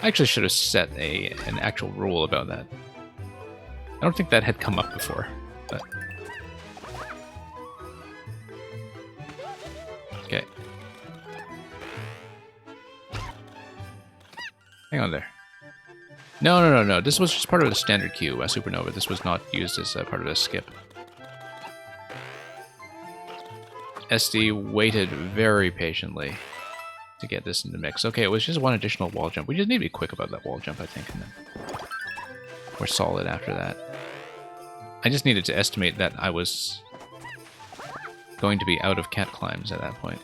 I actually should have set an actual rule about that. I don't think that had come up before, but... Okay. Hang on there. No. This was just part of the standard queue, Supernova. This was not used as part of the skip. SD waited very patiently to get this in the mix. Okay, it was just one additional wall jump. We just need to be quick about that wall jump, I think, and then we're solid after that. I just needed to estimate that I was going to be out of cat climbs at that point.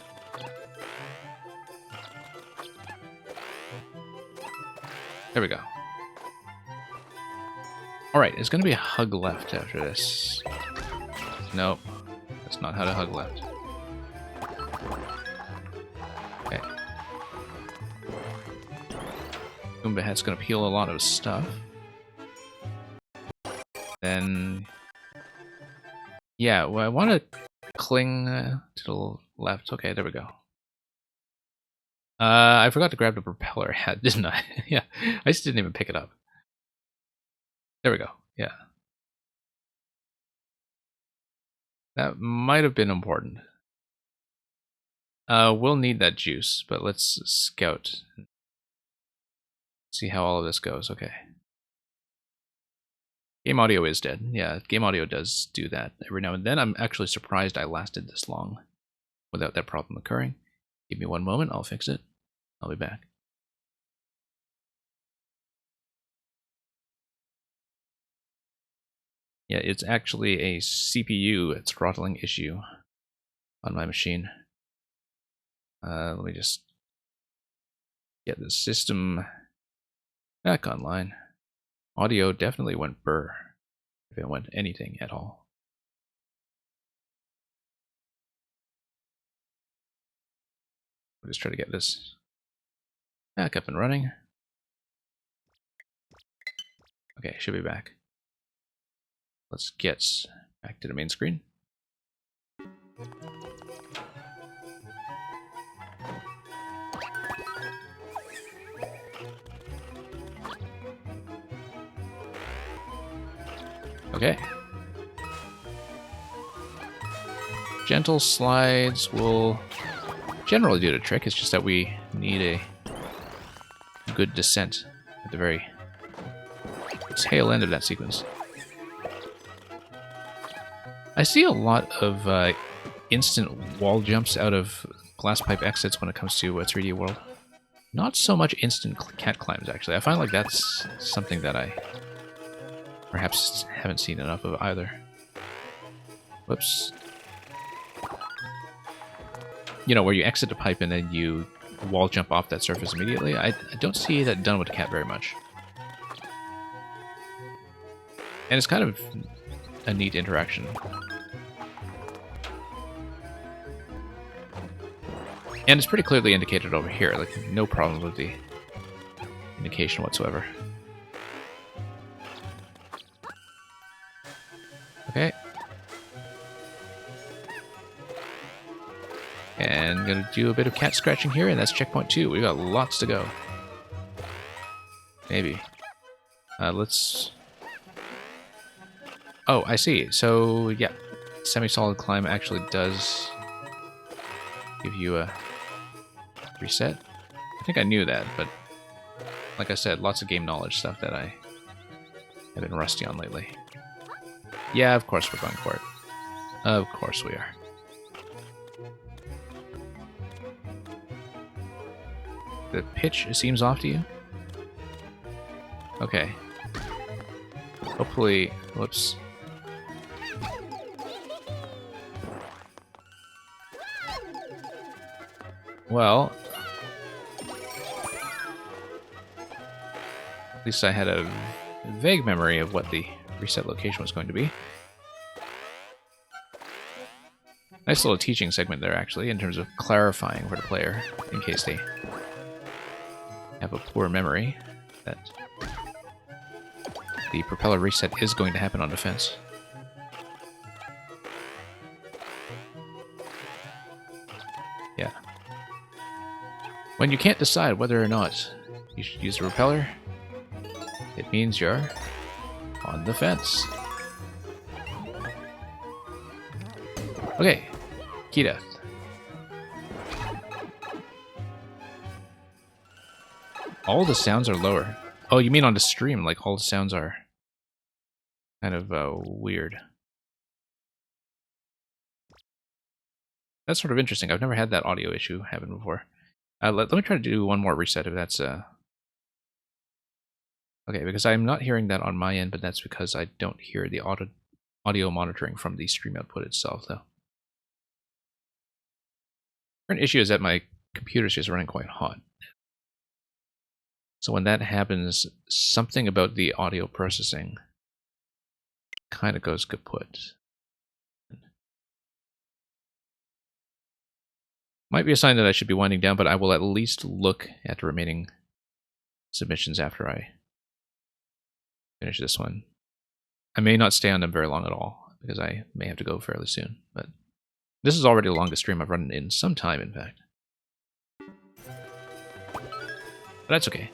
There we go. Alright, it's going to be a hug left after this. Nope, that's not how to hug left. Okay. Goomba Hat's going to peel a lot of stuff. Then... yeah, well, I want to cling to the left. Okay, there we go. I forgot to grab the propeller hat, didn't I? Yeah, I just didn't even pick it up. There we go, yeah. That might have been important. We'll need that juice, but let's scout. See how all of this goes, okay. Game audio is dead. Yeah, game audio does do that every now and then. I'm actually surprised I lasted this long without that problem occurring. Give me one moment, I'll fix it. I'll be back. Yeah, it's actually a CPU throttling issue on my machine. Let me just get the system back online. Audio definitely went burr, if it went anything at all. We'll just try to get this back up and running. Okay, should be back. Let's get back to the main screen. Okay. Gentle slides will generally do the trick. It's just that we need a good descent at the very tail end of that sequence. I see a lot of instant wall jumps out of glass pipe exits when it comes to 3D World. Not so much instant cat climbs, actually. I find like that's something that I perhaps haven't seen enough of either. Whoops. You know, where you exit the pipe and then you wall jump off that surface immediately. I don't see that done with the cat very much. And it's kind of a neat interaction. And it's pretty clearly indicated over here, like no problem with the indication whatsoever. Okay. And I'm gonna do a bit of cat scratching here, and that's checkpoint 2. We got lots to go. Maybe. Let's... Oh, I see. So, yeah. Semi-solid climb actually does give you a reset. I think I knew that, but like I said, lots of game knowledge stuff that I have been rusty on lately. Yeah, of course we're going for it. Of course we are. The pitch seems off to you? Okay. Hopefully... Whoops. Well... At least I had a vague memory of what the reset location was going to be. Nice little teaching segment there, actually, in terms of clarifying for the player, in case they have a poor memory, that the propeller reset is going to happen on defense. Yeah. When you can't decide whether or not you should use the propeller, it means you're on the fence. Okay, key death. All the sounds are lower. Oh, you mean on the stream, like all the sounds are kind of weird. That's sort of interesting. I've never had that audio issue happen before. Let me try to do one more reset if that's... Okay, because I'm not hearing that on my end, but that's because I don't hear the audio monitoring from the stream output itself, though. Current issue is that my computer's just running quite hot. So when that happens, something about the audio processing kind of goes kaput. Might be a sign that I should be winding down, but I will at least look at the remaining submissions after I finish this one. I may not stay on them very long at all, because I may have to go fairly soon, but this is already the longest stream I've run in some time, in fact. But that's okay.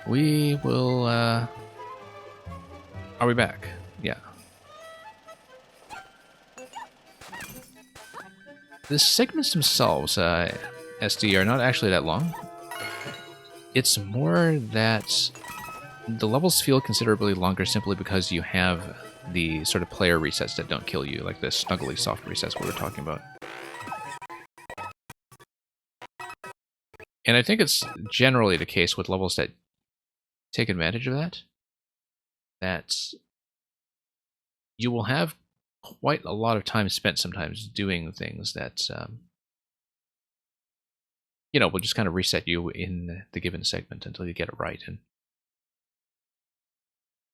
We will, Are we back? Yeah. The segments themselves, SD, are not actually that long. It's more that the levels feel considerably longer simply because you have the sort of player resets that don't kill you, like the snuggly soft resets we were talking about. And I think it's generally the case with levels that take advantage of that, that you will have quite a lot of time spent sometimes doing things that, you know, will just kind of reset you in the given segment until you get it right. And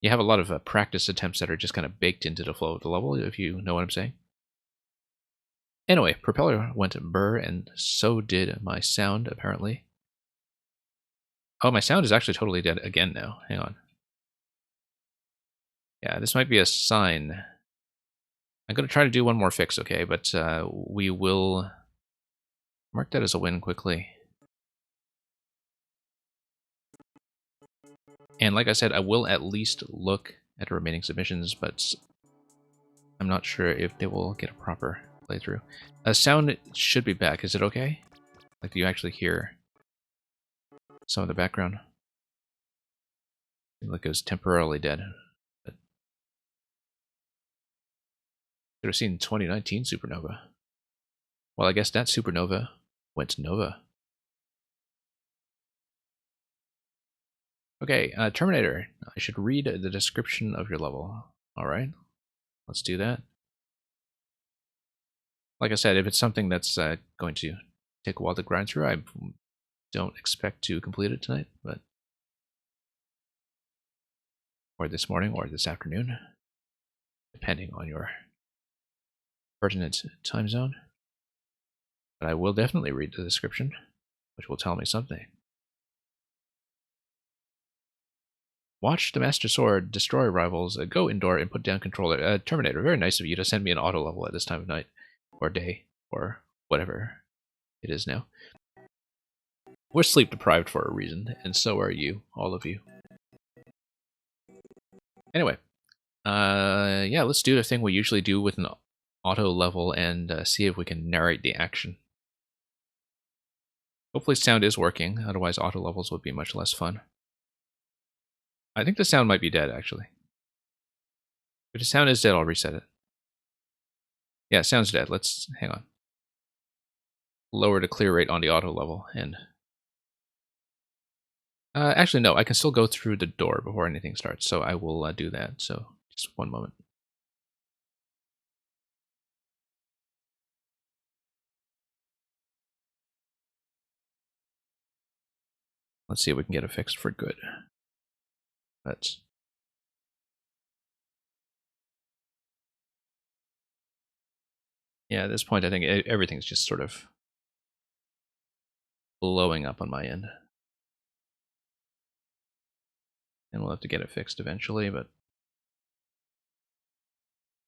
you have a lot of practice attempts that are just kind of baked into the flow of the level, if you know what I'm saying. Anyway, propeller went burr, and so did my sound, apparently. Oh, my sound is actually totally dead again now. Hang on. Yeah, this might be a sign. I'm going to try to do one more fix, okay? But we will mark that as a win quickly. And like I said, I will at least look at the remaining submissions, but I'm not sure if they will get a proper playthrough. Sound should be back. Is it okay? Like, do you actually hear some of the background? Like it was temporarily dead. But should have seen 2019 Supernova. Well, I guess that Supernova went to Nova. Okay, Terminator. I should read the description of your level. Alright, let's do that. Like I said, if it's something that's going to take a while to grind through, I don't expect to complete it tonight, but or this morning or this afternoon, depending on your pertinent time zone. But I will definitely read the description, which will tell me something. Watch the Master Sword destroy rivals, go indoor and put down controller. Terminator, very nice of you to send me an auto level at this time of night, or day, or whatever it is now. We're sleep deprived for a reason, and so are you, all of you. Anyway, yeah, let's do the thing we usually do with an auto level and see if we can narrate the action. Hopefully sound is working, otherwise auto levels would be much less fun. I think the sound might be dead, actually. If the sound is dead, I'll reset it. Yeah, sound's dead. Let's hang on. Lower the clear rate on the auto level and... actually, no, I can still go through the door before anything starts, so I will do that. So, just one moment. Let's see if we can get it fixed for good. Let's... Yeah, at this point, I think everything's just sort of blowing up on my end. And we'll have to get it fixed eventually, but...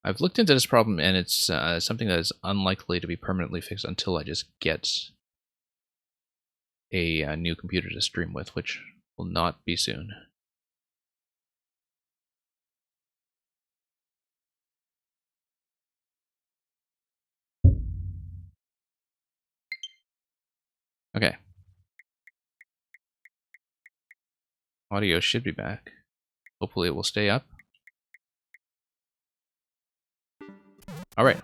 I've looked into this problem, and it's something that is unlikely to be permanently fixed until I just get a new computer to stream with, which will not be soon. Okay. Audio should be back. Hopefully it will stay up. Alright.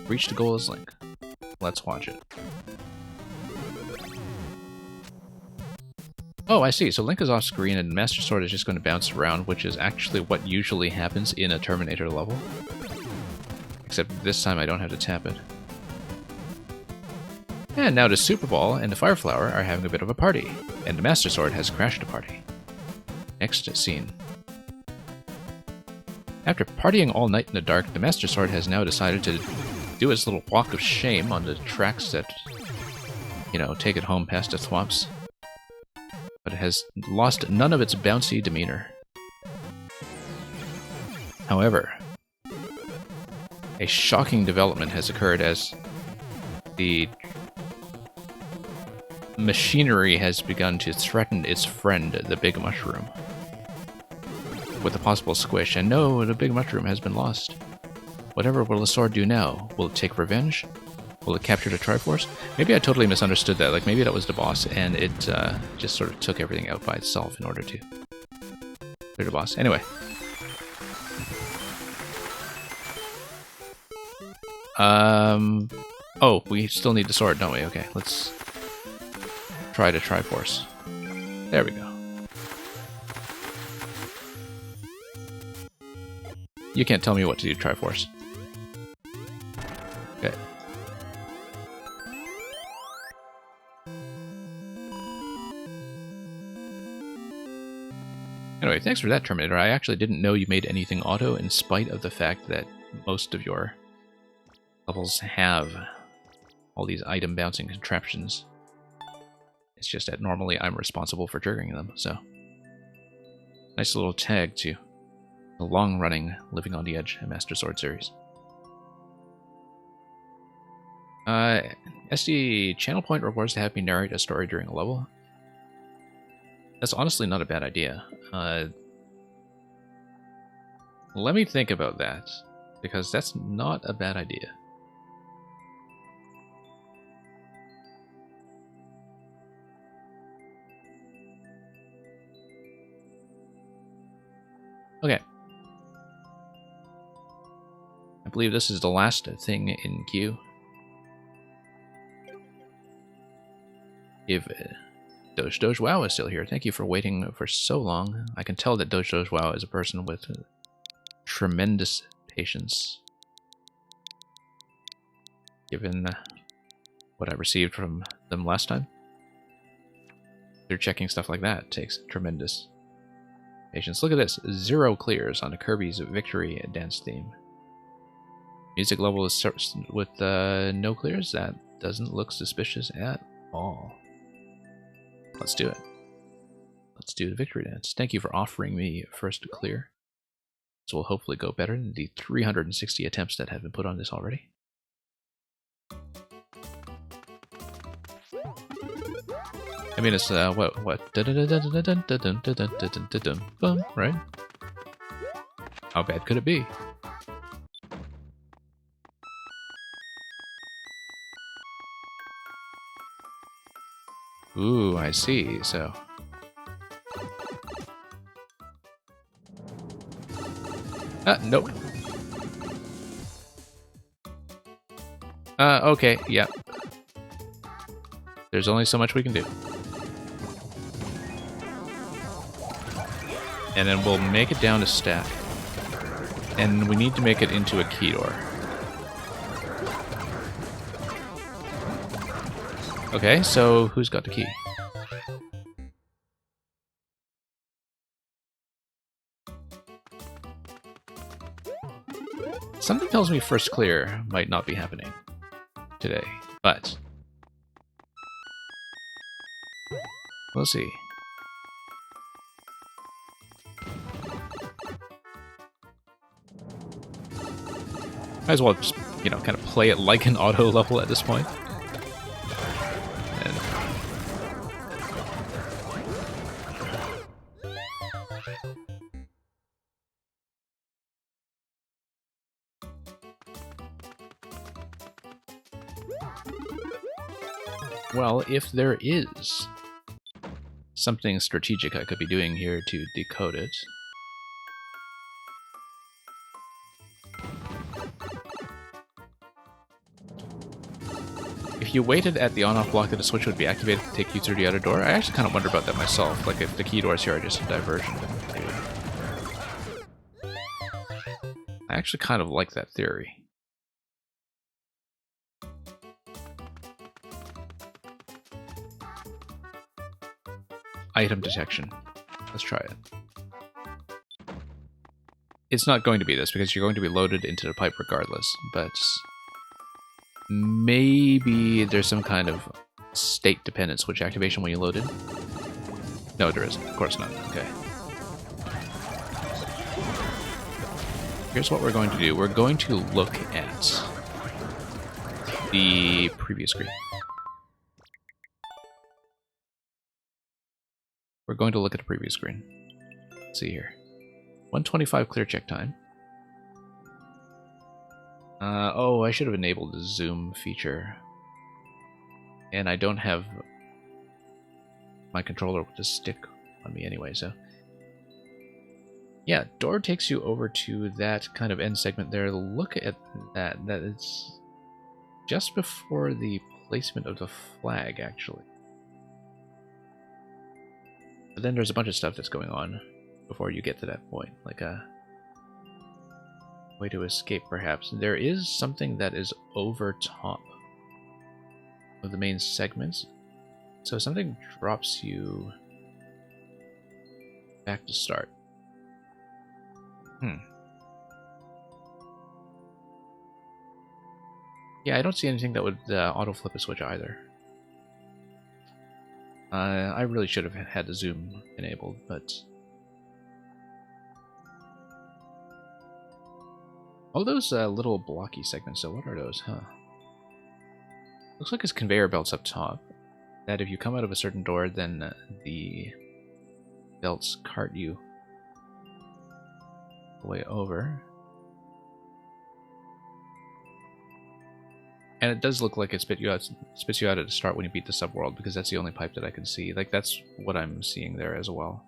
Reach the goal is Link. Let's watch it. Oh, I see. So Link is off screen and Master Sword is just going to bounce around, which is actually what usually happens in a Terminator level. Except this time I don't have to tap it. And now the Super Ball and the Fire Flower are having a bit of a party, and the Master Sword has crashed the party. Next scene. After partying all night in the dark, the Master Sword has now decided to do its little walk of shame on the tracks that, you know, take it home past the thwomps. But it has lost none of its bouncy demeanor. However, a shocking development has occurred as the machinery has begun to threaten its friend, the Big Mushroom, with a possible squish. And no, the Big Mushroom has been lost. Whatever will the sword do now? Will it take revenge? Will it capture the Triforce? Maybe I totally misunderstood that. Like, maybe that was the boss, and it just sort of took everything out by itself in order to clear the boss. Anyway. Oh, we still need the sword, don't we? Okay, let's try the Triforce. There we go. You can't tell me what to do, Triforce. Okay. Anyway, thanks for that, Terminator. I actually didn't know you made anything auto, in spite of the fact that most of your levels have all these item bouncing contraptions. It's just that normally I'm responsible for triggering them, so... Nice little tag to the long-running Living on the Edge Master Sword series. SD channel point rewards to have me narrate a story during a level. That's honestly not a bad idea. Let me think about that, because that's not a bad idea. Okay. I believe this is the last thing in queue. If Doge Doge Wow is still here, thank you for waiting for so long. I can tell that Doge Doge Wow is a person with tremendous patience, given what I received from them last time. They're checking stuff like that. It takes tremendous patience. Look at this. 0 clears on a Kirby's Victory dance theme. Music level is with no clears. That doesn't look suspicious at all. Let's do it. Let's do the victory dance. Thank you for offering me first to clear. This will hopefully go better than the 360 attempts that have been put on this already. I mean, it's what right? How bad could it be? Ooh, I see. So nope. Okay, yeah. There's only so much we can do. And then we'll make it down to stack. And we need to make it into a key door. Okay, so who's got the key? Something tells me first clear might not be happening today, but we'll see. Might as well just, you know, kind of play it like an auto level at this point. And well, if there is something strategic I could be doing here to decode it. If you waited at the on-off block that a switch would be activated to take you through the other door, I actually kind of wonder about that myself. Like, if the key doors here are just a diversion. I actually kind of like that theory. Item detection. Let's try it. It's not going to be this, because you're going to be loaded into the pipe regardless, but maybe there's some kind of state-dependent switch activation when you load in? No, there isn't. Of course not. Okay. Here's what we're going to do. We're going to look at the previous screen. We're going to look at the previous screen. Let's see here. 125 clear check time. Oh, I should have enabled the zoom feature. And I don't have my controller with the stick on me anyway, so... Yeah, door takes you over to that kind of end segment there. Look at that. That is just before the placement of the flag, actually. But then there's a bunch of stuff that's going on before you get to that point, like a way to escape, perhaps. There is something that is over top of the main segments, so something drops you back to start. Yeah, I don't see anything that would auto-flip a switch either. I really should have had the zoom enabled, but... All those little blocky segments, so what are those, huh? Looks like it's conveyor belts up top. That if you come out of a certain door, then the belts cart you the way over. And it does look like it spits you out at the start when you beat the subworld, because that's the only pipe that I can see. Like, that's what I'm seeing there as well.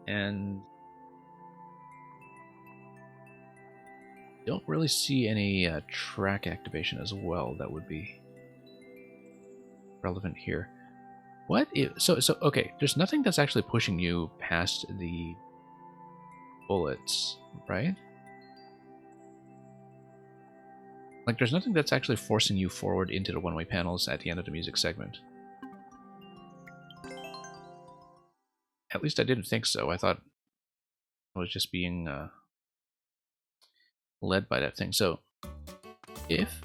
And don't really see any track activation as well that would be relevant here. What if, so okay, there's nothing that's actually pushing you past the bullets, right? Like, there's nothing that's actually forcing you forward into the one-way panels at the end of the music segment. At least I didn't think so. I thought I was just being led by that thing. So If,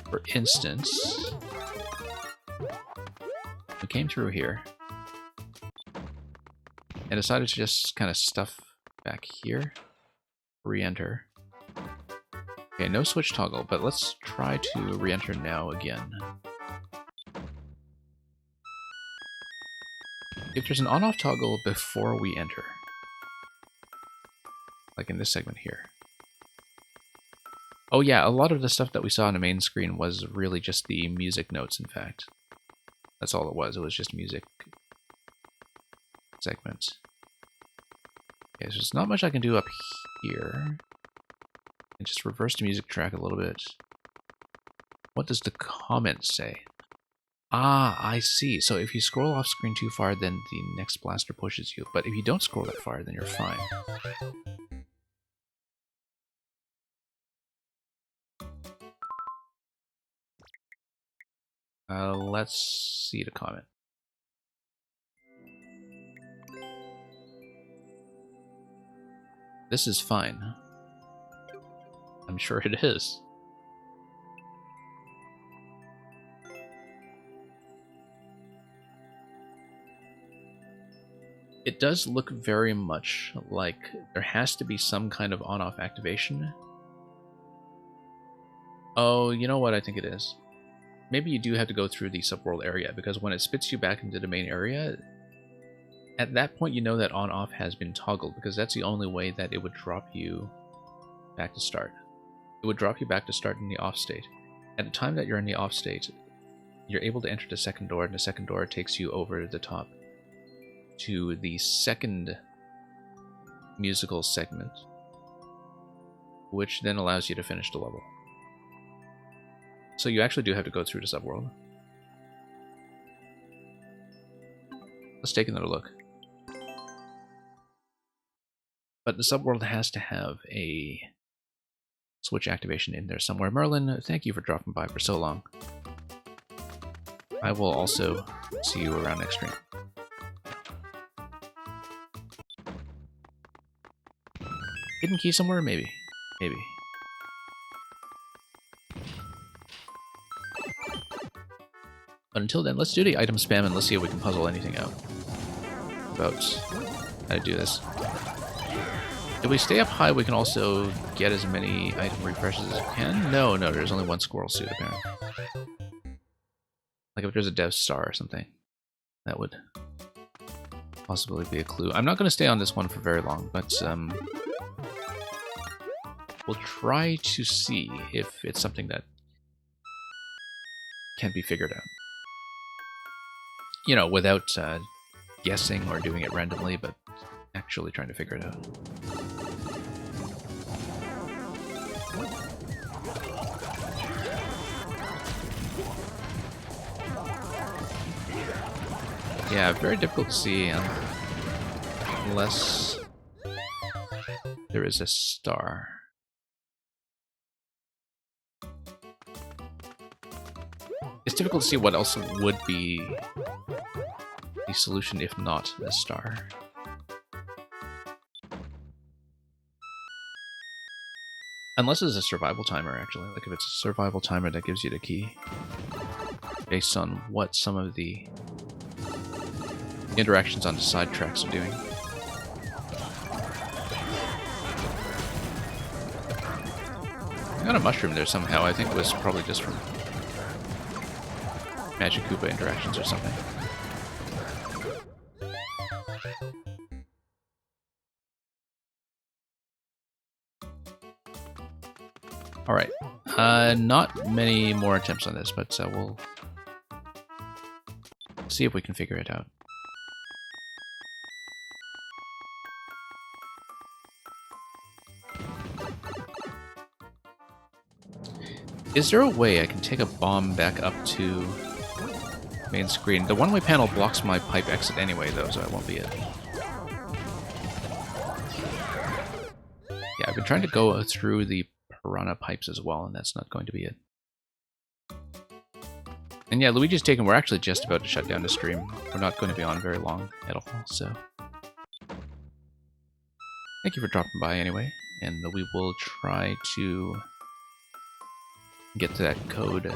for instance, we came through here and decided to just kind of stuff back here, re-enter. Okay, no switch toggle, but let's try to re-enter now again. If there's an on-off toggle before we enter, like in this segment here. Oh yeah, a lot of the stuff that we saw on the main screen was really just the music notes, in fact. That's all it was just music segments. Okay, so there's not much I can do up here. And just reverse the music track a little bit. What does the comment say? Ah, I see. So if you scroll off screen too far, then the next blaster pushes you. But if you don't scroll that far, then you're fine. Let's see the comment. This is fine. I'm sure it is. It does look very much like there has to be some kind of on-off activation. Oh, you know what I think it is? Maybe you do have to go through the subworld area, because when it spits you back into the main area, at that point you know that on-off has been toggled, because that's the only way that it would drop you back to start. It would drop you back to start in the off state. At the time that you're in the off state, you're able to enter the second door, and the second door takes you over the top to the second musical segment, which then allows you to finish the level. So you actually do have to go through the subworld. Let's take another look. But the subworld has to have a switch activation in there somewhere. Merlin, thank you for dropping by for so long. I will also see you around next stream. Hidden key somewhere? Maybe. Maybe. But until then, let's do the item spam and let's see if we can puzzle anything out about how to do this. If we stay up high, we can also get as many item refreshes as we can. No, there's only one squirrel suit, apparently. Like if there's a Dev Star or something, that would possibly be a clue. I'm not going to stay on this one for very long, but we'll try to see if it's something that can be figured out. You know, without guessing or doing it randomly, but actually trying to figure it out. Yeah, very difficult to see unless there is a star. It's difficult to see what else would be the solution if not a star. Unless it's a survival timer, actually. Like if it's a survival timer that gives you the key. Based on what some of the interactions on the side tracks are doing. I got a mushroom there somehow. I think it was probably just from Magic Koopa interactions or something. Alright. Not many more attempts on this, but we'll see if we can figure it out. Is there a way I can take a bomb back up to main screen? The one-way panel blocks my pipe exit anyway, though, so it won't be it. Yeah, I've been trying to go through the piranha pipes as well, and that's not going to be it. And yeah, Luigi's taken. We're actually just about to shut down the stream. We're not going to be on very long at all, so... Thank you for dropping by anyway, and we will try to get to that code.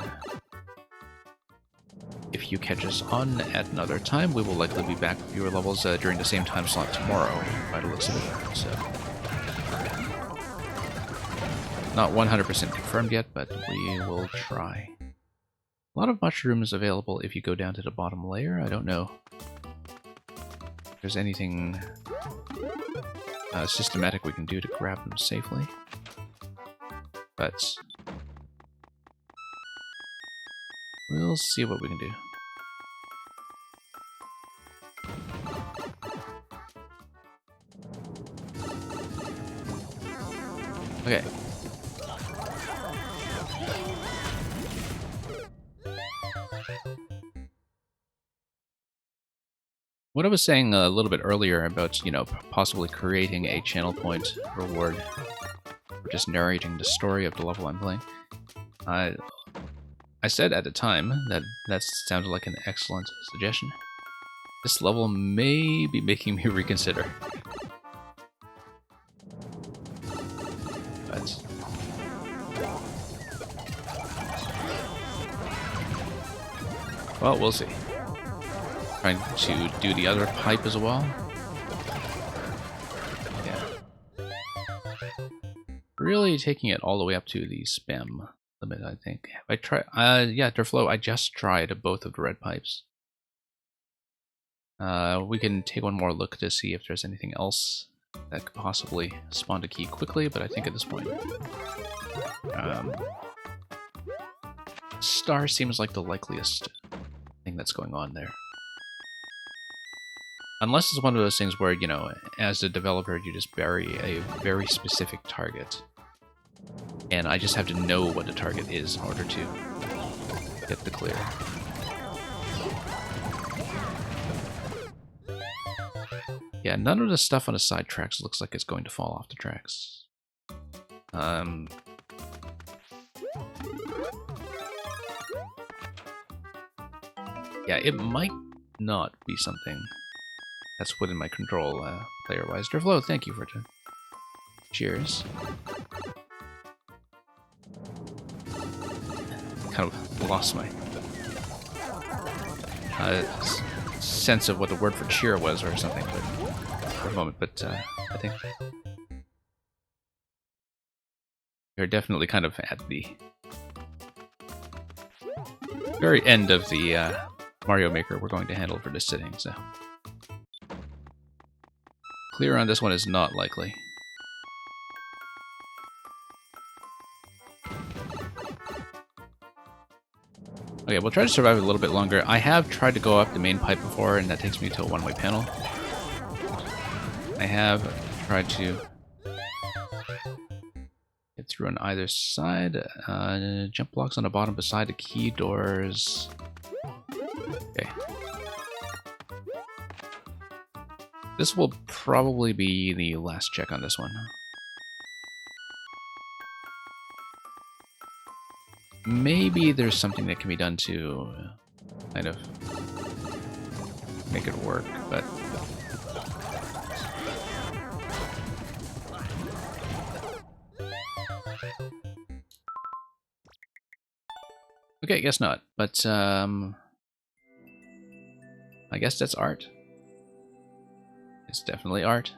If you catch us on at another time, we will likely be back with viewer levels during the same time slot tomorrow, by the looks of it. So, not 100% confirmed yet, but we will try. A lot of mushrooms available if you go down to the bottom layer. I don't know if there's anything systematic we can do to grab them safely, but we'll see what we can do. Okay. What I was saying a little bit earlier about, you know, possibly creating a channel point reward for just narrating the story of the level I'm playing, I said at the time that sounded like an excellent suggestion. This level may be making me reconsider. But well, we'll see. Trying to do the other pipe as well. Yeah. Really taking it all the way up to the spam limit, I think. I try, yeah, Derflow, I just tried both of the red pipes. We can take one more look to see if there's anything else that could possibly spawn a key quickly, but I think at this point, Star seems like the likeliest thing that's going on there. Unless it's one of those things where, you know, as a developer, you just bury a very specific target. And I just have to know what the target is in order to get the clear. Yeah, none of the stuff on the side tracks looks like it's going to fall off the tracks. Yeah, it might not be something that's within my control, player-wise. Derflow, thank you for it. Cheers. Kind of lost my sense of what the word for cheer was or something, but for a moment. But I think we're definitely kind of at the very end of the Mario Maker we're going to handle for this sitting, so clear on this one is not likely. Okay, we'll try to survive a little bit longer. I have tried to go up the main pipe before, and that takes me to a one-way panel. I have tried to get through on either side. Jump blocks on the bottom beside the key doors. Okay. This will probably be the last check on this one. Maybe there's something that can be done to kind of make it work, but okay, guess not. But I guess that's art. It's definitely art.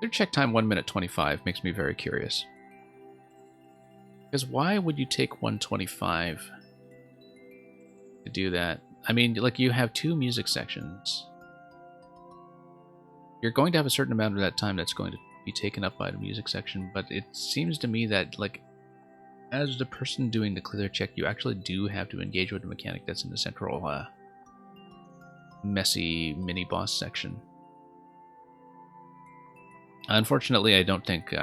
Their check time 1 minute 25 makes me very curious. Because why would you take 125 to do that? I mean, like, you have 2 music sections. You're going to have a certain amount of that time that's going to be taken up by the music section, but it seems to me that, like, as the person doing the clear check, you actually do have to engage with the mechanic that's in the central, messy mini-boss section. Unfortunately, I don't think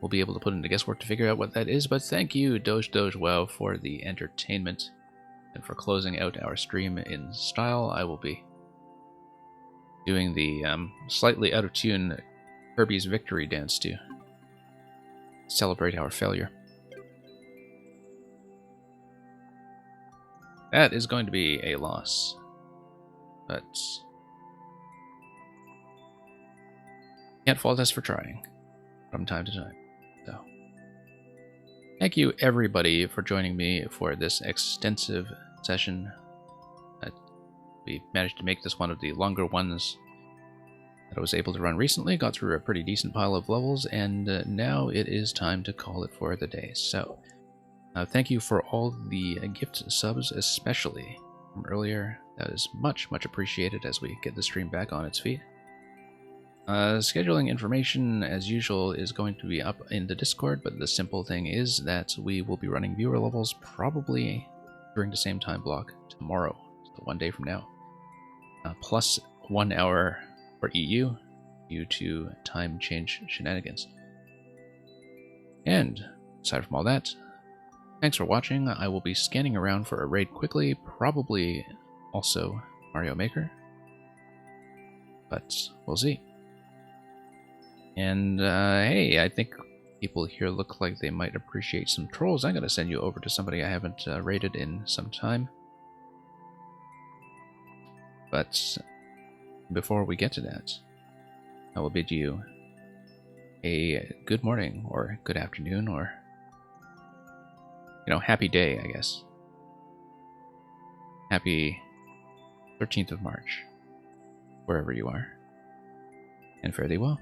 we'll be able to put in the guesswork to figure out what that is, but thank you, Doge Wow, for the entertainment and for closing out our stream in style. I will be doing the slightly out of tune Kirby's Victory dance to celebrate our failure. That is going to be a loss, but can't fault us for trying. from time to time. So, thank you everybody for joining me for this extensive session. We managed to make this one of the longer ones that I was able to run recently. Got through a pretty decent pile of levels, and now it is time to call it for the day. So, thank you for all the gift subs, especially from earlier. That is much, much appreciated as we get the stream back on its feet. Scheduling information, as usual, is going to be up in the Discord, but the simple thing is that we will be running viewer levels probably during the same time block tomorrow, so 1 day from now. Plus 1 hour for EU due to time change shenanigans. And aside from all that, thanks for watching. I will be scanning around for a raid quickly, probably also Mario Maker, but we'll see. And hey, I think people here look like they might appreciate some trolls. I'm going to send you over to somebody I haven't raided in some time. But before we get to that, I will bid you a good morning, or good afternoon, or, happy day, I guess. Happy 13th of March, wherever you are. And fare thee well.